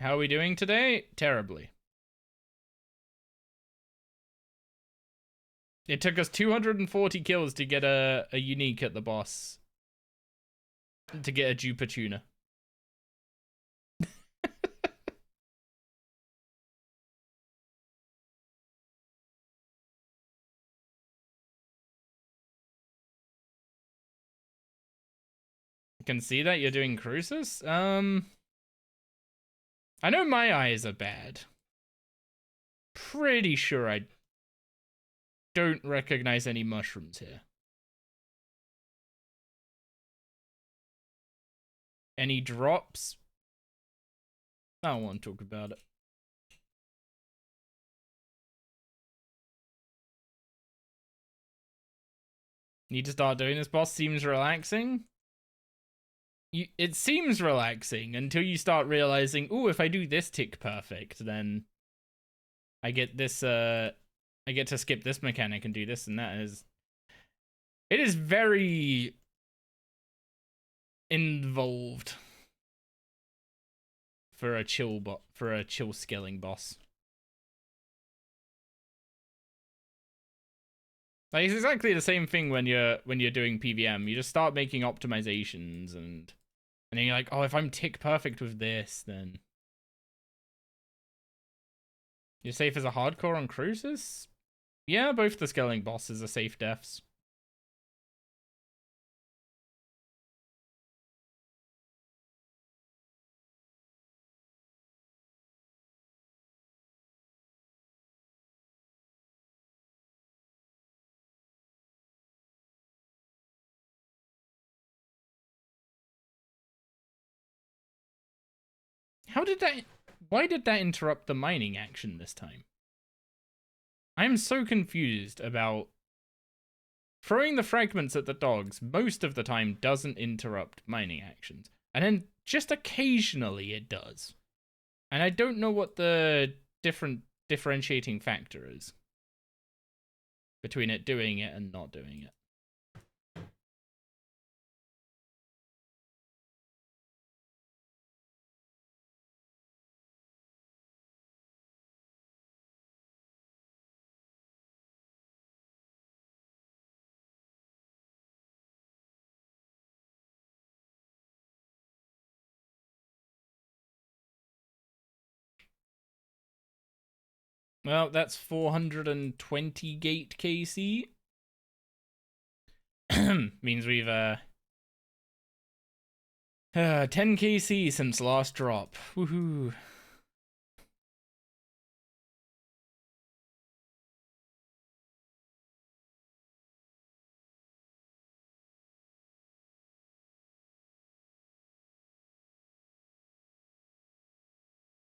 How are we doing today? Terribly. It took us 240 kills to get a unique at the boss. To get a Jupa tuna. Can see that you're doing cruises? I know my eyes are bad. Pretty sure I don't recognize any mushrooms here. Any drops? I don't want to talk about it. Need to start doing this. Boss seems relaxing. It seems relaxing until you start realizing, oh, if I do this tick perfect, then I get this, I get to skip this mechanic and do this and that. It is very involved. for a chill skilling boss. Like, it's exactly the same thing when you're doing PVM. You just start making optimizations and then you're like, oh, if I'm tick perfect with this, then you're safe as a hardcore on Crucis? Yeah, both the scaling bosses are safe deaths. Why did that interrupt the mining action this time? I'm so confused about throwing the fragments at the dogs most of the time doesn't interrupt mining actions. And then just occasionally it does. And I don't know what the differentiating factor is between it doing it and not doing it. Well, that's 420 gate KC. Means we've 10 KC since last drop. Woohoo.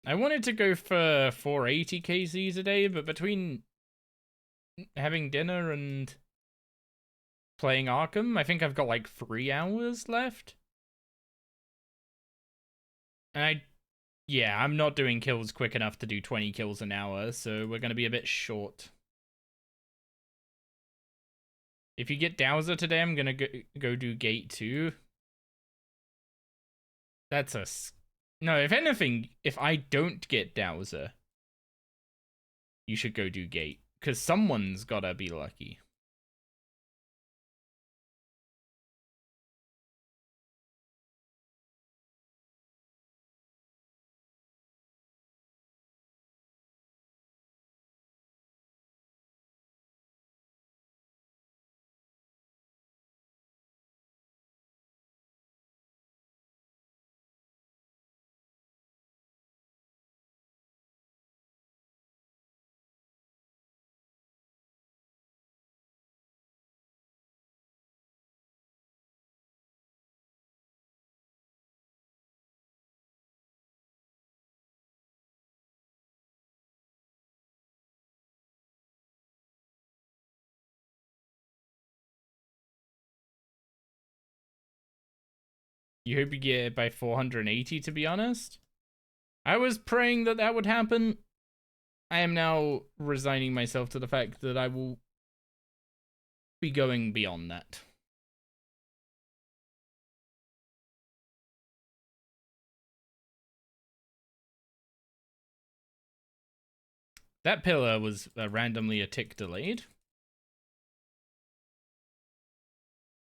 I wanted to go for 480 KCs a day, but between having dinner and playing Arkham, I think I've got like 3 hours left. And I'm not doing kills quick enough to do 20 kills an hour, so we're going to be a bit short. If you get Dowser today, I'm going to go do Gate 2. That's a... No, if anything, if I don't get Dowser, you should go do Gate. Because someone's got to be lucky. You hope you get it by 480, to be honest. I was praying that that would happen. I am now resigning myself to the fact that I will be going beyond that. That pillar was randomly a tick delayed.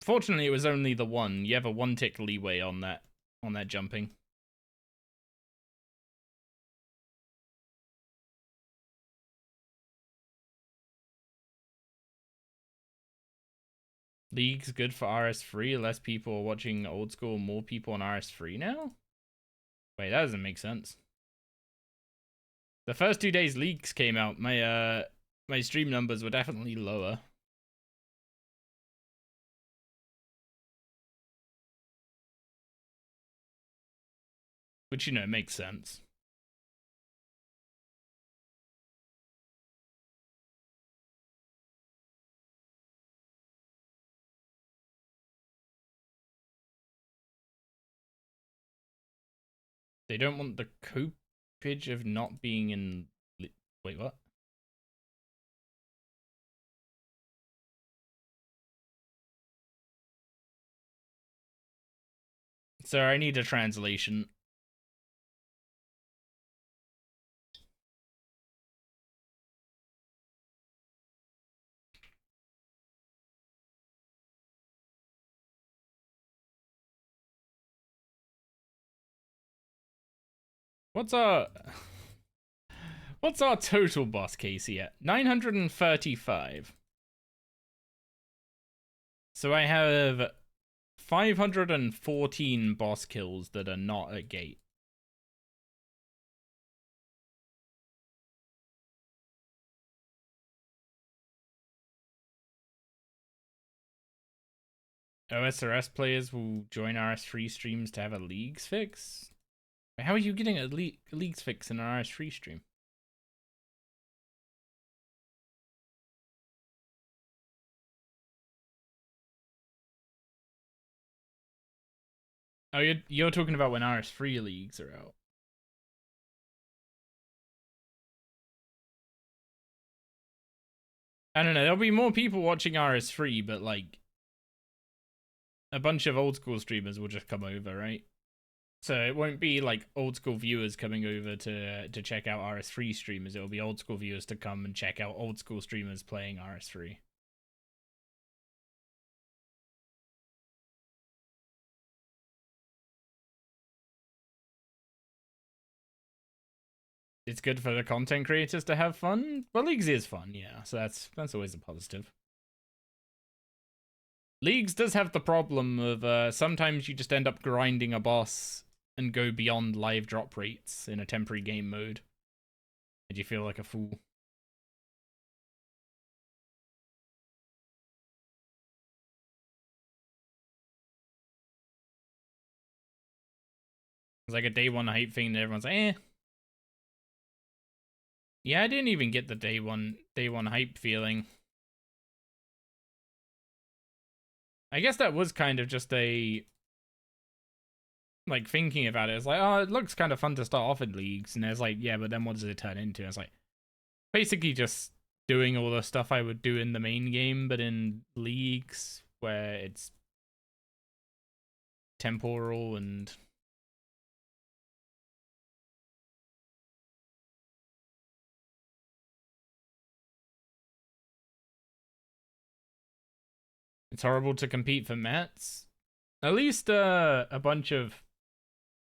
Fortunately, it was only the one. You have a 1 tick leeway on that jumping. League's good for RS3. Less people are watching old school, more people on RS3 now? Wait, that doesn't make sense. The first 2 days Leagues came out, my stream numbers were definitely lower. Which, you know, makes sense. They don't want the copage of not being in... Wait, what? So I need a translation. What's our what's our total boss Casey at? 935. So I have 514 boss kills that are not at gate. OSRS players will join RS3 streams to have a Leagues fix? How are you getting a Leagues fix in an RS3 stream? Oh, you're talking about when RS3 leagues are out. I don't know, there'll be more people watching RS3, but like a bunch of old school streamers will just come over, right? So it won't be like old school viewers coming over to check out RS3 streamers. It'll be old school viewers to come and check out old school streamers playing RS3. It's good for the content creators to have fun. Well, Leagues is fun, yeah. So that's always a positive. Leagues does have the problem of sometimes you just end up grinding a boss and go beyond live drop rates in a temporary game mode. And you feel like a fool. It's like a day one hype thing that everyone's like, eh. Yeah, I didn't even get the day one hype feeling. I guess that was kind of just a like thinking about it. It's like, oh, it looks kind of fun to start off in Leagues, and it's like, yeah, but then what does it turn into? It's like basically just doing all the stuff I would do in the main game, but in Leagues where it's temporal and it's horrible to compete for mats. At least a bunch of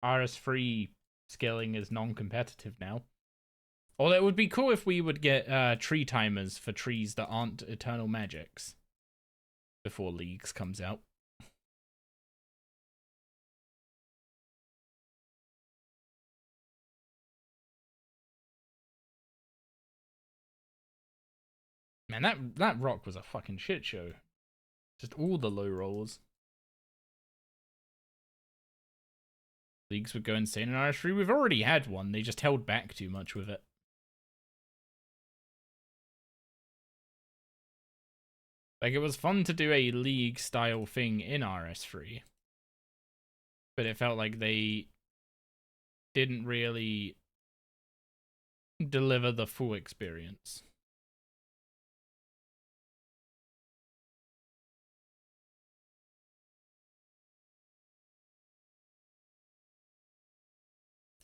RS3 scaling is non-competitive now. Although it would be cool if we would get tree timers for trees that aren't eternal magics before Leagues comes out. Man, that rock was a fucking shit show. Just all the low rolls. Leagues would go insane in RS3. We've already had one. They just held back too much with it. Like, it was fun to do a League style thing in RS3. But it felt like they didn't really deliver the full experience.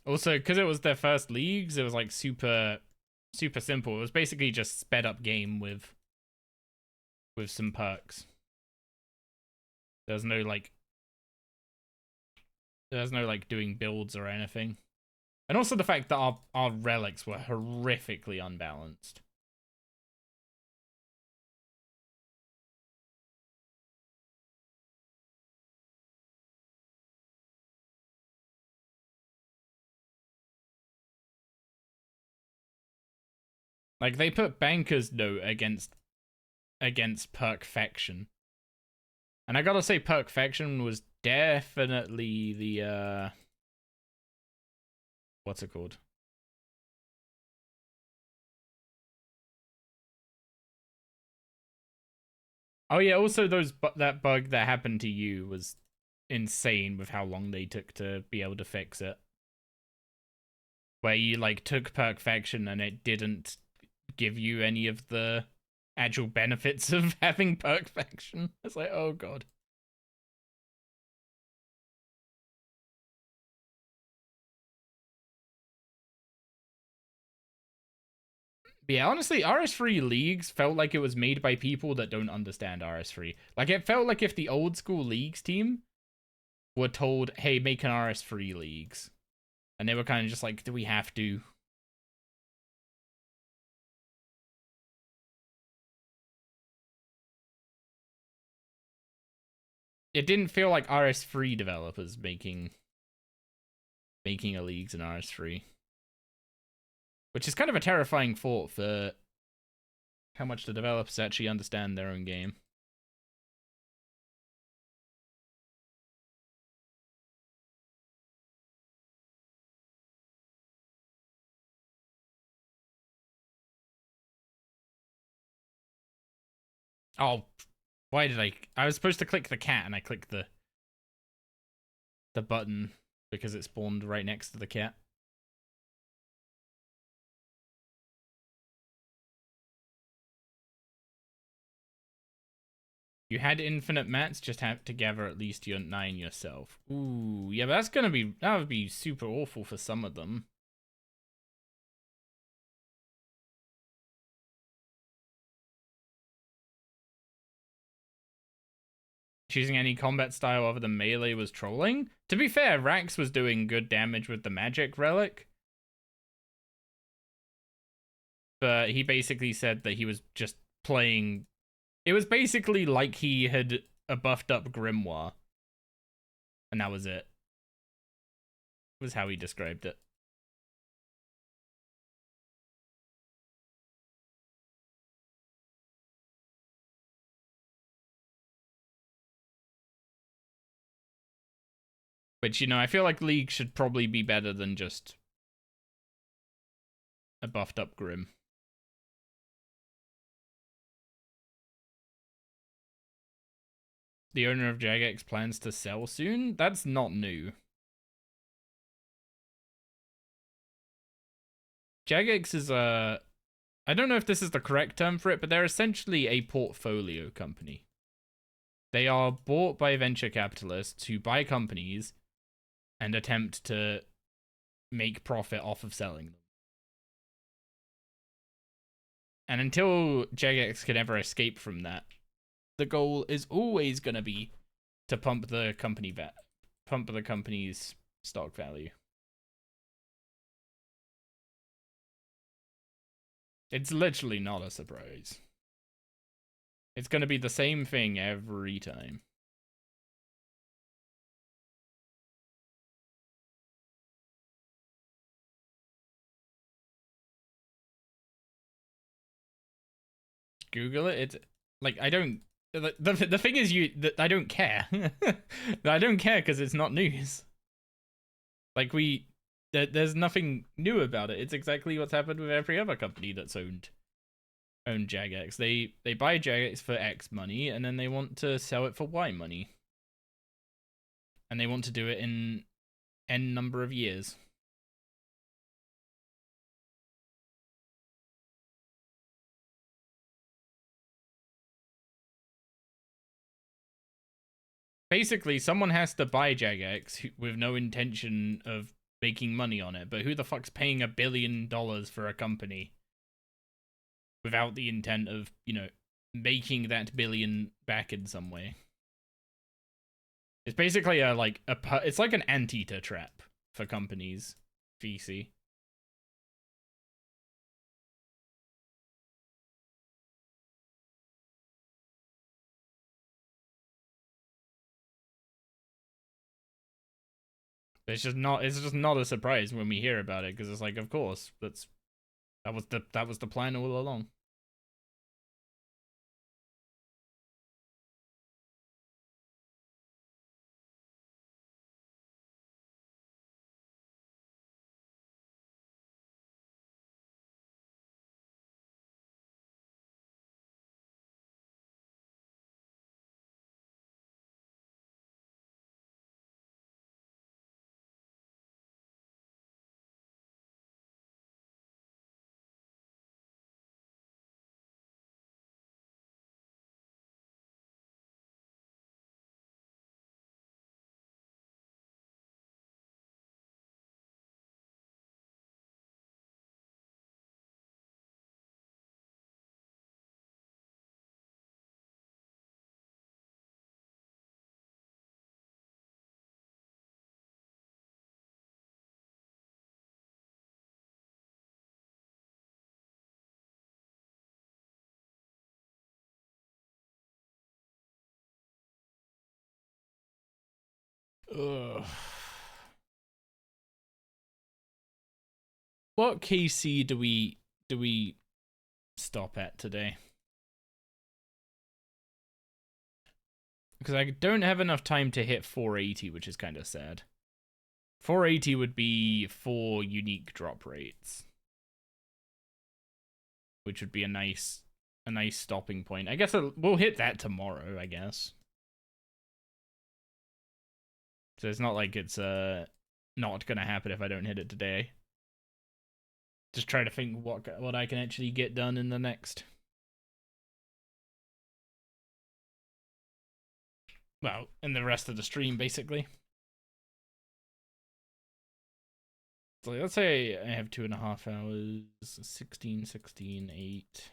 Also, because it was their first Leagues, it was like super simple. It was basically just sped up game with some perks. There's no like doing builds or anything. And also the fact that our relics were horrifically unbalanced. Like, they put Banker's Note against Perfection. And I gotta say, Perfection was definitely the, what's it called? Oh yeah, also that bug that happened to you was insane with how long they took to be able to fix it. Where you, like, took Perfection and it didn't give you any of the actual benefits of having Perfection. It's like, oh god. But yeah, honestly, RS3 Leagues felt like it was made by people that don't understand RS3. Like, it felt like if the old school Leagues team were told, hey, make an RS3 Leagues. And they were kind of just like, do we have to? It didn't feel like RS3 developers making a leagues in RS3. Which is kind of a terrifying thought for how much the developers actually understand their own game. Oh, why did I was supposed to click the cat and I clicked the button because it spawned right next to the cat. You had infinite mats, just have to gather at least your 9 yourself. Ooh, yeah, but that would be super awful for some of them. Choosing any combat style other than melee was trolling. To be fair, Rax was doing good damage with the magic relic. But he basically said that he was just playing. It was basically like he had a buffed up Grimoire. And that was it. Was how he described it. Which, you know, I feel like League should probably be better than just a buffed up Grim. The owner of Jagex plans to sell soon? That's not new. Jagex is a... I don't know if this is the correct term for it, but they're essentially a portfolio company. They are bought by venture capitalists who buy companies and attempt to make profit off of selling them. And until Jagex can ever escape from that, the goal is always going to be to pump the company's stock value. It's literally not a surprise. It's going to be the same thing every time. Google it. It's like, I don't. The thing is, I don't care. I don't care because it's not news. Like, there's nothing new about it. It's exactly what's happened with every other company that's owned Jagex. They buy Jagex for X money and then they want to sell it for Y money. And they want to do it in N number of years. Basically, someone has to buy Jagex with no intention of making money on it. But who the fuck's paying $1 billion for a company without the intent of, you know, making that billion back in some way? It's basically it's like an anteater trap for companies, VC. It's just not a surprise when we hear about it because it's like, of course, that was the plan all along. Ugh. What KC do we stop at today? Because I don't have enough time to hit 480, which is kind of sad. 480 would be 4 unique drop rates, which would be a nice stopping point. I guess we'll hit that tomorrow, I guess. So it's not like it's not gonna happen if I don't hit it today. Just try to think what I can actually get done in the next. Well, in the rest of the stream, basically. So let's say I have 2.5 hours, 16, 16, 8.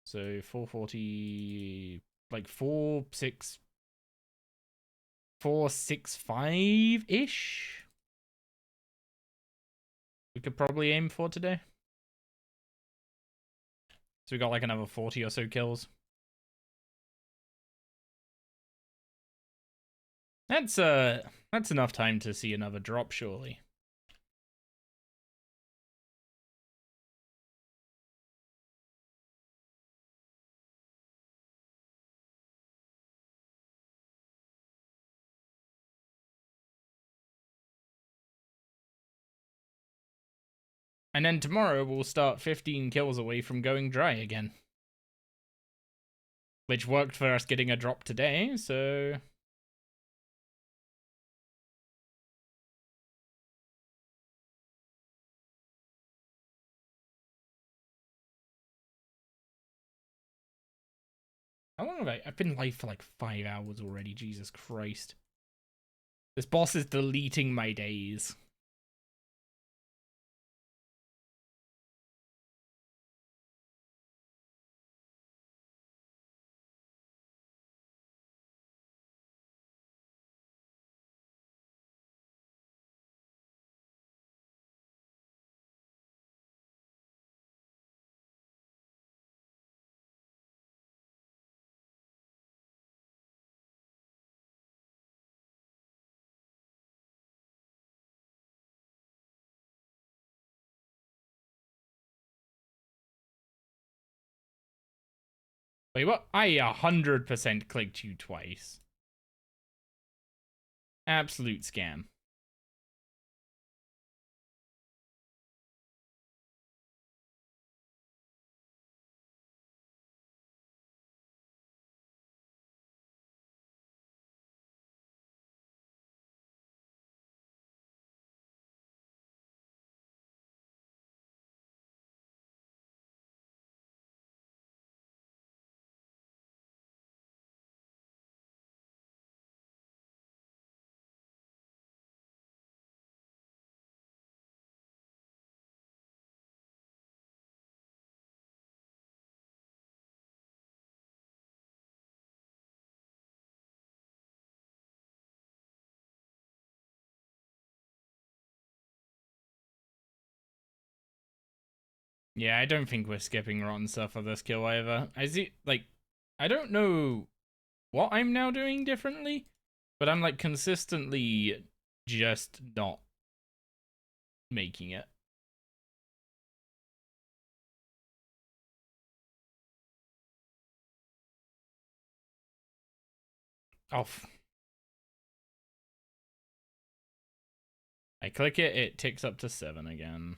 So 440, like 465-ish. We could probably aim for today. So we got like another 40 or so kills. That's enough time to see another drop, surely. And then tomorrow we'll start 15 kills away from going dry again. Which worked for us getting a drop today, so... How long have I've been live for like 5 hours already, Jesus Christ. This boss is deleting my days. Wait, what? I 100% clicked you twice. Absolute scam. Yeah, I don't think we're skipping rotten stuff for this kill either. I see, like, I don't know what I'm now doing differently, but I'm like consistently just not making it. Off. I click it, it ticks up to 7 again.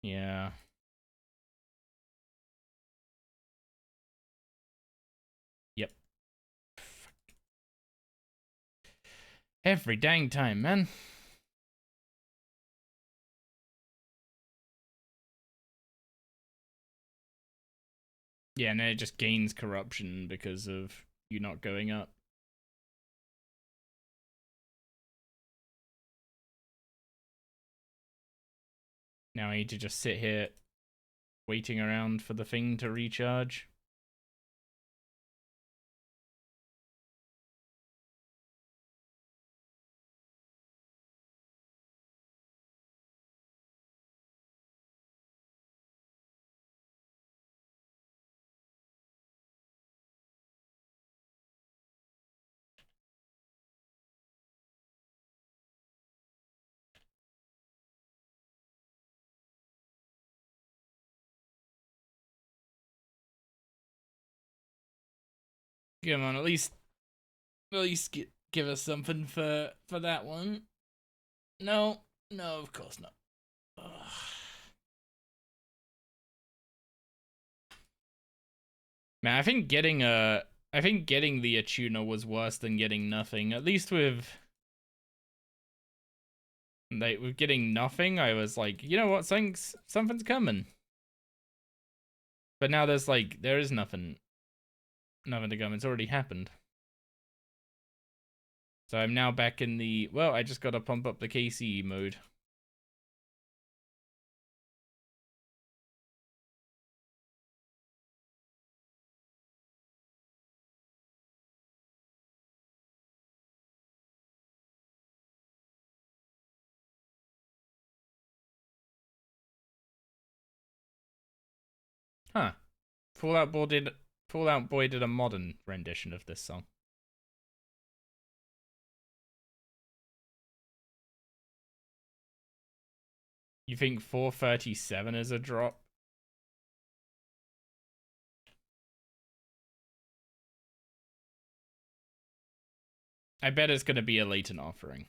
Yeah. Yep. Every dang time, man. Yeah, and then it just gains corruption because of you not going up. Now I need to just sit here waiting around for the thing to recharge. Come on, at least give us something for that one. No, no, of course not. Ugh. Man, I think getting the Attuna was worse than getting nothing. At least with getting nothing, I was like, you know what, something's coming. But now there is nothing to come. It's already happened. So I'm now back in the, well, I just gotta pump up the KC mode. Huh. Fallout Boy did a modern rendition of this song. You think 437 is a drop? I bet it's gonna be a latent offering.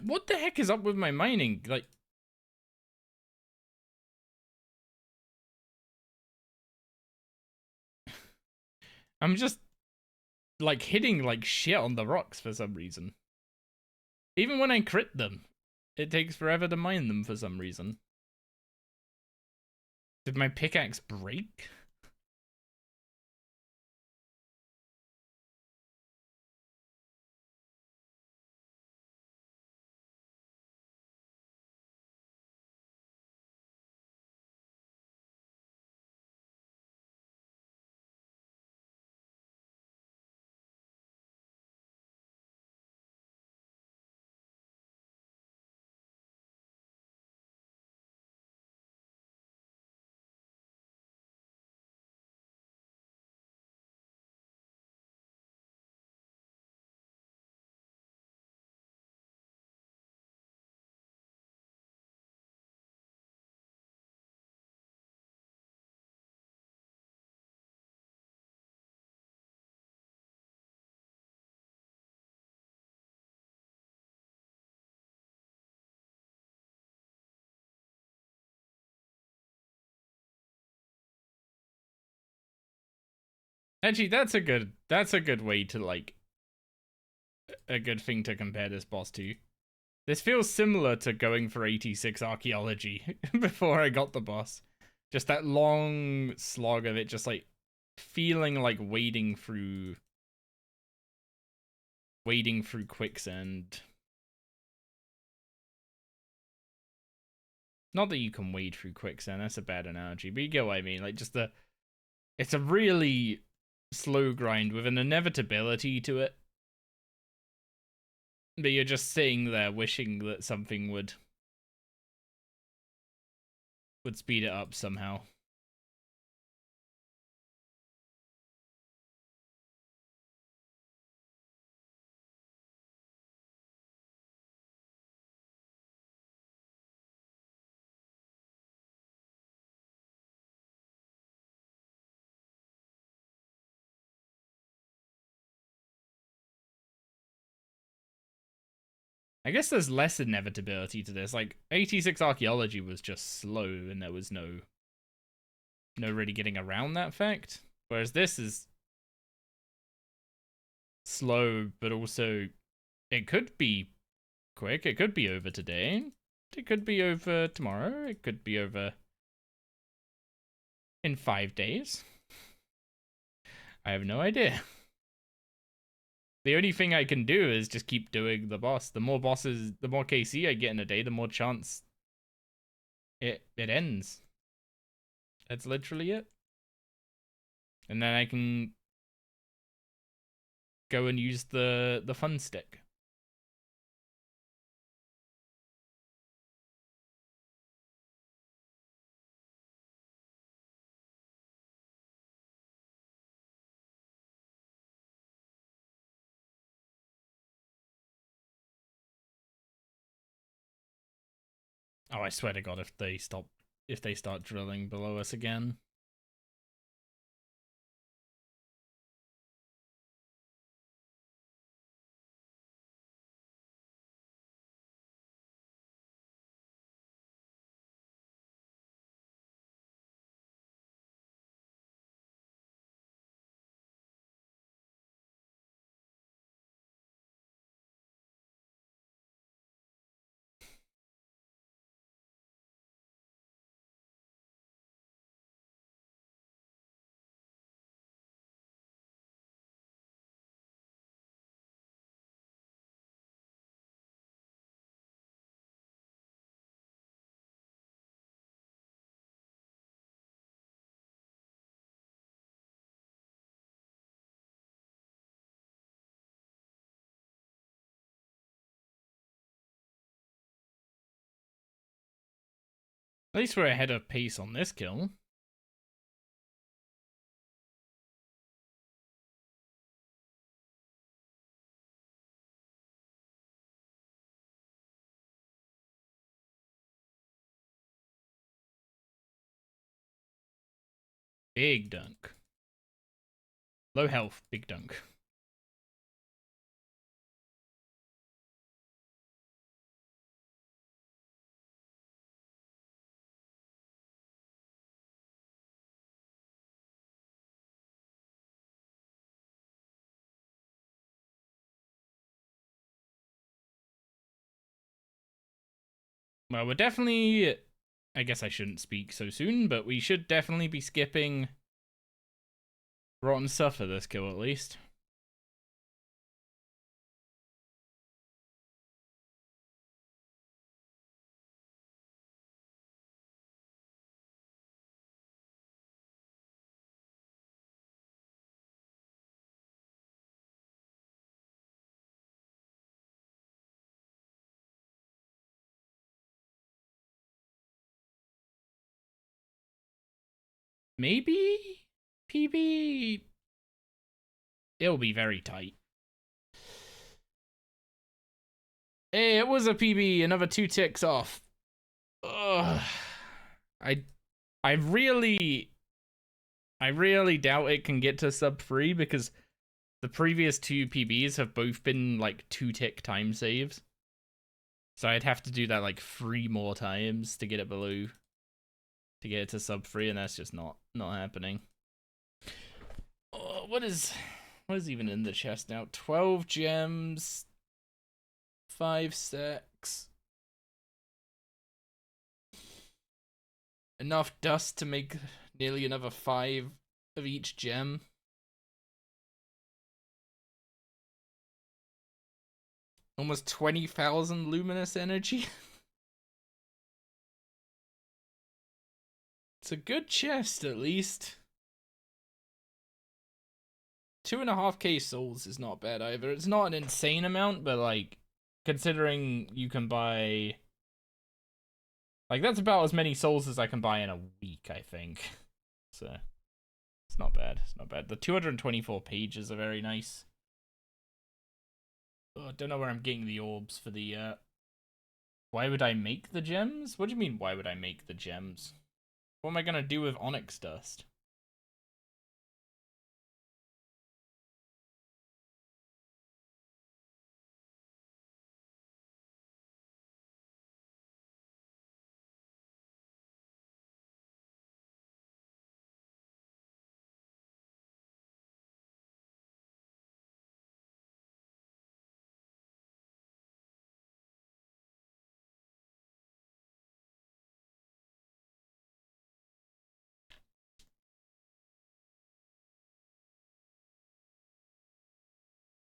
What the heck is up with my mining? Like, I'm just like hitting like shit on the rocks for some reason. Even when I crit them, it takes forever to mine them for some reason. Did my pickaxe break? Actually, that's a good way to like a good thing to compare this boss to. This feels similar to going for 86 archaeology before I got the boss. Just that long slog of it, just like feeling like wading through quicksand. Not that you can wade through quicksand, that's a bad analogy, but you get what I mean. Like, just it's a really slow grind with an inevitability to it. But you're just sitting there wishing that something would speed it up somehow. I guess there's less inevitability to this. Like, 86 archaeology was just slow and there was no really getting around that fact. Whereas this is slow, but also it could be quick. It could be over today. It could be over tomorrow. It could be over in 5 days. I have no idea. The only thing I can do is just keep doing the boss. The more bosses, the more KC I get in a day, the more chance it ends. That's literally it. And then I can go and use the fun stick. Oh, I swear to God, if they start drilling below us again. At least we're ahead of pace on this kill. Big dunk. Low health, big dunk. Well, we're definitely... I guess I shouldn't speak so soon, but we should definitely be skipping Rotten Suffer this kill at least. Maybe PB. It'll be very tight. Hey, it was a PB. Another 2 ticks off. Ugh. I really doubt it can get to sub 3 because the previous 2 PBs have both been like 2 tick time saves. So I'd have to do that like 3 more times to get it below, to get it to sub 3, and that's just not happening. Oh, what is even in the chest now? 12 gems, 5 stacks. Enough dust to make nearly another 5 of each gem. Almost 20,000 luminous energy. It's a good chest, at least. 2.5k souls is not bad either. It's not an insane amount, but like, considering you can buy... Like, that's about as many souls as I can buy in a week, I think. So, it's not bad. It's not bad. The 224 pages are very nice. Oh, I don't know where I'm getting the orbs for the, Why would I make the gems? What do you mean, why would I make the gems? What am I gonna do with onyx dust?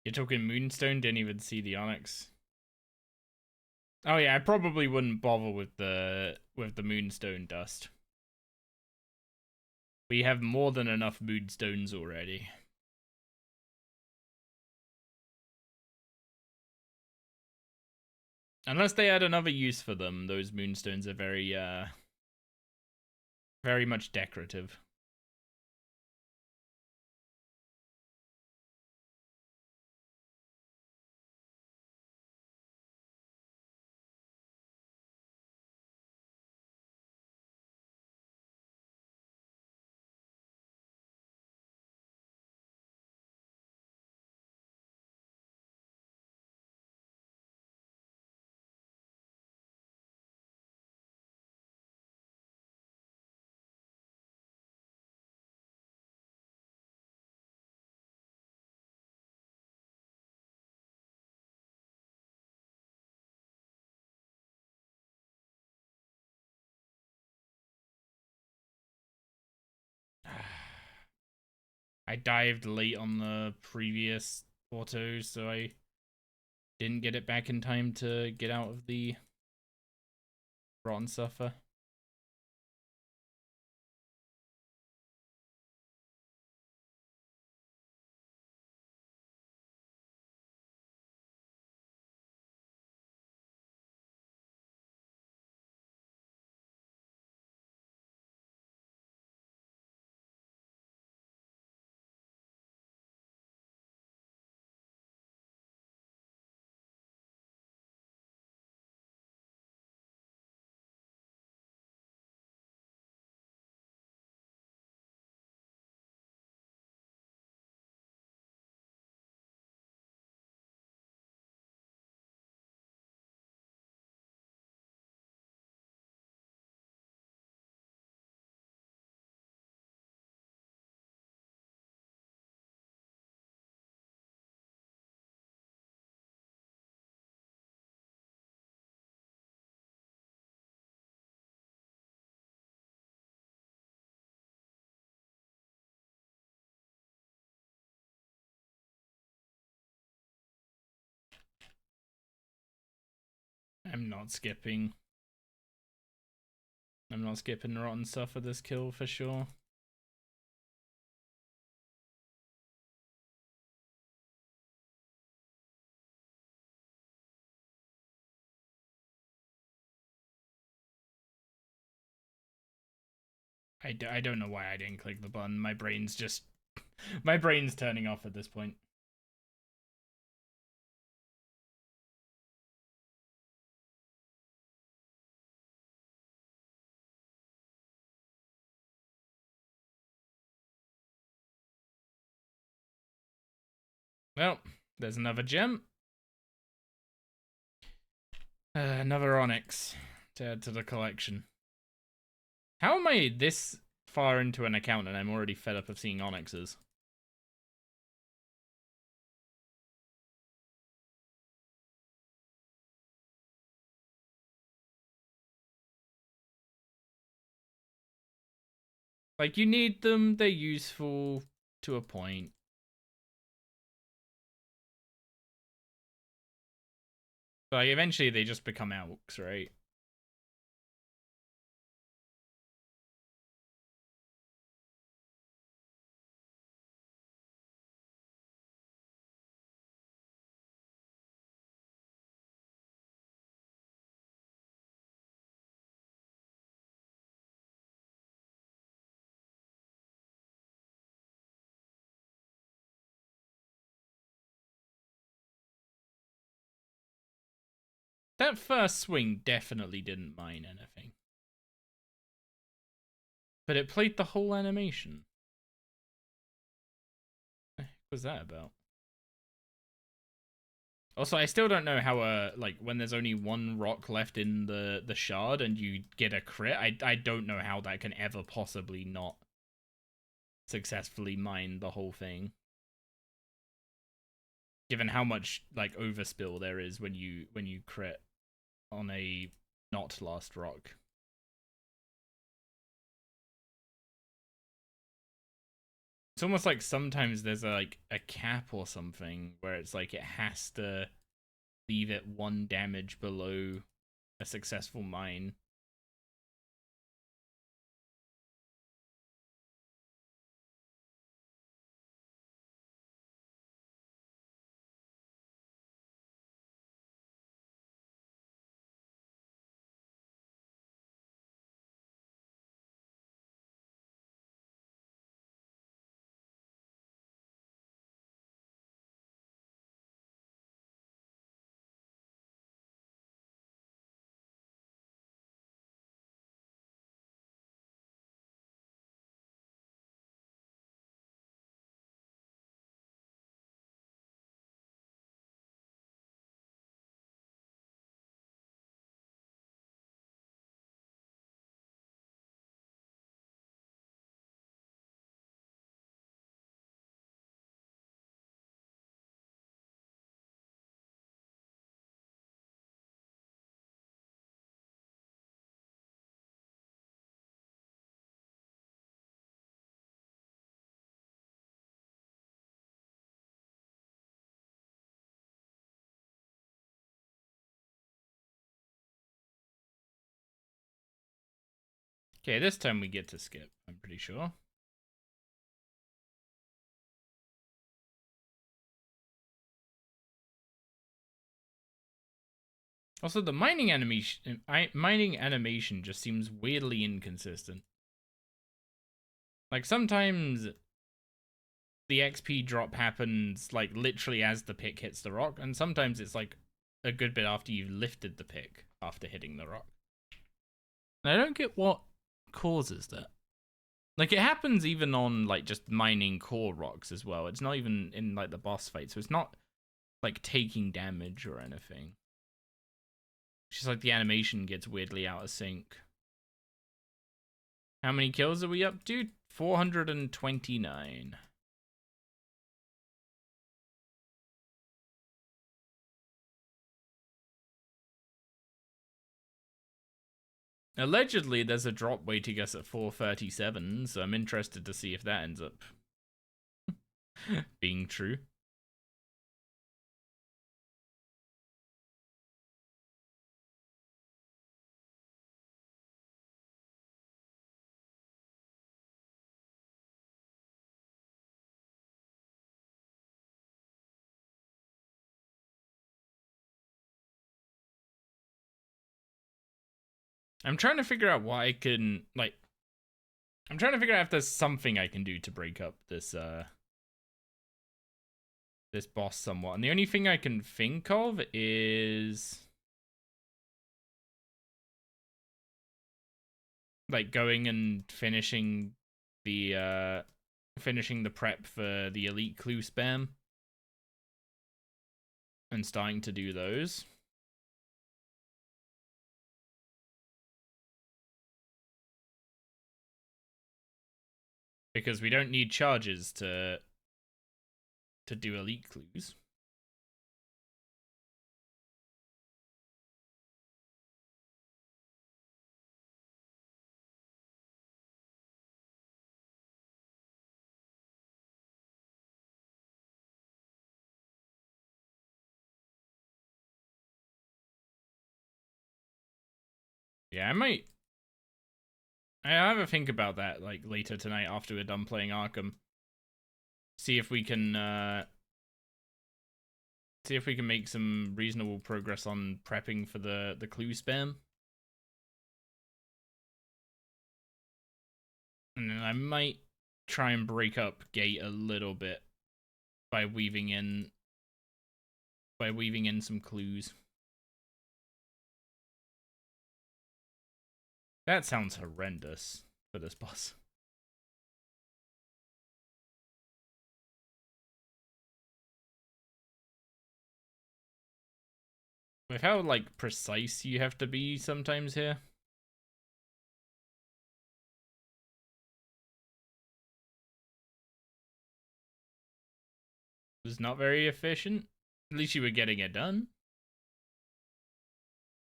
You're talking moonstone, didn't even see the onyx. Oh yeah, I probably wouldn't bother with the moonstone dust. We have more than enough moonstones already. Unless they add another use for them, those moonstones are very much decorative. I dived late on the previous auto, so I didn't get it back in time to get out of the Rotten Suffer. I'm not skipping. I'm not skipping Rotten Suffer this kill for sure. I don't know why I didn't click the button. My brain's just... my brain's turning off at this point. Well, there's another gem. Another Onyx to add to the collection. How am I this far into an account and I'm already fed up of seeing Onyxes? Like, you need them, they're useful to a point. But like, eventually they just become elks, right? That first swing definitely didn't mine anything. But it played the whole animation. What was that about? Also, I still don't know how like when there's only one rock left in the shard and you get a crit, I don't know how that can ever possibly not successfully mine the whole thing. Given how much like overspill there is when you crit on a not last rock. It's almost like sometimes there's like a cap or something where it's like it has to leave it 1 damage below a successful mine. Okay, this time we get to skip, I'm pretty sure. Also, the mining animation just seems weirdly inconsistent. Like, sometimes the XP drop happens, like, literally as the pick hits the rock, and sometimes it's, like, a good bit after you've lifted the pick after hitting the rock. And I don't get what causes that. Like, it happens even on, like, just mining core rocks as well. It's not even in, like, the boss fight, so it's not, like, taking damage or anything. It's just, like, the animation gets weirdly out of sync. How many kills are we up to? 429. Allegedly, there's a drop waiting us at 437, so I'm interested to see if that ends up being true. I'm trying to figure out what I can, like, I'm trying to figure out if there's something I can do to break up this, this boss somewhat. And the only thing I can think of is, like, going and finishing the prep for the elite clue spam. And starting to do those. Because we don't need charges to do elite clues. Yeah, I have a think about that, like, later tonight after we're done playing Arkham. See if we can make some reasonable progress on prepping for the clue spam. And then I might try and break up Gate a little bit by weaving in some clues. That sounds horrendous for this boss. With how, like, precise you have to be sometimes here. It's not very efficient. At least you were getting it done.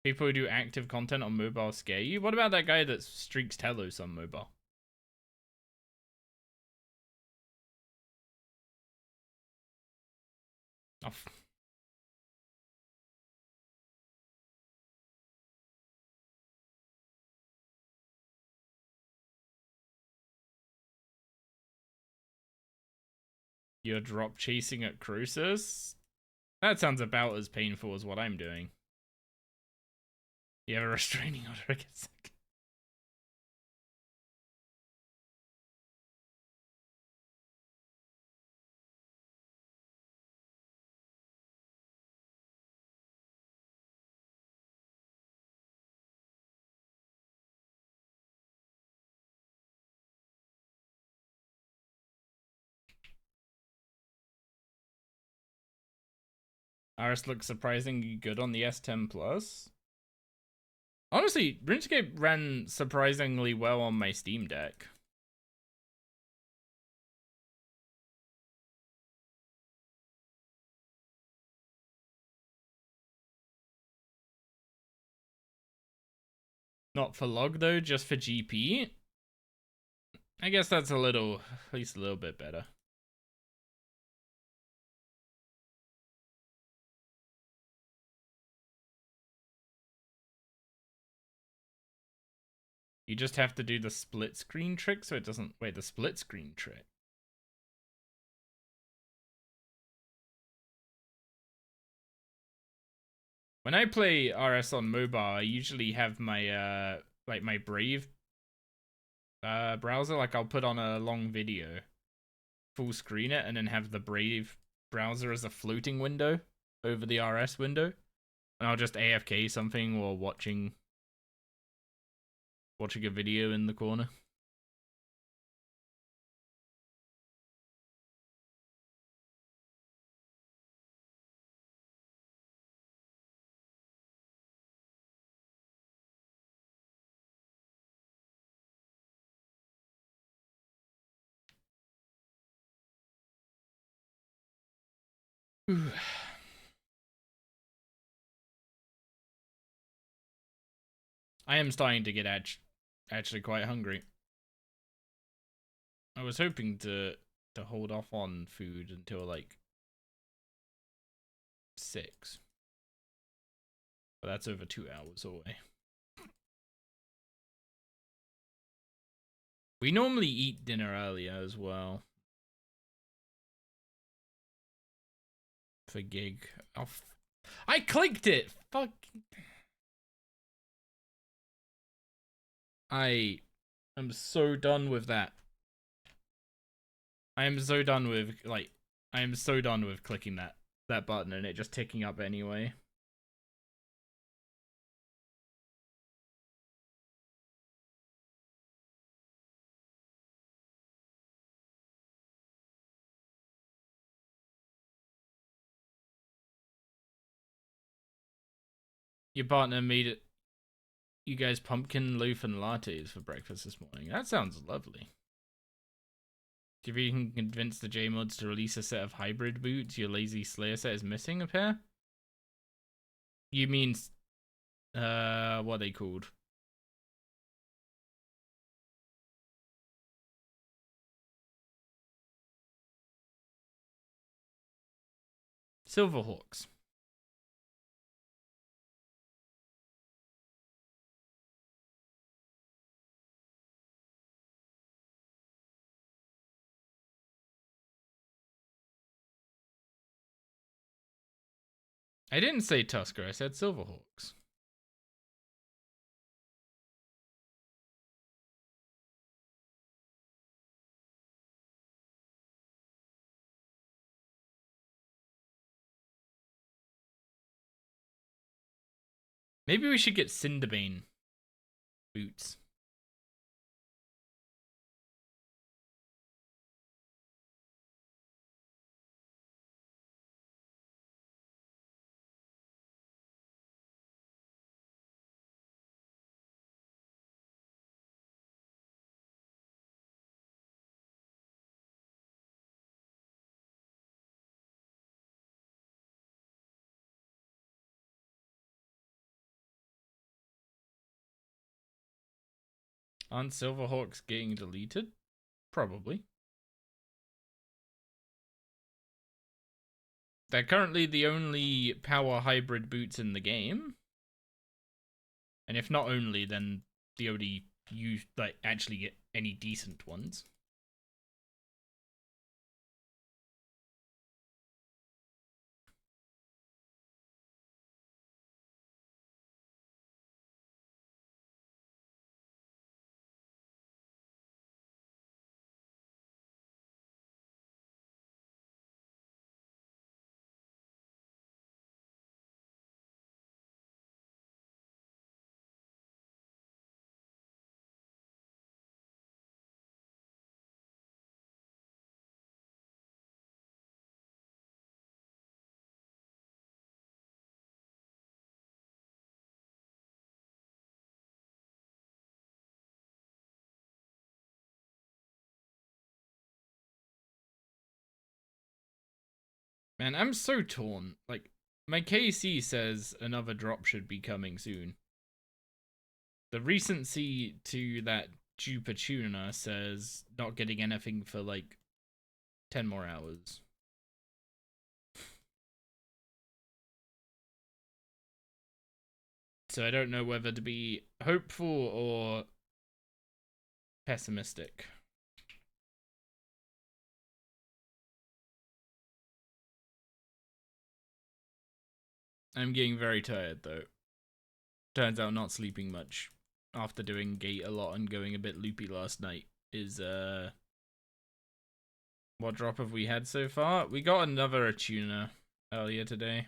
People who do active content on mobile scare you. What about that guy that streaks Telos on mobile? Oh. You're drop chasing at Croesus? That sounds about as painful as what I'm doing. You have a restraining order against that. Aris looks surprisingly good on the S10 Plus. Honestly, RuneScape ran surprisingly well on my Steam Deck. Not for log though, just for GP. I guess that's at least a little bit better. You just have to do the split screen trick so it doesn't... Wait, the split screen trick? When I play RS on mobile, I usually have my, like my Brave browser. Like I'll put on a long video, full screen it, and then have the Brave browser as a floating window over the RS window. And I'll just AFK something while watching a video in the corner. I am starting to get actually quite hungry. I was hoping to hold off on food until like 6. But that's over 2 hours away. We normally eat dinner earlier as well. For gig. Oh, I clicked it! Fuck. I am so done with that. I am so done with, like, I am so done with clicking that button and it just ticking up anyway. Your partner made it. You guys pumpkin loaf and lattes for breakfast this morning. That sounds lovely. Do you think you can convince the J-Mods to release a set of hybrid boots? Your lazy Slayer set is missing a pair? You mean, what are they called? Silverhawks. I didn't say Tusker, I said Silverhawks. Maybe we should get Cinderbane boots. Aren't Silverhawks getting deleted? Probably. They're currently the only power hybrid boots in the game. And if not only, then the only you like actually get any decent ones. Man, I'm so torn. Like, my KC says another drop should be coming soon. The recency to that Jupa Tuna says not getting anything for like 10 more hours. So I don't know whether to be hopeful or pessimistic. I'm getting very tired though. Turns out not sleeping much after doing gate a lot and going a bit loopy last night is what drop have we had so far? We got another attuner earlier today.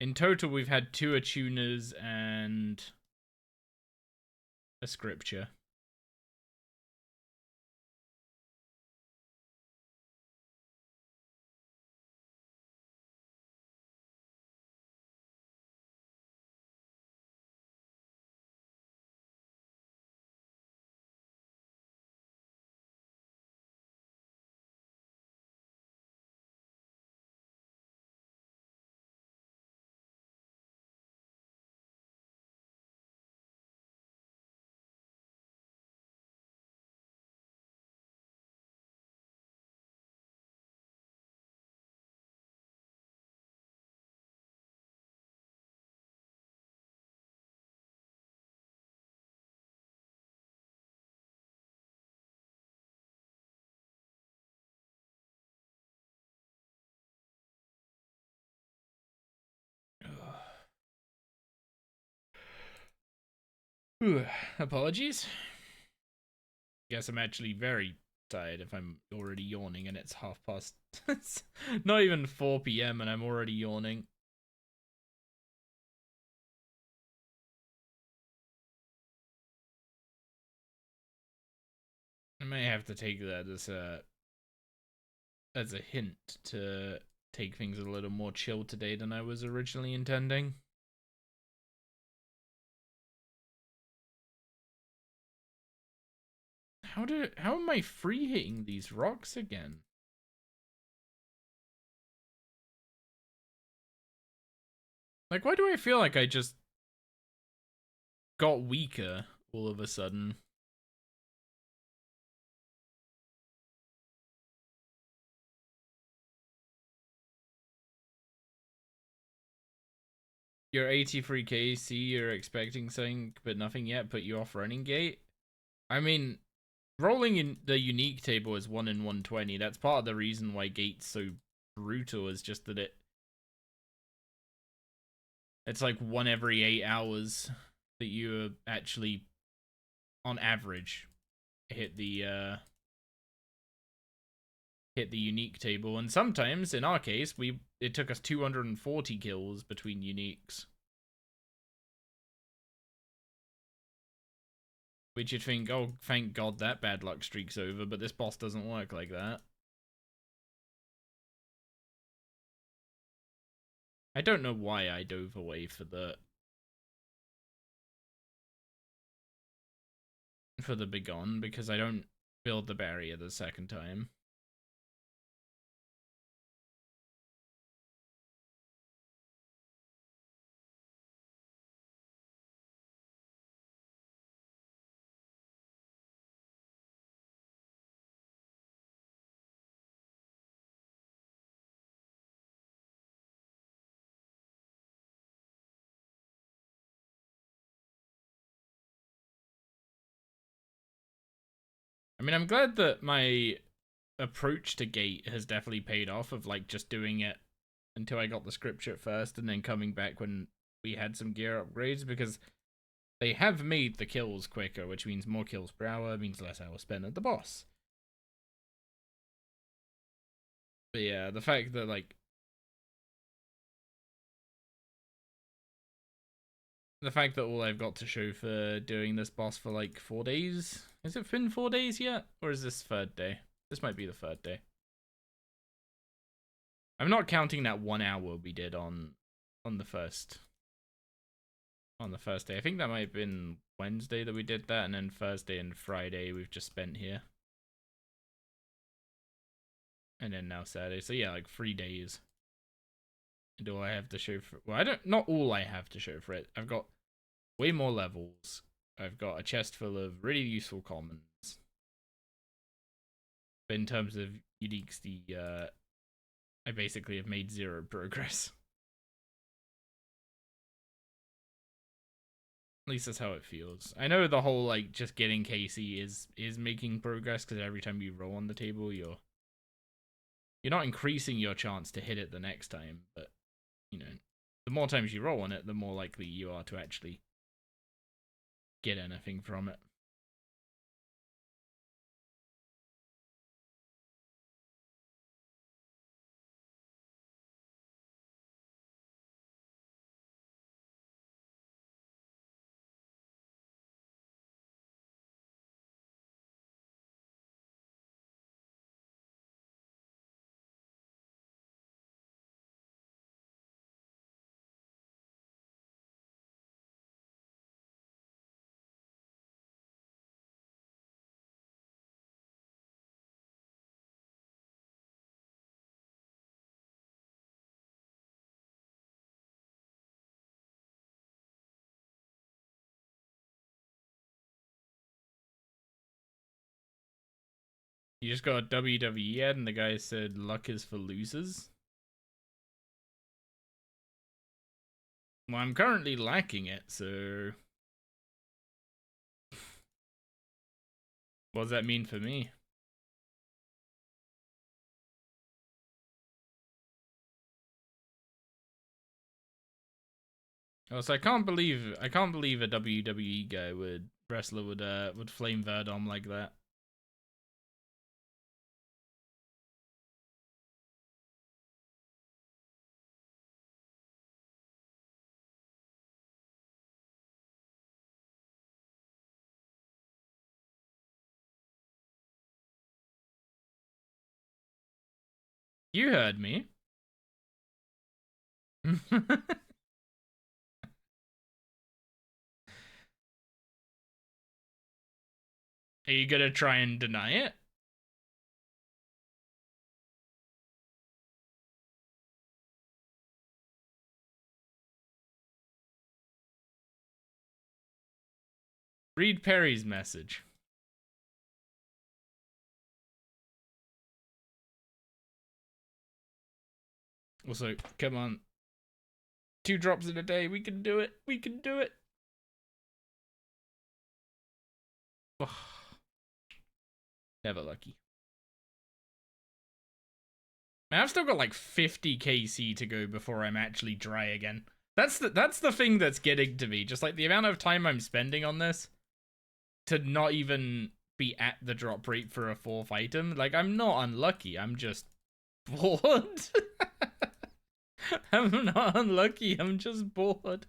In total we've had 2 attuners and a scripture. Apologies. Guess I'm actually very tired if I'm already yawning and it's past. It's not even 4 p.m. and I'm already yawning. I may have to take that as a hint to take things a little more chill today than I was originally intending. How am I free hitting these rocks again? Like, why do I feel like I just got weaker all of a sudden? You're 83k, see, you're expecting something, but nothing yet, put you off running gate. I mean, rolling in the unique table is 1 in 120. That's part of the reason why gate's so brutal, is just that it's like 1 every 8 hours that you actually, on average, hit the unique table. And sometimes, in our case, it took us 240 kills between uniques. Which you'd think, oh, thank God that bad luck streak's over, but this boss doesn't work like that. I don't know why I dove away for the Begone, because I don't build the barrier the second time. I mean, I'm glad that my approach to gate has definitely paid off, of like just doing it until I got the scripture first and then coming back when we had some gear upgrades, because they have made the kills quicker, which means more kills per hour, means less hours spent at the boss. But yeah, the fact that like all I've got to show for doing this boss for like 4 days, has it been 4 days yet, or is this 3rd day? This might be the 3rd day. I'm not counting that 1 hour we did on the first day. I think that might have been Wednesday that we did that, and then Thursday and Friday we've just spent here. And then now Saturday. So yeah, like 3 days. Do I have to show for, well, not all I have to show for it. I've got way more levels. I've got a chest full of really useful commons. But in terms of uniques, I basically have made 0 progress. least that's how it feels. I know the whole like just getting KC is making progress because every time you roll on the table, you're not increasing your chance to hit it the next time, but you know, the more times you roll on it, the more likely you are to actually get anything from it. You just got a WWE ad and the guy said luck is for losers. Well, I'm currently lacking it, so what does that mean for me? Oh, so I can't believe a WWE guy wrestler would flame Verdom like that. You heard me. Are you gonna try and deny it? Read Perry's message. Also, come on. 2 drops in a day. We can do it. We can do it. Never lucky. Man, I've still got like 50 KC to go before I'm actually dry again. That's the thing that's getting to me. Just like the amount of time I'm spending on this to not even be at the drop rate for a 4th item. Like, I'm not unlucky. I'm just bored. I'm not unlucky. I'm just bored.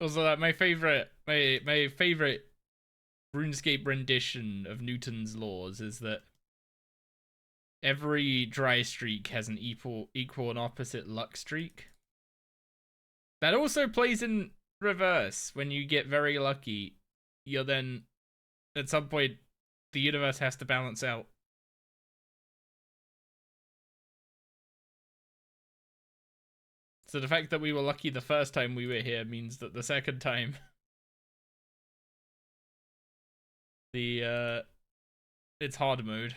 Also, my favorite RuneScape rendition of Newton's laws is that every dry streak has an equal and opposite luck streak. That also plays in reverse. When you get very lucky, you're then at some point the universe has to balance out. So the fact that we were lucky the first time we were here means that the second time it's hard mode.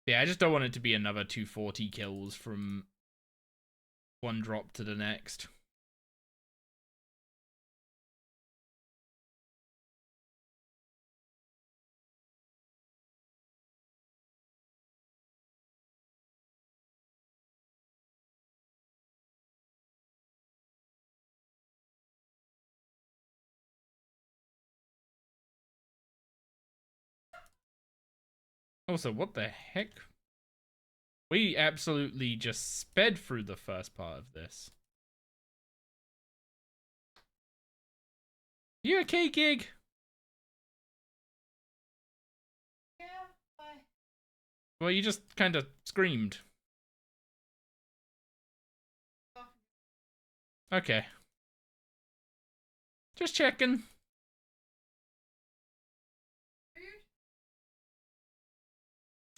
Yeah, I just don't want it to be another 240 kills from one drop to the next. Also, what the heck? We absolutely just sped through the first part of this. You okay, Gig? Yeah, bye. Well, you just kind of screamed. Okay. Just checking.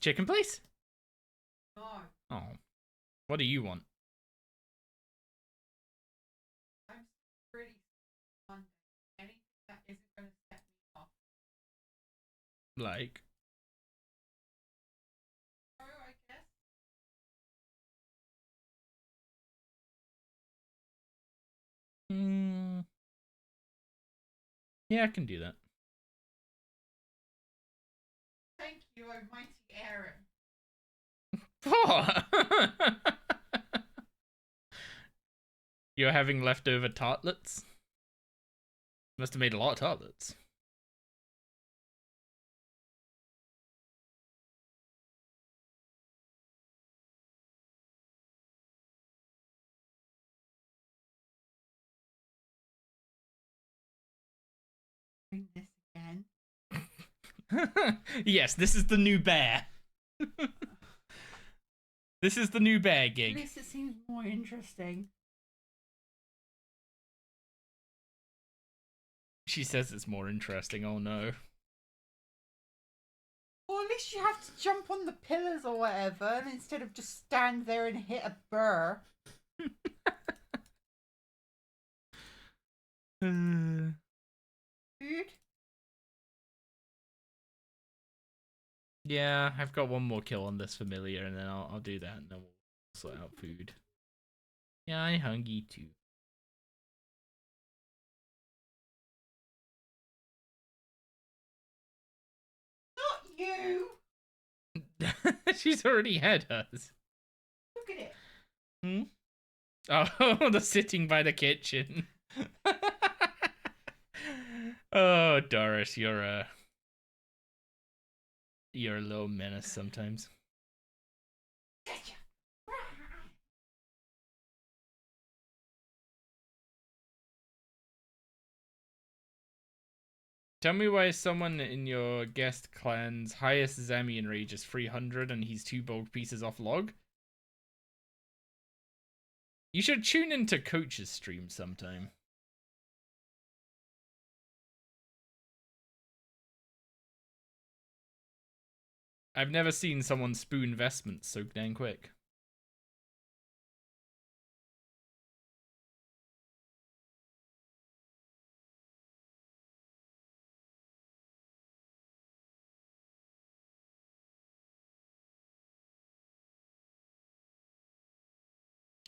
Chicken, please? No. Oh. What do you want? Like, Oh, I guess. mm, yeah, I can do that. Thank you, oh mighty Aaron. What? You're having leftover tartlets? Must have made a lot of tartlets. Doing this again. Yes, this is the new bear. This is the new bear At gig. least it seems more interesting. She says it's more interesting. Oh no. Or at least you have to jump on the pillars or whatever, and instead of just stand there and hit a burr. Food. Yeah, I've got one more kill on this familiar, and then I'll do that, and then we'll sort out food. Yeah, I'm hungry too. Not you. She's already had hers. Look at it. Hmm? Oh, the sitting by the kitchen. Oh, Doris, you're a little menace sometimes. Gotcha. Tell me why someone in your guest clan's highest Zamian rage is 300 and he's 2 bulk pieces off log? You should tune into Coach's stream sometime. I've never seen someone spoon vestments so dang quick.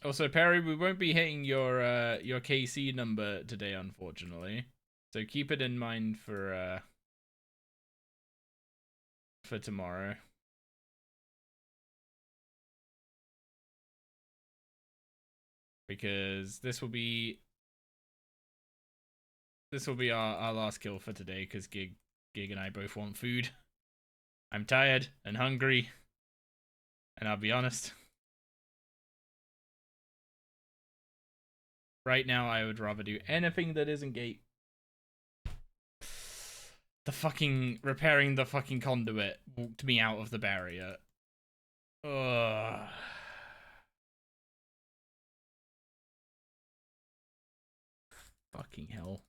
Also, Perry, we won't be hitting your KC number today, unfortunately. So keep it in mind for tomorrow. Because this will be our last kill for today, because Gig and I both want food. I'm tired and hungry. And I'll be honest. Right now, I would rather do anything that isn't gate. The fucking repairing the fucking conduit walked me out of the barrier. Ugh. Fucking hell.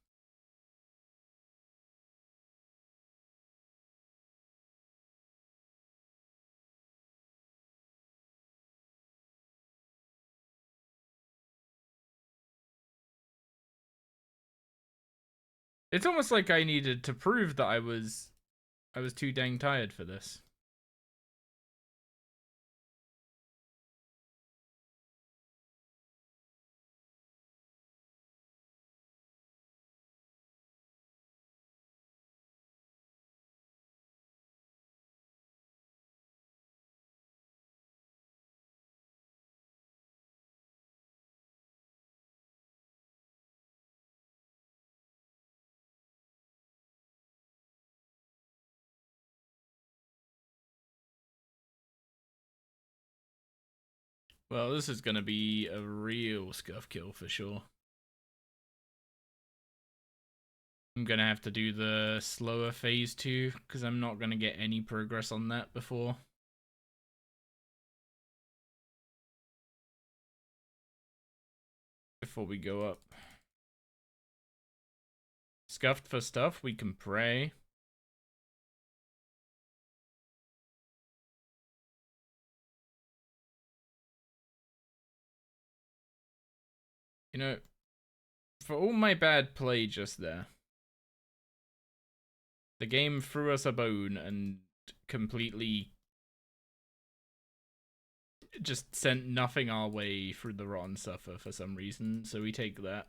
It's almost like I needed to prove that I was too dang tired for this. Well, this is gonna be a real scuff kill for sure. I'm gonna have to do the slower phase 2, because I'm not gonna get any progress on that before we go up. Scuffed for stuff, we can pray. You know, for all my bad play just there, The game threw us a bone and completely just sent nothing our way through the rotten suffer for some reason. So we take that.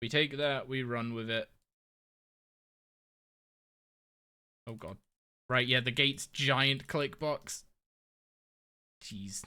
We take that, we run with it. Oh god. Right, yeah, the gate's giant click box. Jeez.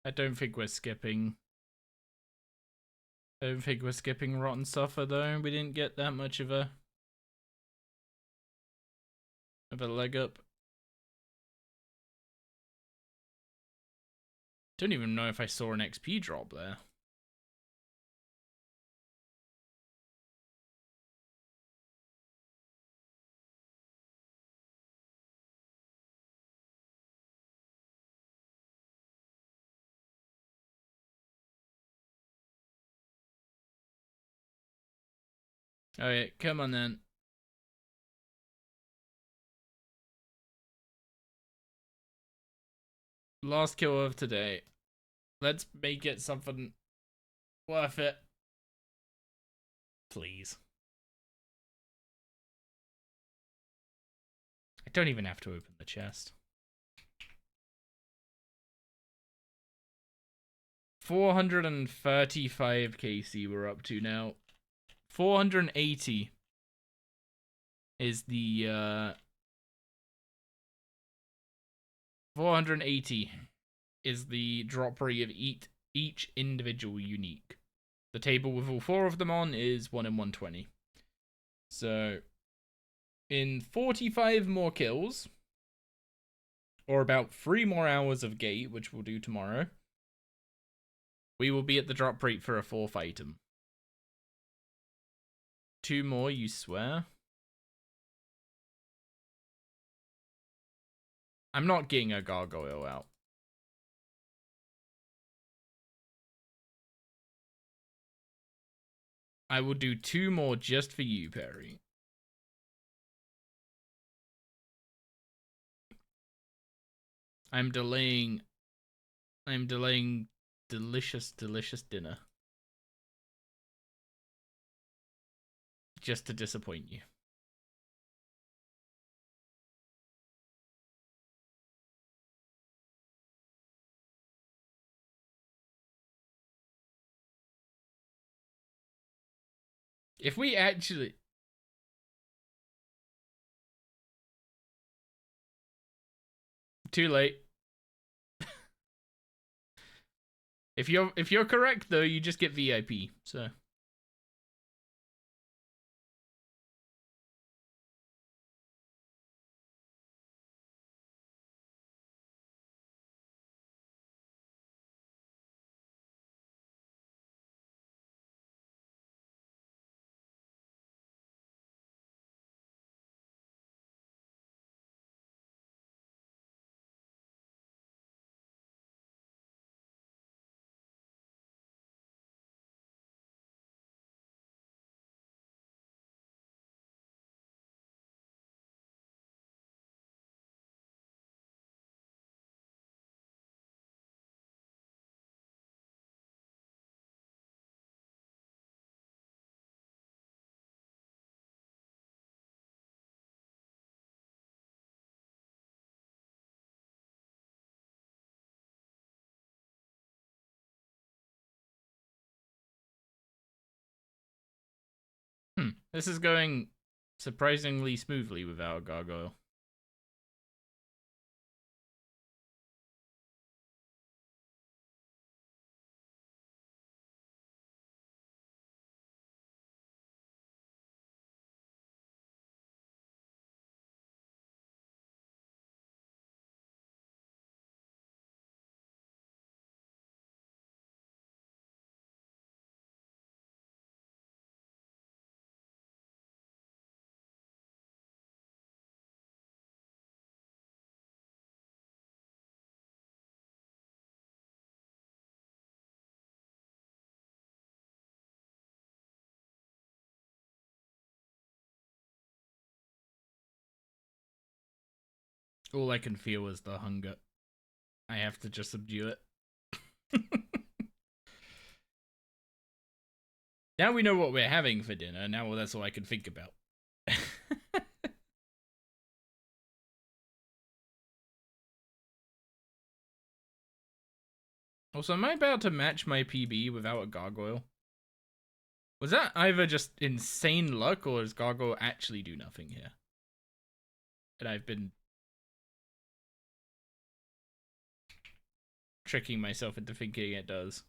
I don't think we're skipping. I don't think we're skipping rotten suffer though. We didn't get that much of a leg up. Don't even know if I saw an XP drop there. Alright, come on then. Last kill of today. Let's make it something worth it. Please. I don't even have to open the chest. 435 KC we're up to now. 480 is the 480 is the drop rate of each individual unique. The table with all 4 of them on is 1 in 120. So in 45 more kills, or about 3 more hours of gate, which we'll do tomorrow, we will be at the drop rate for a 4th item. 2 more, you swear? I'm not getting a gargoyle out. I will do 2 more just for you, Perry. I'm delaying delicious, delicious dinner. Just to disappoint you. If we actually... Too late. If you're correct though, you just get VIP, so... This is going surprisingly smoothly without a gargoyle. All I can feel is the hunger. I have to just subdue it. Now we know what we're having for dinner. Now that's all I can think about. Also, am I about to match my PB without a gargoyle? Was that either just insane luck, or does gargoyle actually do nothing here? And I've been tricking myself into thinking it does.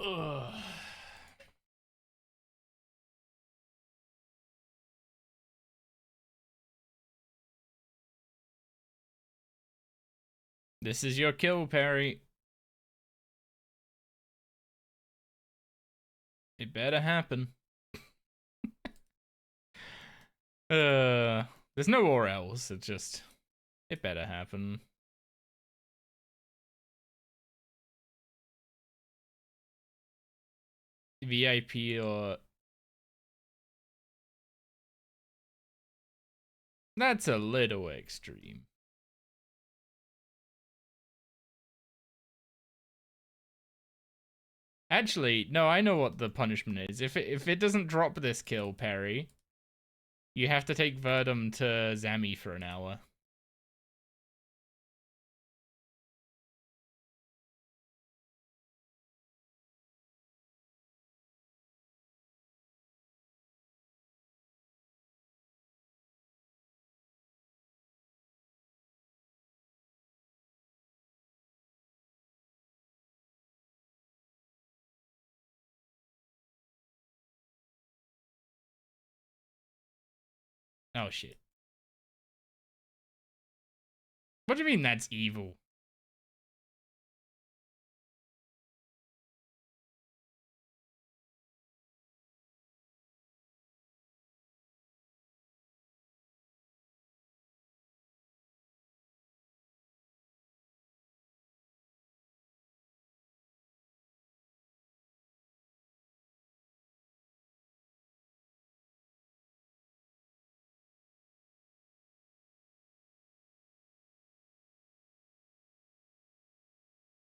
Ugh. This is your kill, Perry. It better happen. There's no or else. It's just, it better happen. VIP or... That's a little extreme. Actually, no, I know what the punishment is. If it doesn't drop this kill, Perry, you have to take Verdum to Zami for an hour. Oh, shit. What do you mean that's evil?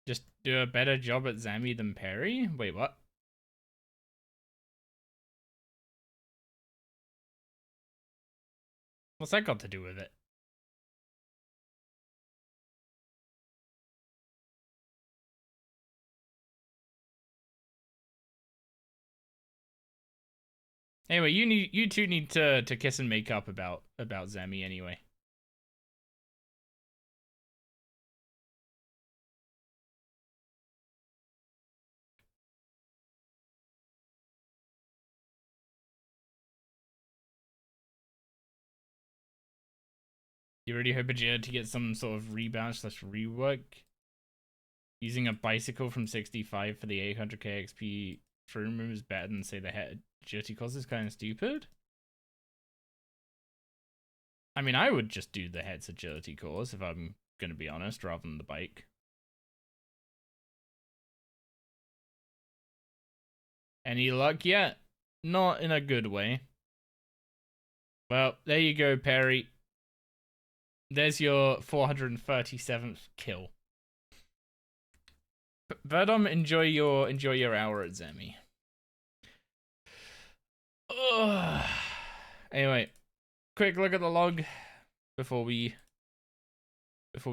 Just do a better job at Zami than Perry? Wait, what? What's that got to do with it? Anyway, you two need to kiss and make up about Zami anyway. You really hope to get some sort of rebound / rework? Using a bicycle from 65 for the 800k XP room is better than, say, the head agility cost is kind of stupid. I mean, I would just do the head's agility course if I'm going to be honest, rather than the bike. Any luck yet? Not in a good way. Well, there you go, Perry. There's your 437th kill. Verdom, enjoy your hour at Zemi. Anyway, quick look at the log before we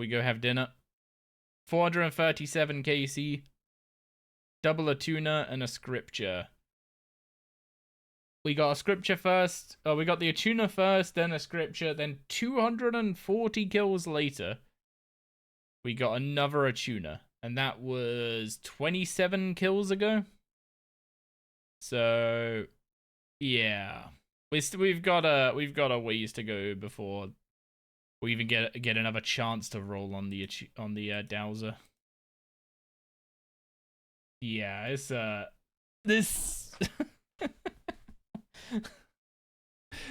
go have dinner. 437 KC, double a tuna and a scripture. We got a scripture first. Oh, we got the Atuna first, then a scripture, then 240 kills later, we got another Atuna. And that was 27 kills ago. So yeah, we've got a ways to go before we even get another chance to roll on the Dowser. Yeah, it's this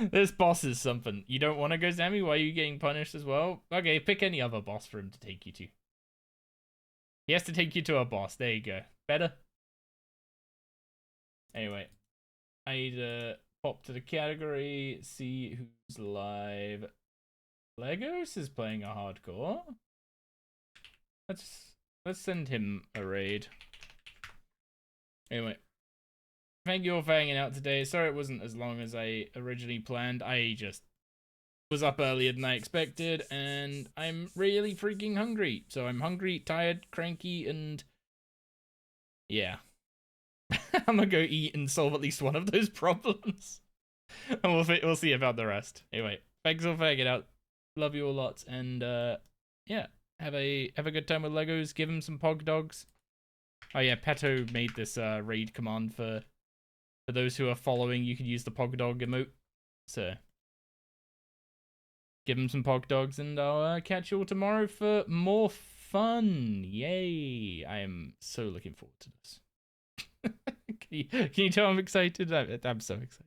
this boss is something. You don't want to go, Sammy? Why are you getting punished as well? Okay, pick any other boss for him to take you to. He has to take you to a boss. There you go. Better? Anyway, I need to pop to the category, see who's live. Legos is playing a hardcore. Let's send him a raid. Anyway, thank you all for hanging out today. Sorry it wasn't as long as I originally planned. I just was up earlier than I expected, and I'm really freaking hungry. So I'm hungry, tired, cranky, and yeah. I'm gonna go eat and solve at least one of those problems. And we'll see about the rest. Anyway, thanks all for hanging out. Love you all lots, and yeah, have a good time with Legos. Give them some pog dogs. Oh yeah, Peto made this raid command for those who are following. You could use the pog dog emote. So give them some pog dogs, and I'll catch you all tomorrow for more fun. Yay! I am so looking forward to this. Can you tell I'm excited? I'm so excited.